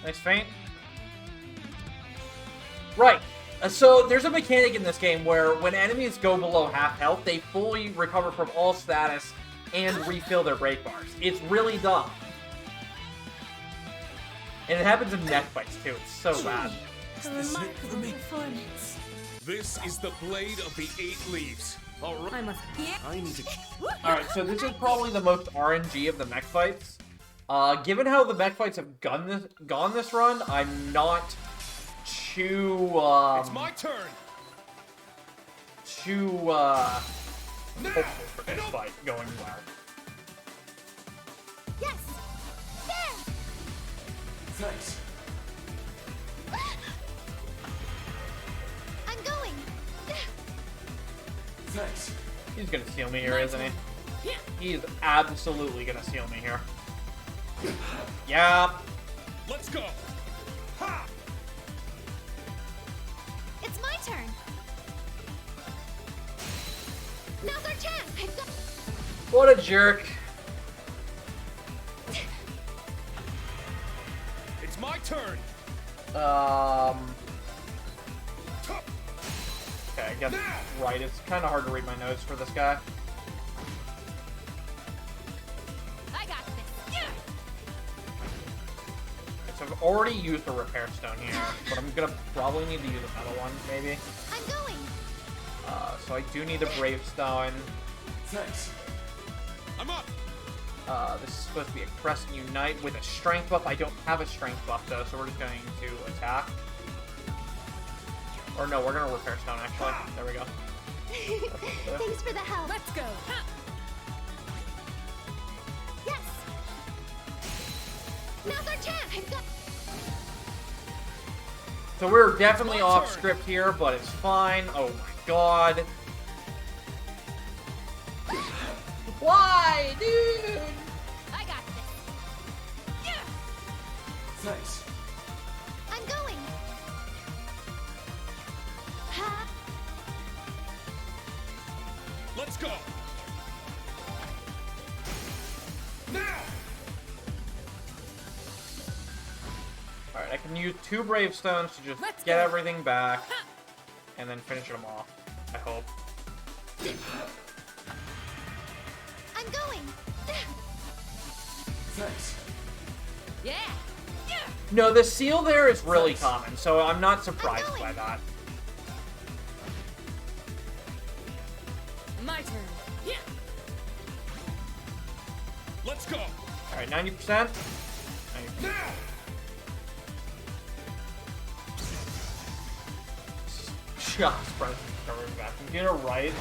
S1: Nice feint. Right. So there's a mechanic in this game where when enemies go below half health, they fully recover from all status and refill their break bars. It's really dumb. And it happens in neck fights too. It's so bad.
S4: A remarkable performance.
S16: This is the blade of the 8 leaves. All right.
S7: I need to.
S1: Alright, so this is probably the most RNG of the mech fights. Given how the mech fights have gone this run, I'm not too,
S16: It's my turn.
S1: too, hopeful for this fight going well.
S10: Yes! There!
S5: Thanks.
S10: I'm going!
S5: Thanks.
S1: He's gonna seal me here, isn't he? He's absolutely gonna seal me here. Yeah.
S16: Let's go. Ha!
S10: It's my turn! Now's our chance! I've got...
S1: What a jerk.
S16: It's my turn.
S1: Okay, I guess right. It's kind of hard to read my notes for this guy.
S10: I got this! Yeah!
S1: So I've already used a repair stone here, but I'm gonna probably need to use a metal one, maybe.
S10: I'm going!
S1: So I do need a brave stone.
S5: Thanks.
S16: I'm up.
S1: This is supposed to be a Crescent Unite with a strength buff. I don't have a strength buff though, so we're just going to attack. Or no, we're gonna repair stone actually. There we go.
S10: Thanks for the help!
S12: Let's go. Ha.
S10: Yes! Now's our chance! I've got...
S1: So we're definitely off script here, but it's fine. Oh my god. Why, dude?
S10: I got this! Yeah!
S5: Thanks.
S10: I'm going! Ha!
S16: Let's go. Now.
S1: Alright, I can use 2 brave stones to just get everything back and then finish them off, I hope.
S10: I'm going!
S5: Thanks.
S12: Yeah! Yeah!
S1: No, the seal there is really common, so I'm not surprised by that.
S12: My turn. Yeah!
S16: Let's go.
S1: Alright, 90%.
S16: Now.
S1: Just press the vacuum cleaner, right?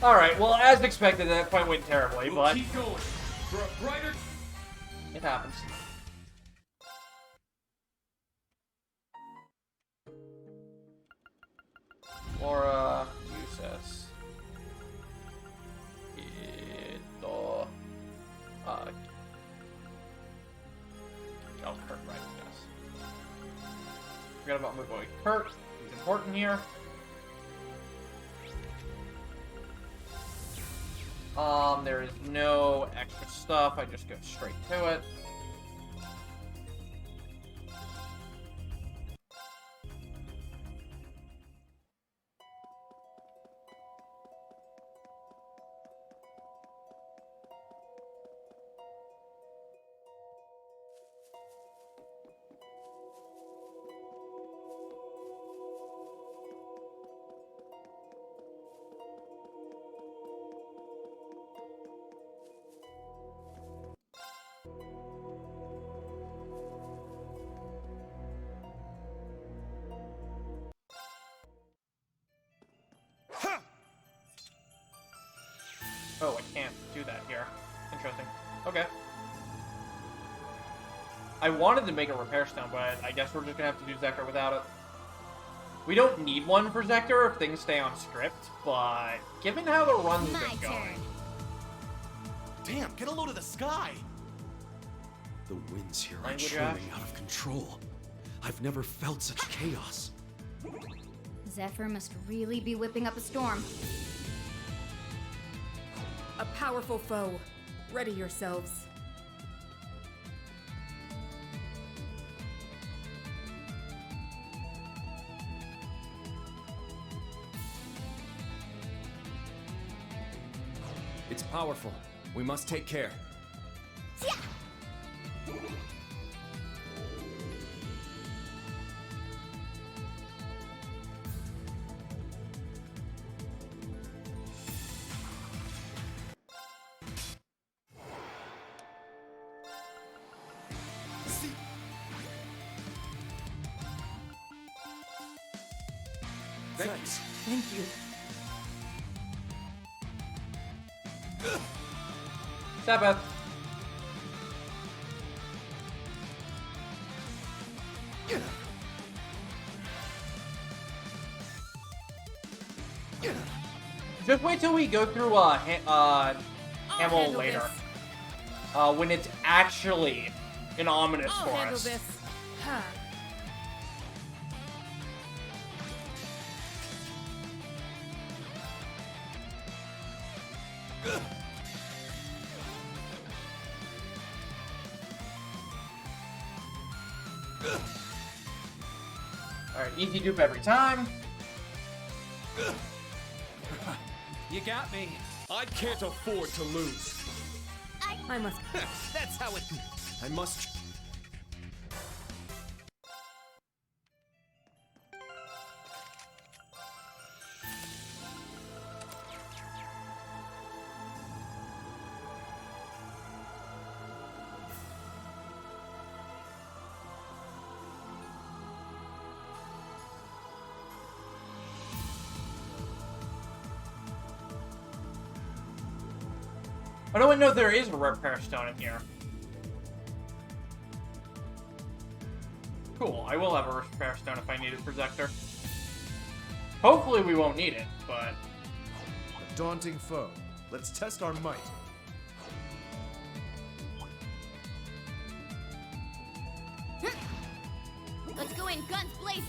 S1: Alright, well, as expected, that fight went terribly, but
S16: Keep going for a brighter.
S1: it happens. Laura, Uses. Ito. Oh, Kurt, right, yes. Forgot about my boy Kurt. He's important here. There is no extra stuff. I just go straight to it. Oh, I can't do that here. Interesting. Okay. I wanted to make a repair stone, but I guess we're just gonna have to do Zektor without it. We don't need one for Zektor if things stay on script, but given how the run's been going...
S7: Damn, get a load of the sky!
S19: The winds here are
S1: Language
S19: churning
S1: ash.
S19: out of control. I've never felt such chaos.
S2: Zephyr must really be whipping up a storm.
S9: A powerful foe. Ready yourselves.
S5: It's powerful. We must take care.
S19: Thanks.
S9: Thank you.
S1: Sabbath. Just wait till we go through Hamel later. When it's actually an ominous
S12: I'll handle
S1: forest.
S12: this. Huh.
S1: Alright, easy dupe every time.
S3: You got me.
S16: I can't afford to lose.
S9: I must.
S7: That's how it.
S5: I must...
S1: I don't know there is a repair stone in here. Cool, I will have a repair stone if I need it for Zektor. Hopefully we won't need it, but...
S15: A daunting foe. Let's test our might.
S10: Let's go in guns blazing.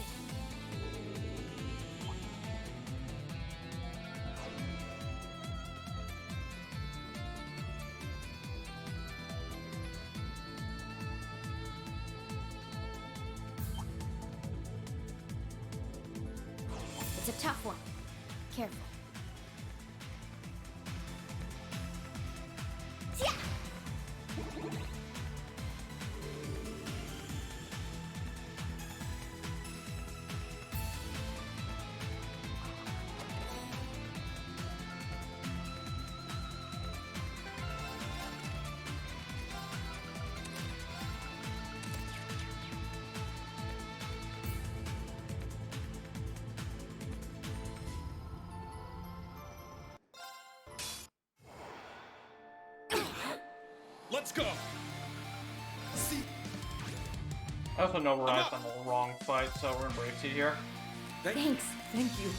S2: It's a tough one. Careful.
S16: Let's go.
S1: I also know we're on the wrong fight, so we're in Brave Seed here.
S9: Thanks. Thank you.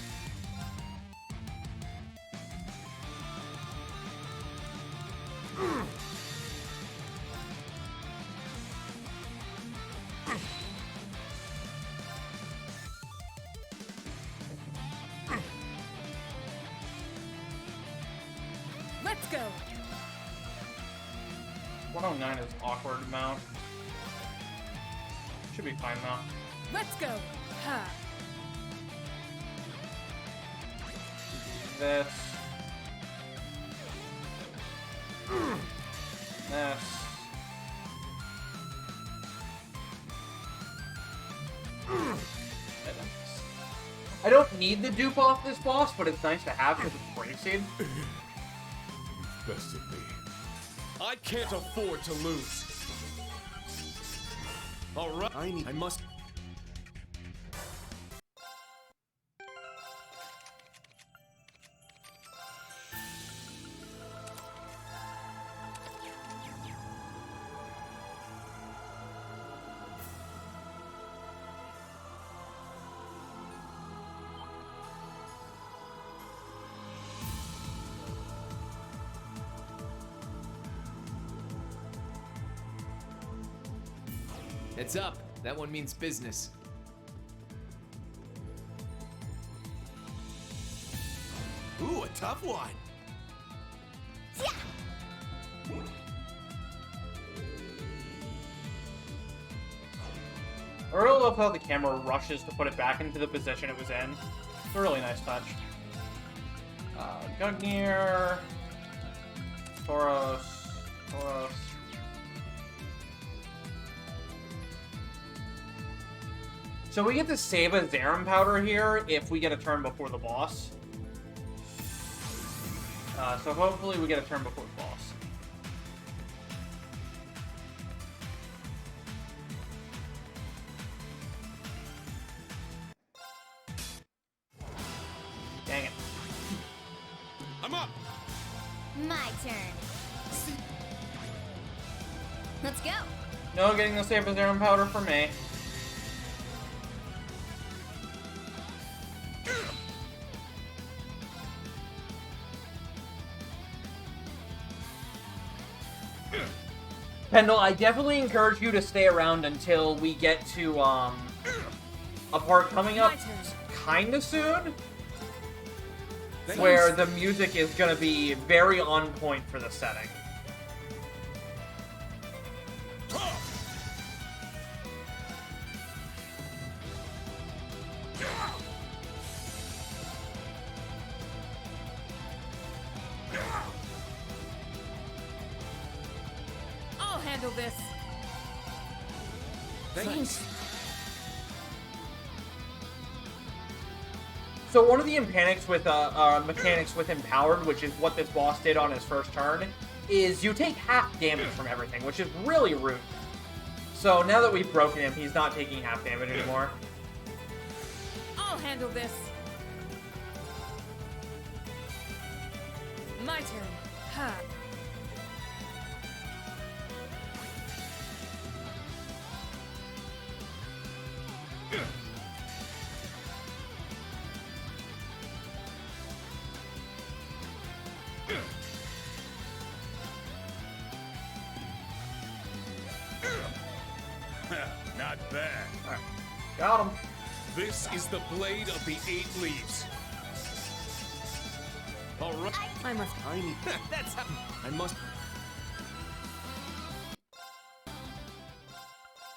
S12: Let's go.
S1: 109 is awkward amount. Should be fine though.
S12: Let's go. Huh.
S1: This. This. I don't need the dupe off this boss, but it's nice to have because it's Brave Seed.
S16: You've bested me. I can't afford to lose. All right.
S5: I must... It's up. That one means business.
S7: Ooh, a tough one.
S1: I really love how the camera rushes to put it back into the position it was in. It's a really nice touch. Gungnir, Tauros. So we get to save a Zerum powder here if we get a turn before the boss. So hopefully we get a turn before the boss. Dang it.
S16: I'm up.
S2: My turn. Let's go.
S1: No getting the save a Zerum powder for me. Pendle, I definitely encourage you to stay around until we get to, a part coming up kinda soon, where the music is gonna be very on point for the setting.
S12: I'll handle this.
S1: Thanks. So one of the mechanics with Empowered, which is what this boss did on his first turn, is you take half damage from everything, which is really rude. So now that we've broken him, he's not taking half damage anymore.
S12: I'll handle this. My turn. Ha.
S16: Not bad.
S1: Got him.
S16: This is the blade of the 8 leaves. All right.
S12: I must.
S7: That's how.
S5: I must.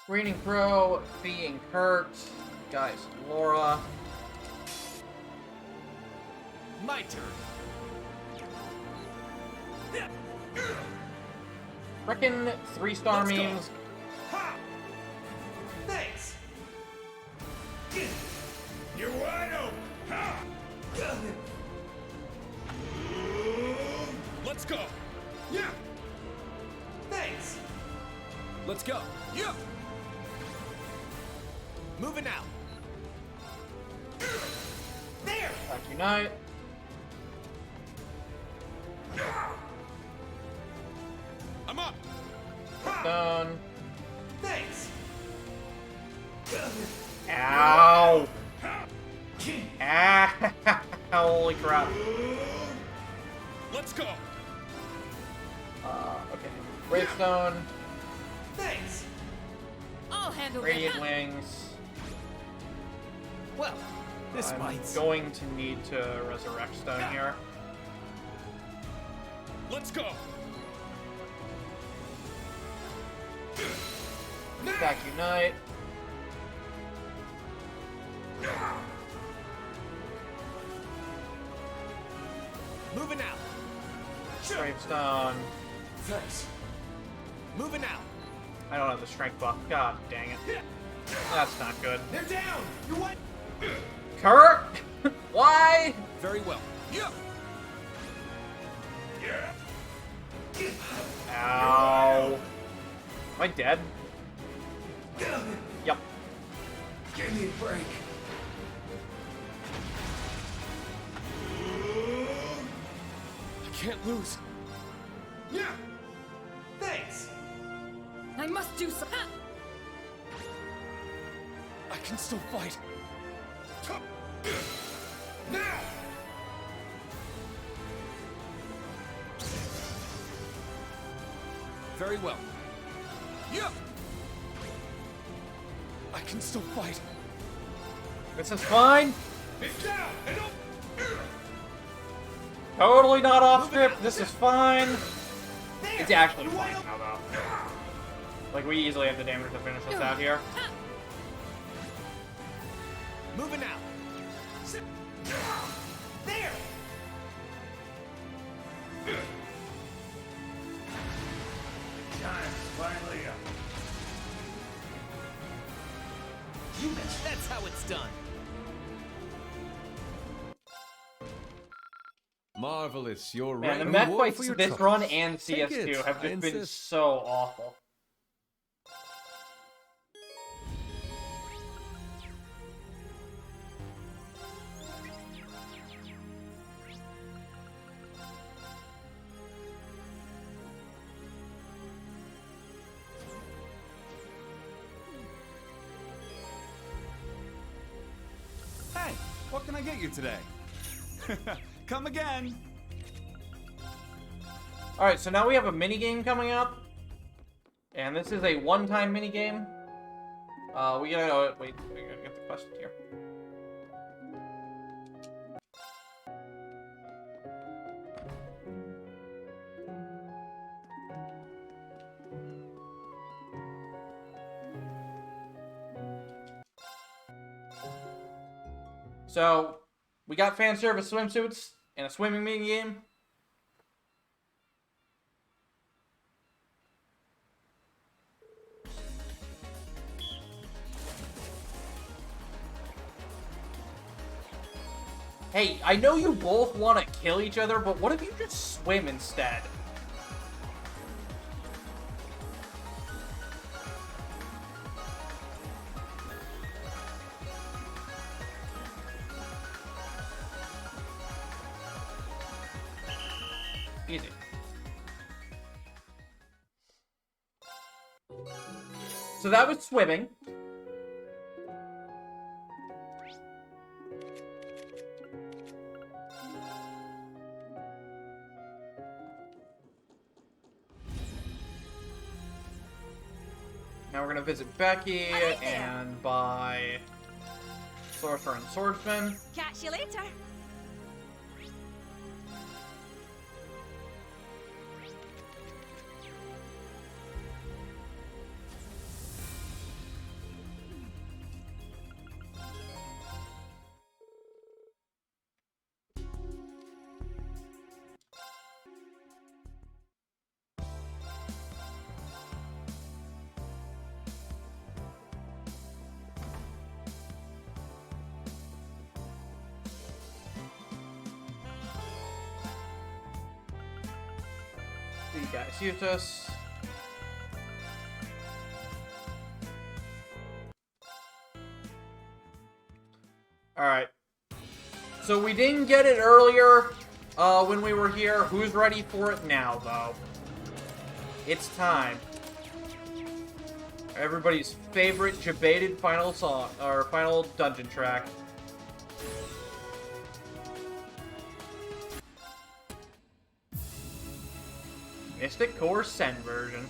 S1: Reading Pro, being Kurt, guys, Laura.
S7: My turn.
S1: Frickin' 3-star
S7: Let's go.
S1: memes.
S7: Thanks.
S16: You're wide open. Ha! Let's go.
S7: Yeah. Thanks.
S5: Let's go.
S7: Yeah. Moving out. There.
S1: Back Unite.
S16: I'm up.
S1: Done.
S7: Thanks.
S1: Ow! Ow! Holy crap.
S16: Let's go.
S1: Okay. Gravestone.
S7: Thanks.
S12: I'll handle
S1: Radiant
S12: this.
S1: Wings.
S7: Well, this
S1: I'm
S7: bites.
S1: going to need to resurrect Stone here.
S16: Let's go.
S1: Back Unite.
S7: Moving out.
S1: Gravestone.
S7: Thanks. Moving out.
S1: I don't have the strength buff. God dang it. That's not good.
S7: They're down. You what?
S1: Kurt! Why?
S7: Very well. Yeah.
S1: Ow. Am I dead? Yep.
S7: Give me a break.
S5: I can't lose.
S7: Yeah. Thanks.
S12: I must do so. Ha!
S5: I can still fight.
S7: Now.
S5: Very well.
S7: Yeah.
S3: I can still fight.
S1: This is fine.
S6: It's down and up.
S1: Totally not off script. This is fine. It's actually fine now, though. Like, we easily have the damage to finish this out here.
S7: Moving out. There!
S6: Time's finally up.
S7: That's how it's done.
S5: Marvelous, you're
S1: Man,
S5: right.
S1: the mech
S5: Reward
S1: fights
S5: for your
S1: this
S5: troubles.
S1: run and
S5: Take
S1: CS2
S5: it,
S1: have
S5: I
S1: just been
S5: insist.
S1: so awful.
S20: Hey, what can I get you today? Come again.
S1: Alright, so now we have a minigame coming up. And this is a one-time minigame. We gotta... wait, we gotta get the question here. So, we got fan service swimsuits and a swimming minigame. Hey, I know you both want to kill each other, but what if you just swim instead? Easy. So that was swimming. Now we're gonna visit Becky and buy Sorcerer and Swordsman.
S4: Catch you later.
S1: You guys use this. Alright. So we didn't get it earlier when we were here. Who's ready for it now, though? It's time. Everybody's favorite debated final song, or final dungeon track. Mystic Core Send version.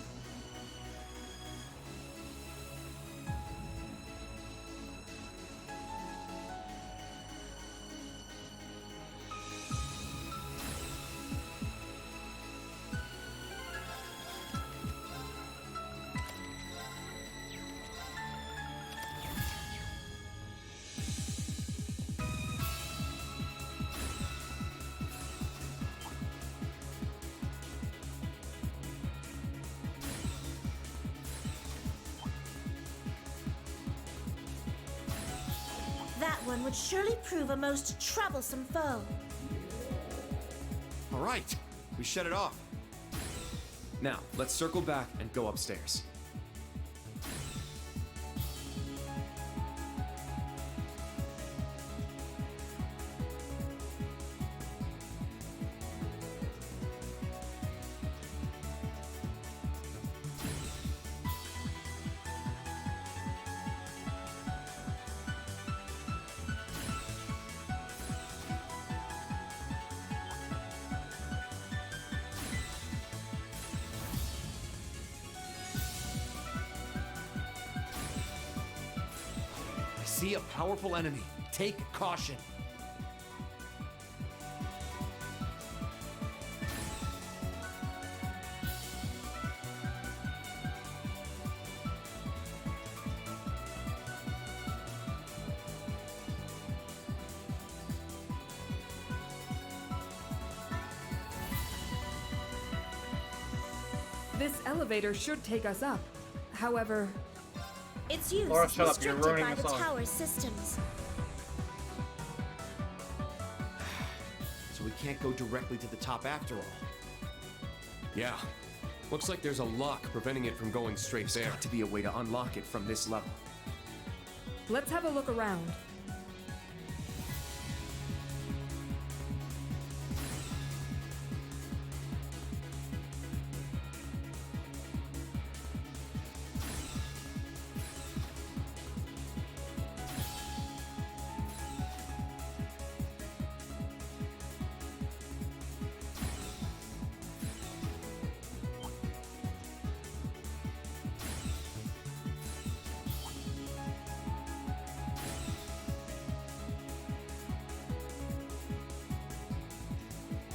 S21: That one would surely prove a most troublesome foe.
S5: All right, we shut it off. Now, let's circle back and go upstairs. see a powerful enemy. Take caution.
S9: This elevator should take us up. However,
S21: Its use
S1: Laura,
S21: is
S1: shut up, you're
S21: restricted
S1: ruining
S21: by
S1: the
S21: the
S1: song.
S21: tower's systems.
S5: So we can't go directly to the top after all.
S3: Yeah. Looks like there's a lock preventing it from going straight
S5: There's
S3: there.
S5: got to be a way to unlock it from this level.
S9: let's have a look around.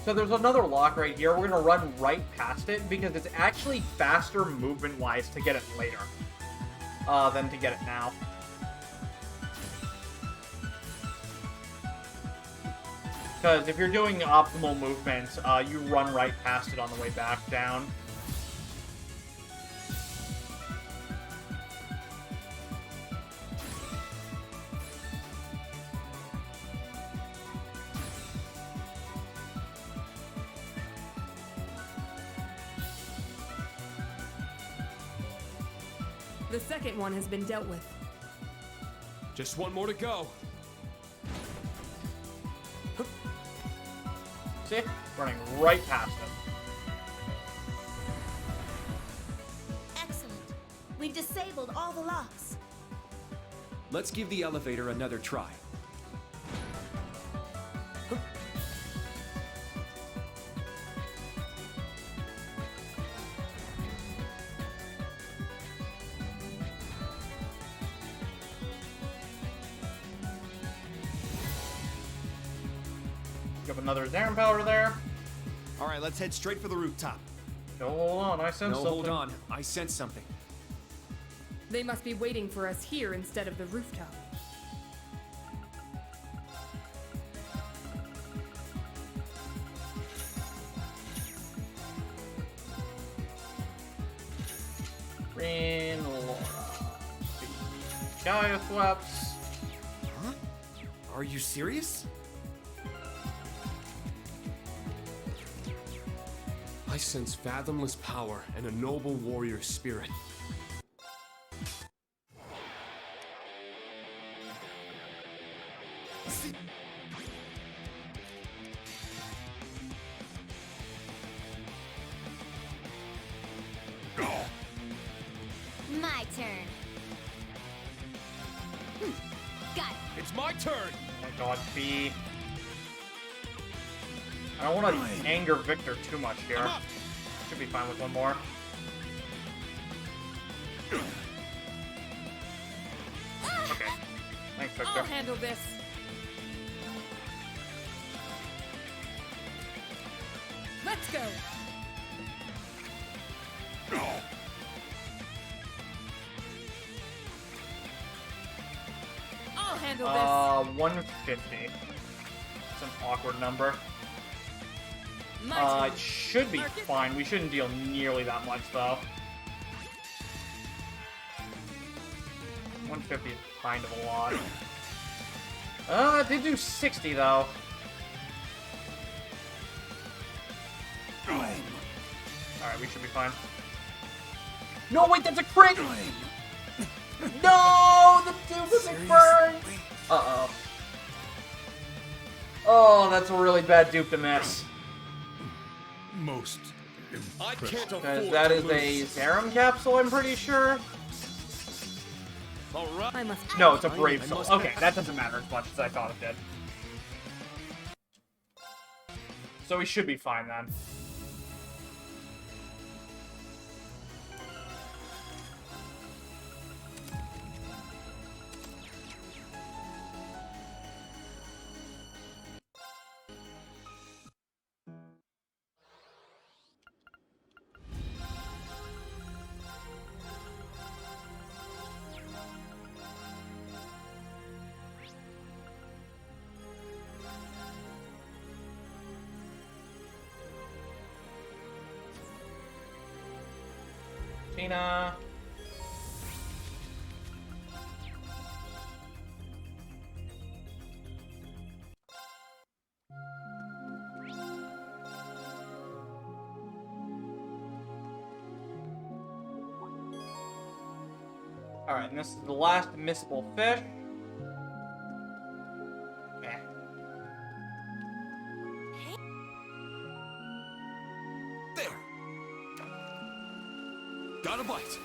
S1: So there's another lock right here. We're gonna run right past it because it's actually faster movement-wise to get it later than to get it now. Because if you're doing optimal movement, you run right past it on the way back down.
S9: The second one has been dealt with.
S3: Just one more to go.
S1: See? Running right past it.
S21: Excellent. We've disabled all the locks.
S5: Let's give the elevator another try.
S1: Give another Zarin powder there.
S7: All right, let's head straight for the rooftop.
S1: No, hold on. I sense
S5: No,
S1: something.
S5: hold on. I sense something.
S9: They must be waiting for us here instead of the rooftop.
S1: Green, Laura. Gaia Thweps.
S5: Huh? Are you serious?
S3: I sense fathomless power and a noble warrior spirit.
S2: My turn. Got it.
S3: It's my turn!
S1: Oh my god, B. I don't want to anger Victor too much here. Should be fine with one more. Okay. Thanks, Victor.
S9: I'll handle this. Let's go. I'll handle this.
S1: 150. It's an awkward number.
S9: My
S1: It should be fine. We shouldn't deal nearly that much, though. 150 is kind of a lot. It did do 60, though. Alright, we should be fine. No, wait, that's a crit! No! The dude was burned! Uh-oh. Oh, that's a really bad dupe to miss.
S6: Most
S3: I can't
S1: Because
S3: afford
S1: that
S3: to
S1: is a
S3: lose.
S1: Serum capsule, I'm pretty sure.
S3: All right.
S9: I must.
S1: No, it's a Brave Soul. Okay, that doesn't matter as much as I thought it did. So we should be fine then. Altina. Alright, and this is the last missable fish. Eh.
S3: There. Got a bite.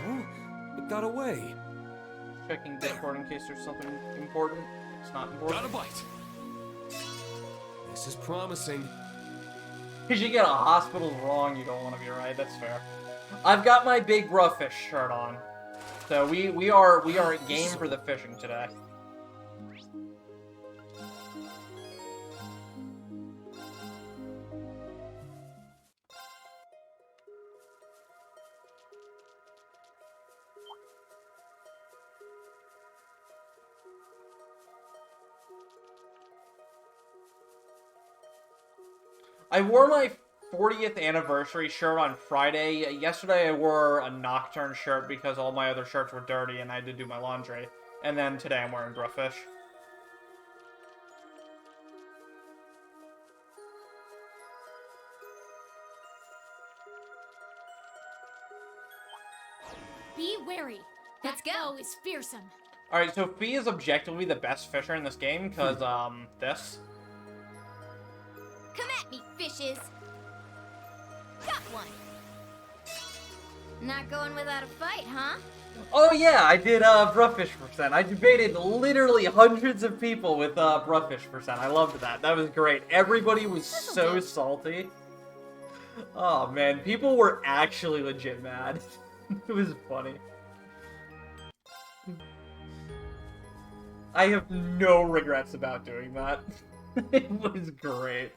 S3: Oh, it got away.
S1: Checking Discord in case there's something important. It's not important.
S3: Got a bite. This is promising.
S1: Because you get a hospital wrong, you don't want to be right. That's fair. I've got my big rough fish shirt on, so we are game for the fishing today. I wore my 40th anniversary shirt on Friday. Yesterday I wore a Nocturne shirt because all my other shirts were dirty and I had to do my laundry. And then today I'm wearing Grufffish.
S2: Be wary. Let's go. That foe is fearsome.
S1: Alright, so Fee is objectively the best fisher in this game because, this.
S21: Come at me, fishes. Got one. Not going without a fight, huh?
S1: Oh yeah, I did Brufffish percent. I debated literally hundreds of people with Brufffish percent. I loved that. That was great. Everybody was so salty. Oh man, people were actually legit mad. It was funny. I have no regrets about doing that. It was great.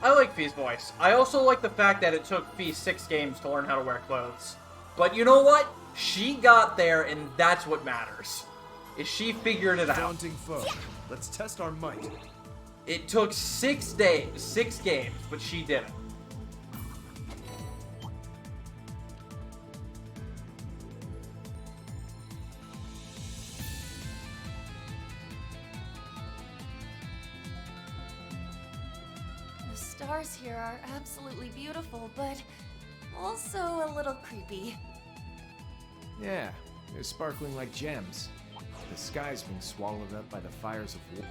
S1: I like Fee's voice. I also like the fact that it took Fee 6 games to learn how to wear clothes. But you know what? She got there, and that's what matters. Is she figured it out.
S15: Daunting foe. Let's test our might.
S1: It took 6 days, 6 games, but she did it.
S4: The stars here are absolutely beautiful, but also a little creepy.
S5: Yeah, they're sparkling like gems. The sky's being swallowed up by the fires of war.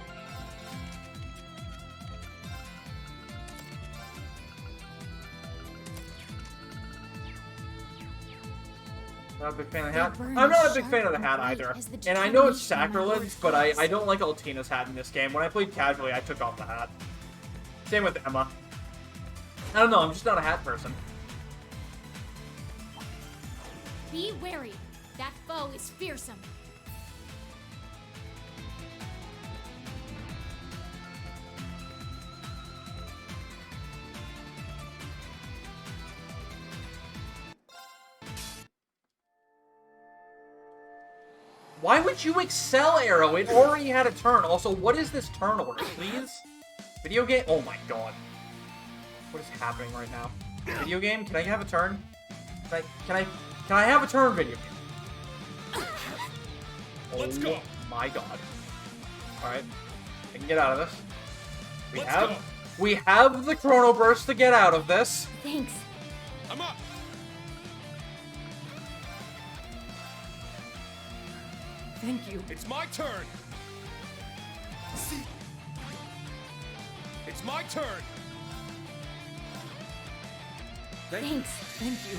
S1: Not a big fan of the hat. I'm not a big fan of the hat either. And I know it's sacrilege, but I don't like Altina's hat in this game. When I played casually, I took off the hat. Same with Emma. I don't know, I'm just not a hat person.
S2: Be wary. That foe is fearsome.
S1: Why would you excel Arrow? It already had a turn. Also, what is this turn order, please? Video game? Oh my god. What is happening right now? Video game? Can I have a turn? Can I have a turn, video game?
S16: Let's go.
S1: My god. Alright. I can get out of this.
S16: Let's
S1: We have the Chrono Burst to get out of this.
S2: Thanks.
S16: I'm up.
S12: Thank you.
S16: It's my turn. It's my turn.
S12: Thanks. Thank you.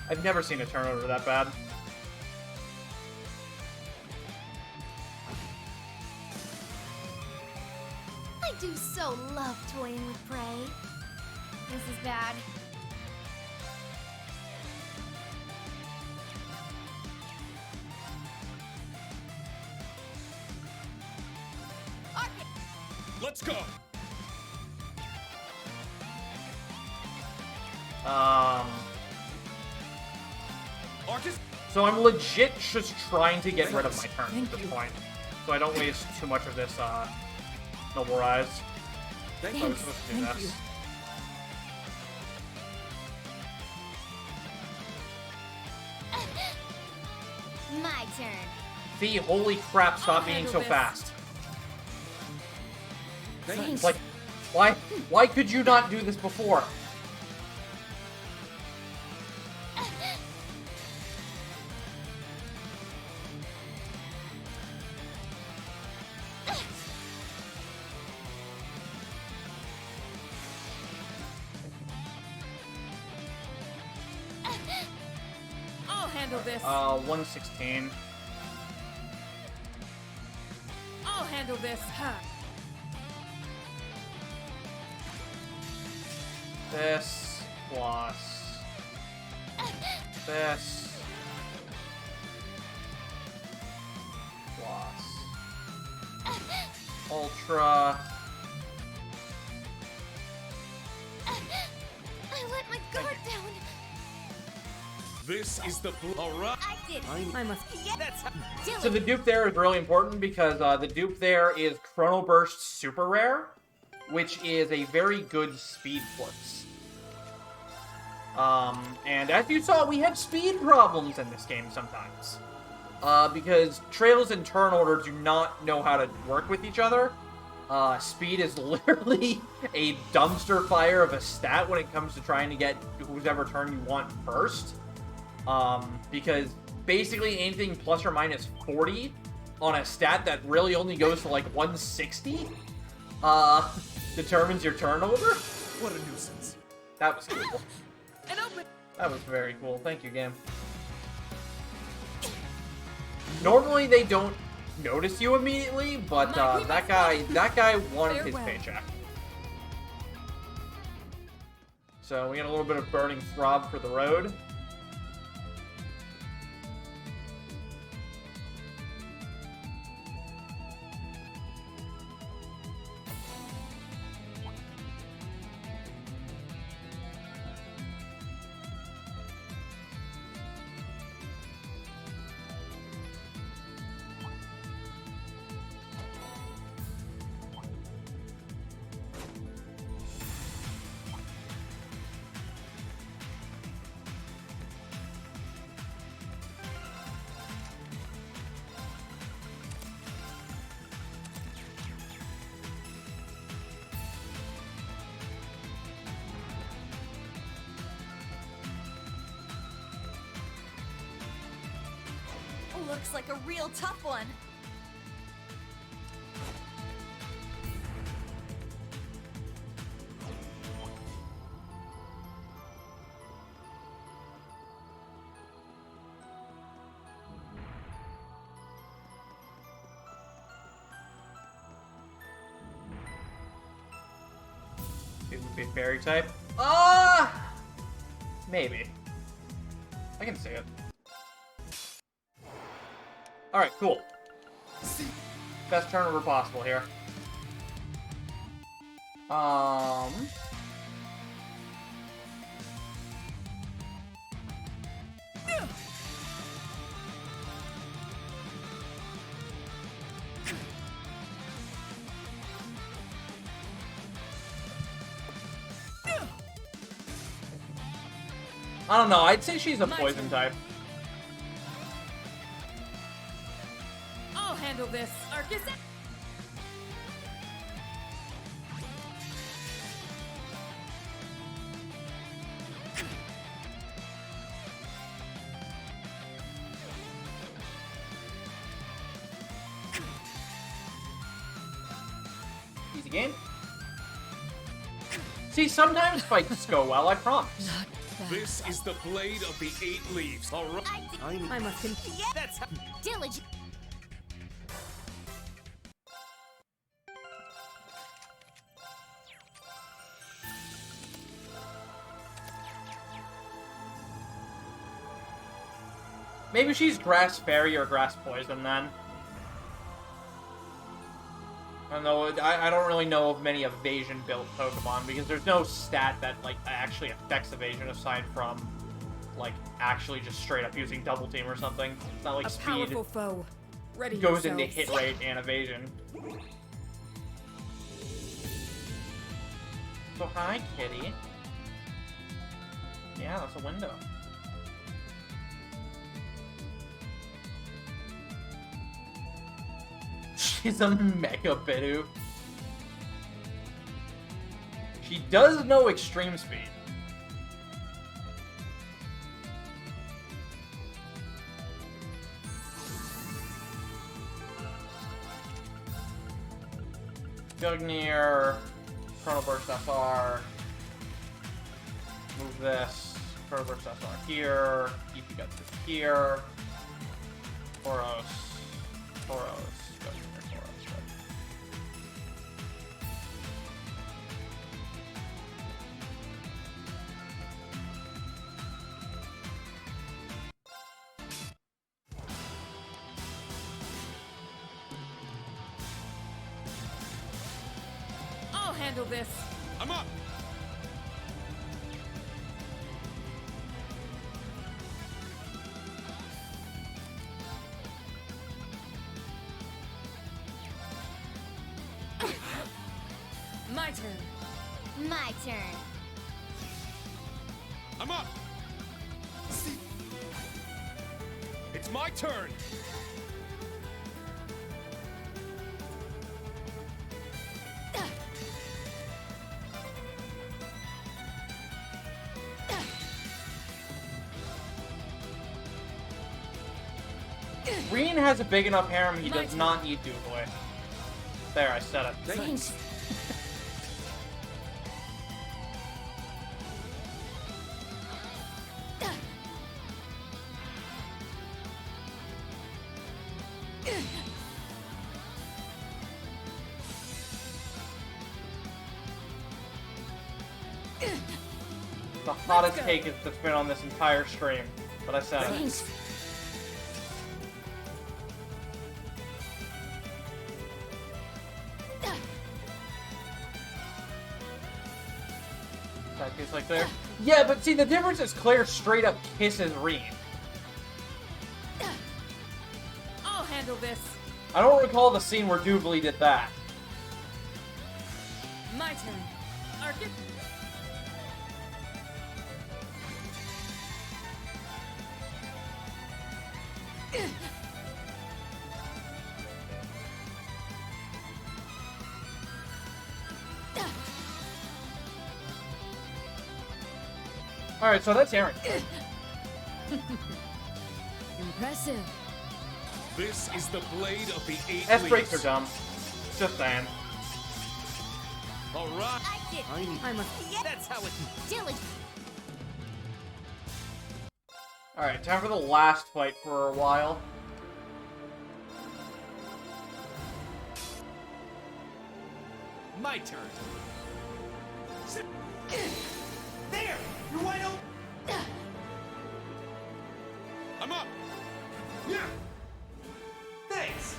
S1: I've never seen a turn order that bad.
S21: I do so love toying with prey. This is bad.
S16: Let's go.
S1: So I'm legit just trying to get rid of my turn at this point. So I don't waste too much of this, Noble Rise. I was supposed to do this.
S2: My turn.
S1: Fee, holy crap, stop being so fast.
S2: Thanks.
S1: Like, why could you not do this before?
S12: I'll handle this.
S1: 116.
S12: I'll handle this. Huh.
S1: This plus this plus Ultra.
S2: I let my guard down.
S16: This is the alright.
S2: I did.
S12: I must.
S2: Yeah, that's
S1: So the dupe there is really important because the dupe there is Chrono Burst Super Rare, which is a very good speed force. And as you saw, we had speed problems in this game sometimes. Because Trails and Turn Order do not know how to work with each other. Speed is literally a dumpster fire of a stat when it comes to trying to get whoever turn you want first. Because basically anything plus or minus 40 on a stat that really only goes to like 160 determines your turn order.
S15: What a nuisance.
S1: That was cool. That was very cool. Thank you, game. Normally they don't notice you immediately, but that guy wanted his paycheck. So we got a little bit of Burning Throb for the road.
S4: Looks like a real tough one.
S1: It would be fairy type. Maybe. I can see it. Alright, cool. Best turnover possible here. I don't know, I'd say she's a poison type.
S12: I'll handle this. Arcus.
S1: Easy game. See, sometimes fights go well, I promise.
S16: This is the blade of the 8 leaves. All right.
S12: I must.
S2: Yeah.
S12: That's
S2: diligent.
S1: Maybe she's Grass Fairy or Grass Poison then. And know. I don't really know of many evasion-built Pokemon because there's no stat that like actually affects evasion aside from like actually just straight up using Double Team or something. It's not like
S12: A
S1: speed
S12: powerful foe. Ready
S1: goes into
S12: yourselves.
S1: hit rate and evasion. So hi, kitty. Yeah, that's a window. She's a Mega Bidoof. She does know extreme speed. Gugnir, Chrono Burst SR. Move this. Chrono Burst SR here. EP Guts is here. Tauros. Gugnir, Tauros. Right.
S12: I'll handle this.
S16: I'm up.
S12: My turn.
S21: My turn.
S16: I'm up. It's my turn.
S1: Reen has a big enough harem, he does not need Doughboy. There, I said it.
S12: Thanks.
S1: The hottest take that's been on this entire stream, but I said it.
S12: Thanks.
S1: That tastes like Claire. Yeah, but see, the difference is Claire straight up kisses Reen.
S12: I'll handle this.
S1: I don't recall the scene where Doobly did that.
S12: My turn. Arctic.
S1: Alright, so that's Aaron.
S12: Impressive.
S16: This is the blade of the 8
S1: S breaks are
S16: leaves.
S1: dumb. Just saying.
S16: All right.
S12: I must.
S21: That's how it's Dilly.
S1: Alright, time for the last fight for a while.
S19: My turn. There! You're wide open!
S16: I'm up.
S19: Yeah! Thanks!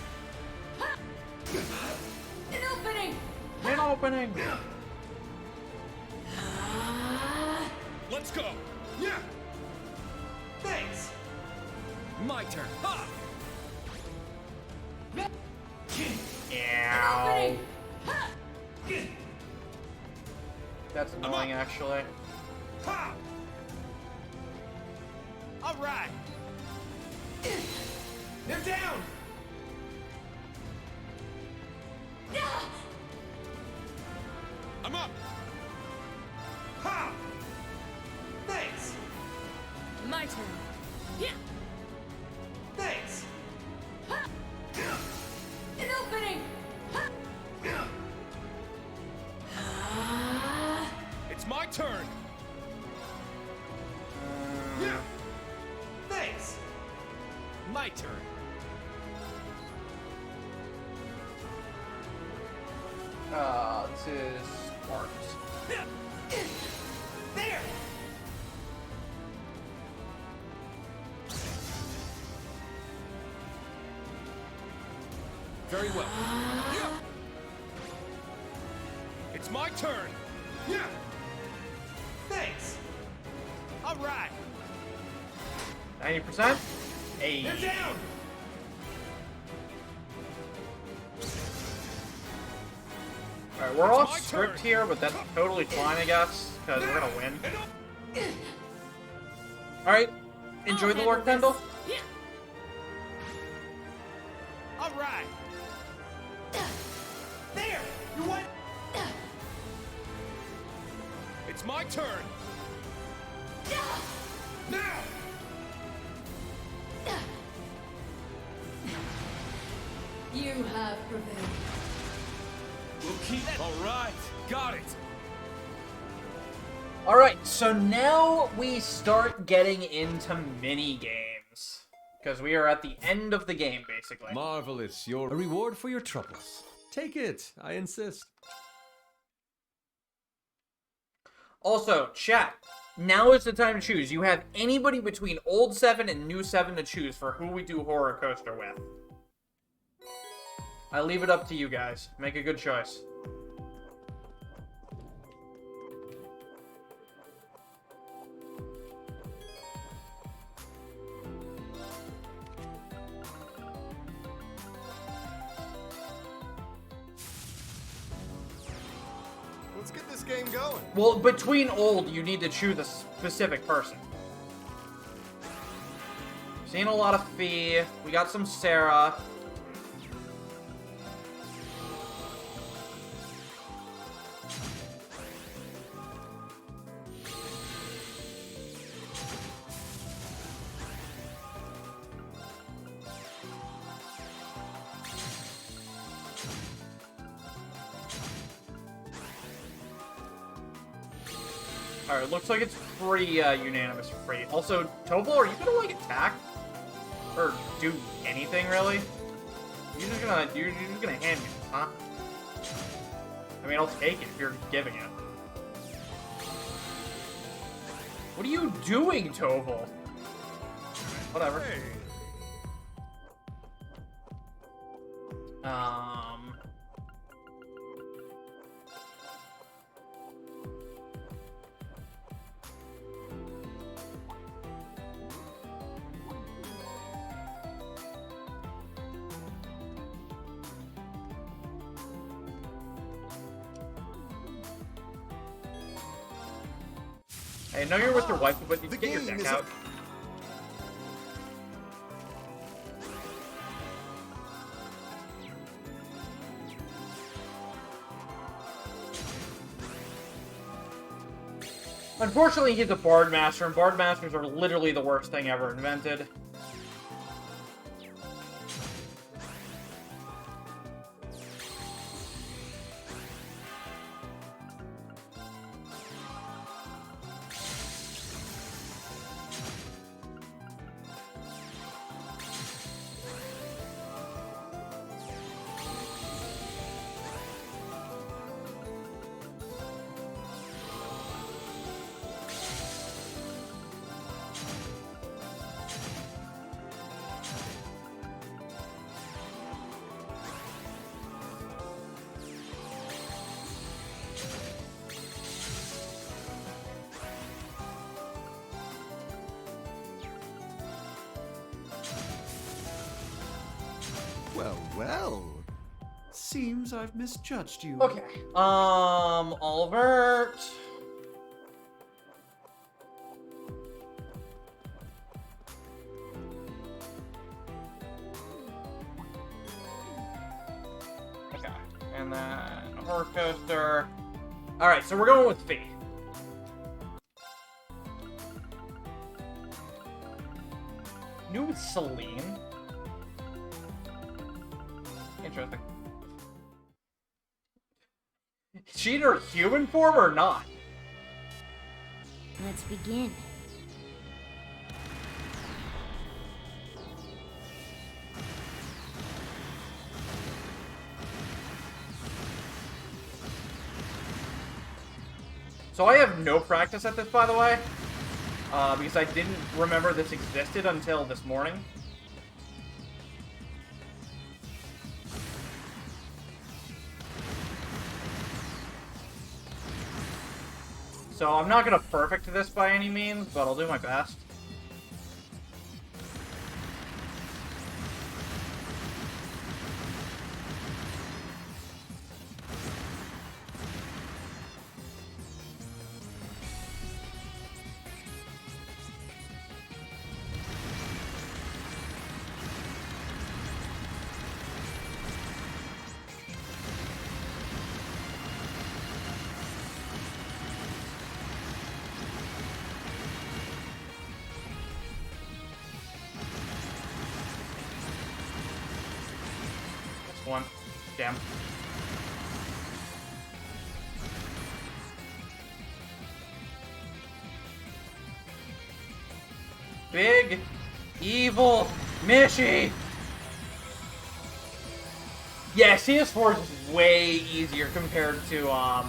S12: An opening.
S1: An opening.
S16: Let's go.
S19: Yeah! Thanks!
S3: My turn. Ha!
S1: Ow. That's annoying, actually.
S19: Ha! All right. They're down.
S16: I'm up.
S19: Ha! Thanks.
S12: My turn. Yeah.
S19: Thanks.
S12: An opening.
S16: It's my turn.
S19: Yeah. Thanks.
S3: My turn.
S1: This is Sparks.
S19: There!
S3: Very well.
S16: It's my turn.
S19: Yeah. Thanks. All right.
S1: 90%. Hey.
S19: Get down.
S1: Alright, we're off script here, but that's totally fine, I guess, because we're gonna win. Alright, enjoy the Lord Pendle.
S19: All right. There. You won.
S16: It's my turn. Now.
S8: You have prevailed.
S16: We'll keep that. All right, got it.
S1: Alright, so now we start getting into mini-games. Because we are at the end of the game, basically.
S3: Marvelous. Your reward for your troubles. Take it, I insist.
S1: Also, chat, now is the time to choose. You have anybody between old 7 and new 7 to choose for who we do Horror Coaster with. I leave it up to you guys. Make a good choice.
S15: Let's get this game going.
S1: Well, between old, you need to choose a specific person. Seen a lot of Fee. We got some Sarah. Alright, looks like it's pretty unanimous for free. Also, Topol, are you gonna like attack? Or do anything really? You're just gonna hand me, huh? I mean, I'll take it if you're giving it. What are you doing, Topol? Whatever. I know you're with your wife, but you get your deck out. Unfortunately, he's a Bard Master, and Bard Masters are literally the worst thing ever invented.
S20: Well. Seems I've misjudged you.
S1: Okay. Albert. Okay. And then Horror Coaster. Alright, so we're going with Fee. New with Celine. Interesting. Is she in her human form or not?
S21: Let's begin.
S1: So I have no practice at this, by the way, because I didn't remember this existed until this morning. So I'm not gonna perfect this by any means, but I'll do my best. One. Damn. Big evil Mishy! Yeah, CS4 is way easier compared to,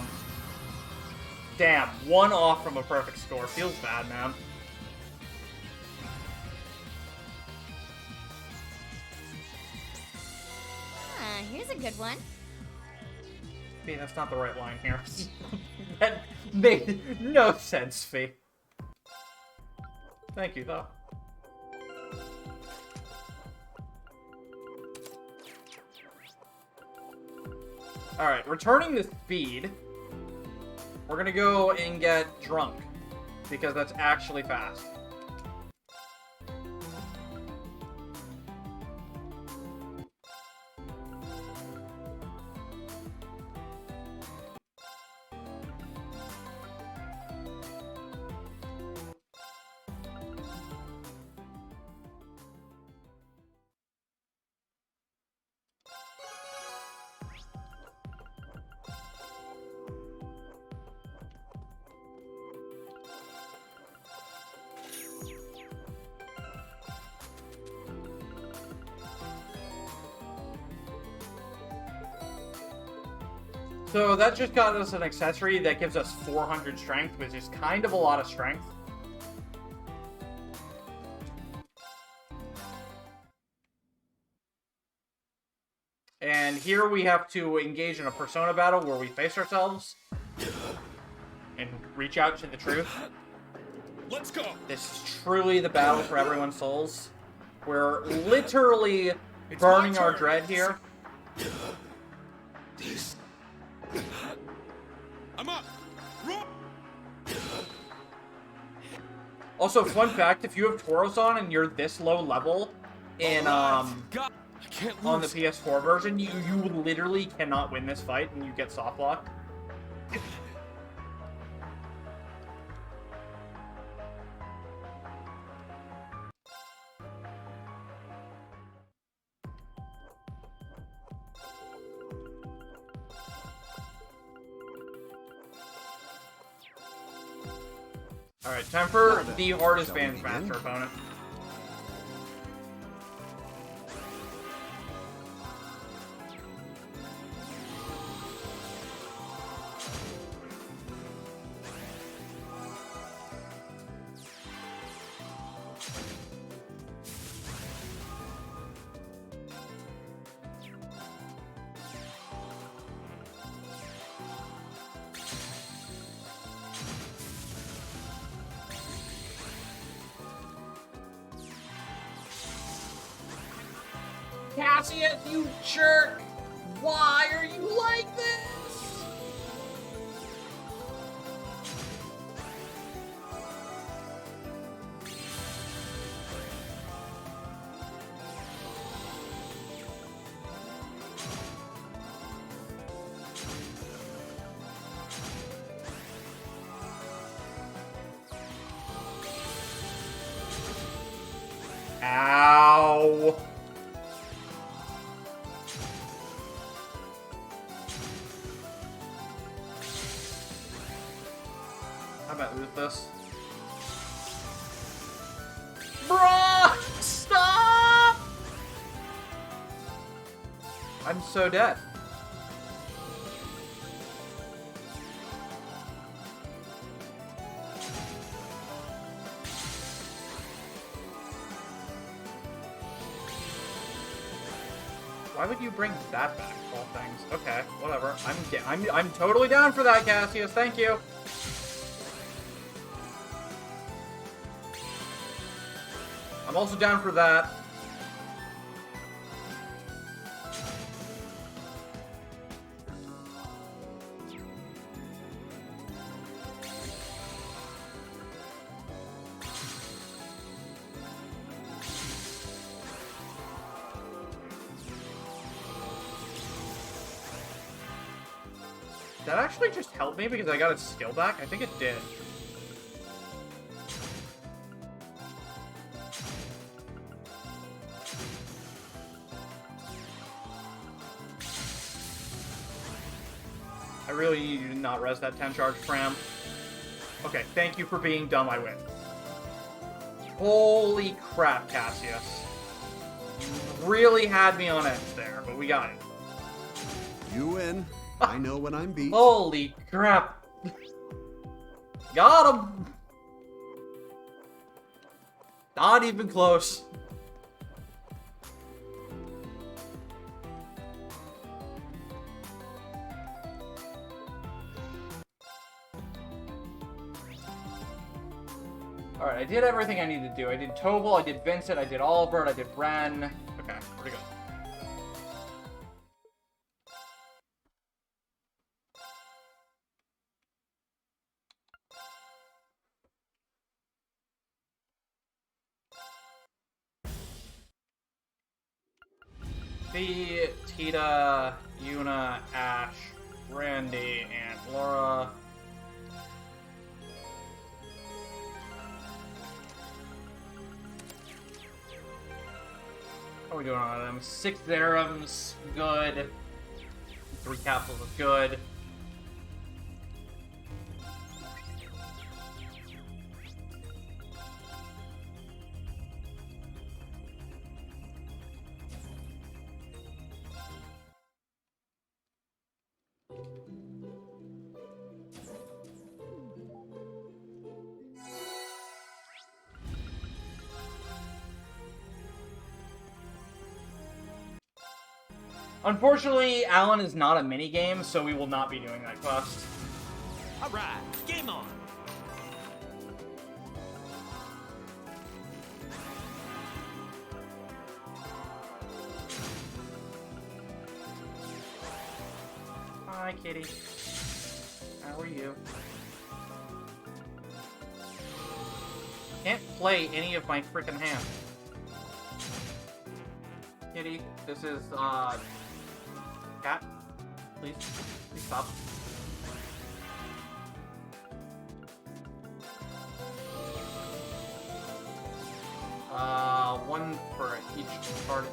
S1: damn, one off from a perfect score. Feels bad, man.
S10: Here's a good one.
S1: Fee, that's not the right line here. That made no sense, Fee. Thank you, though. Alright, returning to speed, we're gonna go and get drunk, because that's actually fast. So that just got us an accessory that gives us 400 strength, which is kind of a lot of strength. And here we have to engage in a persona battle where we face ourselves and reach out to the truth.
S16: Let's go.
S1: This is truly the battle for everyone's souls. We're literally burning our dread here.
S16: I'm up.
S1: Also, fun fact, if you have Tauros on and you're this low level in on the PS4 version, you literally cannot win this fight and you get soft lock. Alright, time for the hardest Vans Master opponent. Cassius, you jerk! Why are you like this? Ow! I might lose this. Bruh! Stop! I'm so dead. Why would you bring that back, of all things? Okay, whatever. I'm totally down for that, Cassius. Thank you. I'm also down for that. Did that actually just help me because I got its skill back? I think it did. I really need you to not res that 10 charge, Fram. Okay, thank you for being dumb, I win. Holy crap, Cassius. Really had me on edge there, but we got it.
S15: You win. I know when I'm beat.
S1: Holy crap. Got him. Not even close. Alright, I did everything I needed to do. I did Tobal, I did Vincent, I did Oliver, I did Ren. Okay, pretty good. Fee, Tita, Yuna, Ash, Randy, and Laura. How are we doing on them? 6 Zerums, good. 3 capsules is good. Unfortunately, Alan is not a minigame, so we will not be doing that quest.
S7: Alright, game on!
S1: Hi, kitty. How are you? Can't play any of my freaking hand. Kitty, this is, cat, please stop. One for each part.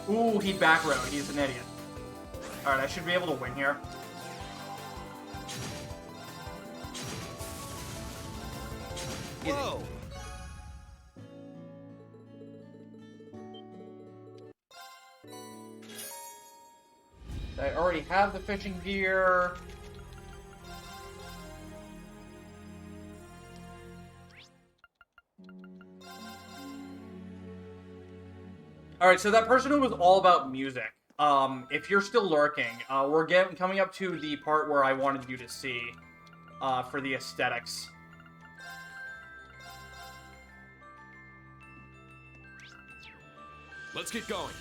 S1: Ooh, he back rode. He's an idiot. Alright, I should be able to win here.
S7: Whoa!
S1: I already have the fishing gear. Alright, so that person who was all about music, if you're still lurking, we're coming up to the part where I wanted you to see, for the aesthetics.
S3: Let's get going.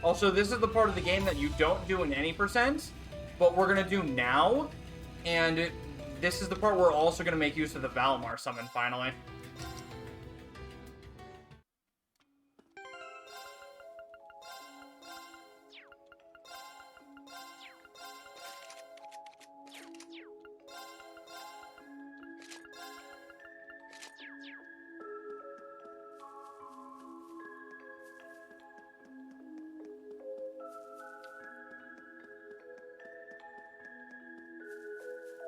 S1: Also, this is the part of the game that you don't do in any percent, but we're gonna do now, and this is the part where we're also gonna make use of the Valimar summon, finally.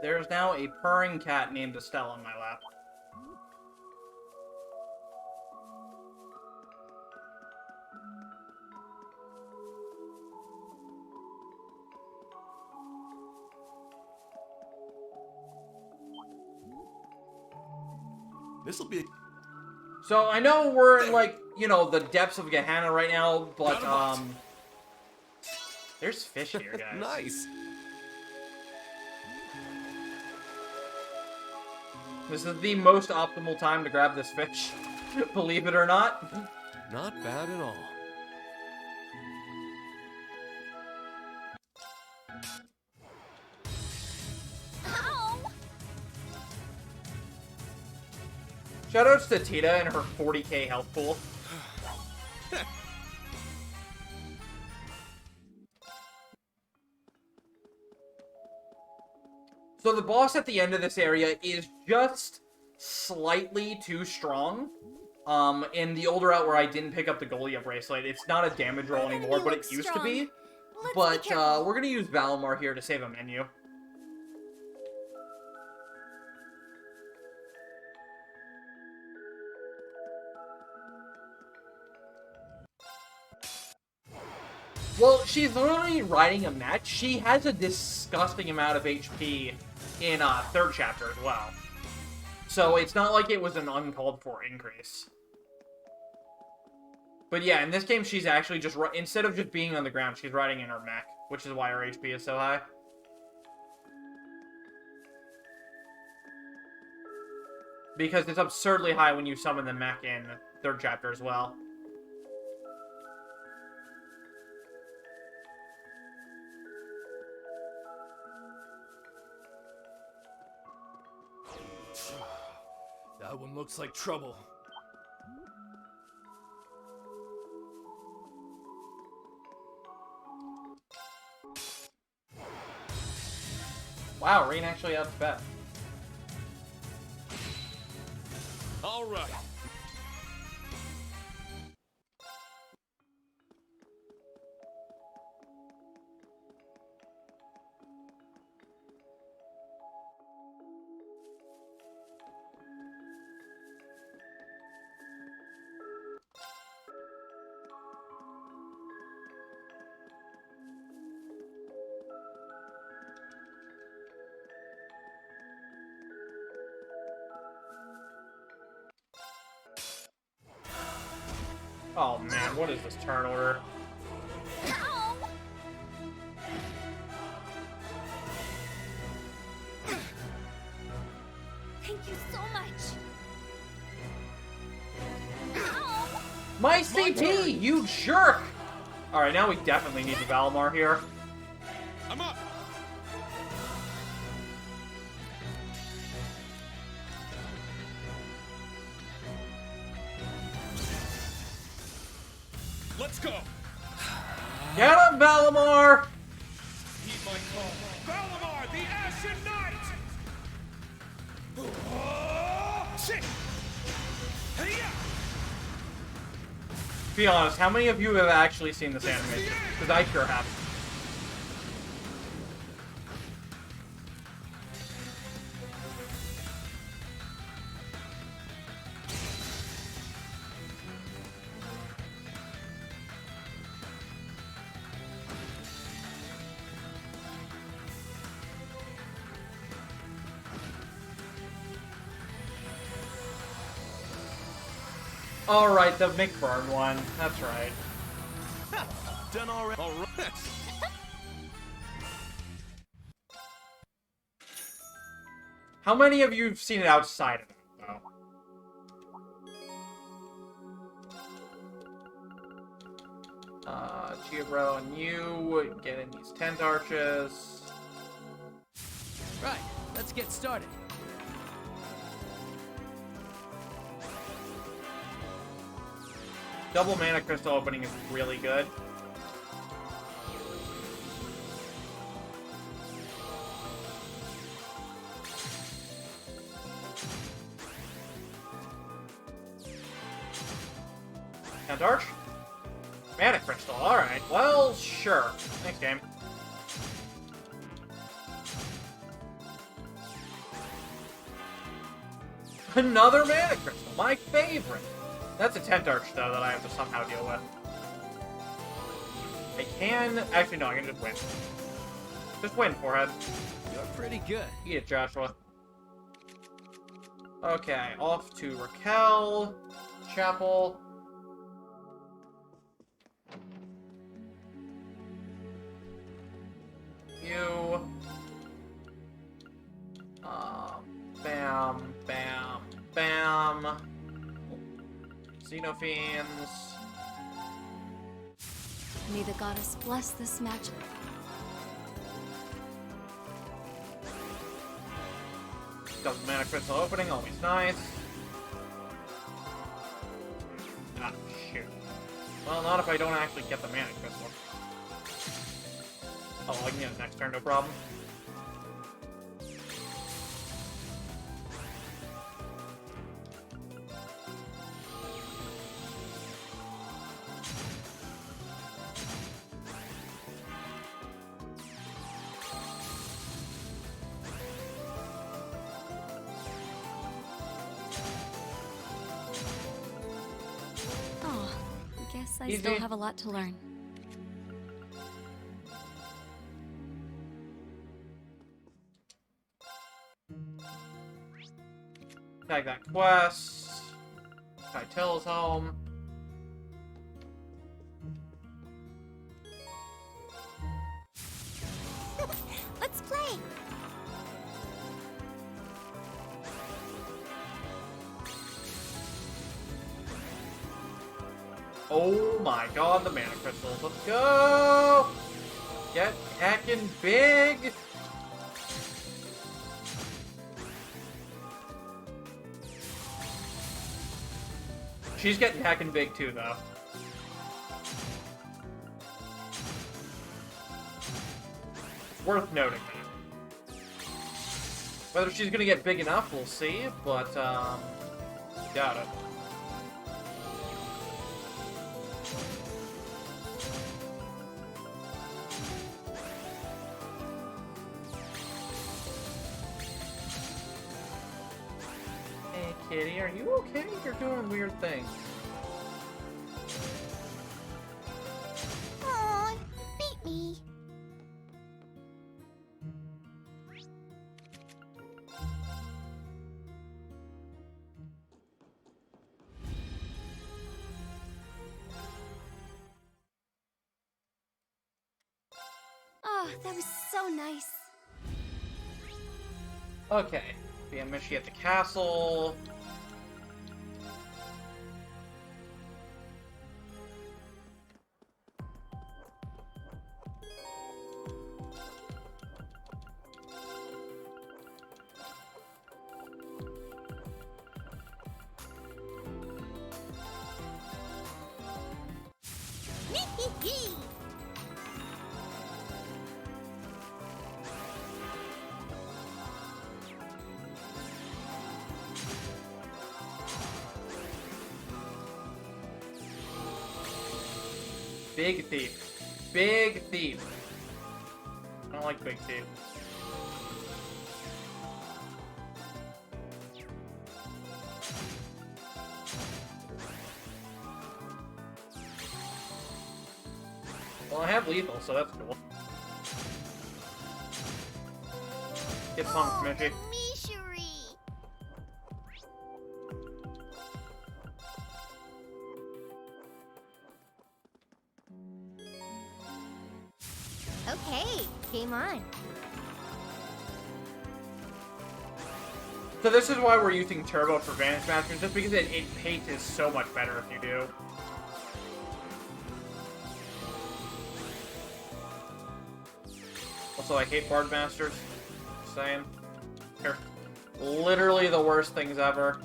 S1: There's now a purring cat named Estelle on my lap.
S7: This'll be.
S1: So I know we're in, like, you know, the depths of Gehenna right now, but There's fish here, guys.
S7: Nice.
S1: This is the most optimal time to grab this fish. Believe it or not.
S7: Not bad at all.
S1: Shoutouts to Tita and her 40k health pool. So the boss at the end of this area is just slightly too strong. In the older route where I didn't pick up the Golia bracelet, it's not a damage roll anymore, but it used to be. But we're gonna use Valimar here to save a menu. Well, she's literally riding a mech. She has a disgusting amount of HP in third chapter as well. So it's not like it was an uncalled for increase. But yeah, in this game, she's actually just, instead of just being on the ground, she's riding in her mech, which is why her HP is so high. Because it's absurdly high when you summon the mech in third chapter as well.
S19: That one looks like trouble.
S1: Wow, Rain actually outsped.
S16: All right.
S1: Oh man, what is this turn order?
S21: Thank you so much.
S1: My CP, you jerk! Alright, now we definitely need the Valimar here.
S16: I'm up. Let's go.
S1: Get him, Valimar!
S16: Heed my call. Valimar, the Ashen Knight! Shit! Hey-ya!
S1: Be honest, how many of you have actually seen this animation? Because I sure have. Alright, the McBurn one. That's right.
S7: Done already.
S16: All right.
S1: How many of you have seen it outside of it, though? Giobro and you getting these tent arches.
S11: Right, let's get started.
S1: Double mana crystal opening is really good. Tent arch? Mana crystal, alright. Well, sure. Thanks, game. Another mana crystal, my favorite. That's a tent arch, though, that I have to somehow deal with. I can... Actually, no, I can just win. Just win, forehead.
S11: You're pretty good.
S1: Eat it, Joshua. Okay, off to Raquel. Chapel. Bam. Xenofiends.
S2: May the goddess bless this magic.
S1: Double mana crystal opening, always nice. Ah, shoot. Well, not if I don't actually get the mana crystal. Oh, I can get it next turn, no problem.
S2: Oh, I guess I
S1: Easy.
S2: still have a lot to learn.
S1: Tag that quest. Kytill's home.
S21: Let's play.
S1: Oh my god, the mana crystals. Let's go! Get heckin' big! She's getting heckin' big too, though. It's worth noting that. Whether she's gonna get big enough, we'll see, but, got it. Hey, kitty, are you okay? You're doing weird things.
S21: Aw, beat me.
S2: Oh, that was so nice.
S1: Okay. Be a mission at the castle. Big thief. Big thief. I don't like big thief. Well, I have lethal, so that's cool. Get punked, Mitchie.
S21: Okay, game on.
S1: So this is why we're using Turbo for Vantage Masters, just because it paces so much better if you do. Also, I hate Bard Masters. Just saying. They're literally the worst things ever.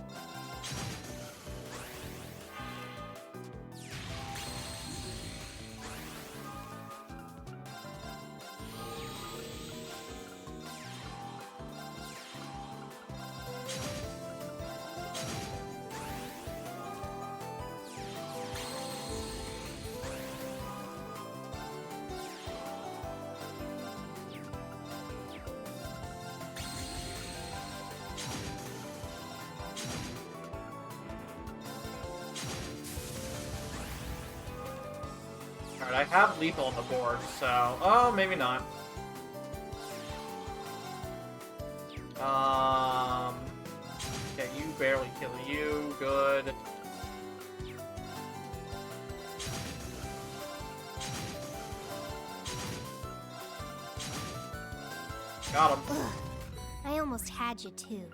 S1: Alright, I have lethal on the board, so... Oh, maybe not. Yeah, you barely kill you. Good. Got him.
S21: Ugh, I almost had you too.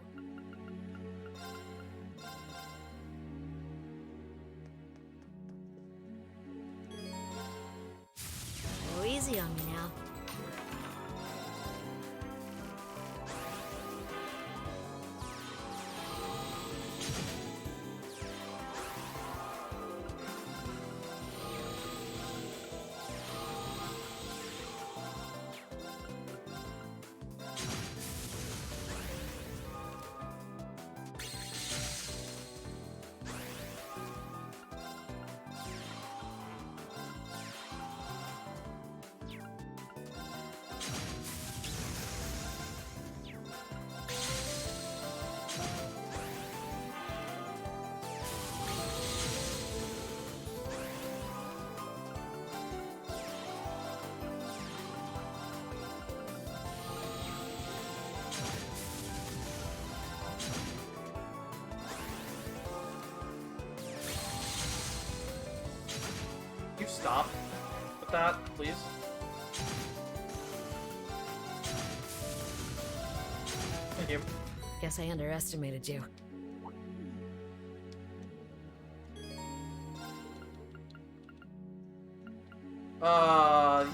S1: stop with that, please? Thank you.
S13: Guess I underestimated you.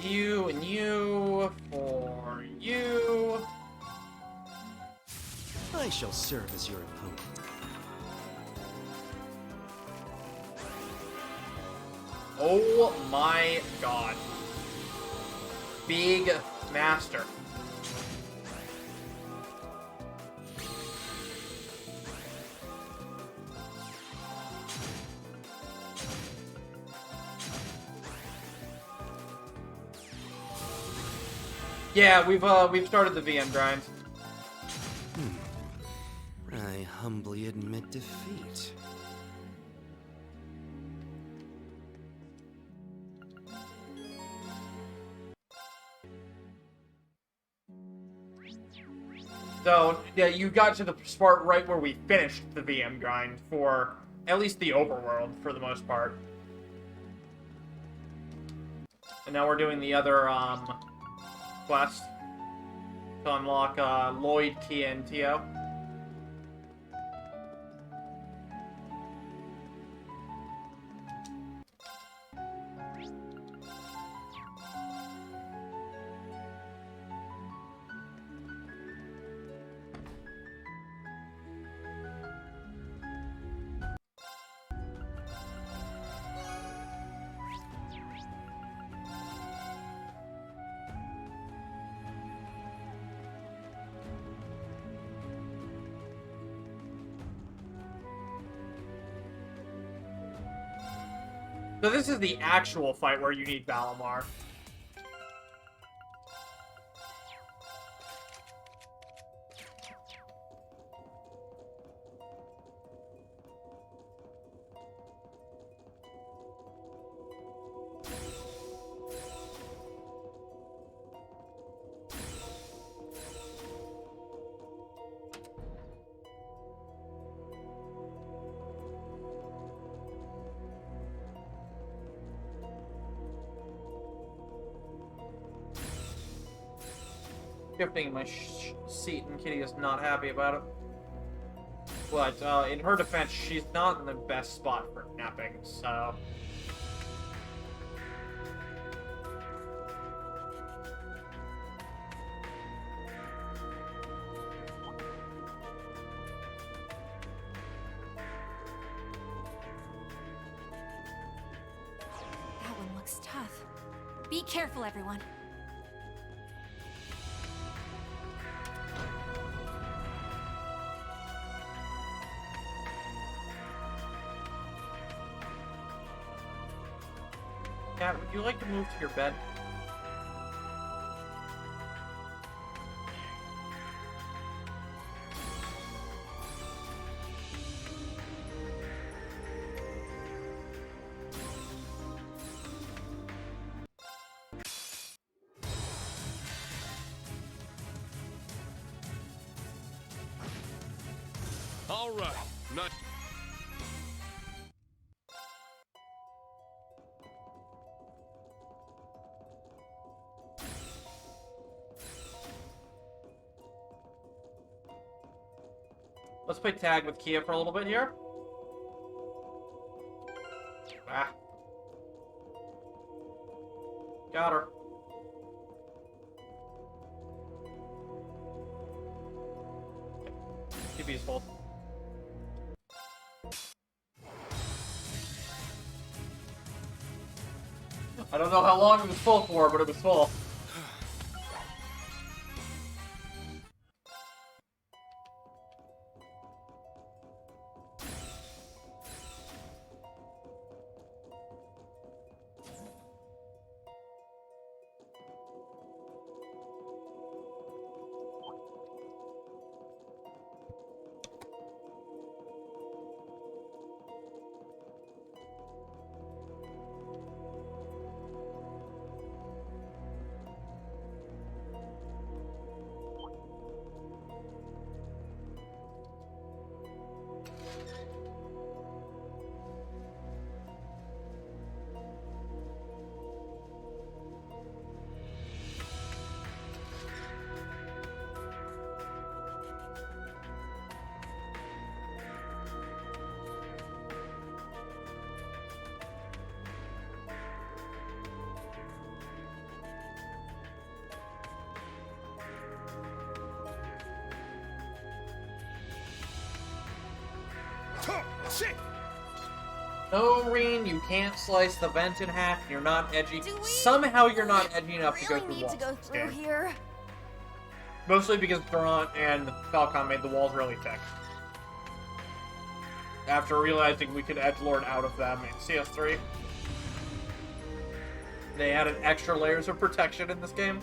S1: You and you for you.
S7: I shall serve as your opponent.
S1: Oh my god. Big master. Yeah, we've started the VM grind.
S7: I humbly admit defeat.
S1: So, yeah, you got to the part right where we finished the VM grind for at least the overworld, for the most part. And now we're doing the other, quest to unlock, Lloyd, Kia, and Tio. So this is the actual fight where you need Valimar. Shifting in my seat, and Kitty is not happy about it. But in her defense, she's not in the best spot for napping, so...
S2: That one looks tough. Be careful, everyone.
S1: Cat, would you like to move to your bed?
S16: All right, not.
S1: Let's play tag with Kia for a little bit here. Ah. Got her. TV's full. I don't know how long it was full for, but it was full. No, Reen, you can't slice the vent in half. You're not edgy. Somehow you're not edgy enough to go through walls.
S21: To go through here.
S1: Mostly because Durant and Falcom made the walls really thick. After realizing we could edgelord out of them in CS3. They added extra layers of protection in this game.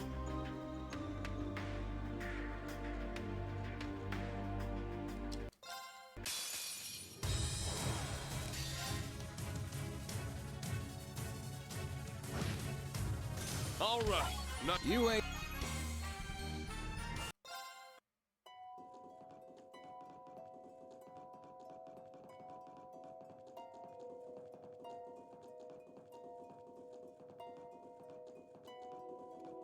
S16: All right. Not you ain't.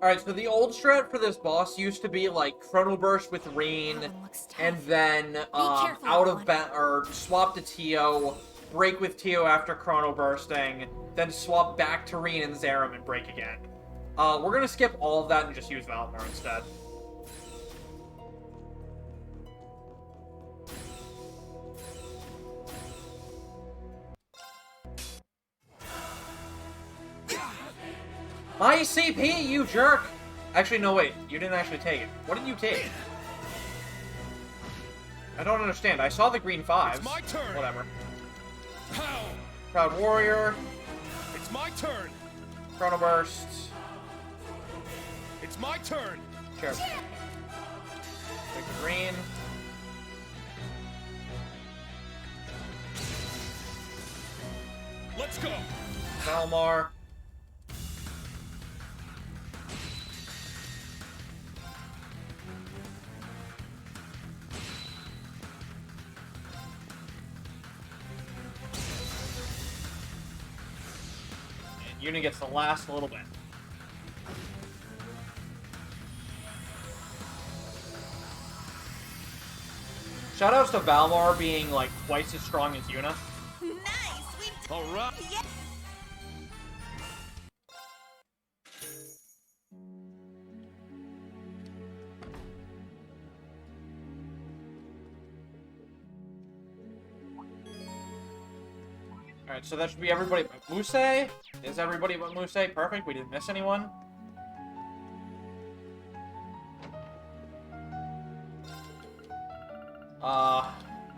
S1: Alright, so the old strat for this boss used to be like Chrono Burst with Reen, and then swap to Tio, break with Tio after Chrono Bursting, then swap back to Reen and Zerum and break again. We're gonna skip all of that and just use Valmar instead. My CP, you jerk! Actually, no, wait. You didn't actually take it. What did you take? I don't understand. I saw the green 5s.
S16: It's my turn.
S1: Whatever.
S16: How?
S1: Proud Warrior.
S16: It's my turn.
S1: Chrono Burst.
S16: It's my turn.
S1: Sure. Take the green.
S16: Let's go.
S1: Valmar. Uni gets the last little bit. Shoutouts to Valmar being like twice as strong as Yuna.
S21: Nice!
S16: All right.
S21: Yeah.
S1: Alright, so that should be everybody but Muse. Is everybody but Muse? Perfect, we didn't miss anyone.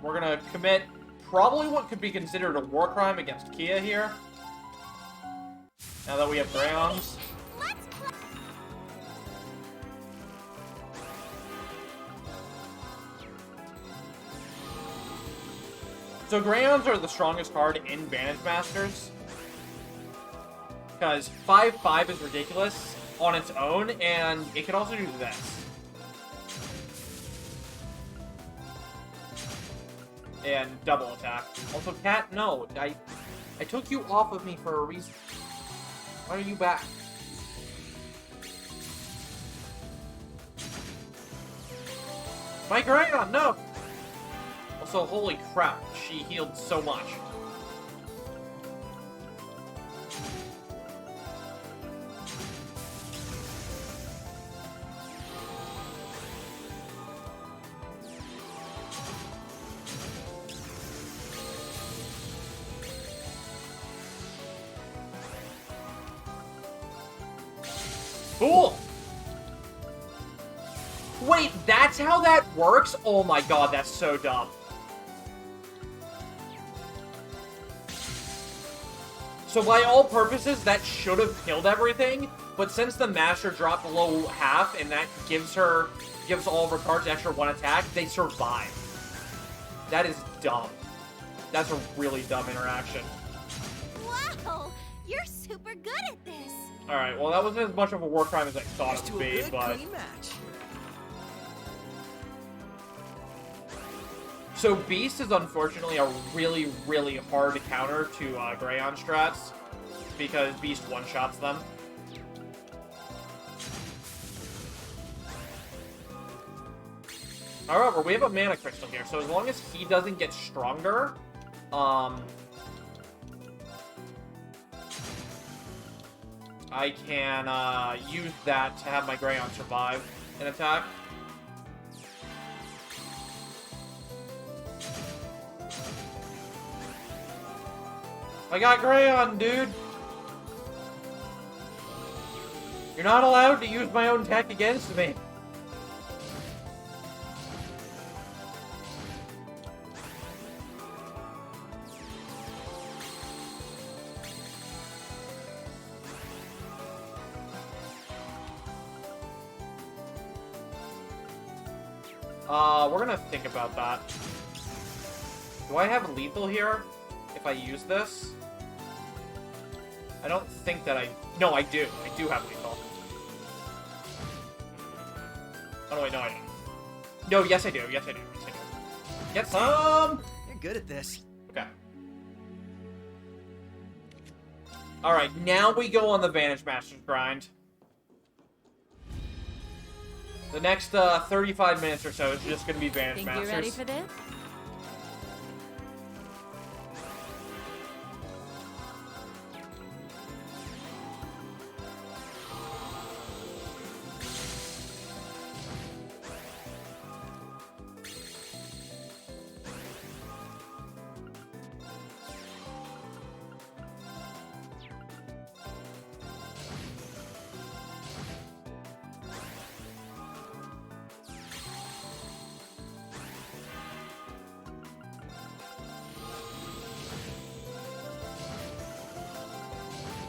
S1: We're gonna commit probably what could be considered a war crime against Kia here. Now that we have Grayons. So Grayons are the strongest card in Vantage Masters. Because 5/5 is ridiculous on its own, and it can also do this. And double attack. Also, Cat, no. I took you off of me for a reason. Why are you back? My Grayon, no! Also, holy crap, she healed so much. Cool! Wait, that's how that works? Oh my god, that's so dumb. So by all purposes, that should have killed everything, but since the Master dropped below half, and that gives all of her cards extra 1 attack, they survive. That is dumb. That's a really dumb interaction.
S21: Wow! You're super good at this!
S1: Alright, well that wasn't as much of a war crime as I thought it would be, but... So Beast is unfortunately a really, really hard counter to Grayon strats, because Beast one-shots them. However, we have a mana crystal here, so as long as he doesn't get stronger, I can use that to have my Grayon survive an attack. I got Grayon, dude. You're not allowed to use my own tech against me. We're gonna think about that. Do I have lethal here if I use this? I don't think that I... No, I do. I do have lethal. Oh, no, wait, no, I don't. No, yes, I do. Yes, I do. Yes, I do. Get some!
S19: You're good at this.
S1: Okay. Alright, now we go on the Vanish Masters grind. The next 35 minutes or so is just going to be Vanish Masters.
S8: Think you're ready for this?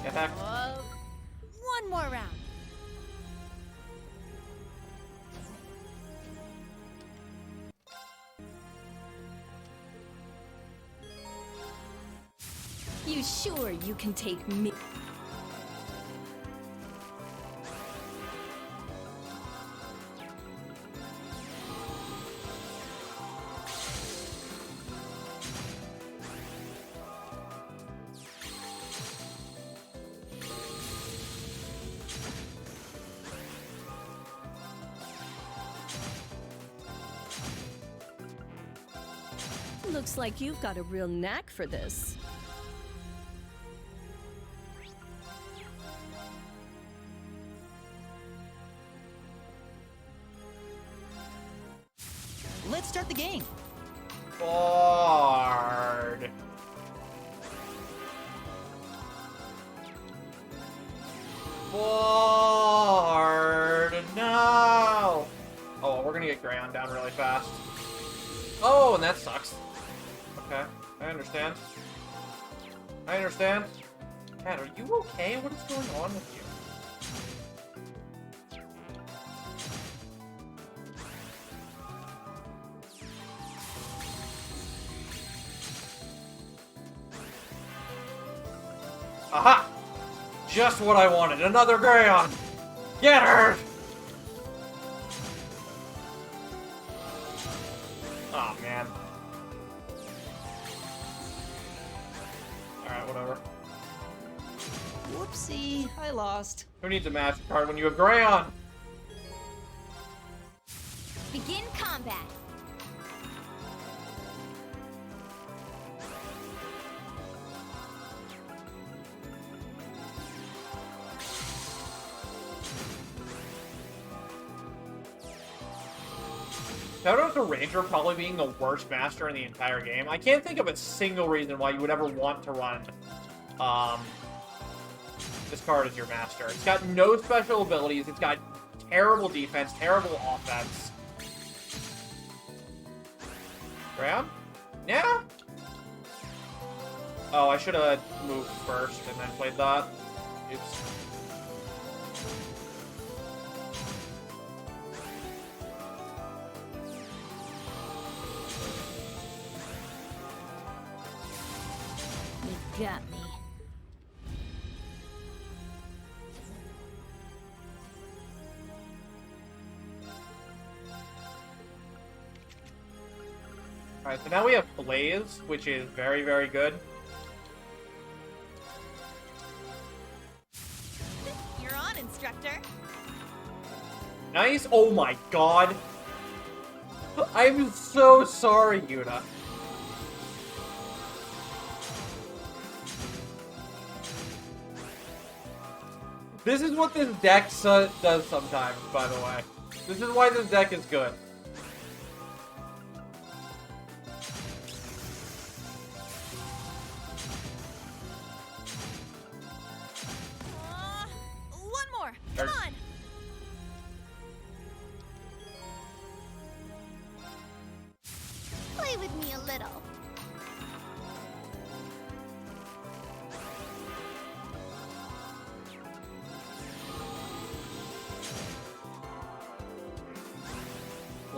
S1: Get back.
S21: One more round.
S8: You sure you can take me?
S18: Looks like you've got a real knack for this.
S14: Let's start the game.
S1: Bard. Bard. No. Oh, we're gonna get Grayon down really fast. Oh, and that sucks. Okay, I understand. I understand. Cat, are you okay? What is going on with you? Aha! Just what I wanted. Another Grayon! Get her! Oh, man. Alright, whatever.
S14: Whoopsie, I lost.
S1: Who needs a MasterCard when you have Grayon?
S21: Begin combat.
S1: Shout out to Ranger probably being the worst master in the entire game. I can't think of a single reason why you would ever want to run this card as your master. It's got no special abilities. It's got terrible defense, terrible offense. Graham? Yeah? Oh, I should have moved first and then played that. Oops.
S21: Got me.
S1: Alright, so now we have Blaze, which is very, very good.
S21: You're on, instructor.
S1: Nice. Oh my god. I'm so sorry, Yuna. This is what this deck does sometimes, by the way. This is why this deck is good.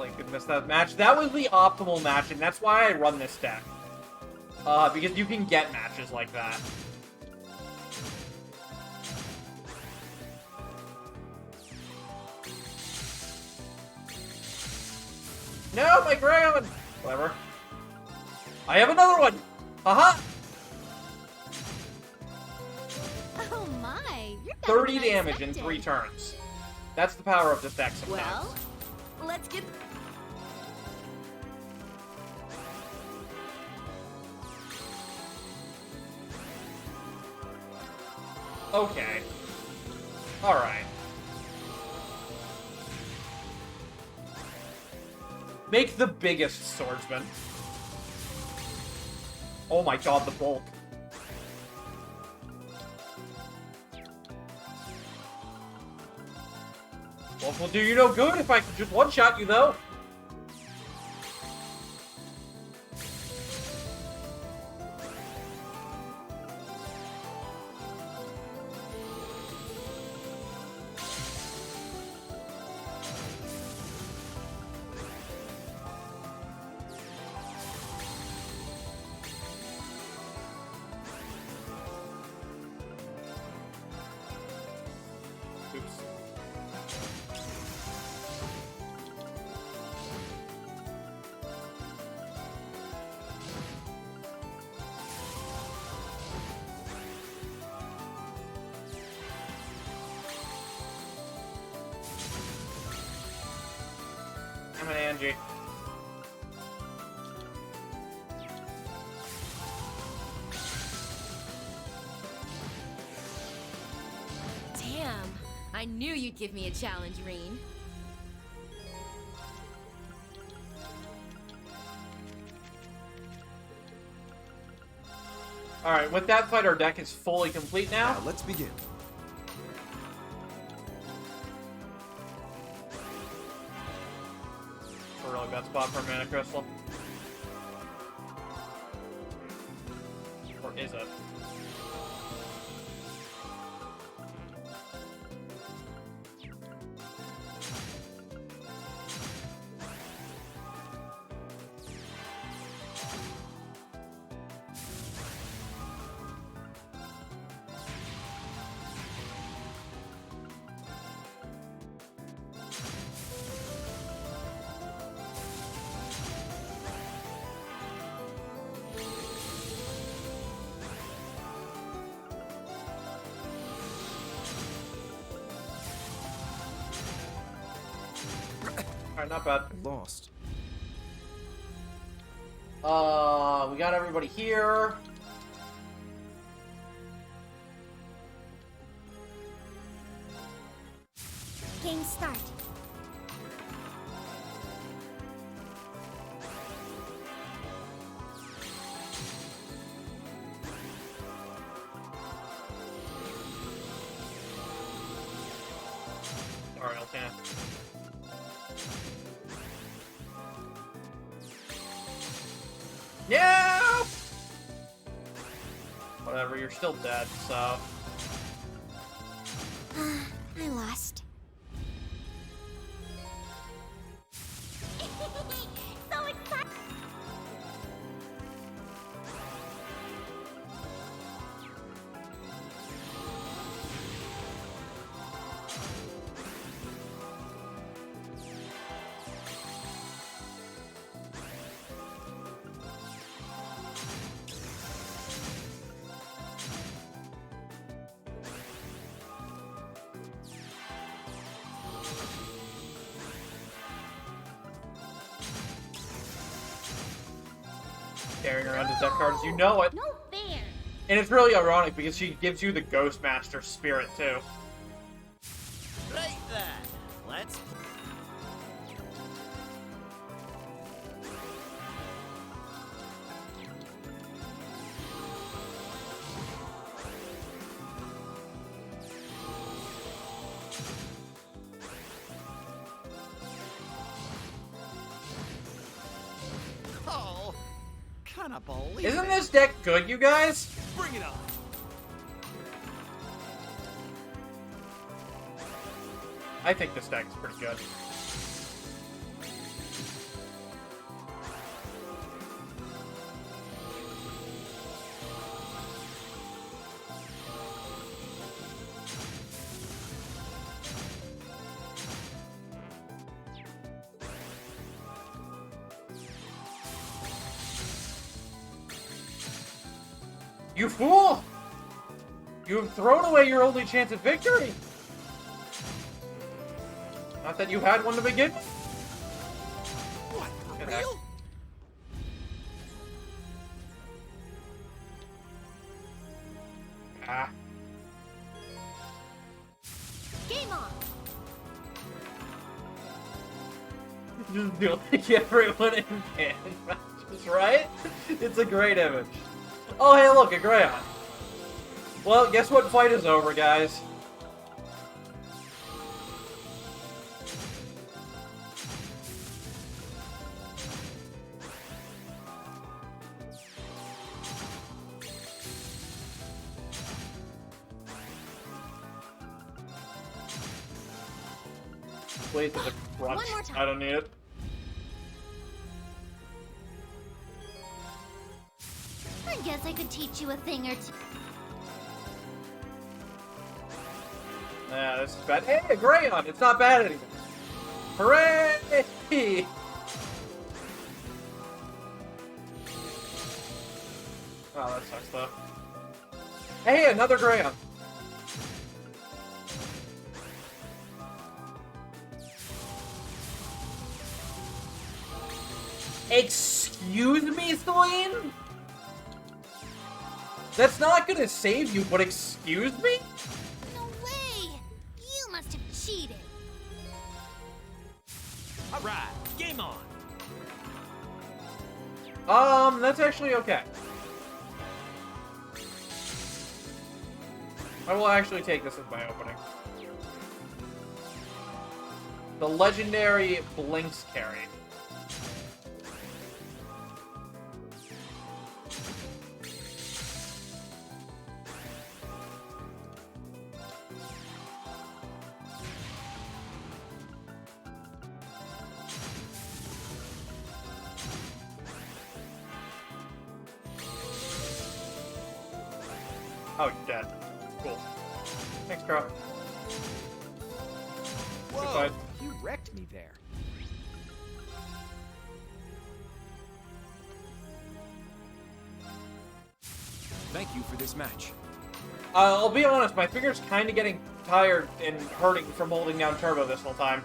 S1: Link could miss that match. That was the optimal match, and that's why I run this deck. Because you can get matches like that. No, my ground! Whatever. I have another one! Haha!
S2: Oh my, you're
S1: 30 damage in 3 turns. That's the power of this deck sometimes.
S21: Well, let's get...
S1: Okay. Alright. Make the biggest swordsman. Oh my god, the bulk. Bulk will do you no good if I can just one-shot you, though. Oops. I'm an Angie.
S8: Damn. I knew you'd give me a challenge, Reen.
S1: Alright, with that fight, our deck is fully complete now.
S15: Now let's begin.
S1: Prologue that spot for a mana crystal. Or is it? Alright, not bad.
S15: Lost.
S1: We got everybody here.
S21: Game start.
S1: Alright, Altan. No! Whatever, you're still dead, so...
S21: I lost. So excited!
S1: Carrying around his deck cards, you know it.
S21: No fair.
S1: And it's really ironic because she gives you the Ghostmaster spirit too.
S17: Right then, let's... Oh, kinda believe
S1: Isn't
S17: it.
S1: this deck good, you guys?
S17: Bring it on.
S1: I think this deck is pretty good. You fool! You have thrown away your only chance at victory! Not that you had one to begin with.
S17: What? For
S1: Good
S17: real?
S1: Ah.
S2: Game on!
S1: Just do like everyone in canon matches, right? It's a great image. Oh, hey, look, a Greyon. Well, guess what fight is over, guys? Please, there's a crunch.
S2: One more time.
S1: I don't need it.
S2: I guess I could teach you a thing or two.
S1: This is bad. Hey, a Greyon! It's not bad anymore. Hooray! Oh, that sucks, though. Hey, another Greyon! Excuse me, Celine? That's not gonna save you, but excuse me?
S2: No way! You must have cheated.
S17: Alright, game on.
S1: That's actually okay. I will actually take this as my opening. The legendary Blinks carry. Oh, you're dead. Cool. Thanks, Carl.
S5: Whoa! You wrecked me there. Thank you for this match.
S1: I'll be honest, my finger's kind of getting tired and hurting from holding down Turbo this whole time.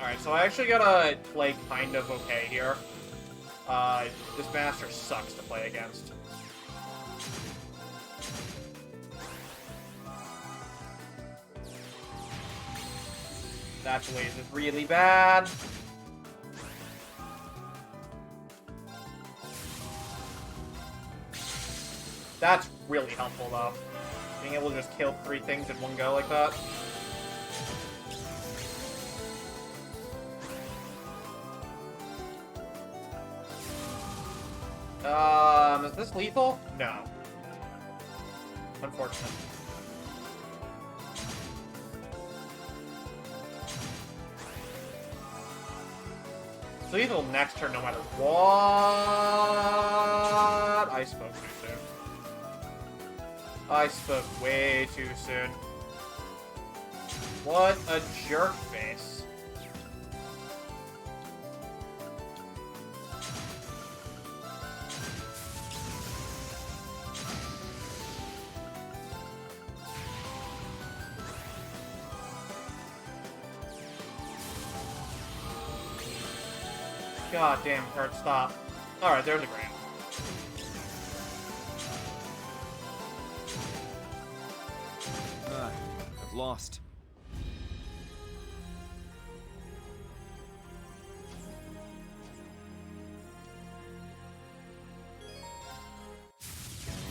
S1: Alright, so I actually gotta play kind of okay here. This master sucks to play against. That blaze is really bad. That's really helpful, though. Being able to just kill 3 things in one go like that. Is this lethal? No. Unfortunate. It's lethal next turn no matter what. I spoke too soon. I spoke way too soon. What a jerk face. God damn, Kurt, stop. Alright, there's a grand.
S5: I've lost.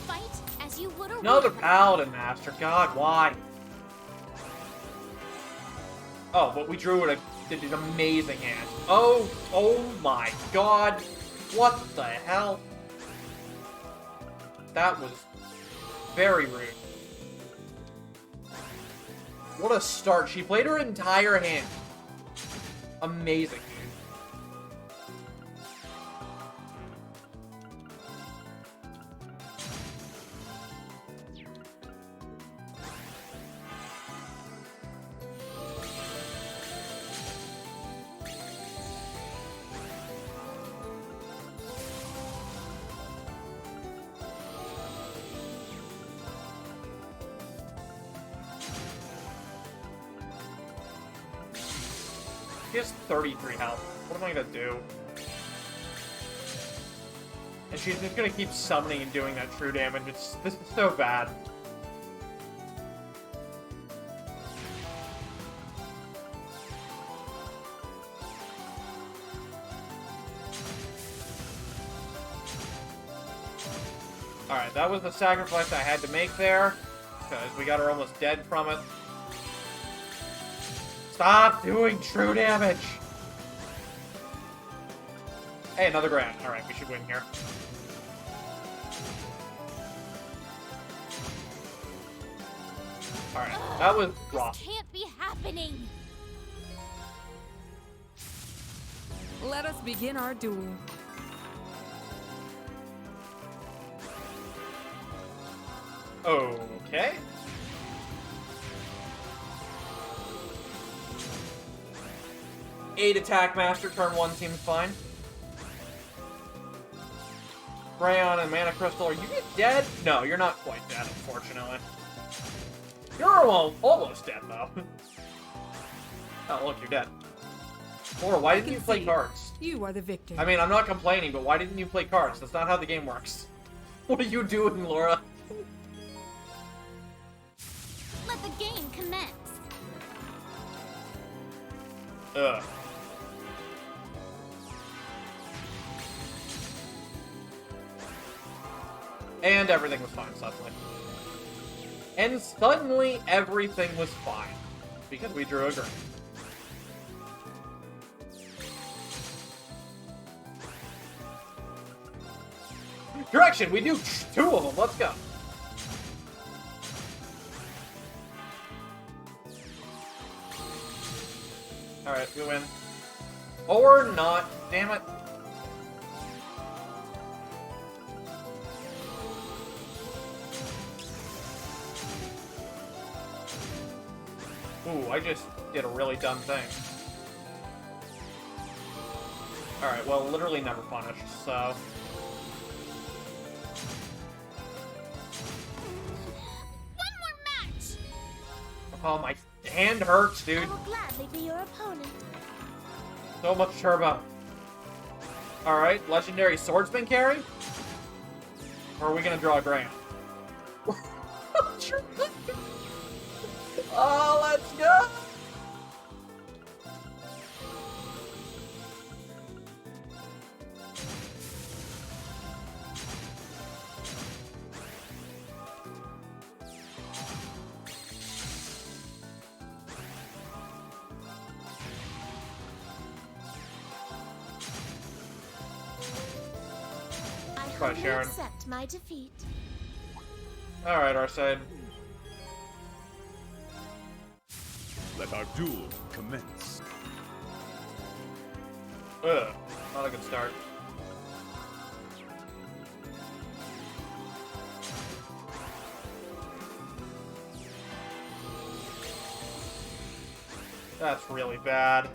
S2: Fight as you would a
S1: Another
S2: real
S1: Paladin Master. God, why? Oh, but we drew it did an amazing hand. Oh my god. What the hell? That was very rude. What a start. She played her entire hand. Amazing. She has 33 health. What am I gonna do? And she's just gonna keep summoning and doing that true damage. This is so bad. Alright, that was the sacrifice I had to make there, because we got her almost dead from it. Stop doing true damage! Hey, another grand. Alright, we should win here. Alright, that was rough.
S10: This can't be happening!
S12: Let us begin our duel.
S1: Okay. Eight attack master, turn 1 seems fine. Crayon and Mana Crystal, are you dead? No, you're not quite dead, unfortunately. You're almost dead, though. Oh, look, you're dead. Or why didn't you play cards?
S12: You are the victor.
S1: I mean, I'm not complaining, but why didn't you play cards? That's not how the game works. What are you doing, Laura?
S10: Let the game commence.
S1: Ugh. And everything was fine suddenly. And suddenly everything was fine. Because we drew a green. Direction! We do 2 of them! Let's go! Alright, we win. Or not. Damn it. Ooh, I just did a really dumb thing. Alright, well, literally never punished, so...
S10: One more match!
S1: Oh, my hand hurts, dude.
S21: I will gladly be your opponent.
S1: So much turbo. Alright, legendary swordsman carry? Or are we gonna draw a grand? Oh, let's go!
S21: I humbly accept my defeat.
S1: Alright, Arcade.
S20: Let our duel commence.
S1: Ugh, not a good start. That's really bad.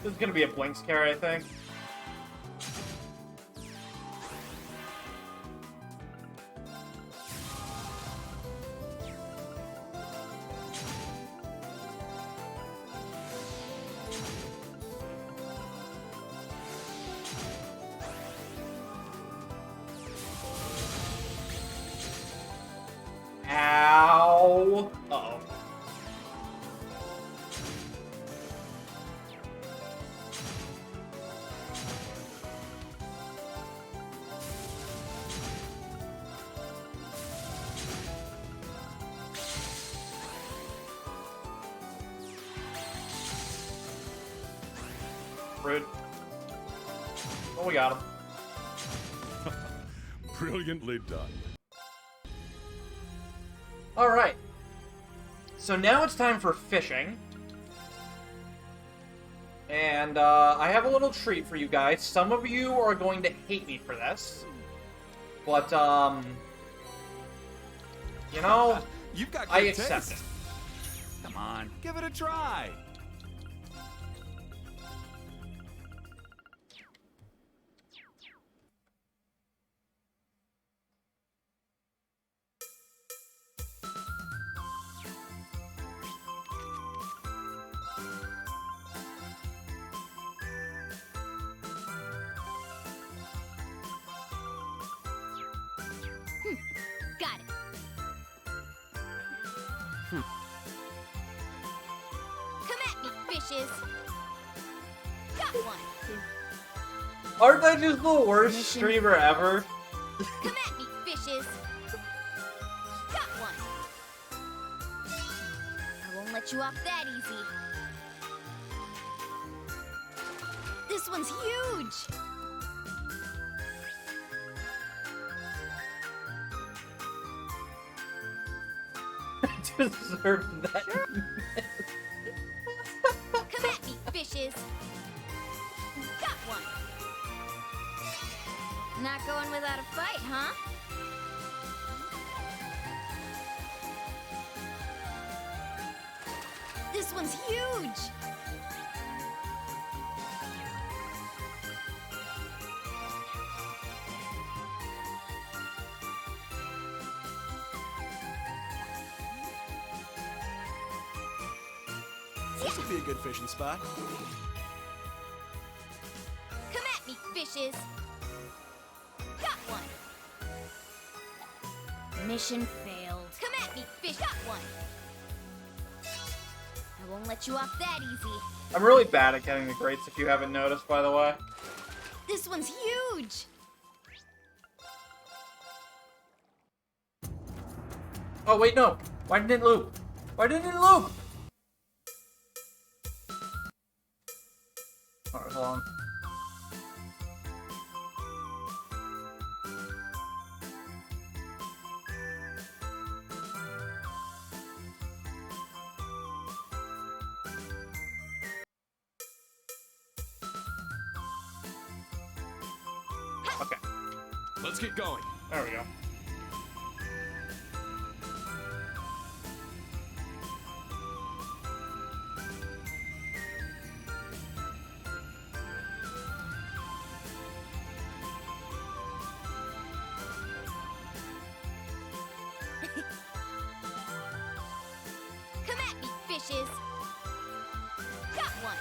S1: This is gonna be a Blinks carry, I think. Ow! Uh-oh. Rude. Well, we got him.
S20: Brilliantly done.
S1: Alright. So now it's time for fishing. And I have a little treat for you guys. Some of you are going to hate me for this. But, you know,
S20: You've got
S1: I
S20: good
S1: accept
S20: taste.
S1: it.
S20: Come on, give it a try.
S21: Come at me, fishes. Got one.
S1: Aren't I just the worst streamer ever?
S21: Come at me, fishes. Got one. I won't let you off that easy. This one's huge.
S1: Deserve that.
S21: Come at me, fishes. Got one. Not going without a fight, huh? This one's huge.
S7: This would be a good fishing spot.
S21: Come at me, fishes. Got one. Mission failed. Come at me, fish. Got one. I won't let you off that easy.
S1: I'm really bad at getting the greats if you haven't noticed, by the way.
S21: This one's huge.
S1: Oh, wait, no. Why didn't it loop? Why didn't it loop? Alright, hold on. Okay.
S16: Let's get going.
S1: There we go.
S21: Come at me, fishes. Got one.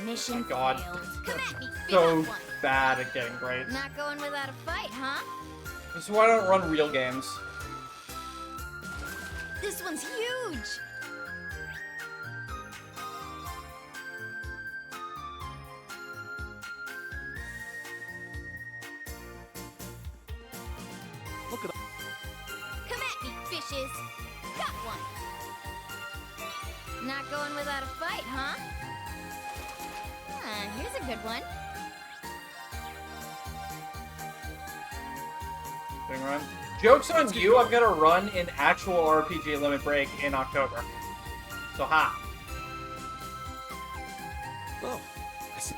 S21: Mission
S1: Oh God.
S21: failed. Come at me, fish.
S1: So
S21: Got one.
S1: bad at getting greats.
S21: Not going without a fight, huh?
S1: This is why I don't run real games.
S21: This one's huge.
S7: Look at
S21: Come at me, fishes. Got one. Not going without a fight, huh? Here's a good one.
S1: Thing run. Joke's on you, I've got to run an actual RPG Limit Break in October. So, ha.
S7: Oh, I see.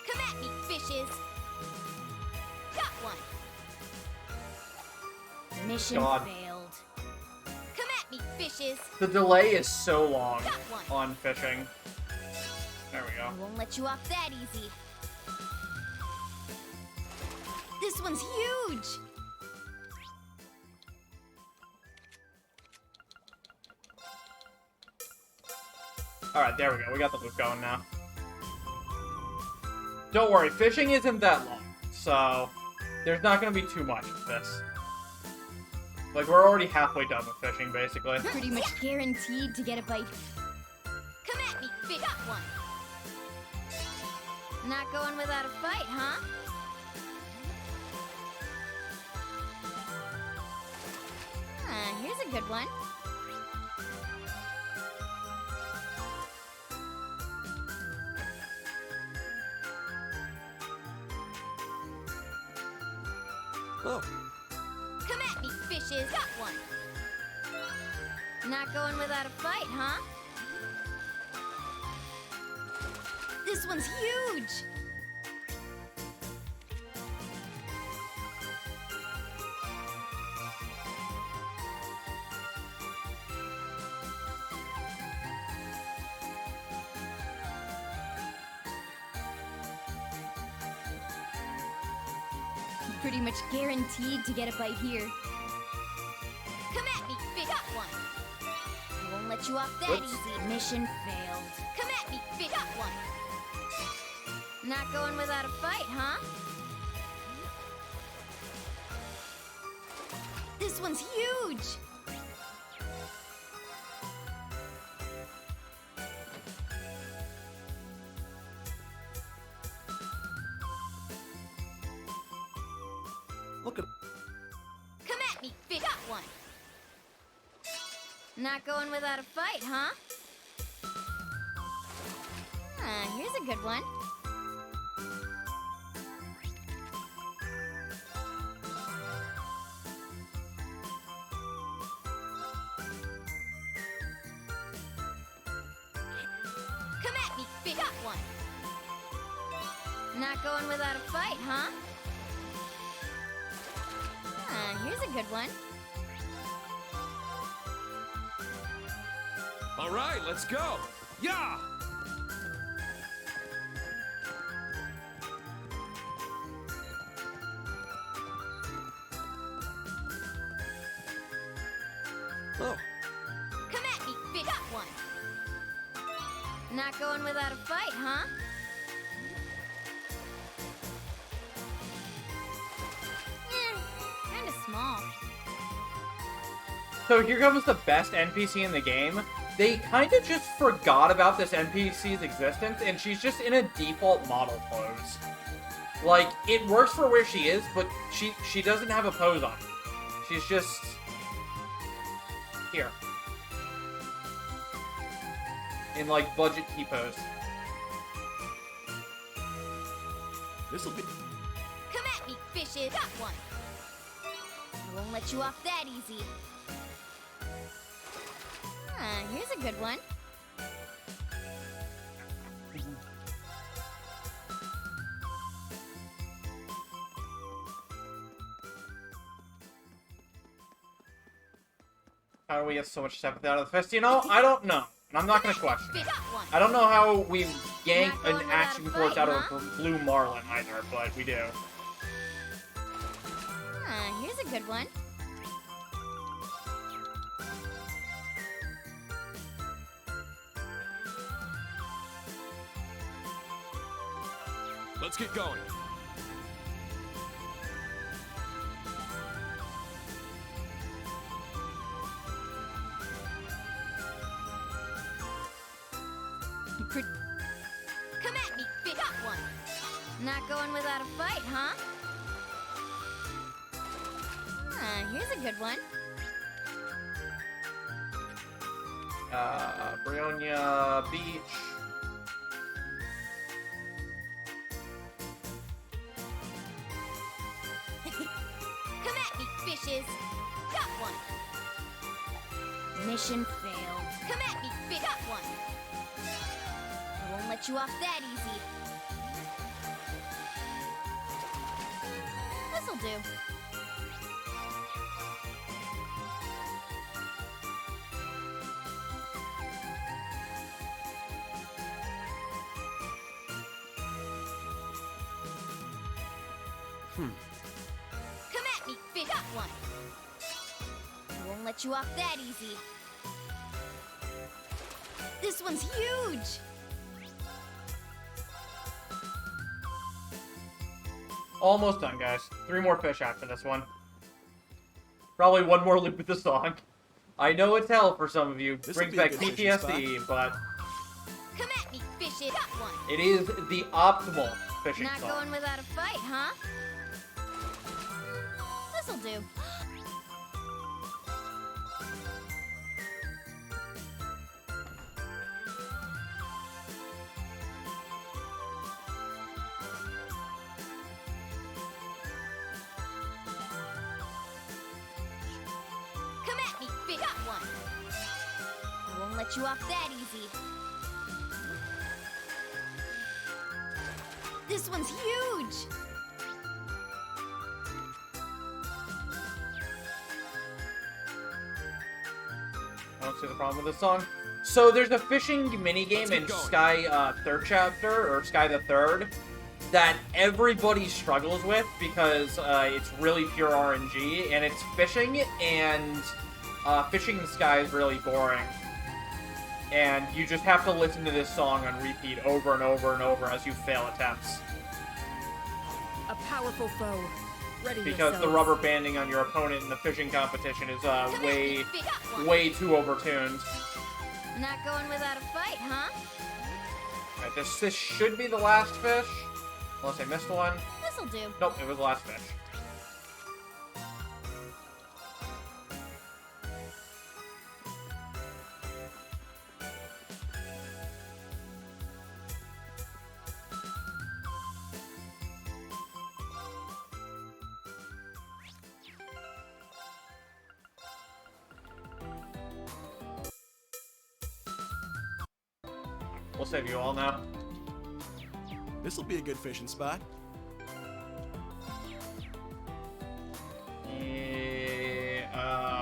S21: Come at me, fishes. Got one. Mission
S1: God.
S21: failed. Come at me, fishes.
S1: The delay is so long
S21: Got one.
S1: on fishing. There we go.
S21: I won't let you off that easy. This one's huge.
S1: Alright, there we go. We got the loop going now. Don't worry, fishing isn't that long, so there's not going to be too much of this. Like, we're already halfway done with fishing, basically.
S21: Pretty much guaranteed to get a bite. Come at me, fish. Got one. Not going without a fight, huh? Here's a good one.
S7: Oh.
S21: Come at me, fishes. Got one. Not going without a fight, huh? This one's huge. Pretty much guaranteed to get a bite here. Come at me, fish. Got one. I won't let you off that easy. Mission failed. Come at me, fish. Got one. Not going without a fight, huh? This one's huge!
S7: Look at.
S21: Come at me, fish. Got one! Not going without a fight, huh? Here's a good one. Come at me, fish. Got one! Not going without a fight, huh? Here's a good one.
S16: All right, let's go. Yeah.
S7: Oh.
S21: Come at me, fish. Got one! Not going without a fight, huh? Kinda small.
S1: So here comes the best NPC in the game. They kind of just forgot about this NPC's existence, and she's just in a default model pose. Like, it works for where she is, but she doesn't have a pose on. She's just... here. In, like, budget key pose.
S7: This'll be.
S21: Come at me, fishes! Got one! I won't let you off that easy. Here's a good one.
S1: How do we get so much sympathy out of the fist? You know, I don't know. And I'm not gonna question it. I don't know how we yank an action force out of a blue marlin either, but we do.
S21: Here's a good one.
S16: Let's get going.
S21: Come at me, fish. Got one! Not going without a fight, huh? Here's a good one.
S1: Brionia Beach.
S21: Come at me, fishes! Got one! Mission failed. Come at me, fish! Got one! I won't let you off that easy. This'll do. Come at me, fish! Got one! I won't let you off that easy. This one's huge!
S1: Almost done, guys. 3 more fish after this one. Probably 1 more loop with the song. I know it's hell for some of you. Brings back PTSD, but...
S21: Come at me, fishes! Got one!
S1: it is the optimal fishing
S21: Not
S1: song.
S21: going without a fight, huh? This'll do. Come at me, fish! Got one! I won't let you off that easy. This one's huge!
S1: I don't see the problem with this song. So there's a fishing minigame in Sky 3rd chapter, or Sky the 3rd, that everybody struggles with because it's really pure RNG, and it's fishing, and fishing in Sky is really boring. And you just have to listen to this song on repeat over and over and over as you fail attempts.
S9: A powerful foe.
S12: Ready
S1: because the
S12: yourselves.
S1: rubber banding on your opponent in the fishing competition is way too overtuned.
S21: Not going without a fight, huh?
S1: Alright, this should be the last fish, unless I missed one.
S21: This'll do.
S1: Nope, it was the last fish. We'll save you all now.
S7: This'll be a good fishing spot.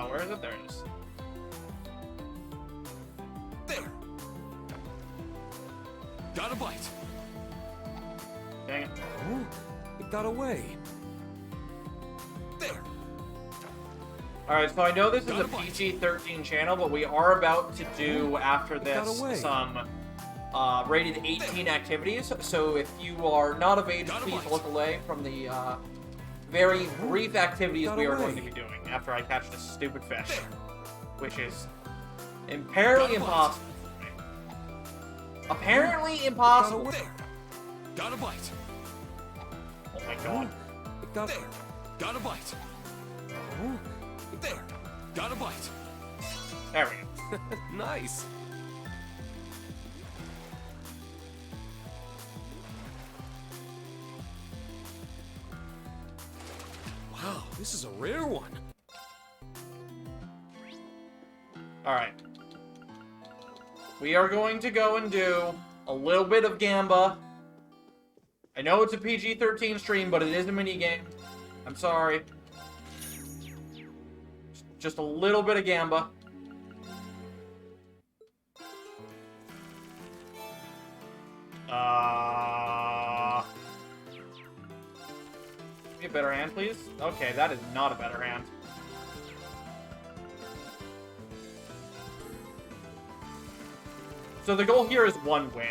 S1: Where is it? There it is.
S3: There. Got a bite.
S1: Dang it.
S3: Oh, it got away. There.
S1: Alright, so I know this is a PG-13 channel, but we are about to do, after this, some rated 18 activities. So if you are not of age, please look away from the very brief activities we are going to be doing after I catch this stupid fish. Which is apparently impossible for me. Apparently impossible.
S3: Got a bite.
S1: Oh my god.
S3: It got there. Got a bite. Oh, there. Got a bite.
S1: There we go.
S3: Nice. Wow, this is a rare one.
S1: Alright. We are going to go and do a little bit of Gamba. I know it's a PG-13 stream, but it is a minigame. I'm sorry. Just a little bit of Gamba. Give me a better hand, please. Okay, that is not a better hand. So the goal here is 1 win.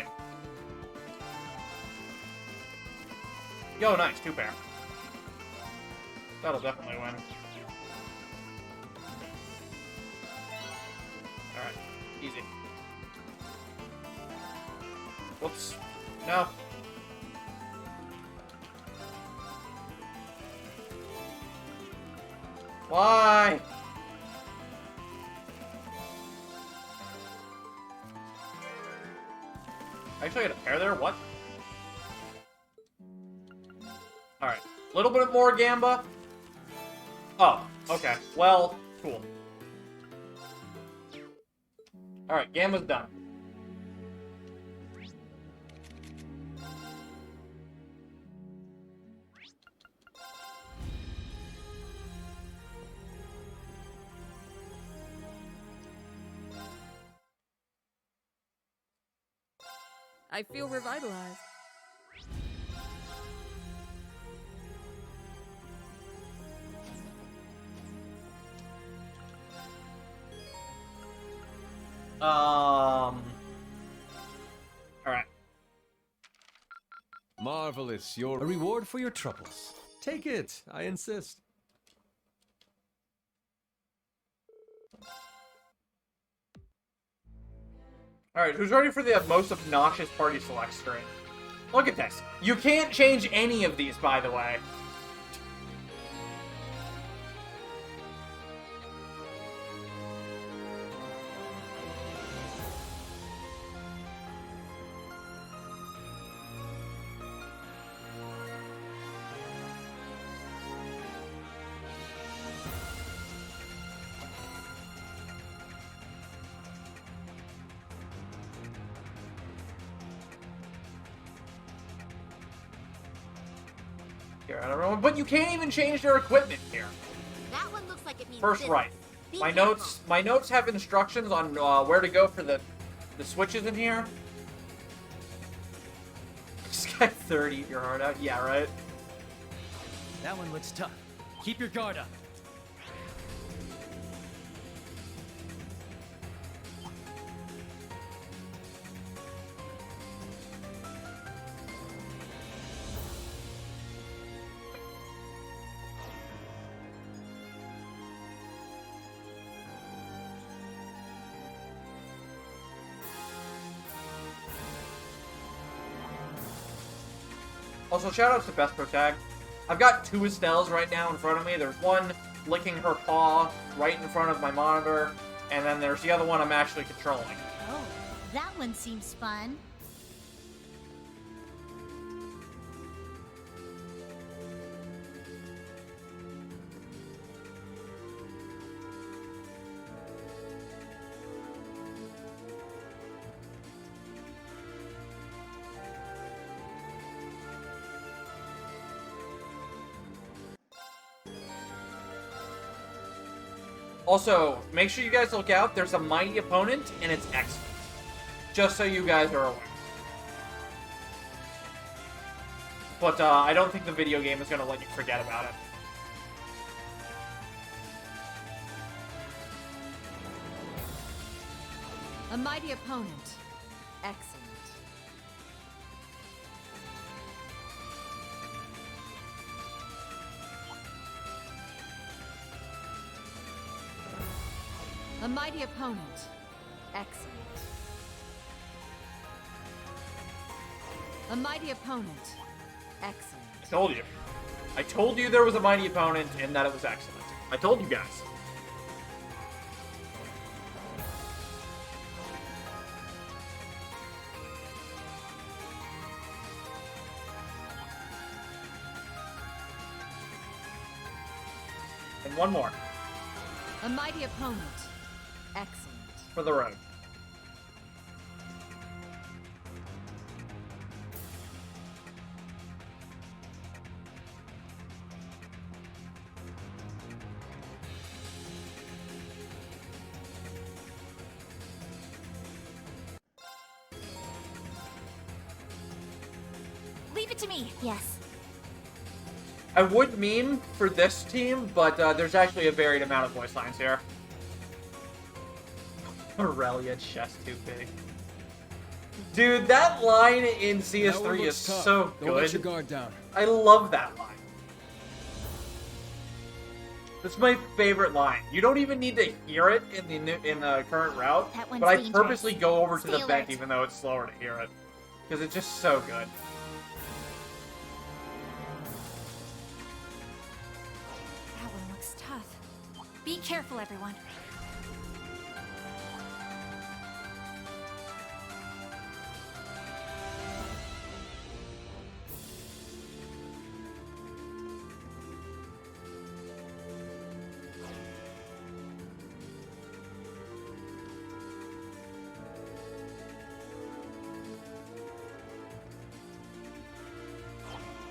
S1: Yo, nice, 2 pair. That'll definitely win. Alright, easy. Whoops. No. Why? Actually, I had a pair there? What? Alright. A little bit more Gamba. Oh, okay. Well, cool. Alright, Gamba's done.
S12: I feel revitalized.
S1: Alright.
S3: Marvelous. A reward for your troubles. Take it. I insist.
S1: Alright, who's ready for the most obnoxious party select screen? Look at this. You can't change any of these, by the way. Here, everyone, but you can't even change their equipment here.
S10: That one looks like it means
S1: First right. My notes have instructions on where to go for the switches in here. This guy 30, eat your heart out. Yeah, right.
S11: That one looks tough. Keep your guard up.
S1: Also, shoutouts to Best Pro Tag. I've got 2 Estelles right now in front of me. There's one licking her paw right in front of my monitor, and then there's the other one I'm actually controlling.
S21: Oh, that one seems fun.
S1: Also, make sure you guys look out. There's a mighty opponent, and it's excellent. Just so you guys are aware. But I don't think the video game is going to let you forget about it.
S12: A mighty opponent. Excellent. A mighty opponent. Excellent. A mighty opponent. Excellent.
S1: I told you. I told you there was a mighty opponent and that it was excellent. I told you guys. And one more.
S12: A mighty opponent. Excellent.
S1: For the road.
S21: Leave it to me. Yes.
S1: I would meme for this team, but there's actually a varied amount of voice lines here. Aurelia, chest too big. Dude, that line in CS3 is
S3: tough.
S1: so
S3: Don't let
S1: good.
S3: your guard down.
S1: I love that line. It's my favorite line. You don't even need to hear it in the current route,
S21: That one's
S1: but I
S21: dangerous.
S1: purposely go over to
S21: Stay
S1: the
S21: alert.
S1: vent even though it's slower to hear it. Because it's just so good.
S21: That one looks tough. Be careful, everyone.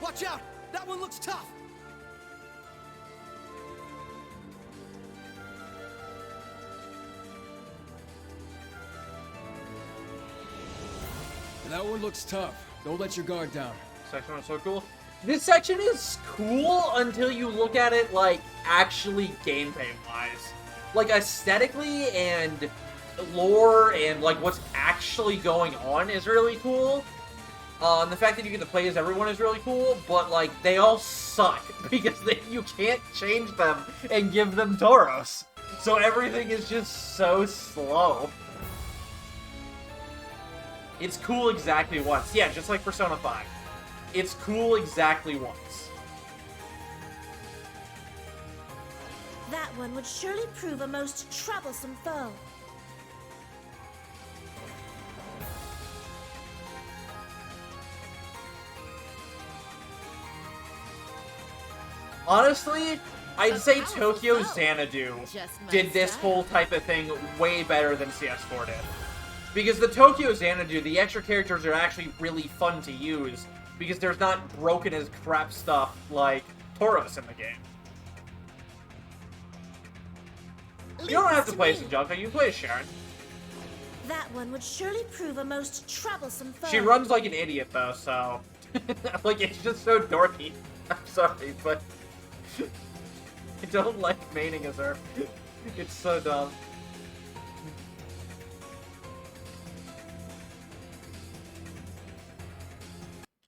S7: Watch out! That one looks tough!
S3: That one looks tough. Don't let your guard down.
S1: Section was so cool. This section is cool until you look at it, like, actually gameplay-wise. Like, aesthetically and lore and, like, what's actually going on is really cool. And the fact that you get to play as everyone is really cool, but, like, they all suck because you can't change them and give them Tauros. So everything is just so slow. It's cool exactly once. Yeah, just like Persona 5. It's cool exactly once.
S21: That one would surely prove a most troublesome foe.
S1: Honestly, I'd say
S21: powerful
S1: Tokyo
S21: foe.
S1: Xanadu
S21: Just my
S1: did this
S21: style.
S1: whole type of thing way better than CS4 did. Because the Tokyo Xanadu, the extra characters are actually really fun to use, because there's not broken as crap stuff like Tauros in the game. You don't have to play as Junko, you can play as Sharon.
S21: That one would surely prove a most troublesome foe.
S1: She runs like an idiot though, so... like, it's just so dorky. I'm sorry, but... I don't like maining as her. It's so dumb.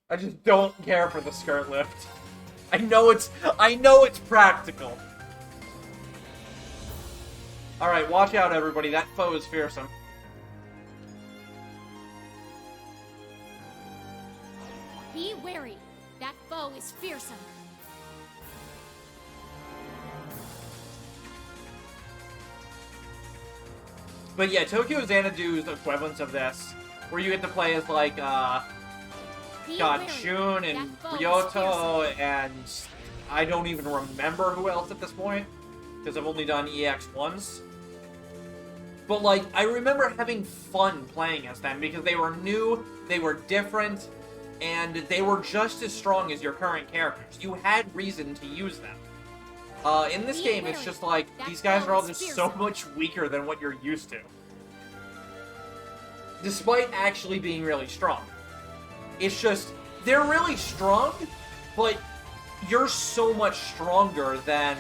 S1: I just don't care for the skirt lift. I know it's practical. Alright, watch out everybody, that foe is fearsome.
S2: Be wary. That
S1: But yeah, Tokyo Xanadu's equivalents of this, where you get to play as like God, Shun and Ryoto, and I don't even remember who else at this point, because I've only done EX once. But like, I remember having fun playing as them because they were new, they were different, and they were just as strong as your current characters. You had reason to use them. In this game, it's just like, these guys are all just so much weaker than what you're used to. Despite actually being really strong. It's just, they're really strong, but you're so much stronger than...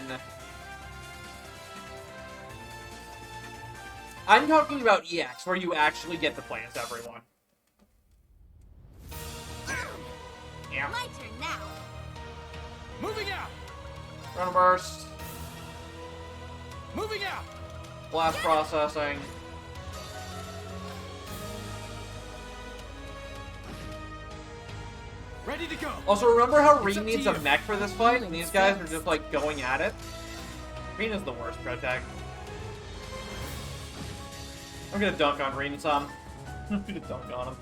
S1: I'm talking about EX, where you actually get to play as everyone. Yeah.
S21: My turn now.
S3: Moving out.
S1: Run burst.
S3: Moving out.
S1: Blast processing.
S3: Ready to go.
S1: Also, remember how
S3: It's
S1: Reen
S3: up to
S1: needs a
S3: you.
S1: mech for this fight, and these guys are just like going at it? Reen is the worst protag. I'm gonna dunk on Reen some. I'm gonna dunk on him.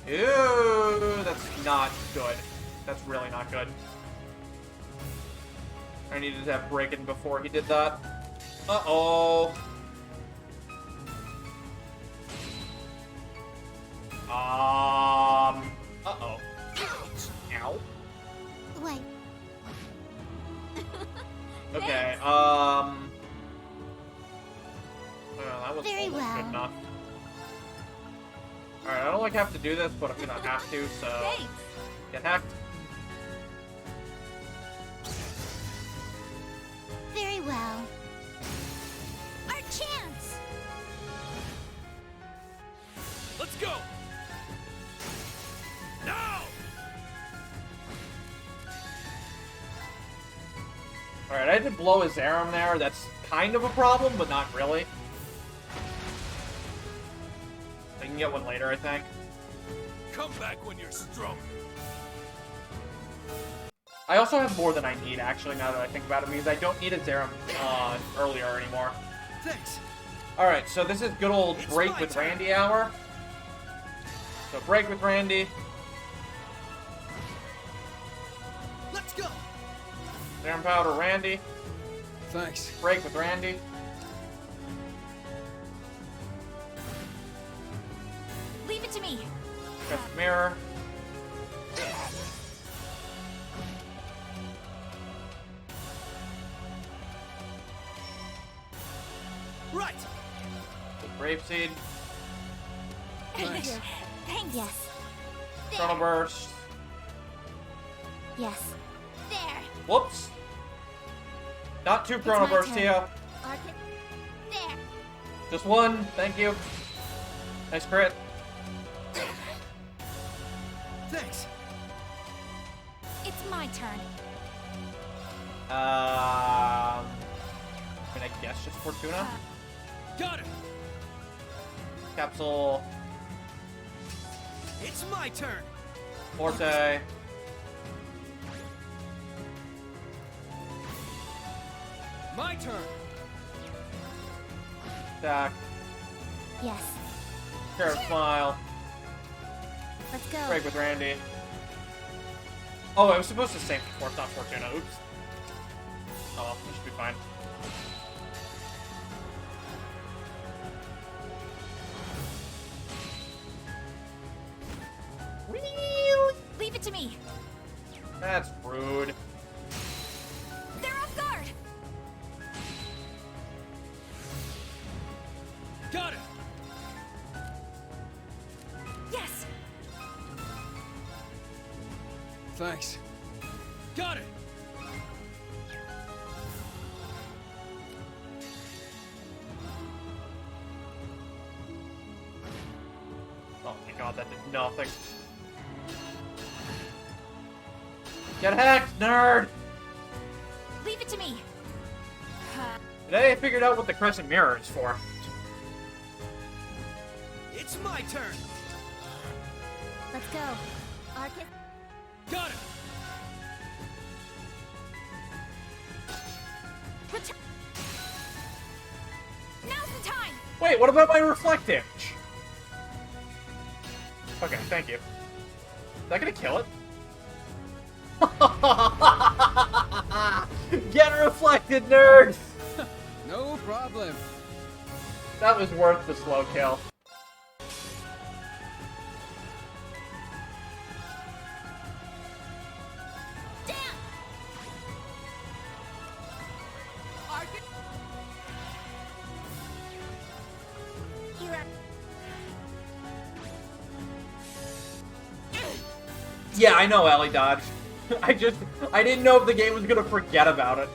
S1: Ew, that's not good. That's really not good. I needed to have break-in before he did that. Uh-oh. Uh-oh. Ow.
S21: Wait.
S1: Okay, well, that was
S21: Very
S1: almost
S21: well.
S1: good enough. Alright, I don't like have to do this, but I'm gonna have to, so...
S21: Thanks.
S1: Get hacked.
S21: Very well. Our chance.
S16: Let's go! Now!
S1: Alright, I had to blow his arm there. That's kind of a problem, but not really. I can get one later, I think.
S16: Come back when you're strong.
S1: I also have more than I need, actually, now that I think about it, because I don't need a Zerum earlier anymore.
S3: Thanks.
S1: Alright, so this is good old
S3: It's
S1: Break
S3: my
S1: with
S3: turn.
S1: Randy hour. So Break with Randy.
S3: Let's go.
S1: Serum Powder Randy.
S3: Thanks.
S1: Break with Randy.
S21: Leave it to me.
S1: Got the mirror.
S3: Right.
S1: Grapeseed.
S21: Thank you. Thanks. Yes.
S1: Chrono Burst.
S21: Yes. There.
S1: Whoops. Not two Chrono
S21: my
S1: Bursts
S21: turn.
S1: here.
S21: There.
S1: Just one. Thank you. Nice crit.
S3: Thanks.
S21: It's my turn.
S1: I mean, I guess just Fortuna.
S3: Got it.
S1: Capsule.
S3: It's my turn.
S1: Forte.
S3: My turn.
S1: Attack.
S21: Yes.
S1: Carrot Smile.
S21: Let's go.
S1: Break with Randy. Oh, I was supposed to save before, it's not Fortuna. Oops. Oh well, we should be fine.
S21: Leave it to me.
S1: That's rude.
S21: They're off guard.
S3: Got it.
S21: Yes.
S3: Thanks. Got it.
S1: Oh my god, that did nothing. Get hacked, nerd!
S21: Leave it to me.
S1: Today I figured out what the crescent mirror is for.
S3: It's my turn.
S21: Let's go. Arcus.
S3: Got it.
S1: Wait, what about my reflect damage? Okay, thank you. Is that gonna kill it? Get reflected, nerd!
S3: No problem.
S1: That was worth the slow kill. Yeah, I know, Ellie dodged. I didn't know if the game was gonna forget about it.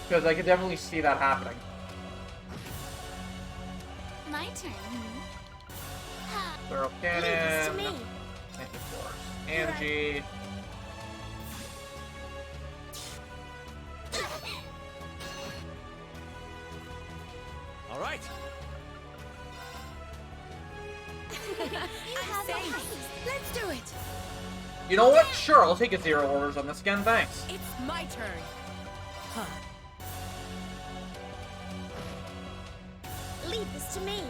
S1: Because I could definitely see that happening.
S21: My turn.
S1: Thorough
S21: Leave this to
S1: cannon.
S21: me.
S1: Anti-force. Angie.
S3: All right.
S21: I'm safe.
S12: Let's do it.
S1: You know what? Sure, I'll take a 0 orders on this again, thanks.
S12: It's my turn. Huh.
S21: Leave this to me.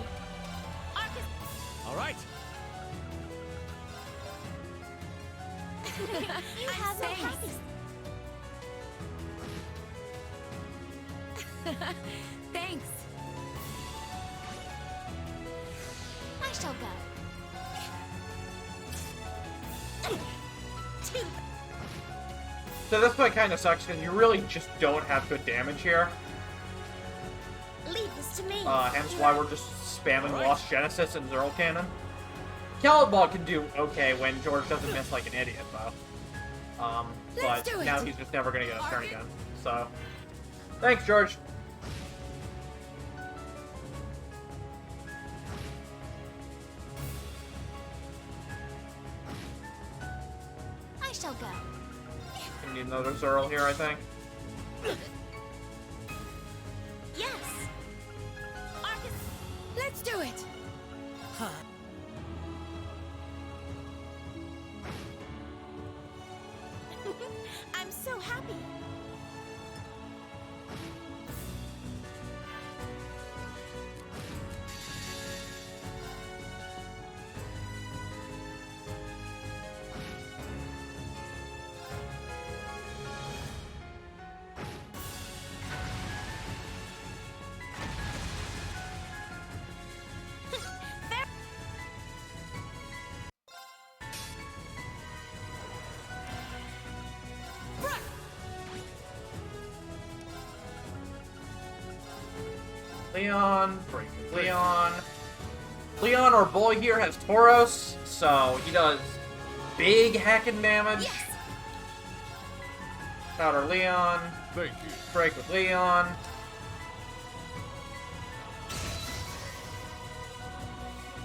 S3: All right.
S21: You have no haste.
S2: Thanks.
S21: I shall go.
S1: So this fight kind of sucks because you really just don't have good damage here.
S21: Leave this to me.
S1: Hence why we're just spamming Lost Genesis and Zerl Cannon. Caliban can do okay when George doesn't miss like an idiot, though. But now he's just never gonna get a turn again. So, thanks, George.
S21: I shall go.
S1: We need another Zerl here, I think.
S21: Yes.
S12: Let's do it. Huh.
S21: I'm so happy.
S1: Leon, break with Leon. Leon, our boy here, has Tauros, so he does big hacking damage.
S21: Yes.
S1: Powder Leon.
S16: Thank you.
S1: Break with Leon.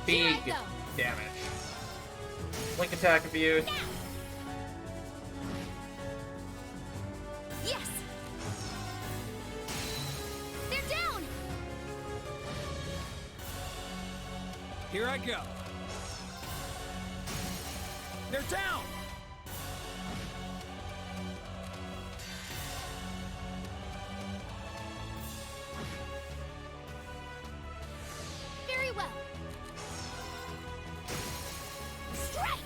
S1: Big damage. Link attack abuse.
S21: Yes. They're down.
S3: Here I go. They're down.
S21: Very well. Strike.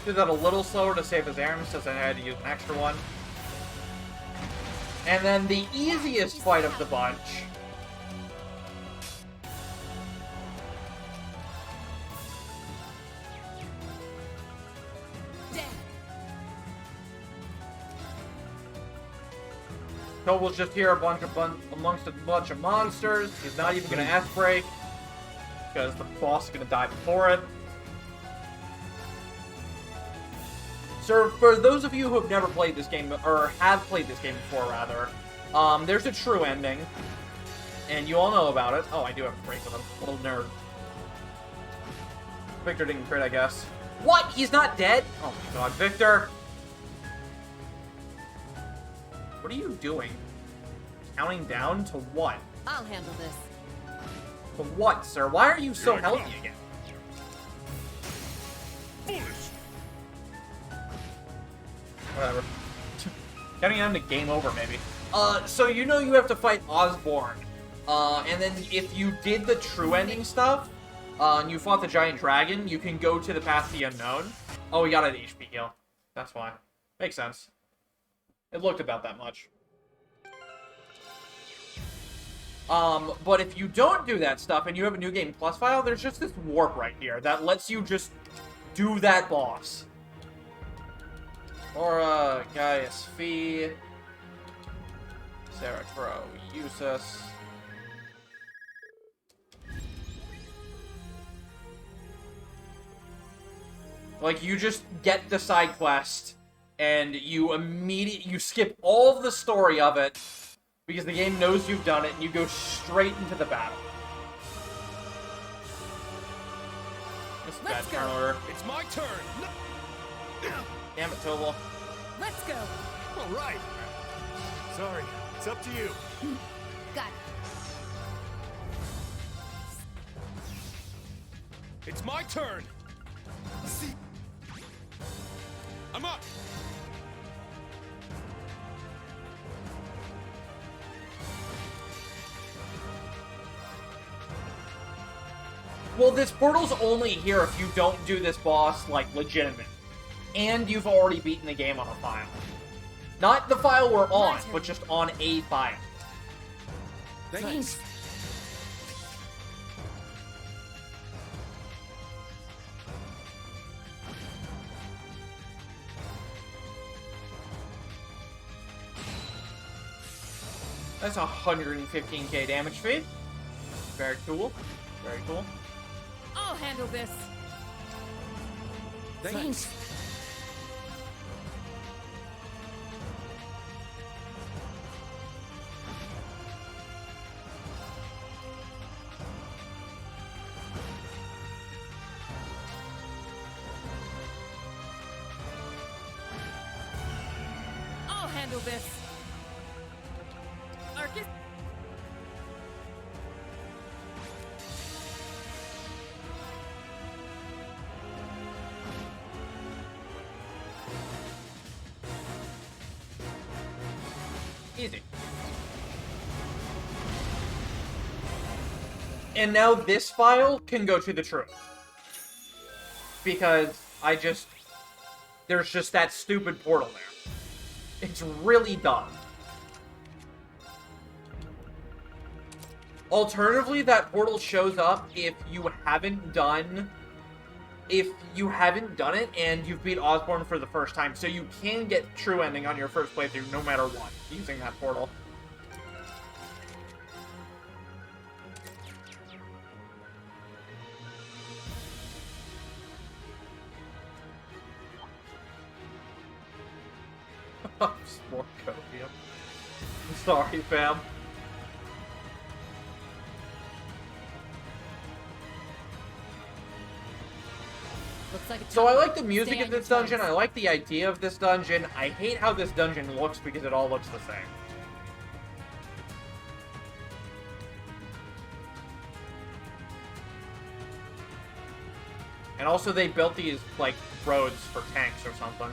S1: Do that a little slower to save his arms, since I had to use an extra one. And then the easiest fight of the bunch. Toble's just here amongst a bunch of monsters. He's not even going to S-break, because the boss is going to die before it. So, for those of you who have never played this game, or have played this game before, rather, there's a true ending, and you all know about it. Oh, I do have a break with him. Little nerd. Victor didn't crit, I guess. What? He's not dead? Oh my god, Victor! What are you doing? Counting down to what?
S12: I'll handle this.
S1: To what, sir? Why are you so healthy again? Whatever. Counting down to game over, maybe. So you know you have to fight Osborn. And then if you did the true ending stuff, and you fought the giant dragon, you can go to the Path of the Unknown. Oh, we got an HP heal. That's why. Makes sense. It looked about that much. But if you don't do that stuff and you have a New Game Plus file, there's just this warp right here that lets you just do that boss. Or, Gaius Fee. Ceratro Usus. Like, you just get the side quest, and you skip all of the story of it, because the game knows you've done it, and you go straight into the battle. This is bad turn order.
S16: It's my turn.
S1: Damn it, Tobal.
S12: Let's go.
S7: All right. Sorry, it's up to you.
S21: Got it.
S16: It's my turn. I'm up.
S1: Well, this portal's only here if you don't do this boss, like, legitimate. And you've already beaten the game on a file. Not the file we're on, but just on a file.
S16: Thanks.
S1: That's 115k damage feed. Very cool. Very cool.
S12: I'll handle this.
S16: Thanks.
S12: I'll handle this. Arcus.
S1: Easy. And now this file can go to the truth. Because there's just that stupid portal there. It's really dumb. Alternatively, that portal shows up if you haven't done it and you've beat Osborn for the first time, so you can get true ending on your first playthrough no matter what, using that portal. More copium. I'm sorry, fam. So I like the music of this dungeon, I like the idea of this dungeon, I hate how this dungeon looks because it all looks the same. And also they built these, like, roads for tanks or something.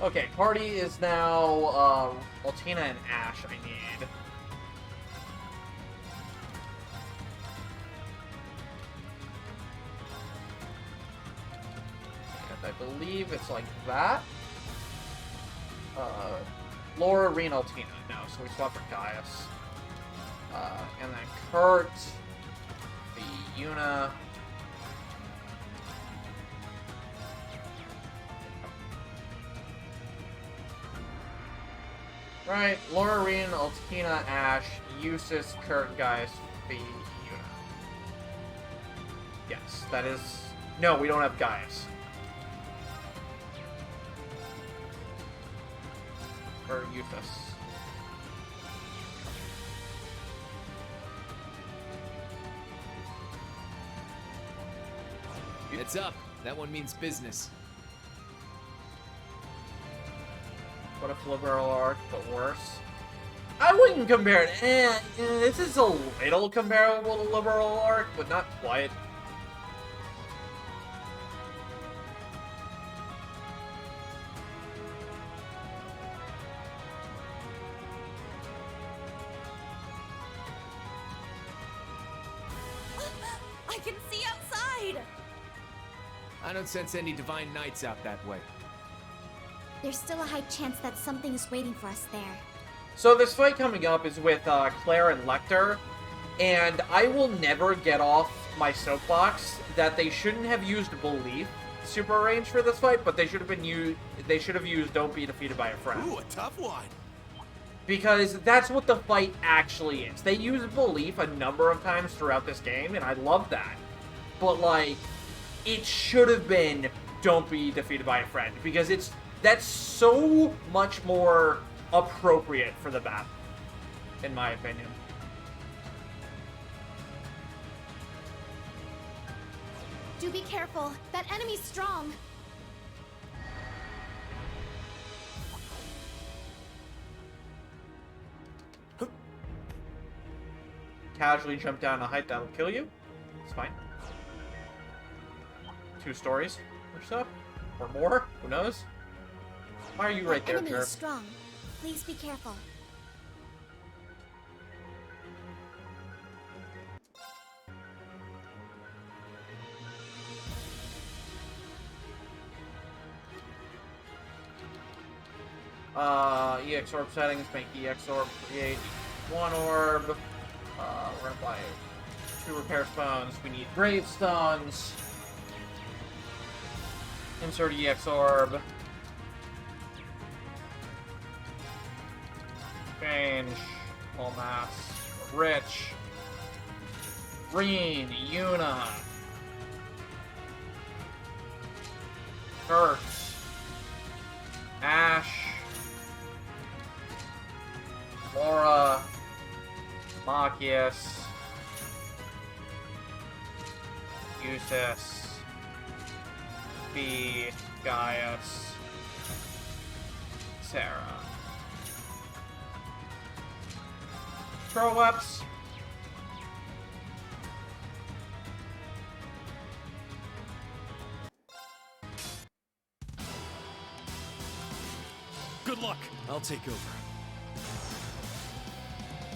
S1: Okay, party is now, Altina and Ash I need. And I believe it's like that. Laura, Reen, Altina. No, so we swap for Gaius. And then Kurt, the Yuna. Right, Laura, Reen, Altina, Ash, Usus, Kurt, Gaius, Fee, Yuna. Yes, that is... No, we don't have Gaius. Or Usus.
S5: It's up. That one means business.
S1: What if liberal arc, but worse? I wouldn't compare it. This is a little comparable to Liberal Arc, but not quite.
S4: I can see outside!
S5: I don't sense any divine knights out that way.
S2: There's still a high chance that something is waiting for us there.
S1: So this fight coming up is with Claire and Lecter, and I will never get off my soapbox that they shouldn't have used Belief super range for this fight, but they should have used Don't Be Defeated by a Friend.
S7: Ooh, a tough one.
S1: Because that's what the fight actually is. They use Belief a number of times throughout this game, and I love that. But, like, it should have been Don't Be Defeated by a Friend, because that's so much more appropriate for the battle, in my opinion.
S2: Do be careful. That enemy's strong.
S1: Casually jump down a height that'll kill you. It's fine. 2 stories or so, or more. Who knows? Why are you right there,
S2: enemy
S1: Jerk?
S2: is strong. Please be careful.
S1: EX orb settings, make EX orb create 1 orb. We're gonna buy 2 repair stones. We need gravestones. Insert EX orb. Change. All mass. Rich. Green. Yuna. Kurtz. Ash. Laura. Machias. Eustace. B. Gaius. Sarah. Troweps.
S7: Good luck. I'll take over.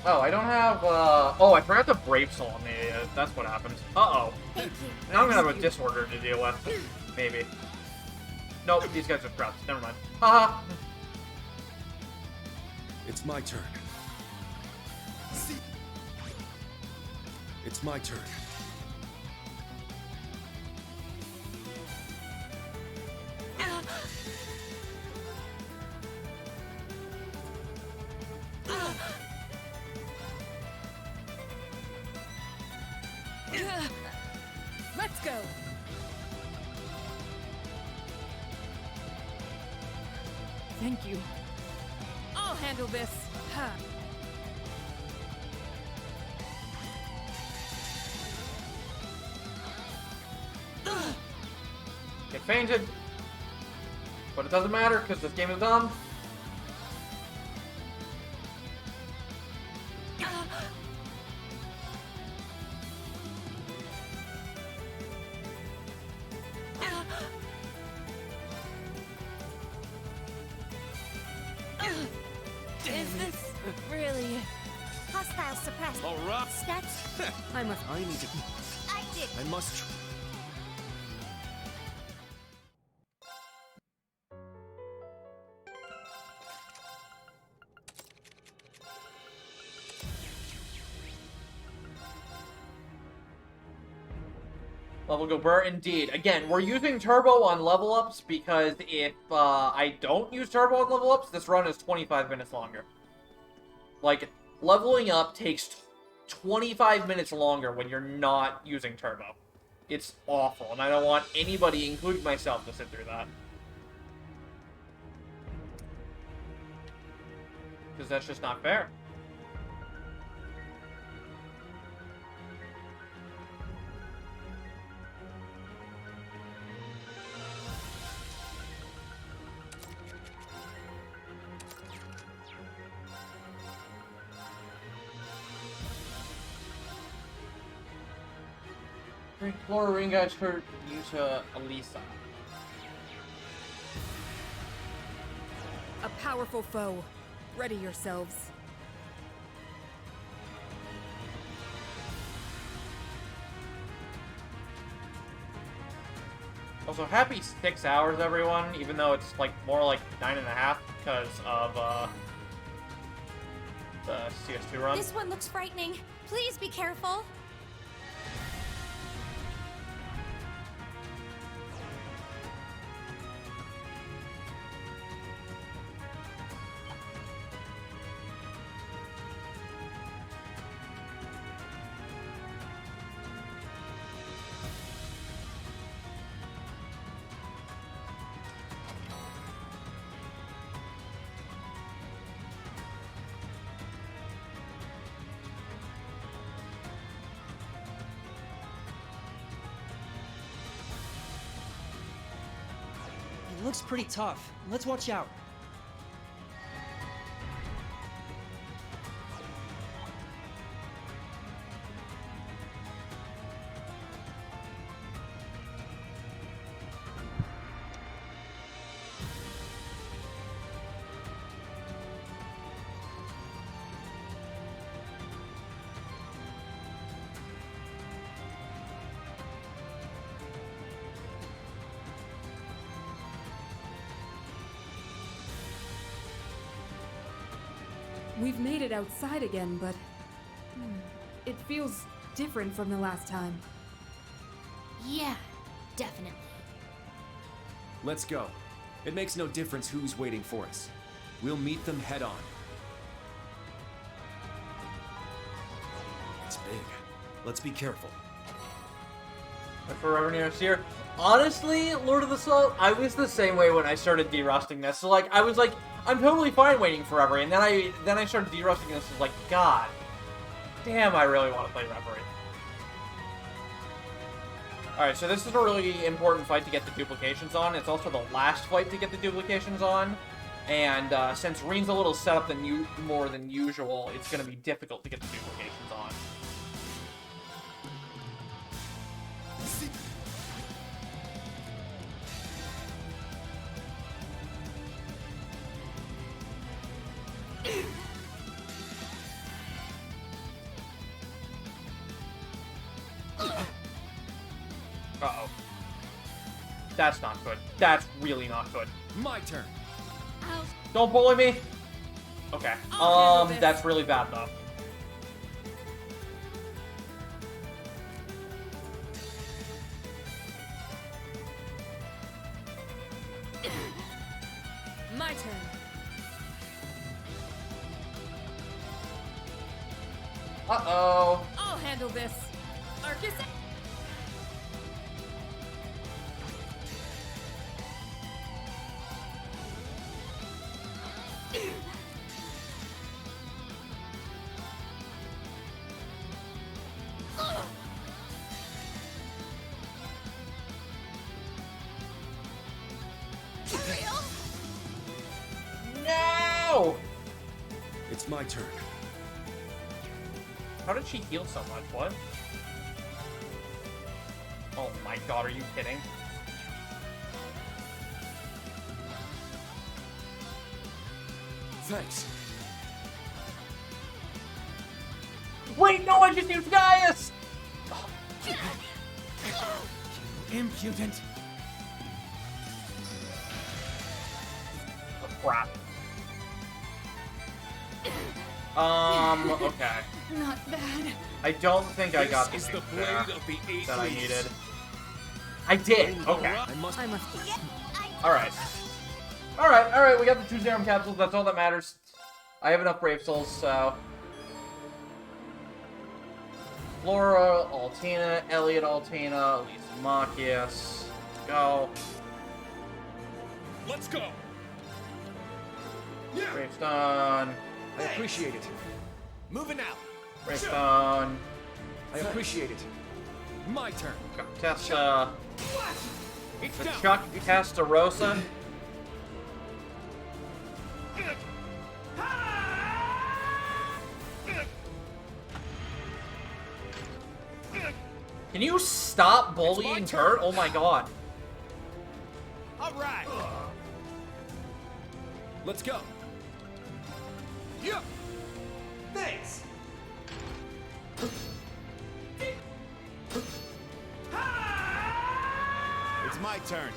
S1: Oh, I don't have, oh, I forgot the Brave Soul on me. That's what happened. Uh-oh. Now I'm gonna have a disorder to deal with. Maybe. Nope, these guys are scraps. Never mind. Haha.
S15: It's my turn. It's my turn.
S12: Let's go. Thank you. I'll handle this. Huh.
S1: Get fainted. But it doesn't matter, because this game is dumb.
S2: Is this really hostile suppressed?
S7: All right.
S2: Stats?
S7: I need to.
S2: I did.
S7: I must.
S1: Level go burr, indeed. Again, we're using turbo on level ups because if I don't use turbo on level ups, this run is 25 minutes longer. Like, leveling up takes 25 minutes longer when you're not using turbo. It's awful, and I don't want anybody, including myself, to sit through that. Because that's just not fair. Flora ring guys hurt you to Elisa.
S12: A powerful foe. Ready yourselves.
S1: Also, happy 6 hours, everyone, even though it's like more like 9.5 because of the CS2 run.
S2: This one looks frightening. Please be careful.
S14: It looks pretty tough. Let's watch out.
S9: We've made it outside again, but it feels different from the last time.
S2: Yeah, definitely.
S5: Let's go. It makes no difference who's waiting for us. We'll meet them head on.
S15: It's big. Let's be careful.
S1: Forever near us here. Honestly, Lord of the Salt, I was the same way when I started derusting this. So like, I was like, I'm totally fine waiting forever, and then I started derusting this. Was like, God, damn, I really want to play Reverie. All right, so this is a really important fight to get the duplications on. It's also the last fight to get the duplications on, and since Reen's a little set up more than usual, it's going to be difficult to get the duplications on. Uh-oh. That's not good. That's really not good.
S3: My turn.
S1: Don't bully me. Okay. That's really bad though.
S12: My turn.
S1: Uh-oh.
S12: I'll handle this. Arcus.
S1: No!
S15: It's my turn.
S1: How did she heal so much? What? Oh my god, are you kidding?
S3: Thanks.
S1: Wait, no, I just used Gaius!
S3: You impudent.
S1: Oh, crap. Okay.
S9: Not bad.
S1: I don't think I got the
S16: This is
S1: juice
S16: the
S1: there
S16: blade of the eight
S1: that I
S16: leaves.
S1: needed. I did! Okay.
S12: I must.
S1: Alright. Alright, we got the 2 serum capsules, that's all that matters. I have enough Brave Souls, so... Flora, Altina, Elliot Altina, Elise Machias. Go.
S16: Let's go.
S1: Gravestone.
S3: I appreciate it.
S7: Moving out.
S1: Gravestone.
S3: I appreciate it. My turn.
S1: Testa.
S3: It's
S1: The
S3: down.
S1: Chuck Testarossa. Can you stop bullying Kurt? Oh my god.
S17: All right.
S3: Let's go.
S17: Yeah. Thanks.
S15: It's my turn.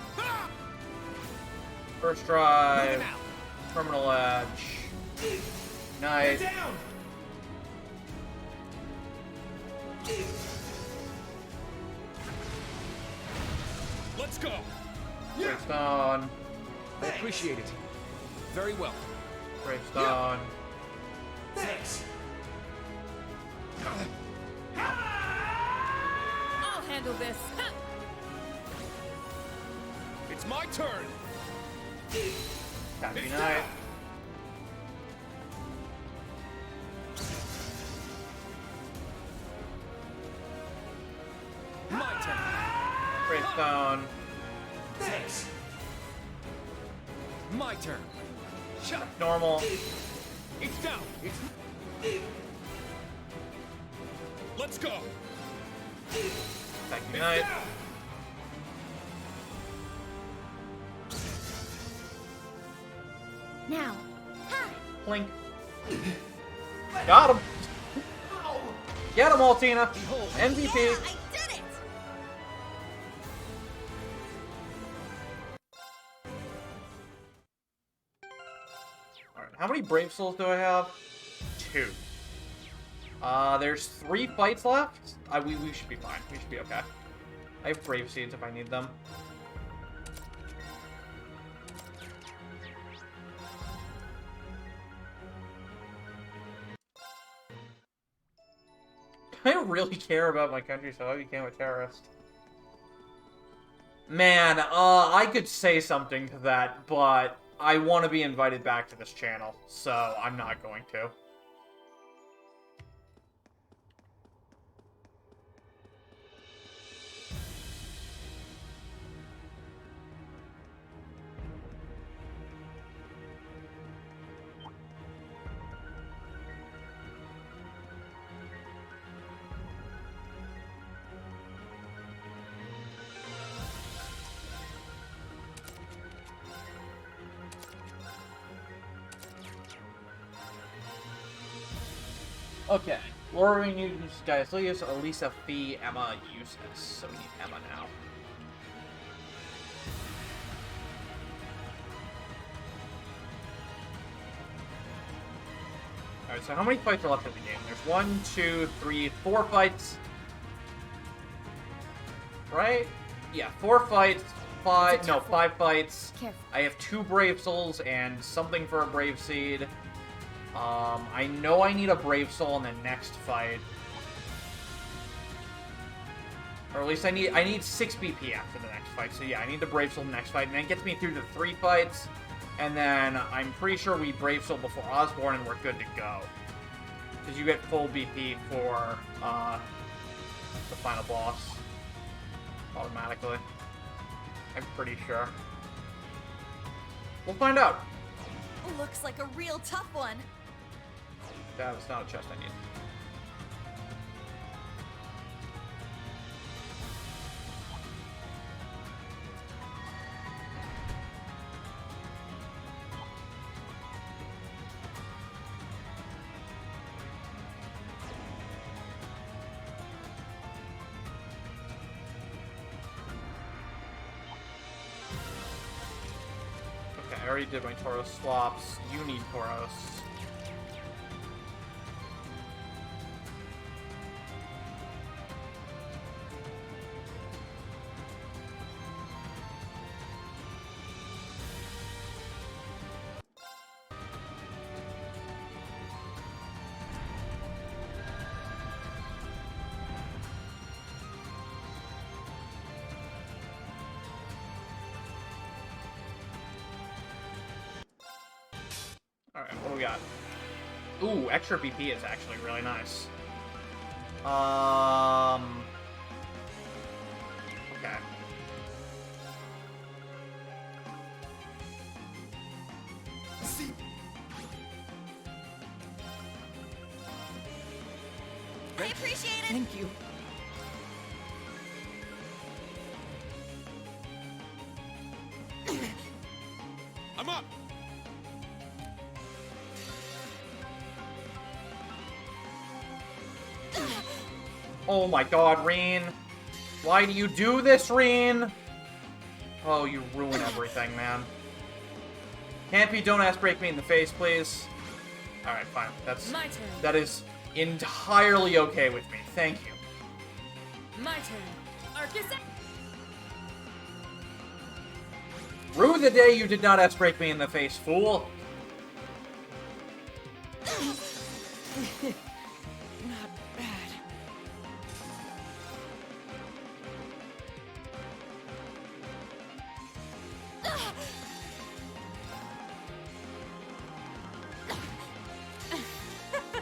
S1: First drive. Terminal edge. Nice.
S16: Let's go.
S1: Gravestone.
S3: I appreciate it. Very well.
S1: Gravestone.
S17: Thanks.
S12: I'll handle this.
S16: It's my turn.
S1: Happy night.
S3: My turn.
S1: Gravestone.
S17: Thanks.
S3: My turn.
S16: Shut.
S1: Normal.
S16: It's down. It's. Let's go.
S1: Happy night.
S2: Now. Ha!
S1: Plink. Got him. Get him, Altina. MVP.
S2: Yeah, I did it!
S1: Alright, how many Brave Souls do I have? 2. There's 3 fights left. We should be fine. We should be okay. I have Brave Seeds if I need them. I don't really care about my country, so I became a terrorist. Man, I could say something to that, but I want to be invited back to this channel, so I'm not going to. Okay, Laura needs Gaislius, Elisa, Fee, Emma, useless. So we need Emma now. Alright, so how many fights are left in the game? There's 1, 2, 3, 4 fights. Right? Yeah, 4 fights, 5 fights.
S2: Careful.
S1: I have 2 Brave Souls and something for a Brave Seed. I know I need a Brave Soul in the next fight. Or at least I need 6 BP after the next fight. So yeah, I need the Brave Soul in the next fight. And that gets me through the 3 fights. And then I'm pretty sure we Brave Soul before Osborne and we're good to go. Because you get full BP for the final boss. Automatically. I'm pretty sure. We'll find out.
S4: Looks like a real tough one.
S1: That was not a chest I need. Okay, I already did my Tauros swaps. You need Tauros. Alright, what do we got? Ooh, extra BP is actually really nice. Okay.
S4: I appreciate it.
S14: Thank you.
S16: I'm up!
S1: Oh my god, Reen. Why do you do this, Reen? Oh, you ruin everything, man. Campy, don't ass break me in the face, please. Alright, fine. That is entirely okay with me. Thank you.
S12: My turn. Arcus.
S1: Rue the day you did not ass break me in the face, fool.
S12: Not bad.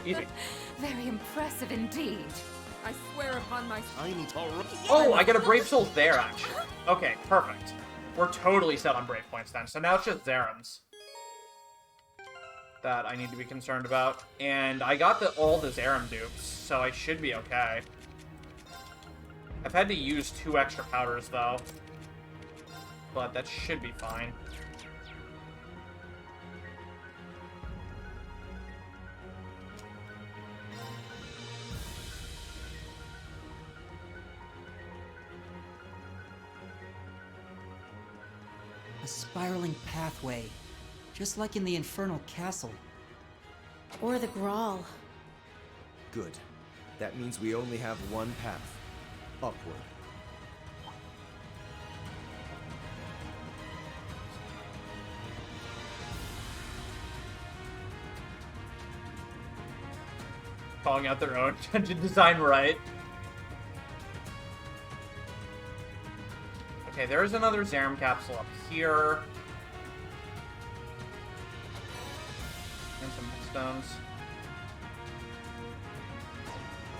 S1: Easy.
S8: Very impressive indeed.
S12: I swear upon my
S7: tiny
S1: Oh, I get a Brave Soul there, actually. Okay, perfect. We're totally set on Brave points then. So now it's just Zerans that I need to be concerned about. And I got all the Zeram dupes, so I should be okay. I've had to use 2 extra powders, though. But that should be fine.
S14: A spiraling pathway, just like in the Infernal Castle.
S2: Or the Grawl.
S15: Good. That means we only have one path. Upward.
S1: Calling out their own dungeon design right. Okay, there's another Zeram capsule up here. And some stones.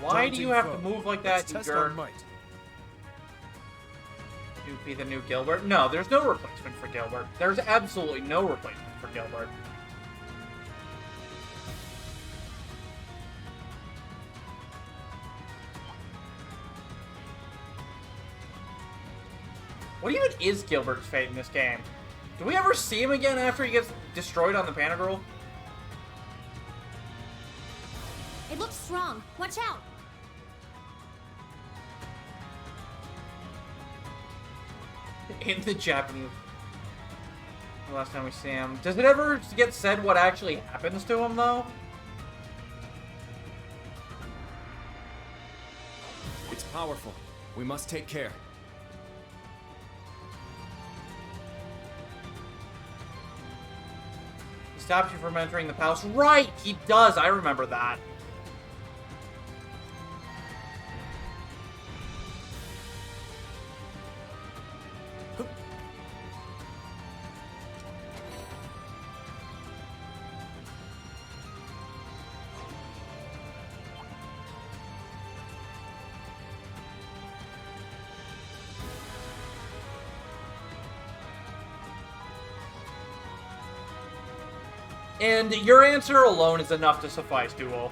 S1: Why do you have to move like that, you jerk? Be the new Gilbert? No, there's no replacement for Gilbert. There's absolutely no replacement for Gilbert. What even is Gilbert's fate in this game? Do we ever see him again after he gets destroyed on the Panagirl?
S2: It looks strong. Watch out!
S1: In the Japanese. The last time we see him. Does it ever get said what actually happens to him, though?
S5: It's powerful. We must take care.
S1: He stops you from entering the palace. Right! He does! I remember that. And your answer alone is enough to suffice, Duolf.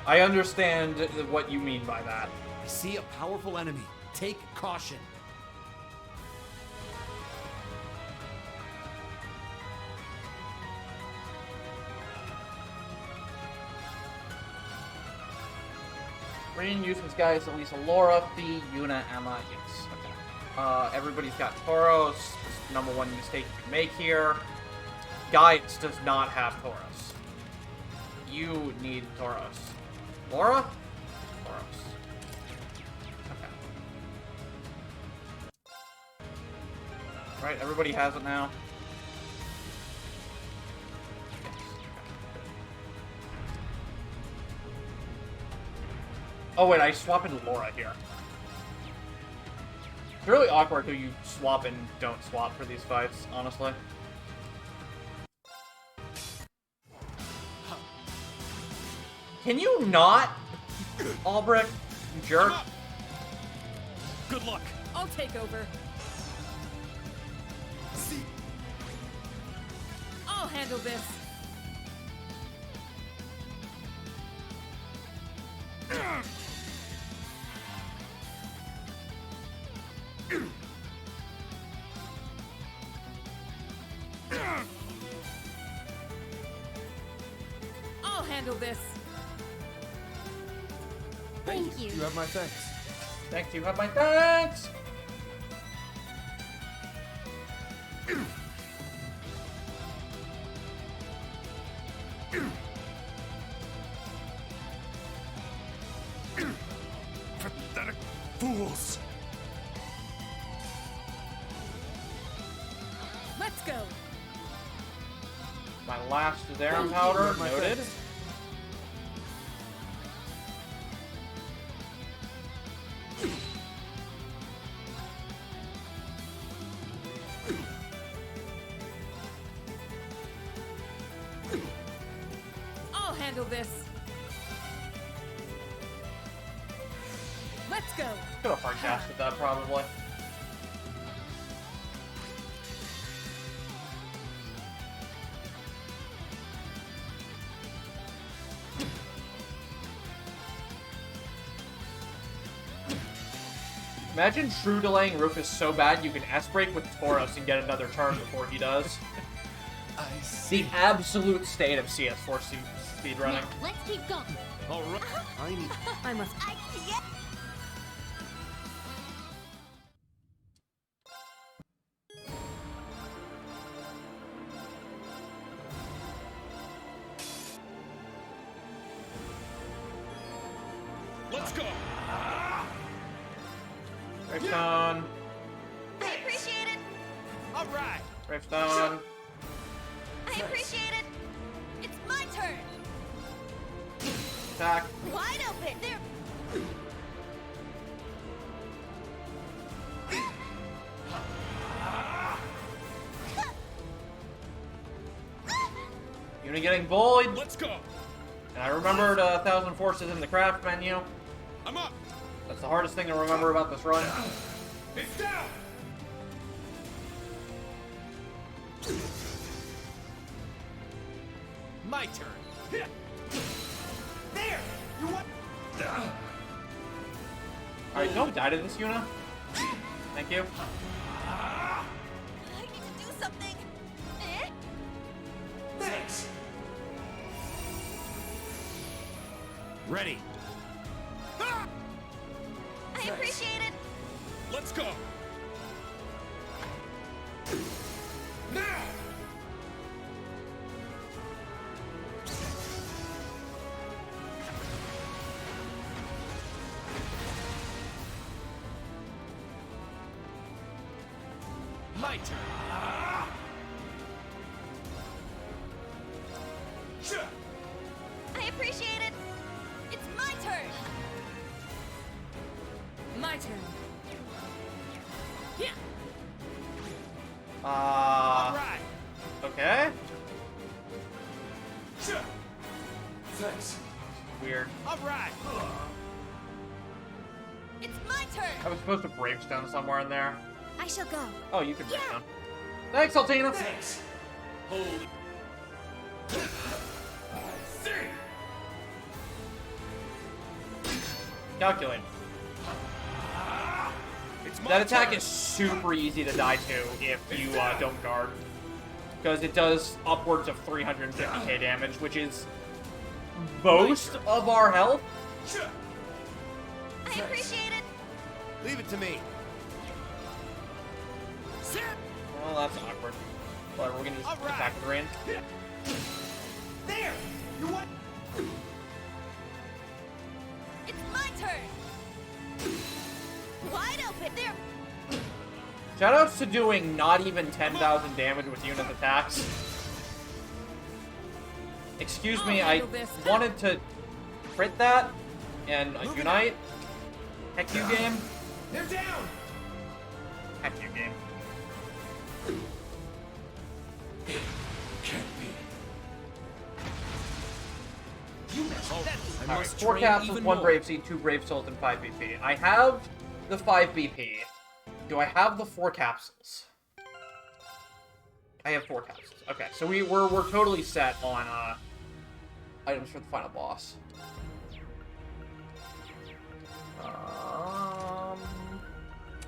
S1: I understand what you mean by that.
S17: I see a powerful enemy. Take caution.
S1: Rain uses guys, Elisa, Laura, Fee, Yuna, Emma, yes. Okay. Everybody's got Tauros. This is #1 mistake you can make here. Gaius does not have Tauros. You need Tauros. Laura? Tauros. Okay. Right, everybody has it now. Yes. Okay. Oh wait, I swap into Laura here. It's really awkward who you swap and don't swap for these fights, honestly. Can you not? Albrecht, you jerk.
S12: Good luck. I'll take over. I'll handle this. handle this.
S21: Thank you.
S15: You have my thanks.
S1: Thanks, you have my thanks!
S16: Pathetic fools!
S12: Let's go.
S1: My last Zerum powder,
S15: My
S1: noted.
S15: thanks.
S12: I'll handle this. Let's go.
S1: Could have hardcasted that, probably. Imagine true delaying Rufus so bad you can S-break with Tauros and get another turn before he does.
S15: I see.
S1: The absolute state of CS4 speedrunning.
S21: Now, let's keep going.
S16: All right.
S15: I need.
S12: I must.
S16: Let's go.
S1: Gravestone.
S4: I appreciate it.
S7: All right.
S1: Gravestone.
S4: I appreciate it. It's my turn.
S1: Attack.
S4: Wide open. There.
S1: Unit getting bullied.
S16: Let's go.
S1: And I remembered 1,000 forces in the craft menu.
S16: I'm up.
S1: That's the hardest thing to remember about this run.
S16: It's down.
S7: My turn. There! You what?
S1: Alright, don't die to this, Yuna. Thank you.
S4: I need to do something. Eh?
S7: Thanks.
S17: Ready.
S4: I appreciate it.
S16: Let's go. Now.
S7: My turn.
S4: I appreciate it. It's my turn.
S12: My turn. Yeah.
S7: Right.
S1: Okay.
S7: Thanks.
S1: Weird.
S7: All right.
S4: It's my turn.
S1: I was supposed to Bravestone somewhere in there.
S2: I shall go.
S1: Oh, you can Bravestone. Thanks, Altina.
S7: Thanks.
S16: Holy.
S1: Calculate. That attack is super easy to die to if you don't guard. Because it does upwards of 350k damage, which is most of our health.
S4: I appreciate it.
S7: Leave it to me.
S1: Well, that's awkward. Whatever, we're gonna just
S7: Alright.
S1: attack with rain.
S7: There! You what?
S4: It's my turn. Wide open. There.
S1: Shoutouts to doing not even 10,000 damage with unit attacks. Excuse me, I wanted to crit that and unite. Heck you game.
S7: They're down.
S1: Heck you game. Alright, 4 capsules, 1 Brave Seed, 2 Brave Souls, and 5 BP. I have the 5 BP. Do I have the 4 capsules? I have 4 capsules. Okay, so we're totally set on items for the final boss.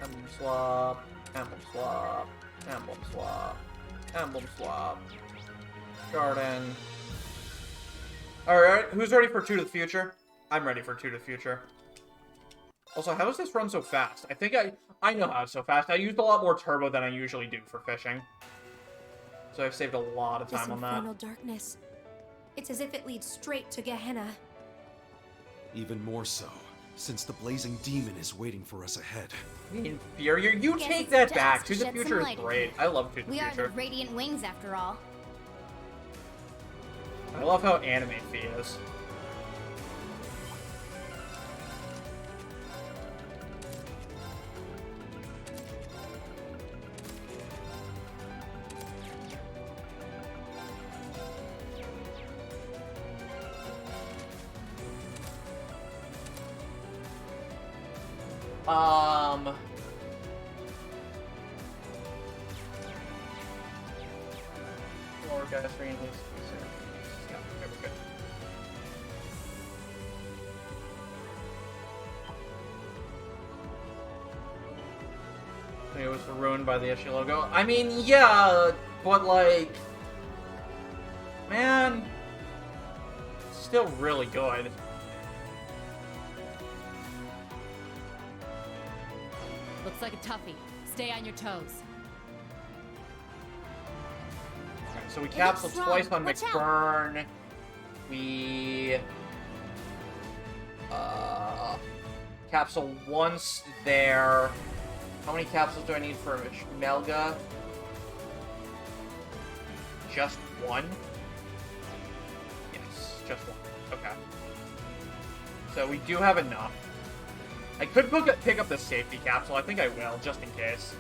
S1: Emblem swap, emblem swap, emblem swap, emblem swap, garden. Alright, who's ready for 2 to the future? I'm ready for 2 to the future. Also, how does this run so fast? I think I know how it's so fast. I used a lot more turbo than I usually do for fishing. So I've saved a lot of time on that.
S2: This infernal darkness. It's as if it leads straight to Gehenna.
S15: Even more so, since the blazing demon is waiting for us ahead.
S1: Inferior, you
S21: Guess
S1: take
S21: it's
S1: that
S21: just
S1: back.
S21: to
S1: 2 to the
S21: shed
S1: future
S21: some
S1: is
S21: light
S1: great.
S21: again.
S1: I love 2 to the
S21: We are the
S1: future.
S21: Radiant Wings, after all.
S1: I love how anime Fee is. Or gas range. Yeah, okay, we're good. It was ruined by the issue logo. I mean, yeah, but like, man, it's still really good.
S8: Looks like a toughie. Stay on your toes.
S1: Okay, so we capsuled twice on McBurn. We capsule once there. How many capsules do I need for Melga? Just one? Yes, just one. Okay. So we do have enough. I could pick up the safety capsule. I think I will, just in case.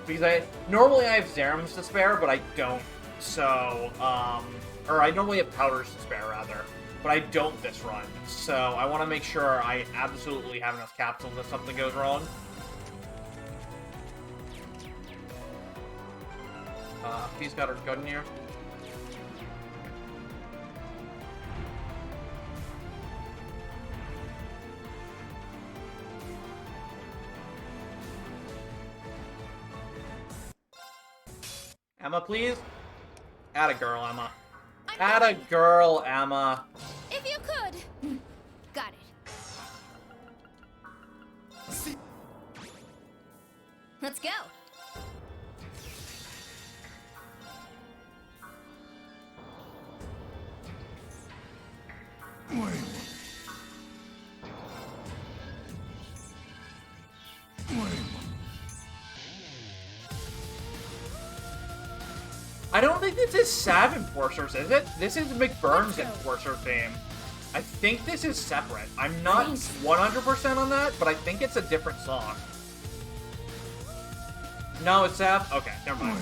S1: Because normally I have Zerums to spare, but I don't. So, or I normally have powders to spare, rather. But I don't this run. So I want to make sure I absolutely have enough capsules if something goes wrong. He's got her gun here. Emma, please? Atta girl, Emma. Atta girl, Emma.
S2: If you could. Got it. Let's go.
S1: I don't think this is Sav Enforcers, is it? This is McBurn's Enforcer theme. I think this is separate. I'm not 100% on that, but I think it's a different song. No, it's Sav? Okay, never mind.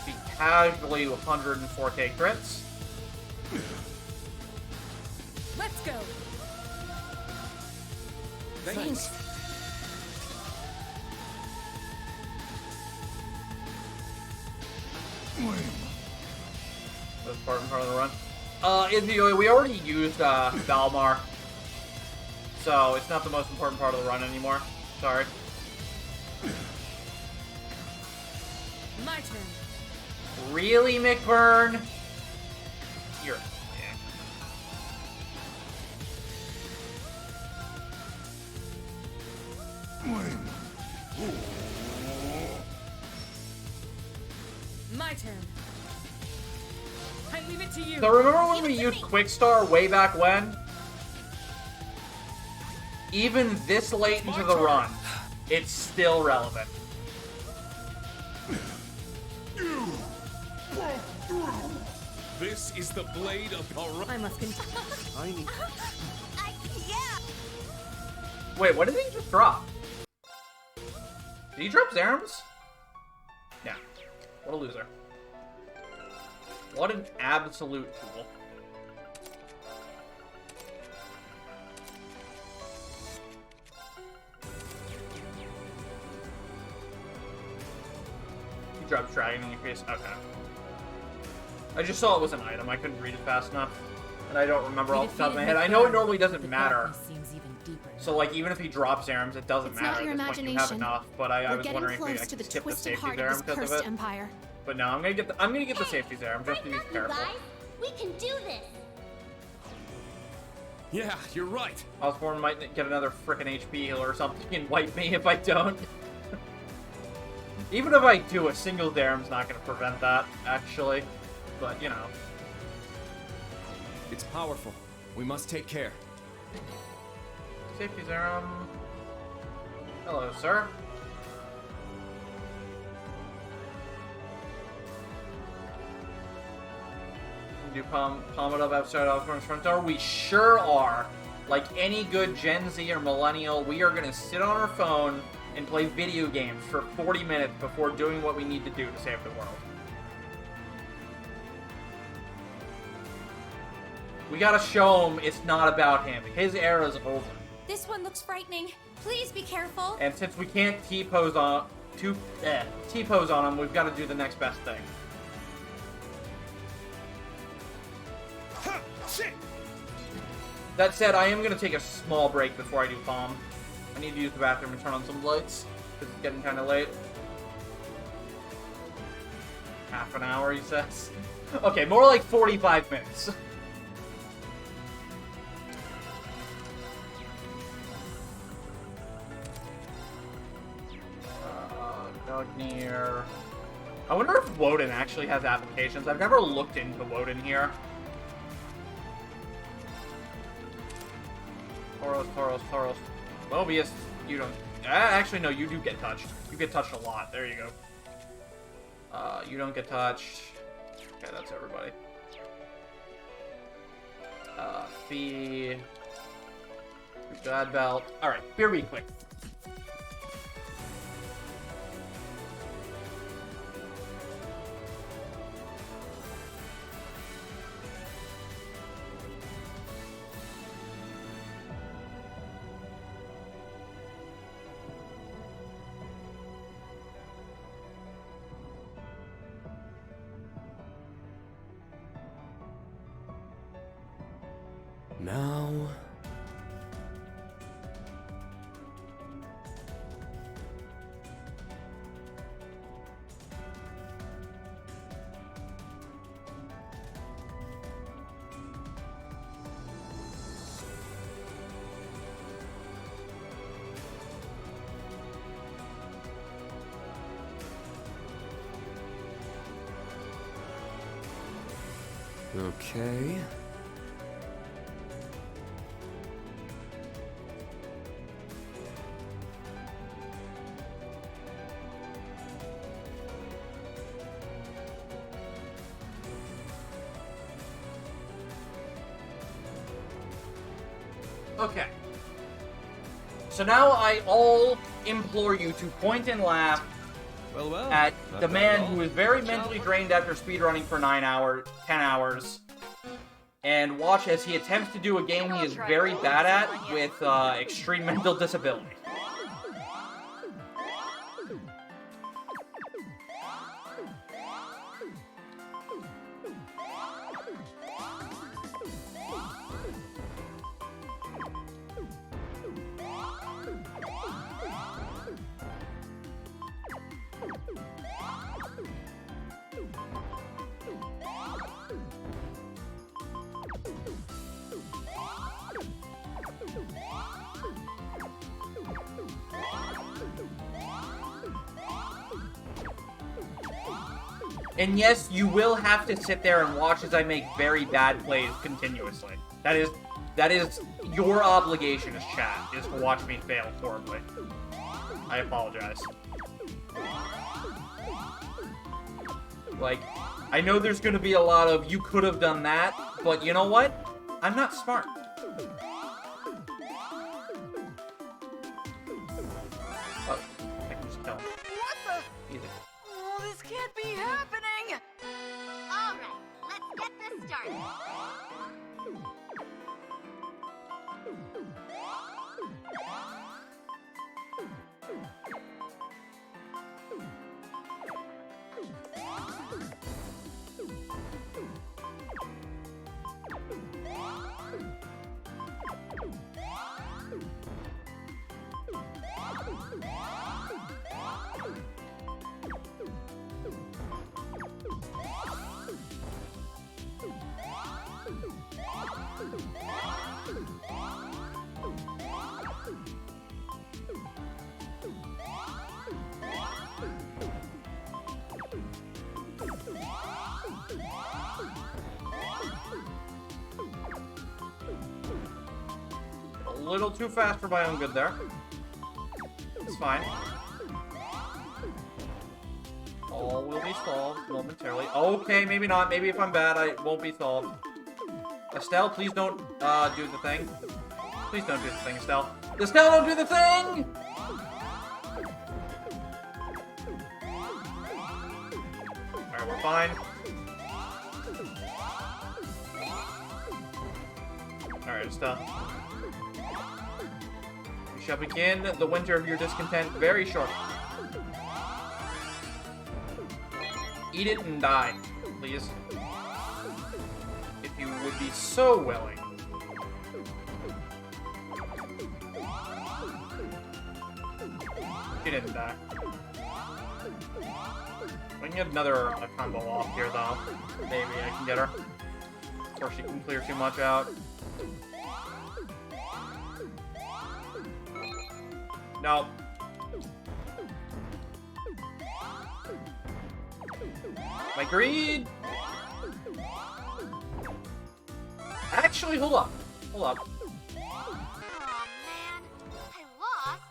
S1: Be casually 104k crits.
S12: Let's go.
S2: Thanks.
S1: That's part of the run. We already used Valmar, so it's not the most important part of the run anymore. Sorry.
S12: My turn.
S1: Really, McBurn? You're
S12: My turn. I leave it to you.
S1: So remember when we used Quickstar way back when? Even this late into the run, it's still relevant.
S16: This is the blade of Orion.
S12: I must continue.
S4: Yeah.
S1: Wait, what did he just drop? Did he drop Zerums? Yeah. What a loser. What an absolute tool. He drops Dragon in your face? Okay. I just saw it was an item. I couldn't read it fast enough. And I don't remember off the top of my head. I know it normally doesn't matter.
S8: Seems even
S2: keepers.
S1: So, like, even if he drops Zerams, it doesn't
S2: It's
S1: matter.
S2: not your
S1: At this point, you have
S2: imagination.
S1: enough. But I
S2: We're
S1: was
S2: getting
S1: wondering if
S2: close
S1: I
S2: to
S1: could
S2: the
S1: skip the
S2: twisted
S1: safety
S2: heart
S1: Zeram
S2: of this
S1: because of
S2: cursed
S1: it.
S2: empire.
S1: But no, I'm gonna get the safety Zeram just to be careful.
S21: Guys, we can do this.
S5: Yeah, you're right.
S1: Osborne might get another frickin' HP heal or something and wipe me if I don't. Even if I do, a single Zeram's not gonna prevent that, actually. But, you know.
S5: It's powerful. We must take care.
S1: Safety Zeram. Hello, sir. Do palm it up outside Osborne's front door? We sure are. Like any good Gen Z or millennial, we are gonna sit on our phone and play video games for 40 minutes before doing what we need to do to save the world. We gotta show him it's not about him. His era's over.
S2: This one looks frightening. Please be careful.
S1: And since we can't T-pose on T-pose on him, we've got to do the next best thing. That said, I am going to take a small break before I do palm. I need to use the bathroom and turn on some lights, because it's getting kind of late. Half an hour, he says. Okay, more like 45 minutes. Gungnir. I wonder if Woden actually has applications. I've never looked into Woden here. Tauros. Mobius, you don't... actually, no, you do get touched. You get touched a lot. There you go. You don't get touched. Okay, that's everybody. Fee... Bad Belt. Alright, beer me quick.
S5: Now... Okay...
S1: Okay. So now I all implore you to point and laugh at the man who is very mentally drained after speedrunning for 10 hours, and watch as he attempts to do a game he is very bad at with extreme mental disability. And yes, you will have to sit there and watch as I make very bad plays continuously. That is your obligation as chat, is to watch me fail horribly. I apologize. Like, I know there's gonna be a lot of, you could have done that, but you know what? I'm not smart. Oh, I can just kill him.
S21: What the?
S1: Easy.
S21: Oh, this can't be happening! Alright, let's get this started.
S1: little too fast for my own good there. It's fine. All will be solved momentarily. Okay, maybe not. Maybe if I'm bad, I won't be solved. Estelle, please don't do the thing. Please don't do the thing, Estelle. Estelle, don't do the thing! Alright, we're fine. Alright, Estelle. We shall begin the winter of your discontent very shortly. Eat it and die, please. If you would be so willing. She didn't die. We can get another combo off here, though. Maybe I can get her. Or she can clear too much out. No. My greed! Actually, hold up. Hold up.
S10: Aw, man. I lost.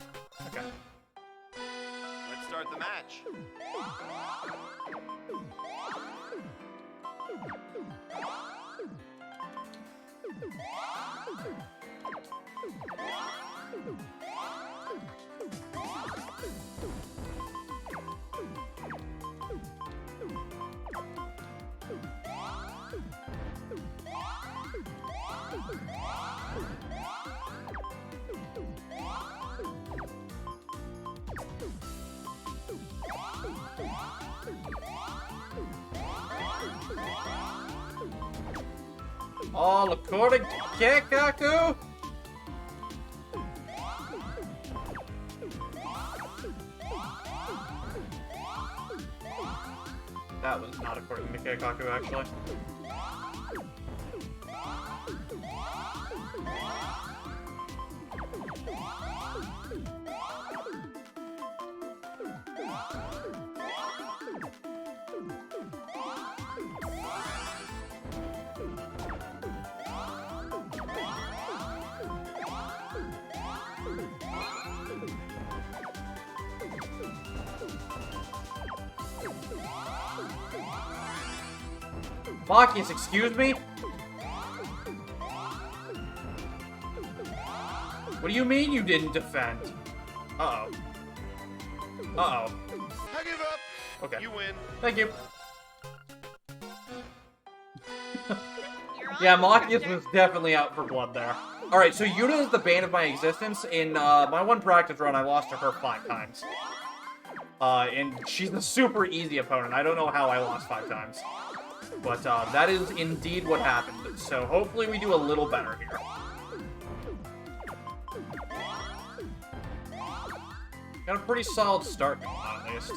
S1: Okay.
S6: Let's start the match.
S1: All according to Keikaku? That was not according to Keikaku, actually. Marcus, excuse me? What do you mean you didn't defend? Uh-oh. Uh-oh.
S6: I give up.
S1: Okay.
S6: You win.
S1: Thank you. Yeah, Marcus was definitely out for blood there. Alright, so Yuna is the bane of my existence. In my one practice run, I lost to her 5 times. And she's a super easy opponent. I don't know how I lost 5 times. But that is indeed what happened. So hopefully we do a little better here. Got a pretty solid start going on, at least.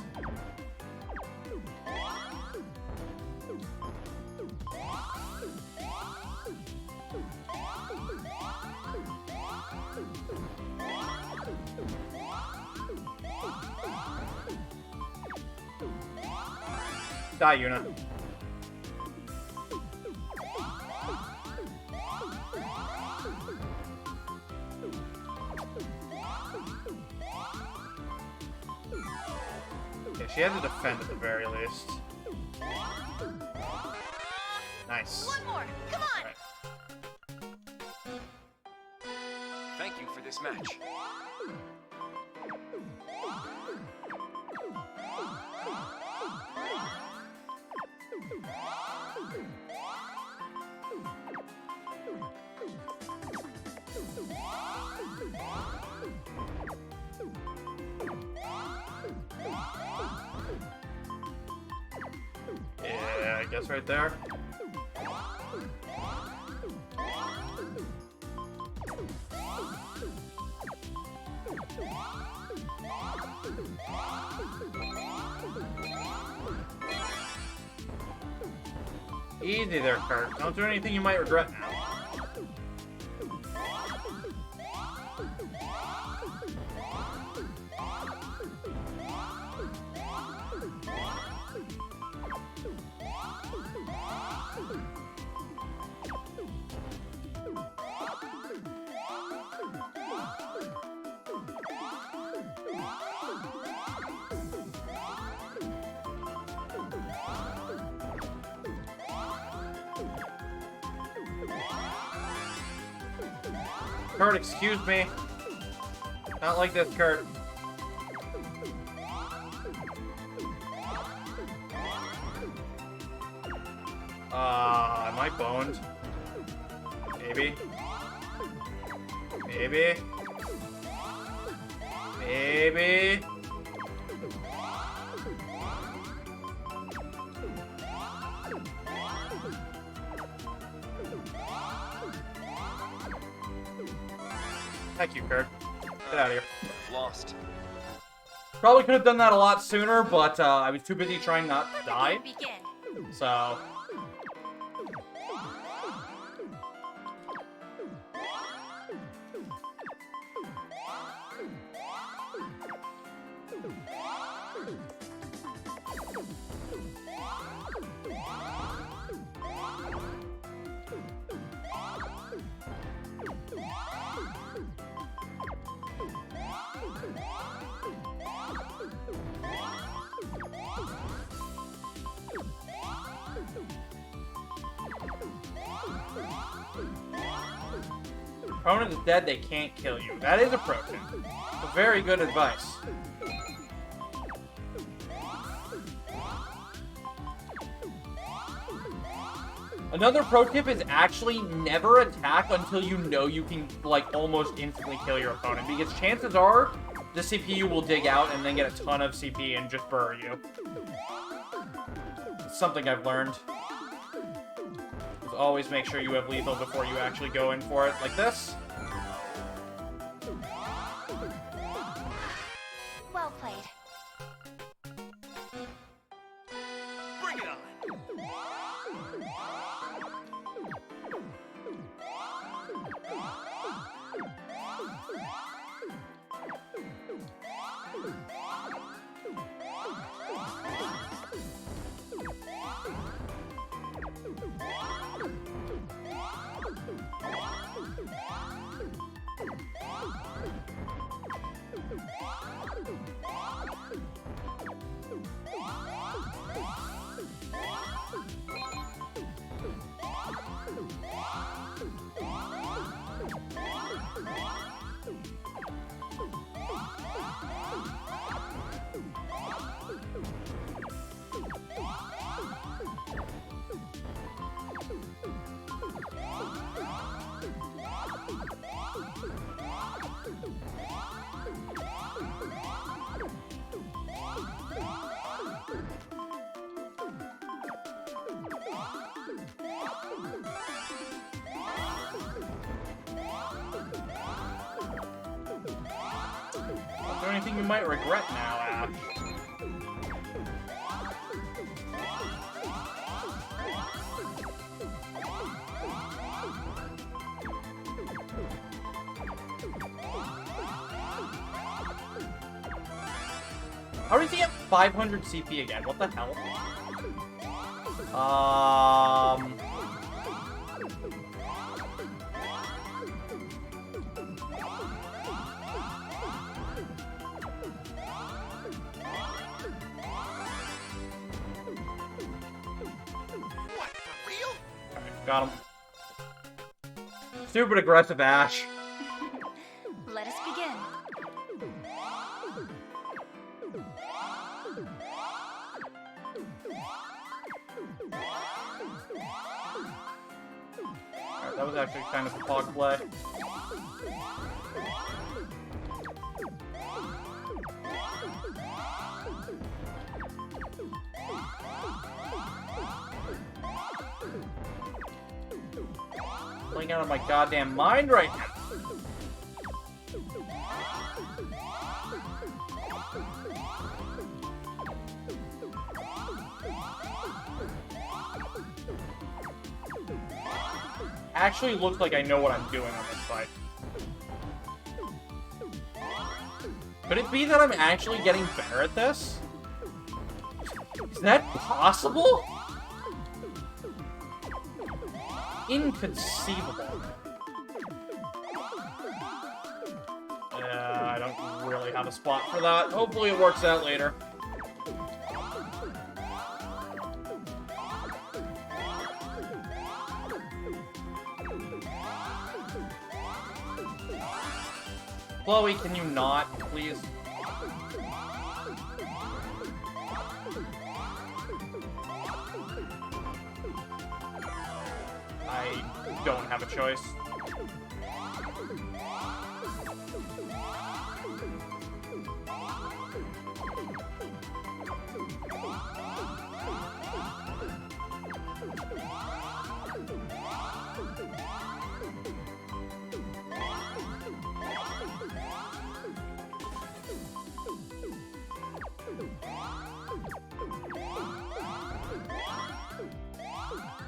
S1: Die, Yuna. She had to defend at the very least. Nice.
S21: One more. Come on.
S1: Right.
S5: Thank you for this match.
S1: Yeah, I guess right there. Easy there, Kurt. Don't do anything you might regret now. Kurt, excuse me. Not like this, Kurt. Am I boned? Maybe. Maybe. Maybe. Thank you, Kurt. Get out of here.
S6: Lost.
S1: Probably could have done that a lot sooner, but I was too busy trying not to die. So... Opponent is dead, they can't kill you. That is a pro tip. It's a very good advice. Another pro tip is actually never attack until you know you can, like, almost instantly kill your opponent. Because chances are, the CPU will dig out and then get a ton of CP and just burr you. It's something I've learned. Always make sure you have lethal before you actually go in for it, like this.
S21: Well played.
S6: Bring it on.
S1: Is there anything you might regret now, Ash? How does he have 500 CP again? What the hell? Got him. Stupid aggressive Ash.
S21: Let us begin.
S1: Alright, that was actually kind of a fog play. Playing out of my goddamn mind right now. Actually looks like I know what I'm doing on this fight. Could it be that I'm actually getting better at this? Is that possible? Inconceivable. I don't really have a spot for that. Hopefully it works out later. Chloe, can you not, please? I don't have a choice.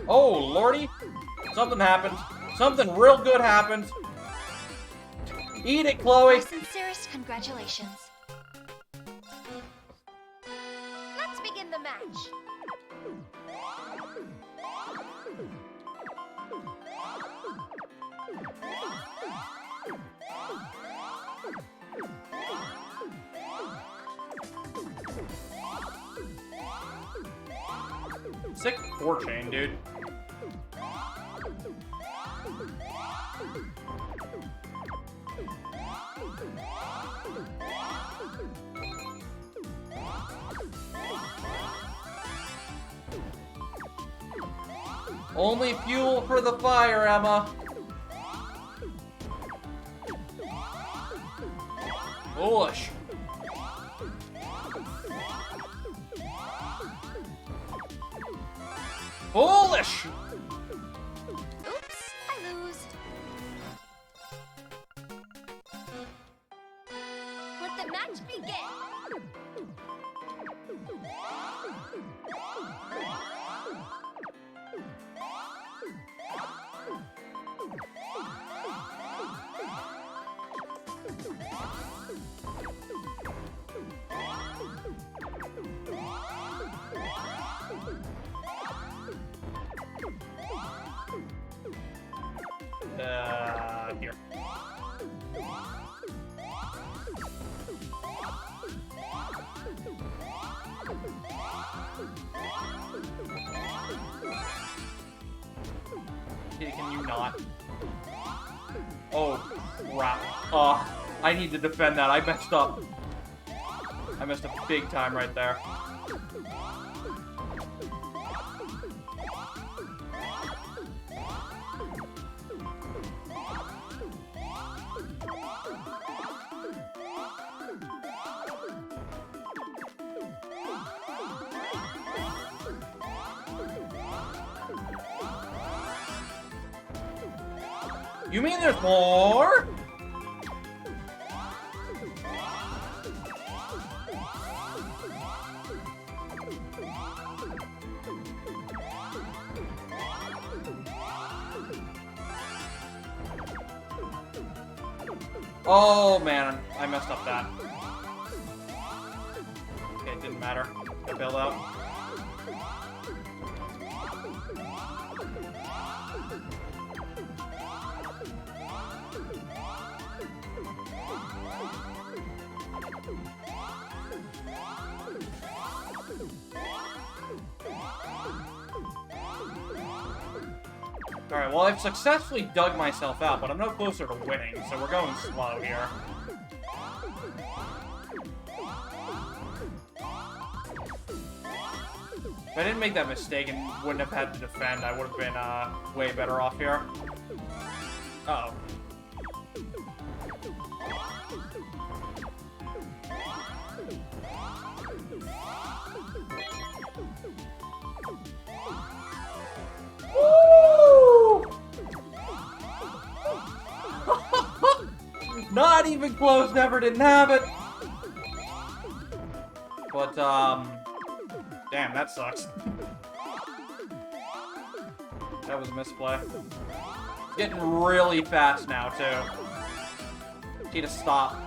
S1: Oh, lordy. Something happened. Something real good happened. Eat it, Chloe.
S21: Our sincerest congratulations. Let's begin the match.
S1: Sick 4-chain, dude. Only fuel for the fire, Emma. Bullish. Bullish!
S21: Oops, I lose. Let the match begin.
S1: Here. Can you not? Oh, crap. I need to defend that. I messed up. I messed up big time right there. You mean there's more? Oh man, I messed up that. Okay, it didn't matter. I bailed out. Alright, well I've successfully dug myself out, but I'm no closer to winning, so we're going slow here. If I didn't make that mistake and wouldn't have had to defend, I would have been way better off here. Uh-oh. Not even close, never didn't have it. But, damn, that sucks. That was a misplay. Getting really fast now, too. Need to stop.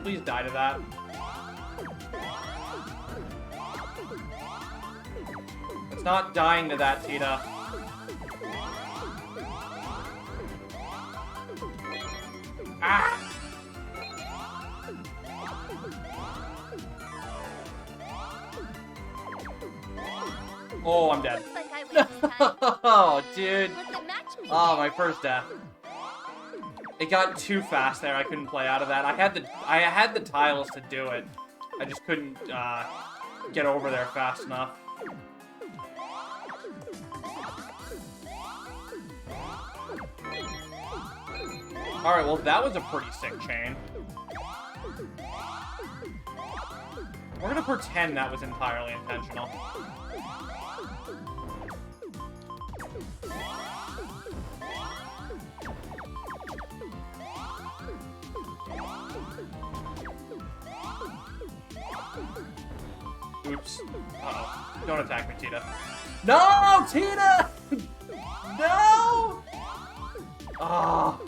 S1: Please die to that. It's not dying to that, Tita. Ah! Oh, I'm dead.
S21: Looks like I win this time.
S1: Oh, dude.
S21: Let the match begin.
S1: Oh, my first death. It got too fast there. I couldn't play out of that. I had the tiles to do it. I just couldn't get over there fast enough. Alright, well, that was a pretty sick chain. We're gonna pretend that was entirely intentional. Oops. Uh-oh. Don't attack me, Tita. No, Tita! No! Ah.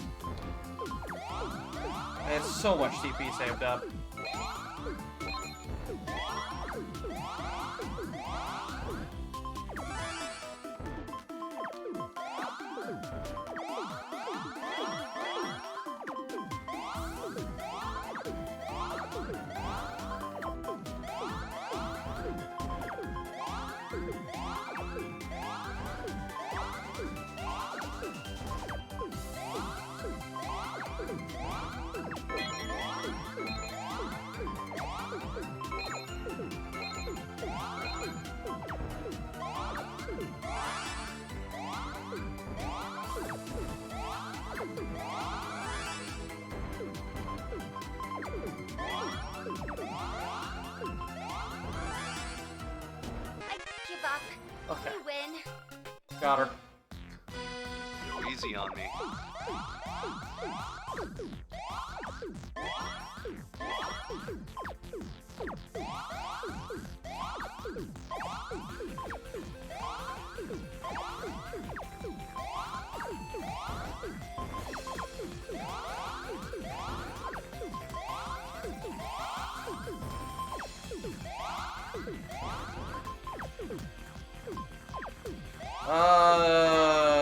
S1: I had so much CP saved up.
S21: Okay. You win.
S1: Got her.
S6: Go easy on me.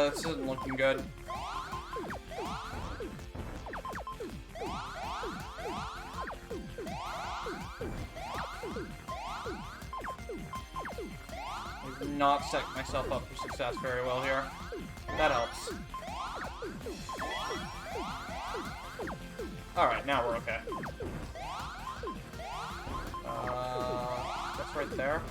S1: This isn't looking good. I've not set myself up for success very well here. That helps. Alright, now we're okay. That's right there.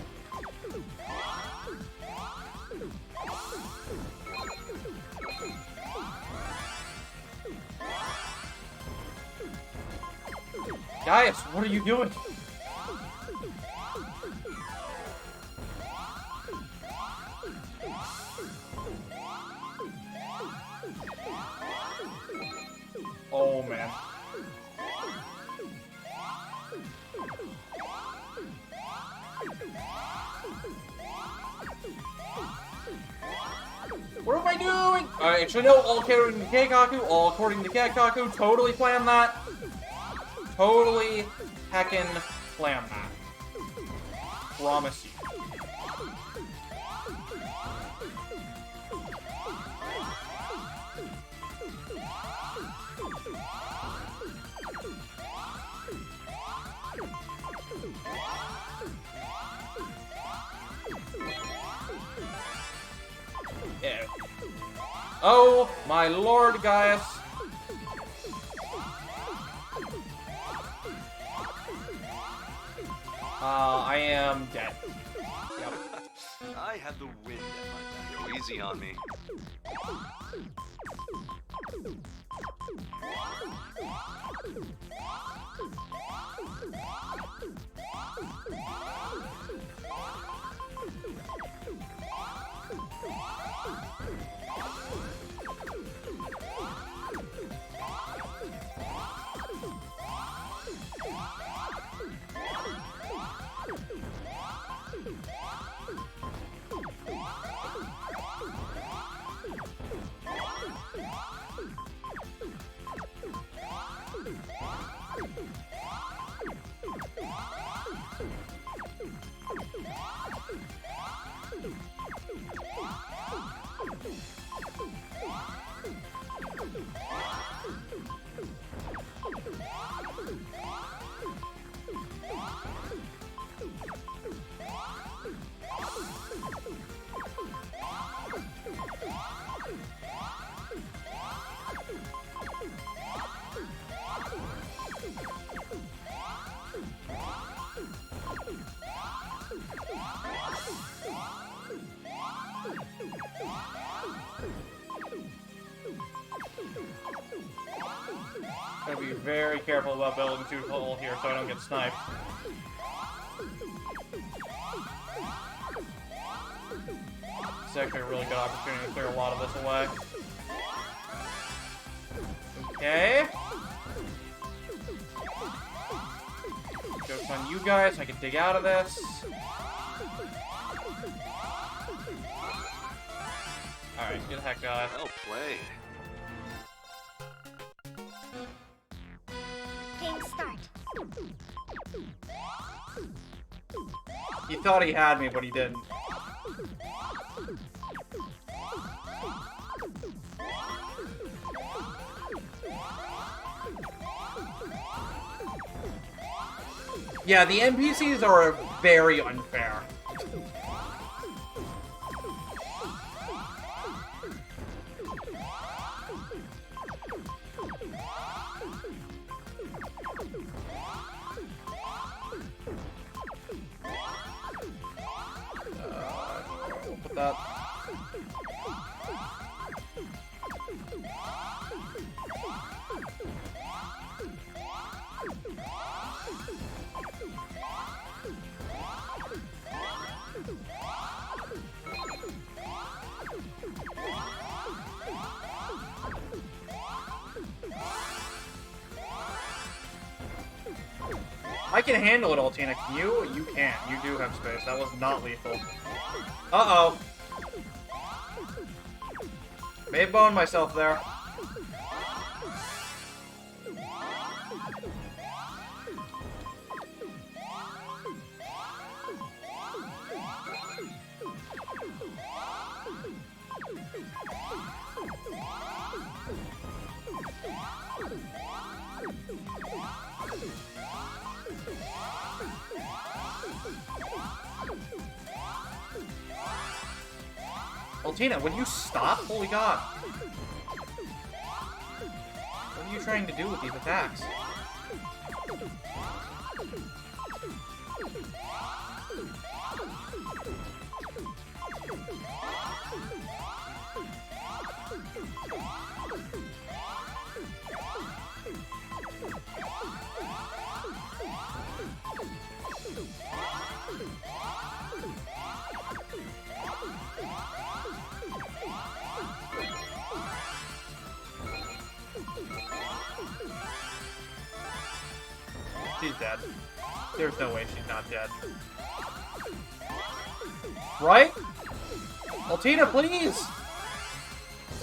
S1: Gaius, what are you doing? Oh, man. What am I doing? Actually, no, all according to Keikaku, all according to Keikaku, totally planned that. Totally heckin' plan that. Promise you. Ew. Oh, my lord, Gaius. I am dead. Yep.
S6: I had the wind at my back. Go easy on me.
S1: be very careful about building too tall here so I don't get sniped. It's actually a really good opportunity to clear a lot of this away. Okay. Joke's on you guys, so I can dig out of this. Alright, get the heck out.
S6: Well played.
S21: Game start.
S1: He thought he had me, but he didn't. Yeah, the NPCs are very unfair. We'll put that. I can handle it, Altina. Can you? You can. You do have space. That was not lethal. Uh-oh. May have boned myself there. Altina, would you stop? Holy god. What are you trying to do with these attacks? She's dead. There's no way she's not dead. Right? Altina, please!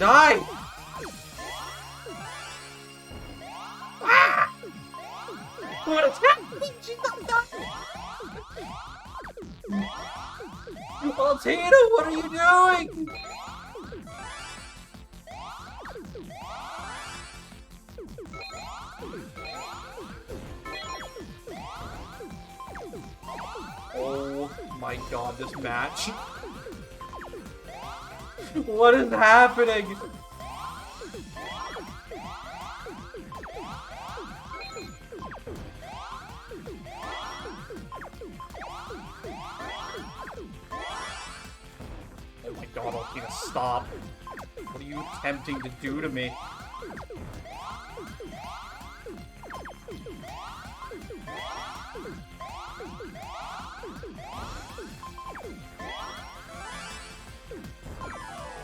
S1: Die! Ah! What is happening? She's not dying! Altina, what are you doing? Oh my god, this match. What is happening? Oh my god, Altina, stop. What are you attempting to do to me?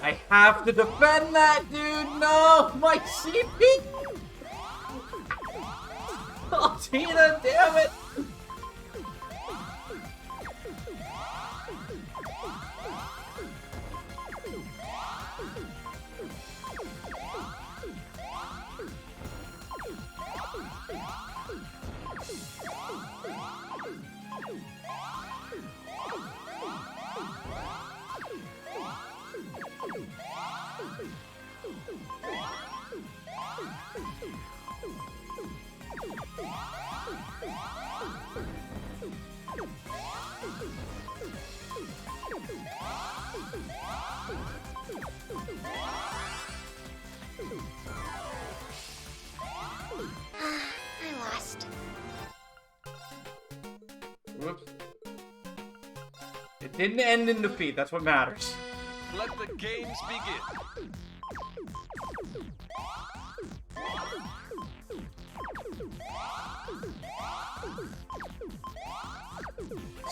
S1: I have to defend that, dude! No! My CP! Oh, Tina, damn it!
S21: I lost.
S1: Whoops. It didn't end in defeat, that's what matters.
S6: Let the games begin.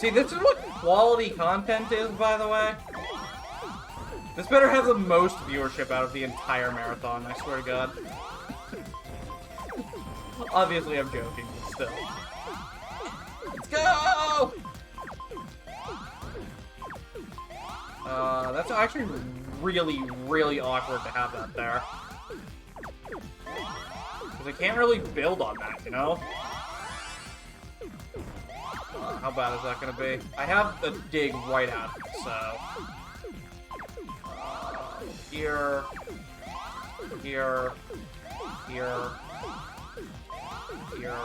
S1: See, this is what quality content is, by the way. This better have the most viewership out of the entire marathon, I swear to God. Obviously, I'm joking, but still. Let's go! That's actually really, really awkward to have that there. Because I can't really build on that, you know? How bad is that gonna be? I have a dig right at it, so... here... Here... Here... Here...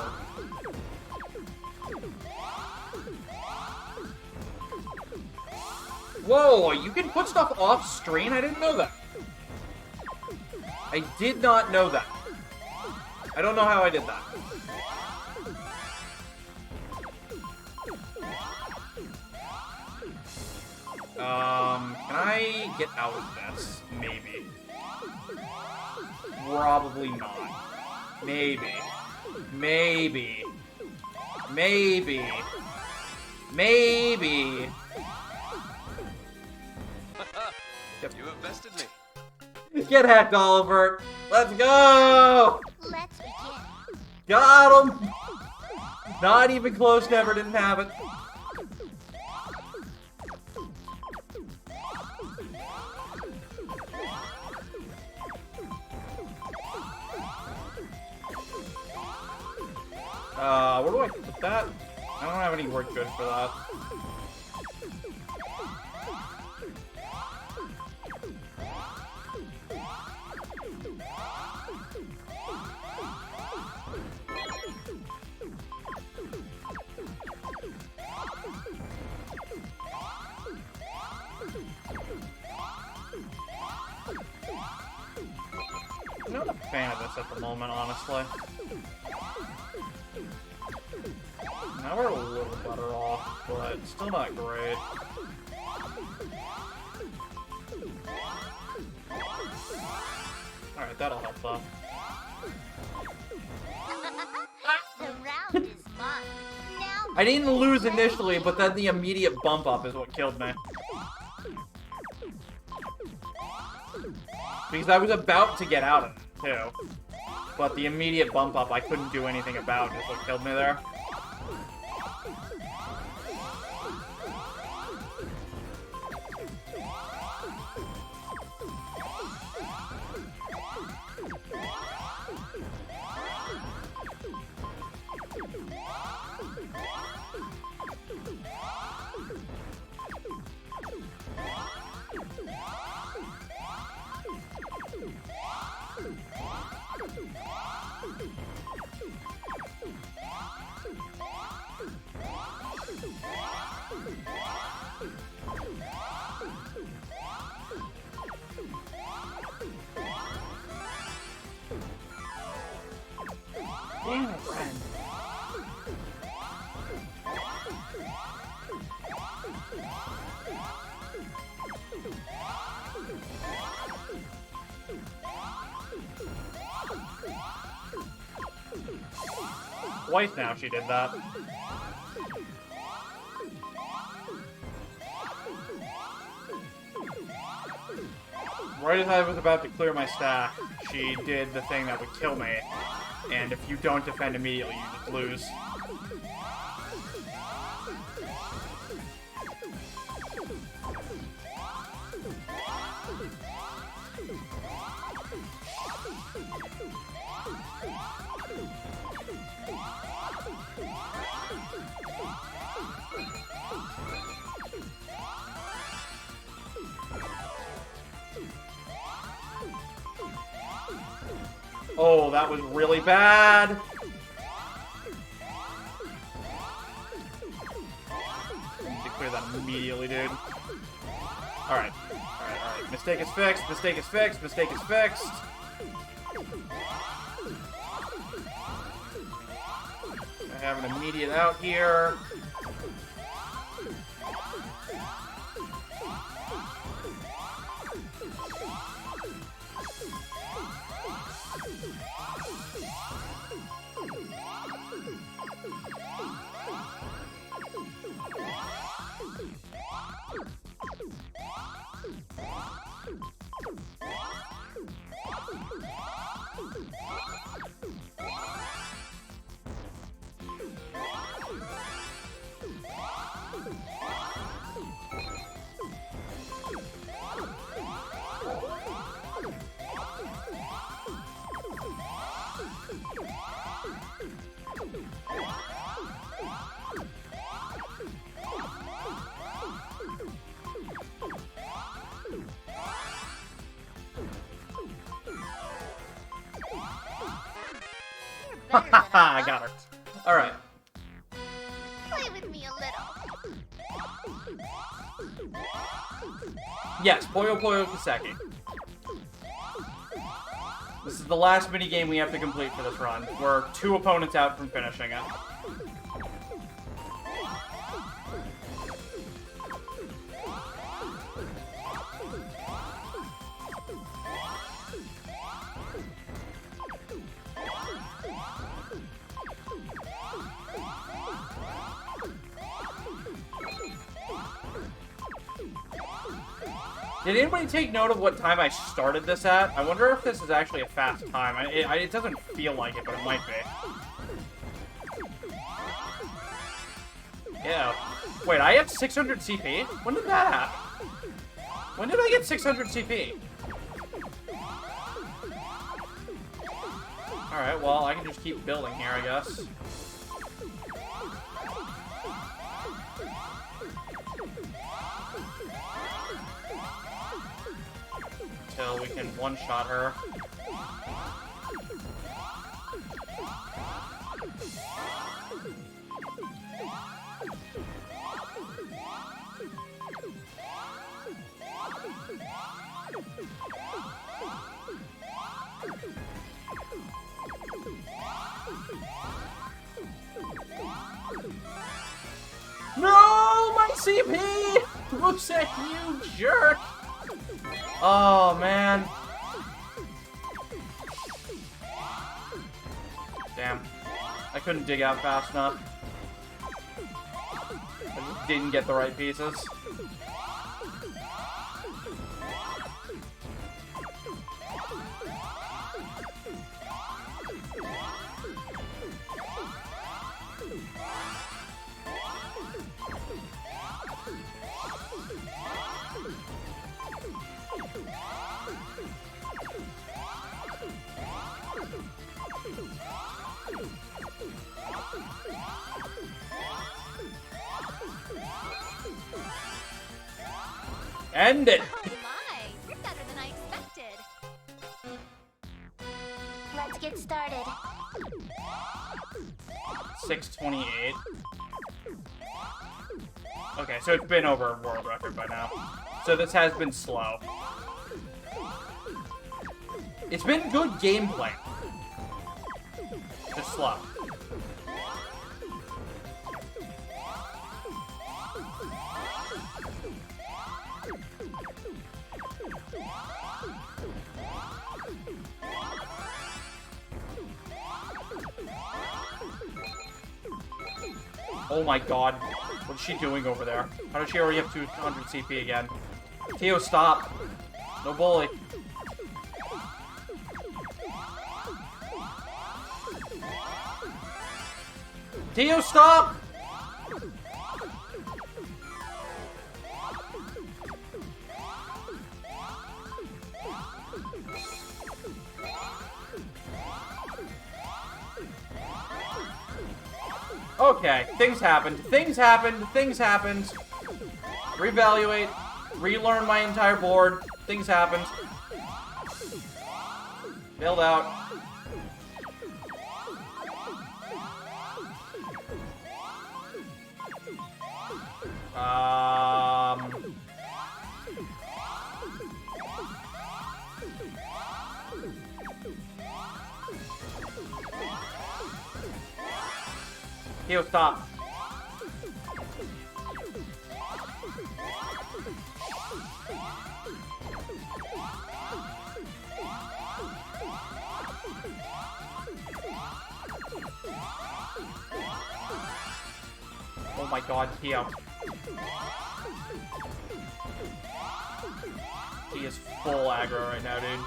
S1: Whoa, you can put stuff off screen? I didn't know that. I did not know that. I don't know how I did that. Can I get out of this? Maybe. Probably not. Maybe. Maybe. Maybe. Maybe.
S6: You have bested me.
S1: Get hacked, Oliver. Let's go!
S21: Let's begin.
S1: Got him! Not even close, never didn't have it. Where do I put that? I don't have any work good for that. I'm not a fan of this at the moment, honestly. Now we're a little better off, but still not great. Alright, that'll help though.
S21: The round is mine. Now
S1: I didn't lose initially, but then the immediate bump up is what killed me. Because I was about to get out of it, too. But the immediate bump up I couldn't do anything about is what killed me there. Damn it, friend. Twice now she did that. Right as I was about to clear my stack, she did the thing that would kill me. And if you don't defend immediately, you just lose. Oh, that was really bad. I need to clear that immediately, dude. Alright. Alright. Mistake is fixed. Mistake is fixed. Mistake is fixed. I have an immediate out here. I got her. Alright.
S10: Play with me a little.
S1: Yes, Puyo Puyo Kiseki. This is the last minigame we have to complete for this run. We're 2 opponents out from finishing it. Did anybody take note of what time I started this at? I wonder if this is actually a fast time. It doesn't feel like it, but it might be. Yeah. Wait, I have 600 CP? When did that happen? When did I get 600 CP? Alright, well, I can just keep building here, I guess. Until we can one-shot her. No, my CP! Ruset, you jerk! Oh, man. Damn. I couldn't dig out fast enough. I just didn't get the right pieces. End it!
S21: Oh my, you're better than I expected. Let's get started.
S1: 628. Okay, so it's been over a world record by now. So this has been slow. It's been good gameplay. Just slow. Oh my god. What's she doing over there? How does she already have 200 CP again? Tio, stop. No bully. Tio, stop! Okay, things happened. Things happened. Things happened. Reevaluate. Relearn my entire board. Things happened. Bailed out. He'll stop. Oh my god, Tio. He is full aggro right now, dude.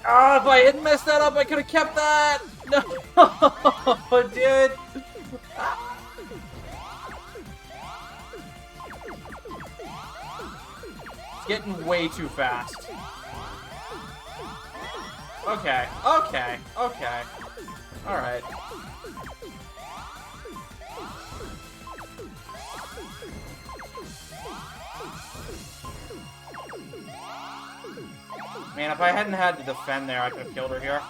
S1: Ah, if I hadn't messed that up, I could have kept that! No, dude! It's getting way too fast. Okay, okay, okay. Alright. Man, if I hadn't had to defend there, I could have killed her here.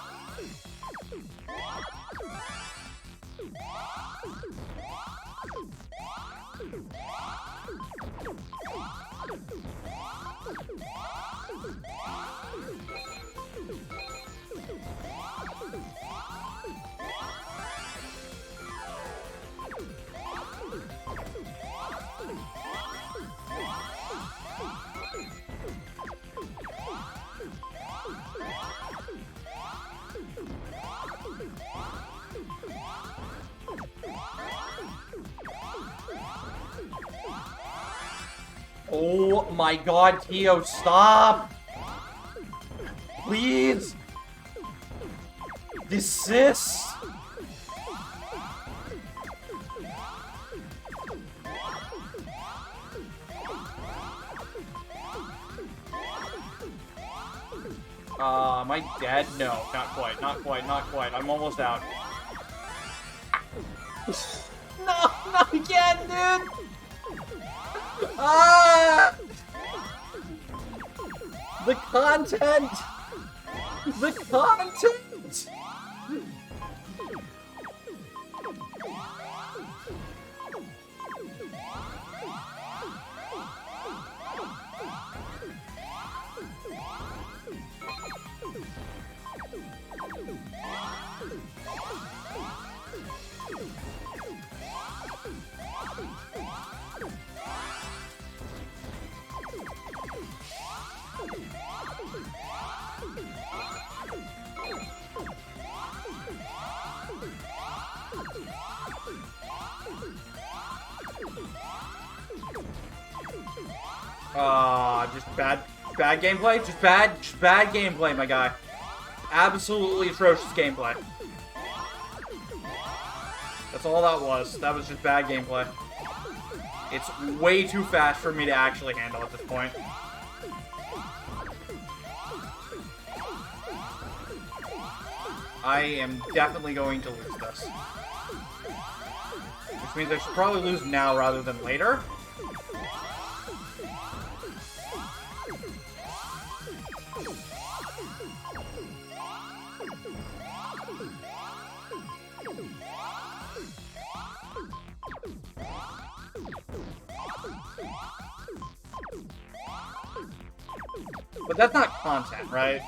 S1: Oh my god, Tio, stop! Please! Desist! Am I dead? No, not quite, not quite, not quite. I'm almost out. No, not again, dude! Ah! The content! The content! Just bad gameplay? Just bad gameplay, my guy. Absolutely atrocious gameplay. That's all that was. That was just bad gameplay. It's way too fast for me to actually handle at this point. I am definitely going to lose this. Which means I should probably lose now rather than later. But that's not content, right?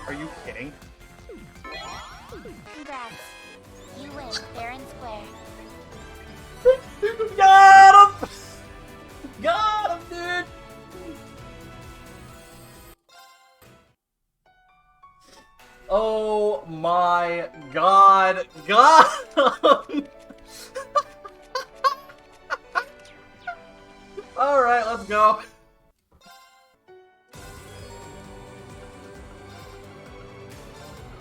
S1: Are you kidding?
S21: Congrats. You win, fair and square.
S1: Got him! Got him, dude! Oh my god. Got him! Alright, let's go.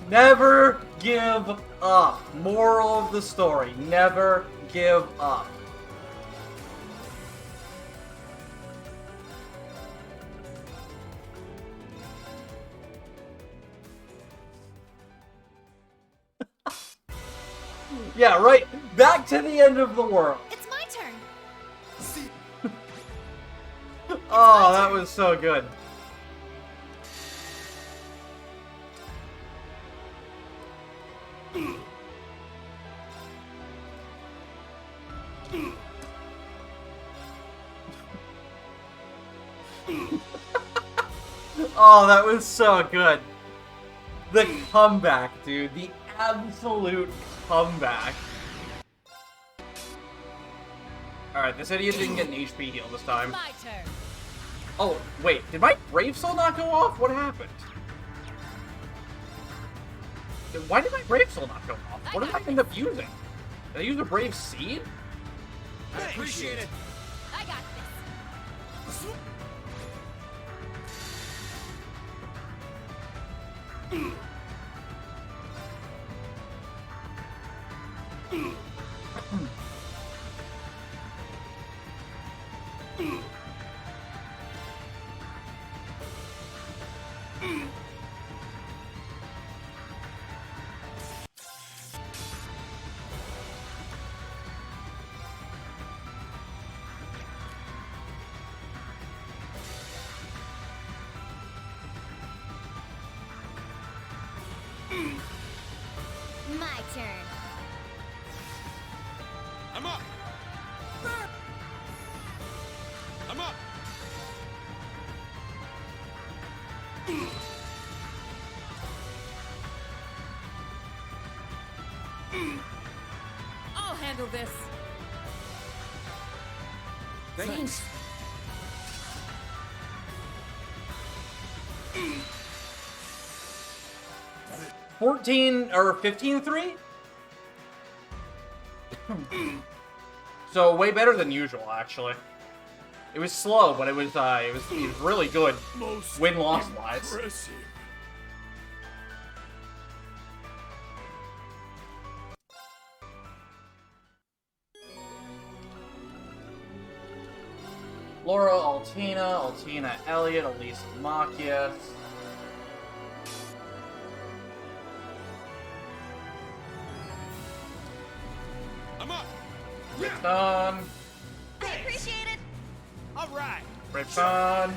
S1: Never give up. Moral of the story, never give up. Yeah, right. Back to the end of the world.
S2: It's my turn.
S1: Oh, that was so good. Oh, that was so good. The comeback, dude. The absolute comeback. Alright, this idiot didn't get an HP heal this time.
S8: My turn.
S1: Oh, wait. Did my Brave Soul not go off? What happened? Why did my Brave Soul not go off? What did I end up using? Did I use a Brave Seed?
S3: I appreciate it.
S8: I got this.
S21: My turn.
S16: I'm up. I'm up.
S12: I'll handle this.
S3: Thanks.
S1: 14 or 15-3? So way better than usual, actually. It was slow, but it was really good. Win-loss wise.
S16: Impressive.
S1: Laura, Altina, Elliot, Elise, Machias.
S16: I'm up.
S1: Done.
S4: I appreciate it.
S3: All right.
S1: Break done.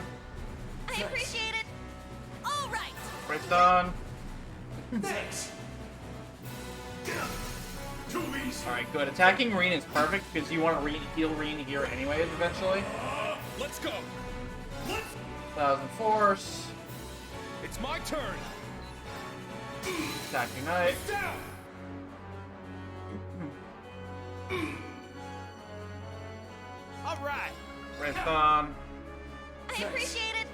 S4: I appreciate it. All right.
S1: Break done.
S3: Thanks.
S16: Too easy.
S1: Alright, good. Attacking Reen is perfect because you want to heal Reen here anyways, eventually.
S16: Let's go.
S1: 1,000 Force.
S16: It's my turn.
S1: Attacking Knight.
S16: Down.
S3: All right.
S1: Break done.
S4: I appreciate it.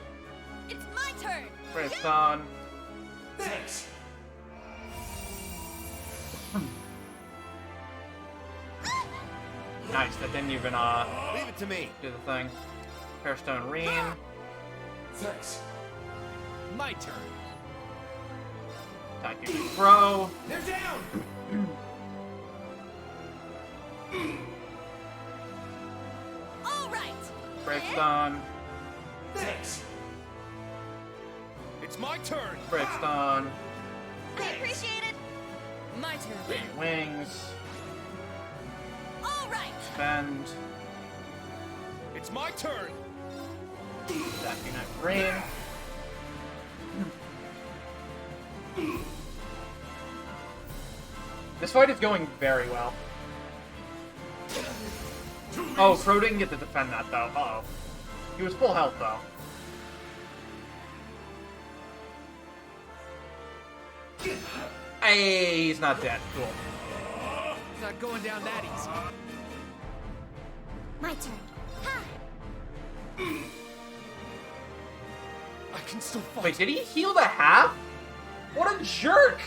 S4: It's my turn.
S1: Break done.
S3: Thanks.
S1: Nice, that didn't even
S3: Leave it to me.
S1: do the thing. Fairstone Reen.
S3: Thanks. My turn.
S1: Attacking Crow.
S3: They're down.
S4: All right.
S1: Break done.
S3: Thanks.
S16: It's my turn.
S1: Break done.
S4: I appreciate it.
S12: My turn.
S1: Wings.
S4: All right.
S1: Bend.
S16: It's my turn.
S1: Attacking Knight Reen. This fight is going very well. Oh, Crow didn't get to defend that, though. Uh-oh. He was full health, though. Hey, he's not dead. Cool.
S3: Not going down that easy.
S21: My turn. Ha!
S3: I can still fight.
S1: Wait, did he heal the half? What a jerk!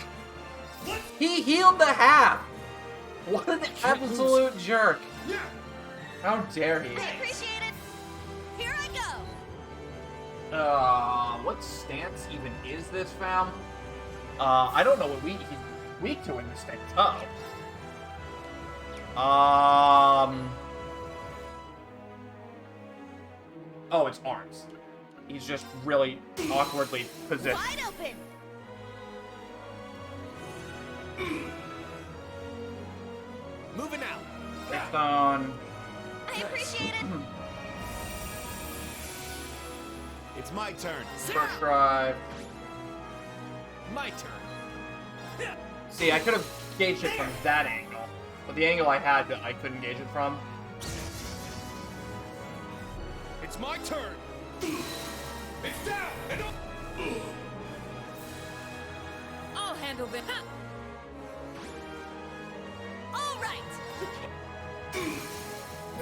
S1: He healed the half! What an absolute jerk! How dare he?
S4: I appreciate it. Here I go.
S1: What stance even is this, fam? I don't know what he's weak to in this thing. Oh, it's arms. He's just really awkwardly positioned.
S4: Wide open.
S3: Moving out.
S1: Next on.
S4: I appreciate it.
S3: It's my turn.
S1: First drive.
S3: My turn.
S1: See, I could have gauged it from that angle, but the angle I had, I couldn't gauge it from.
S16: It's my turn. It's down and up.
S12: I'll handle this. Ha!
S21: All right.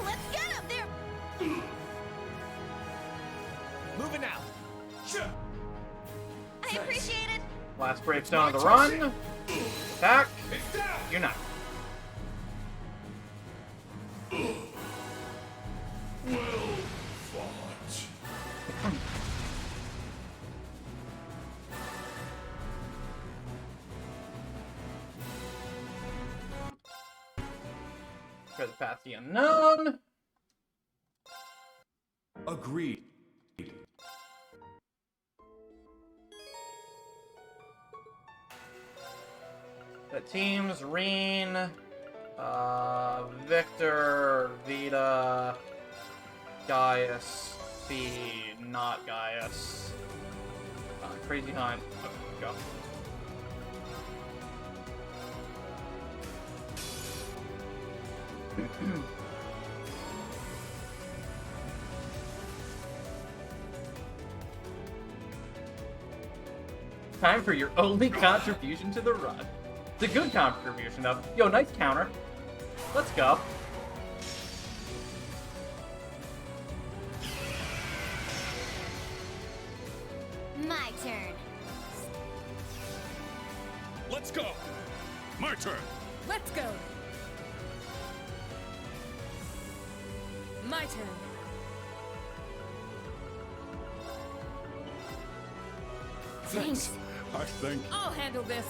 S21: Let's get him there.
S7: Moving out.
S16: Sure.
S21: I appreciate it.
S1: Last Bravestone of the run. Attack.
S16: It's down.
S1: You're not.
S16: Well fought.
S1: For the path the unknown.
S5: Agreed.
S1: The teams, Reen, Victor, Vita, Gaius, B, not Gaius, Crazy Hunt. Okay, go. Time for your only contribution to the run. It's a good contribution, though. Yo, nice counter. Let's go.
S21: My turn.
S16: Let's go. My turn.
S12: Let's go. My turn.
S21: Thanks.
S16: I think.
S12: I'll handle this.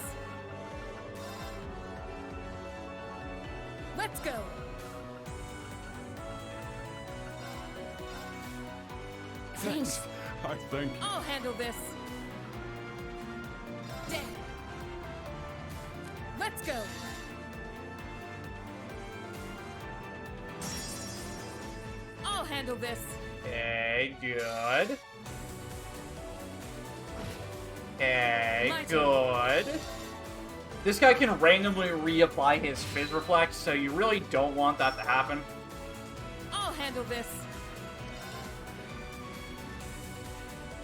S12: Let's go.
S21: Thanks.
S16: I think.
S12: I'll handle this. Dead. Let's go. I'll handle this.
S1: Okay, good. Okay,
S12: My
S1: good. This guy can randomly reapply his Fizz Reflect, so you really don't want that to happen.
S12: I'll handle this.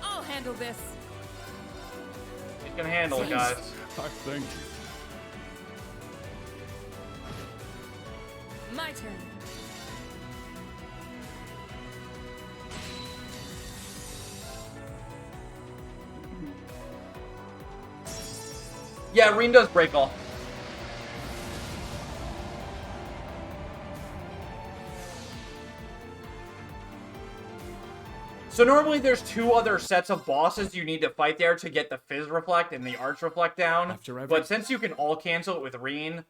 S12: I'll handle this.
S1: He's gonna handle it, guys.
S16: I think.
S12: My turn.
S1: Yeah, Reen does break all. So normally there's two other sets of bosses you need to fight there to get the Fizz Reflect and the Arch Reflect down. But since you can all cancel it with Reen,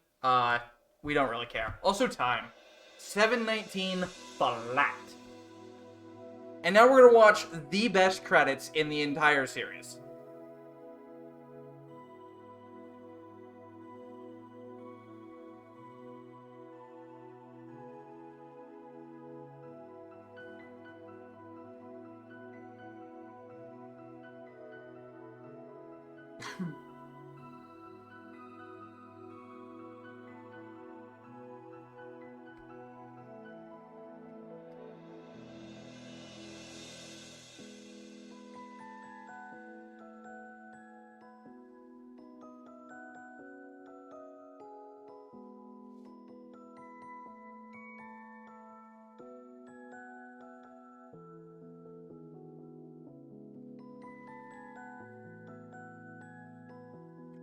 S1: we don't really care. Also time. 7:19 flat. And now we're going to watch the best credits in the entire series.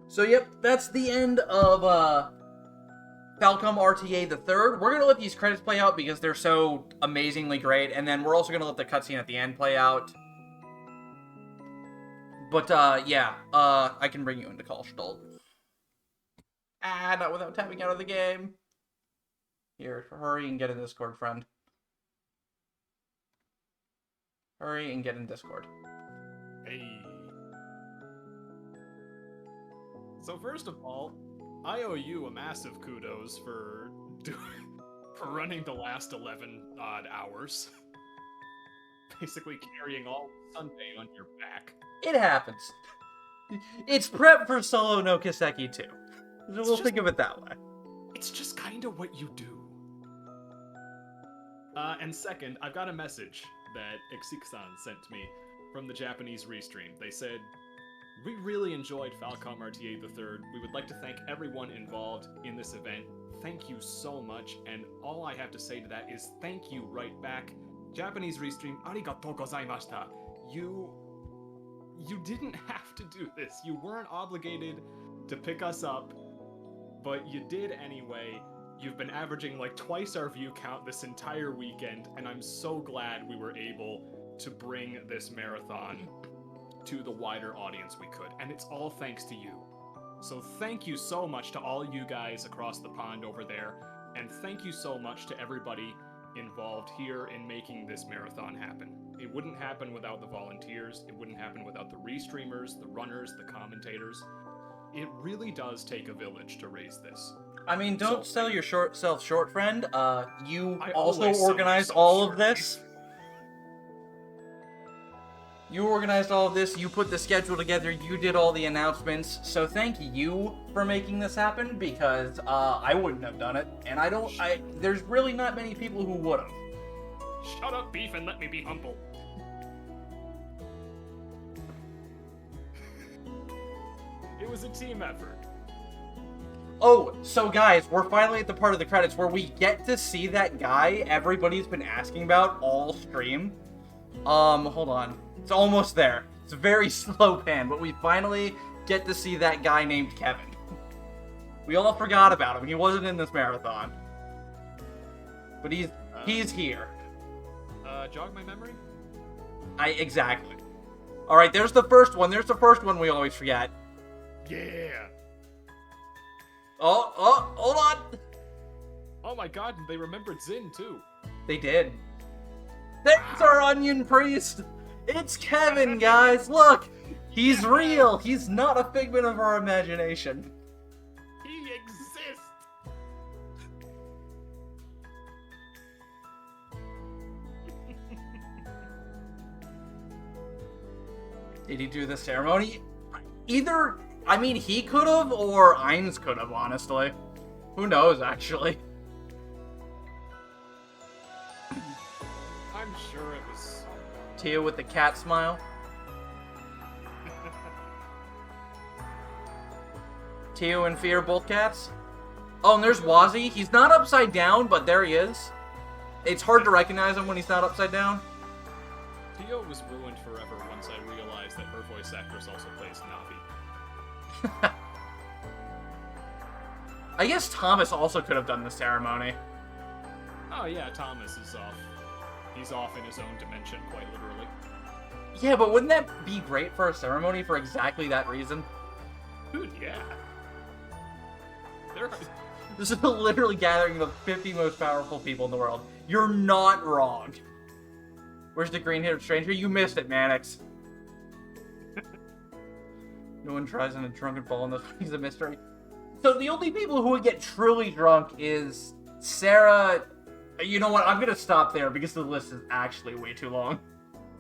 S1: So yep, that's the end of Falcom RTA the Third. We're gonna let these credits play out because they're so amazingly great, and then we're also gonna let the cutscene at the end play out. But yeah, I can bring you into Kalstall. Not without tapping out of the game. Here, hurry and get in Discord, friend. Hurry and get in Discord.
S13: Hey. So first of all, I owe you a massive kudos for running the last 11 odd hours. Basically carrying all Sunday on your back.
S1: It happens. It's prep for Solo no Kiseki too. We'll think of it that way.
S13: It's just kind of what you do. And second, I've got a message. that Exik-san sent me from the Japanese restream. They said, "We really enjoyed Falcom RTA the 3rd. We would like to thank everyone involved in this event. Thank you so much." And all I have to say to that is thank you right back. Japanese restream, arigatou gozaimashita. You didn't have to do this. You weren't obligated to pick us up, but you did anyway. You've been averaging like twice our view count this entire weekend, and I'm so glad we were able to bring this marathon to the wider audience we could, and it's all thanks to you. So thank you so much to all you guys across the pond over there, and thank you so much to everybody involved here in making this marathon happen. It wouldn't happen without the volunteers, it wouldn't happen without the restreamers, the runners, the commentators. It really does take a village to raise this.
S1: I mean, don't sell yourself short, friend. You
S13: I
S1: also
S13: always sell
S1: organized
S13: myself
S1: all
S13: short.
S1: of this. You organized all of this, you put the schedule together, you did all the announcements, so thank you for making this happen, because I wouldn't have done it, and there's really not many people who would have.
S13: Shut up, Beef, and let me be humble. It was a team effort.
S1: Oh, so guys, we're finally at the part of the credits where we get to see that guy everybody's been asking about all stream. Hold on. It's almost there. It's a very slow pan, but we finally get to see that guy named Kevin. We all forgot about him. He wasn't in this marathon. But he's here.
S13: Jog my memory?
S1: Exactly. Alright, there's the first one. There's the first one we always forget.
S13: Yeah.
S1: Oh, hold on.
S13: Oh my god, they remembered Zin too.
S1: They did. There's our onion priest. It's Kevin, guys. Look, he's real. He's not a figment of our imagination.
S13: He exists.
S1: Did he do the ceremony? I mean, he could have, or Ainz could have, honestly. Who knows, actually?
S13: I'm sure it was...
S1: Tia with the cat smile. Tia and Fear, both cats. Oh, and there's Wazzy. He's not upside down, but there he is. It's hard to recognize him when he's not upside down.
S13: Tio was ruined forever once I realized that her voice actress also plays Navi.
S1: I guess Thomas also could have done the ceremony.
S13: Oh yeah, Thomas is off. He's off in his own dimension, quite literally.
S1: Yeah, but wouldn't that be great for a ceremony for exactly that reason?
S13: Dude, yeah.
S1: This is literally gathering the 50 most powerful people in the world. You're not wrong. Where's the green-haired stranger? You missed it, Mannix. No one tries in a drunken ball in this piece of mystery. So the only people who would get truly drunk is Sarah. You know what? I'm going to stop there because the list is actually way too long.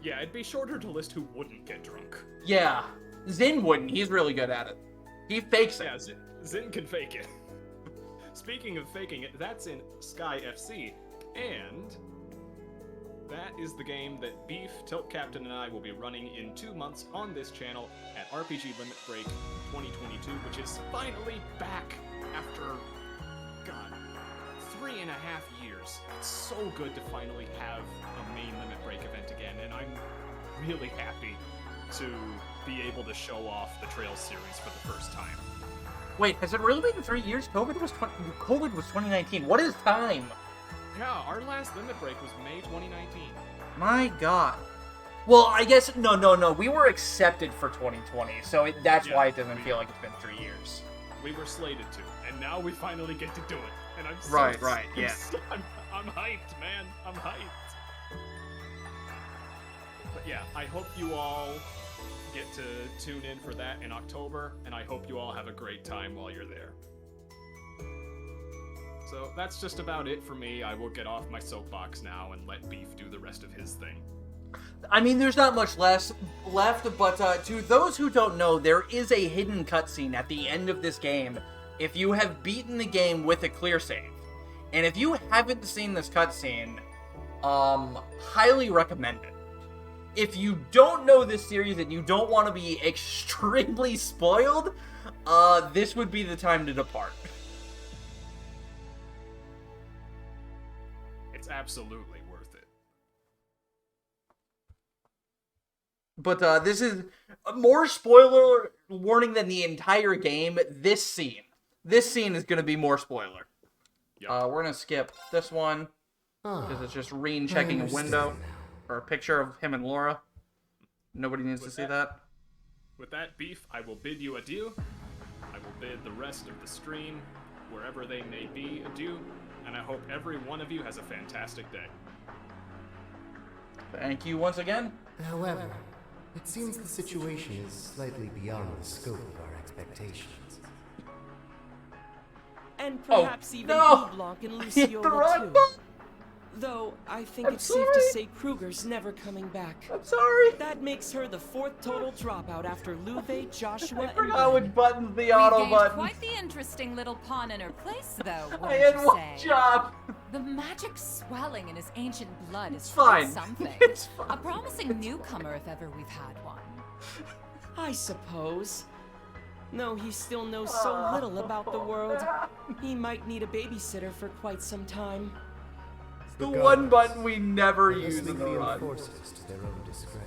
S13: Yeah, it'd be shorter to list who wouldn't get drunk.
S1: Yeah. Zin wouldn't. He's really good at it. He fakes it.
S13: Yeah, Zin can fake it. Speaking of faking it, that's in Sky FC, and that is the game that Beef, Tilt Captain, and I will be running in 2 months on this channel at RPG Limit Break 2022, which is finally back after, God, 3.5 years. It's so good to finally have a main Limit Break event again, and I'm really happy to be able to show off the Trails series for the first time.
S1: Wait, has it really been 3 years? COVID was 2019. What is time?
S13: Yeah, our last Limit Break was May 2019.
S1: My God. Well, I guess no. We were accepted for 2020, so that's why it doesn't feel like it's been 3 years.
S13: We were slated to, and now we finally get to do it. And I'm so,
S1: Right, yeah.
S13: I'm hyped, man. I'm hyped. But yeah, I hope you all get to tune in for that in October, and I hope you all have a great time while you're there. So that's just about it for me. I will get off my soapbox now and let Beef do the rest of his thing.
S1: I mean, there's not much left, but to those who don't know, there is a hidden cutscene at the end of this game if you have beaten the game with a clear save. And if you haven't seen this cutscene, highly recommend it. If you don't know this series and you don't want to be extremely spoiled, this would be the time to depart.
S13: It's absolutely worth it.
S1: But this is more spoiler warning than the entire game. This scene is going to be more spoiler.
S13: Yep.
S1: We're going to skip this one because it's just Reen checking a window or a picture of him and Laura. Nobody needs to see that.
S13: With that, Beef, I will bid you adieu. I will bid the rest of the stream, wherever they may be, adieu. And I hope every one of you has a fantastic day.
S1: Thank you once again.
S19: However, it seems the situation is slightly beyond the scope of our expectations.
S22: And perhaps even Blanc and Luciola too. Though, I think it's safe to say Kruger's never coming back.
S1: I'm sorry.
S22: That makes her the 4th total dropout after Luve, Joshua, and
S1: forgot which button's the
S8: We
S1: auto
S8: gained
S1: button.
S8: quite the interesting little pawn in her place, though,
S1: I
S8: wouldn't
S1: had
S8: you
S1: one
S8: say?
S1: job.
S8: The magic swelling in his ancient blood is
S1: fine.
S8: quite something.
S1: It's fine.
S8: A promising newcomer if ever we've had one.
S22: I suppose. No, he still knows so little about the world. He might need a babysitter for quite some time.
S1: The one button we never use in the
S19: the
S1: run.
S19: enforcers to their own discretion.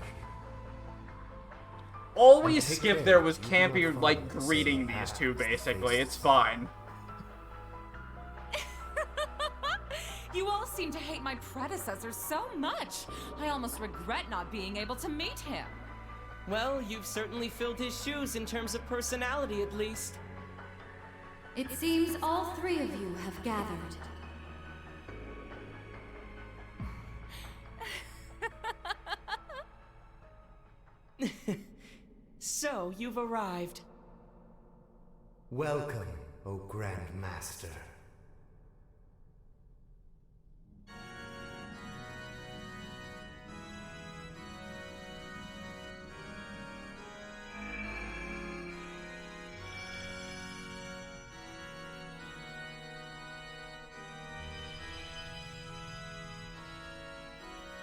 S1: All we skipped there was Campy, like, greeting these two, basically. It's fine.
S8: You all seem to hate my predecessor so much. I almost regret not being able to meet him.
S22: Well, you've certainly filled his shoes in terms of personality, at least.
S2: It seems all 3 of you have gathered.
S22: So, you've arrived.
S19: Welcome, O Grand Master.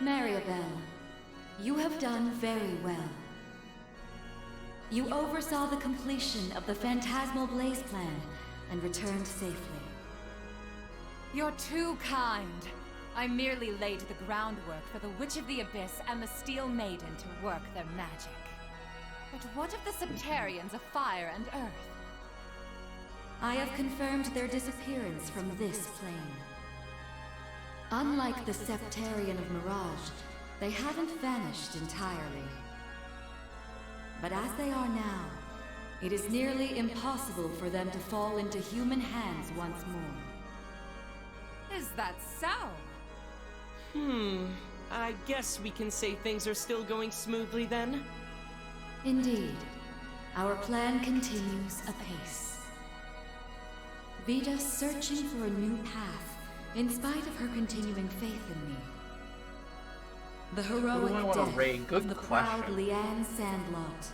S2: Maribel, you have done very well. You oversaw the completion of the Phantasmal Blaze plan and returned safely.
S8: You're too kind. I merely laid the groundwork for the Witch of the Abyss and the Steel Maiden to work their magic. But what of the Septarians of Fire and Earth?
S2: I have confirmed their disappearance from this plane. Unlike the Septarian of Mirage, they haven't vanished entirely. But as they are now, it is nearly impossible for them to fall into human hands once more.
S8: Is that so?
S22: I guess we can say things are still going smoothly then?
S2: Indeed. Our plan continues apace. Vita's searching for a new path, in spite of her continuing faith in me. The heroic death of the proud Leanne Sandlot.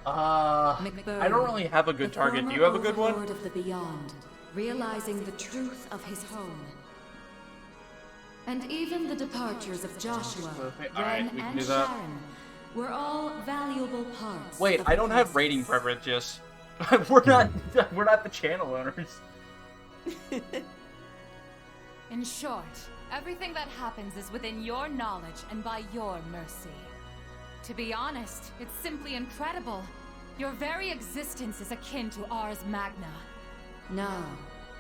S1: I don't really have a good target. Do you have a good one?
S2: Lord of the Beyond, realizing the truth of his home. And even the departures of Joshua, Ren, and Sharon were all valuable parts.
S1: Wait,
S2: of
S1: I
S2: the
S1: don't have
S2: process.
S1: rating preferences. we're not the channel owners.
S8: In short, everything that happens is within your knowledge and by your mercy. To be honest, it's simply incredible. Your very existence is akin to Ars Magna.
S2: No,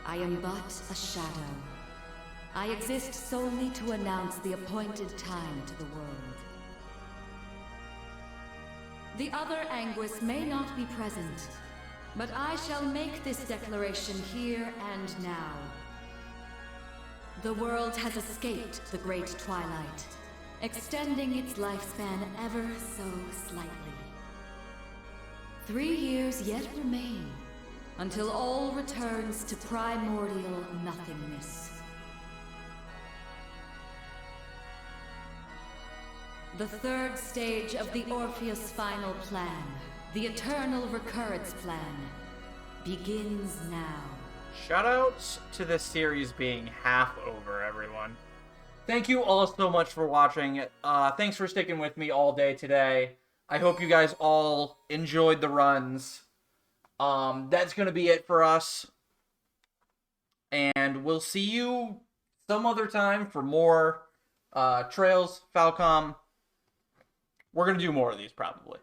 S2: I am but a shadow. I exist solely to announce the appointed time to the world. The other Anguis may not be present, but I shall make this declaration here and now. The world has escaped the Great Twilight, extending its lifespan ever so slightly. 3 years yet remain, until all returns to primordial nothingness. The 3rd stage of the Orpheus Final Plan, the Eternal Recurrence Plan, begins now.
S1: Shoutouts to this series being half over, everyone. thank you all so much for watching. Thanks for sticking with me all day today. I hope you guys all enjoyed the runs. That's going to be it for us. And we'll see you some other time for more Trails, Falcom. We're going to do more of these, probably.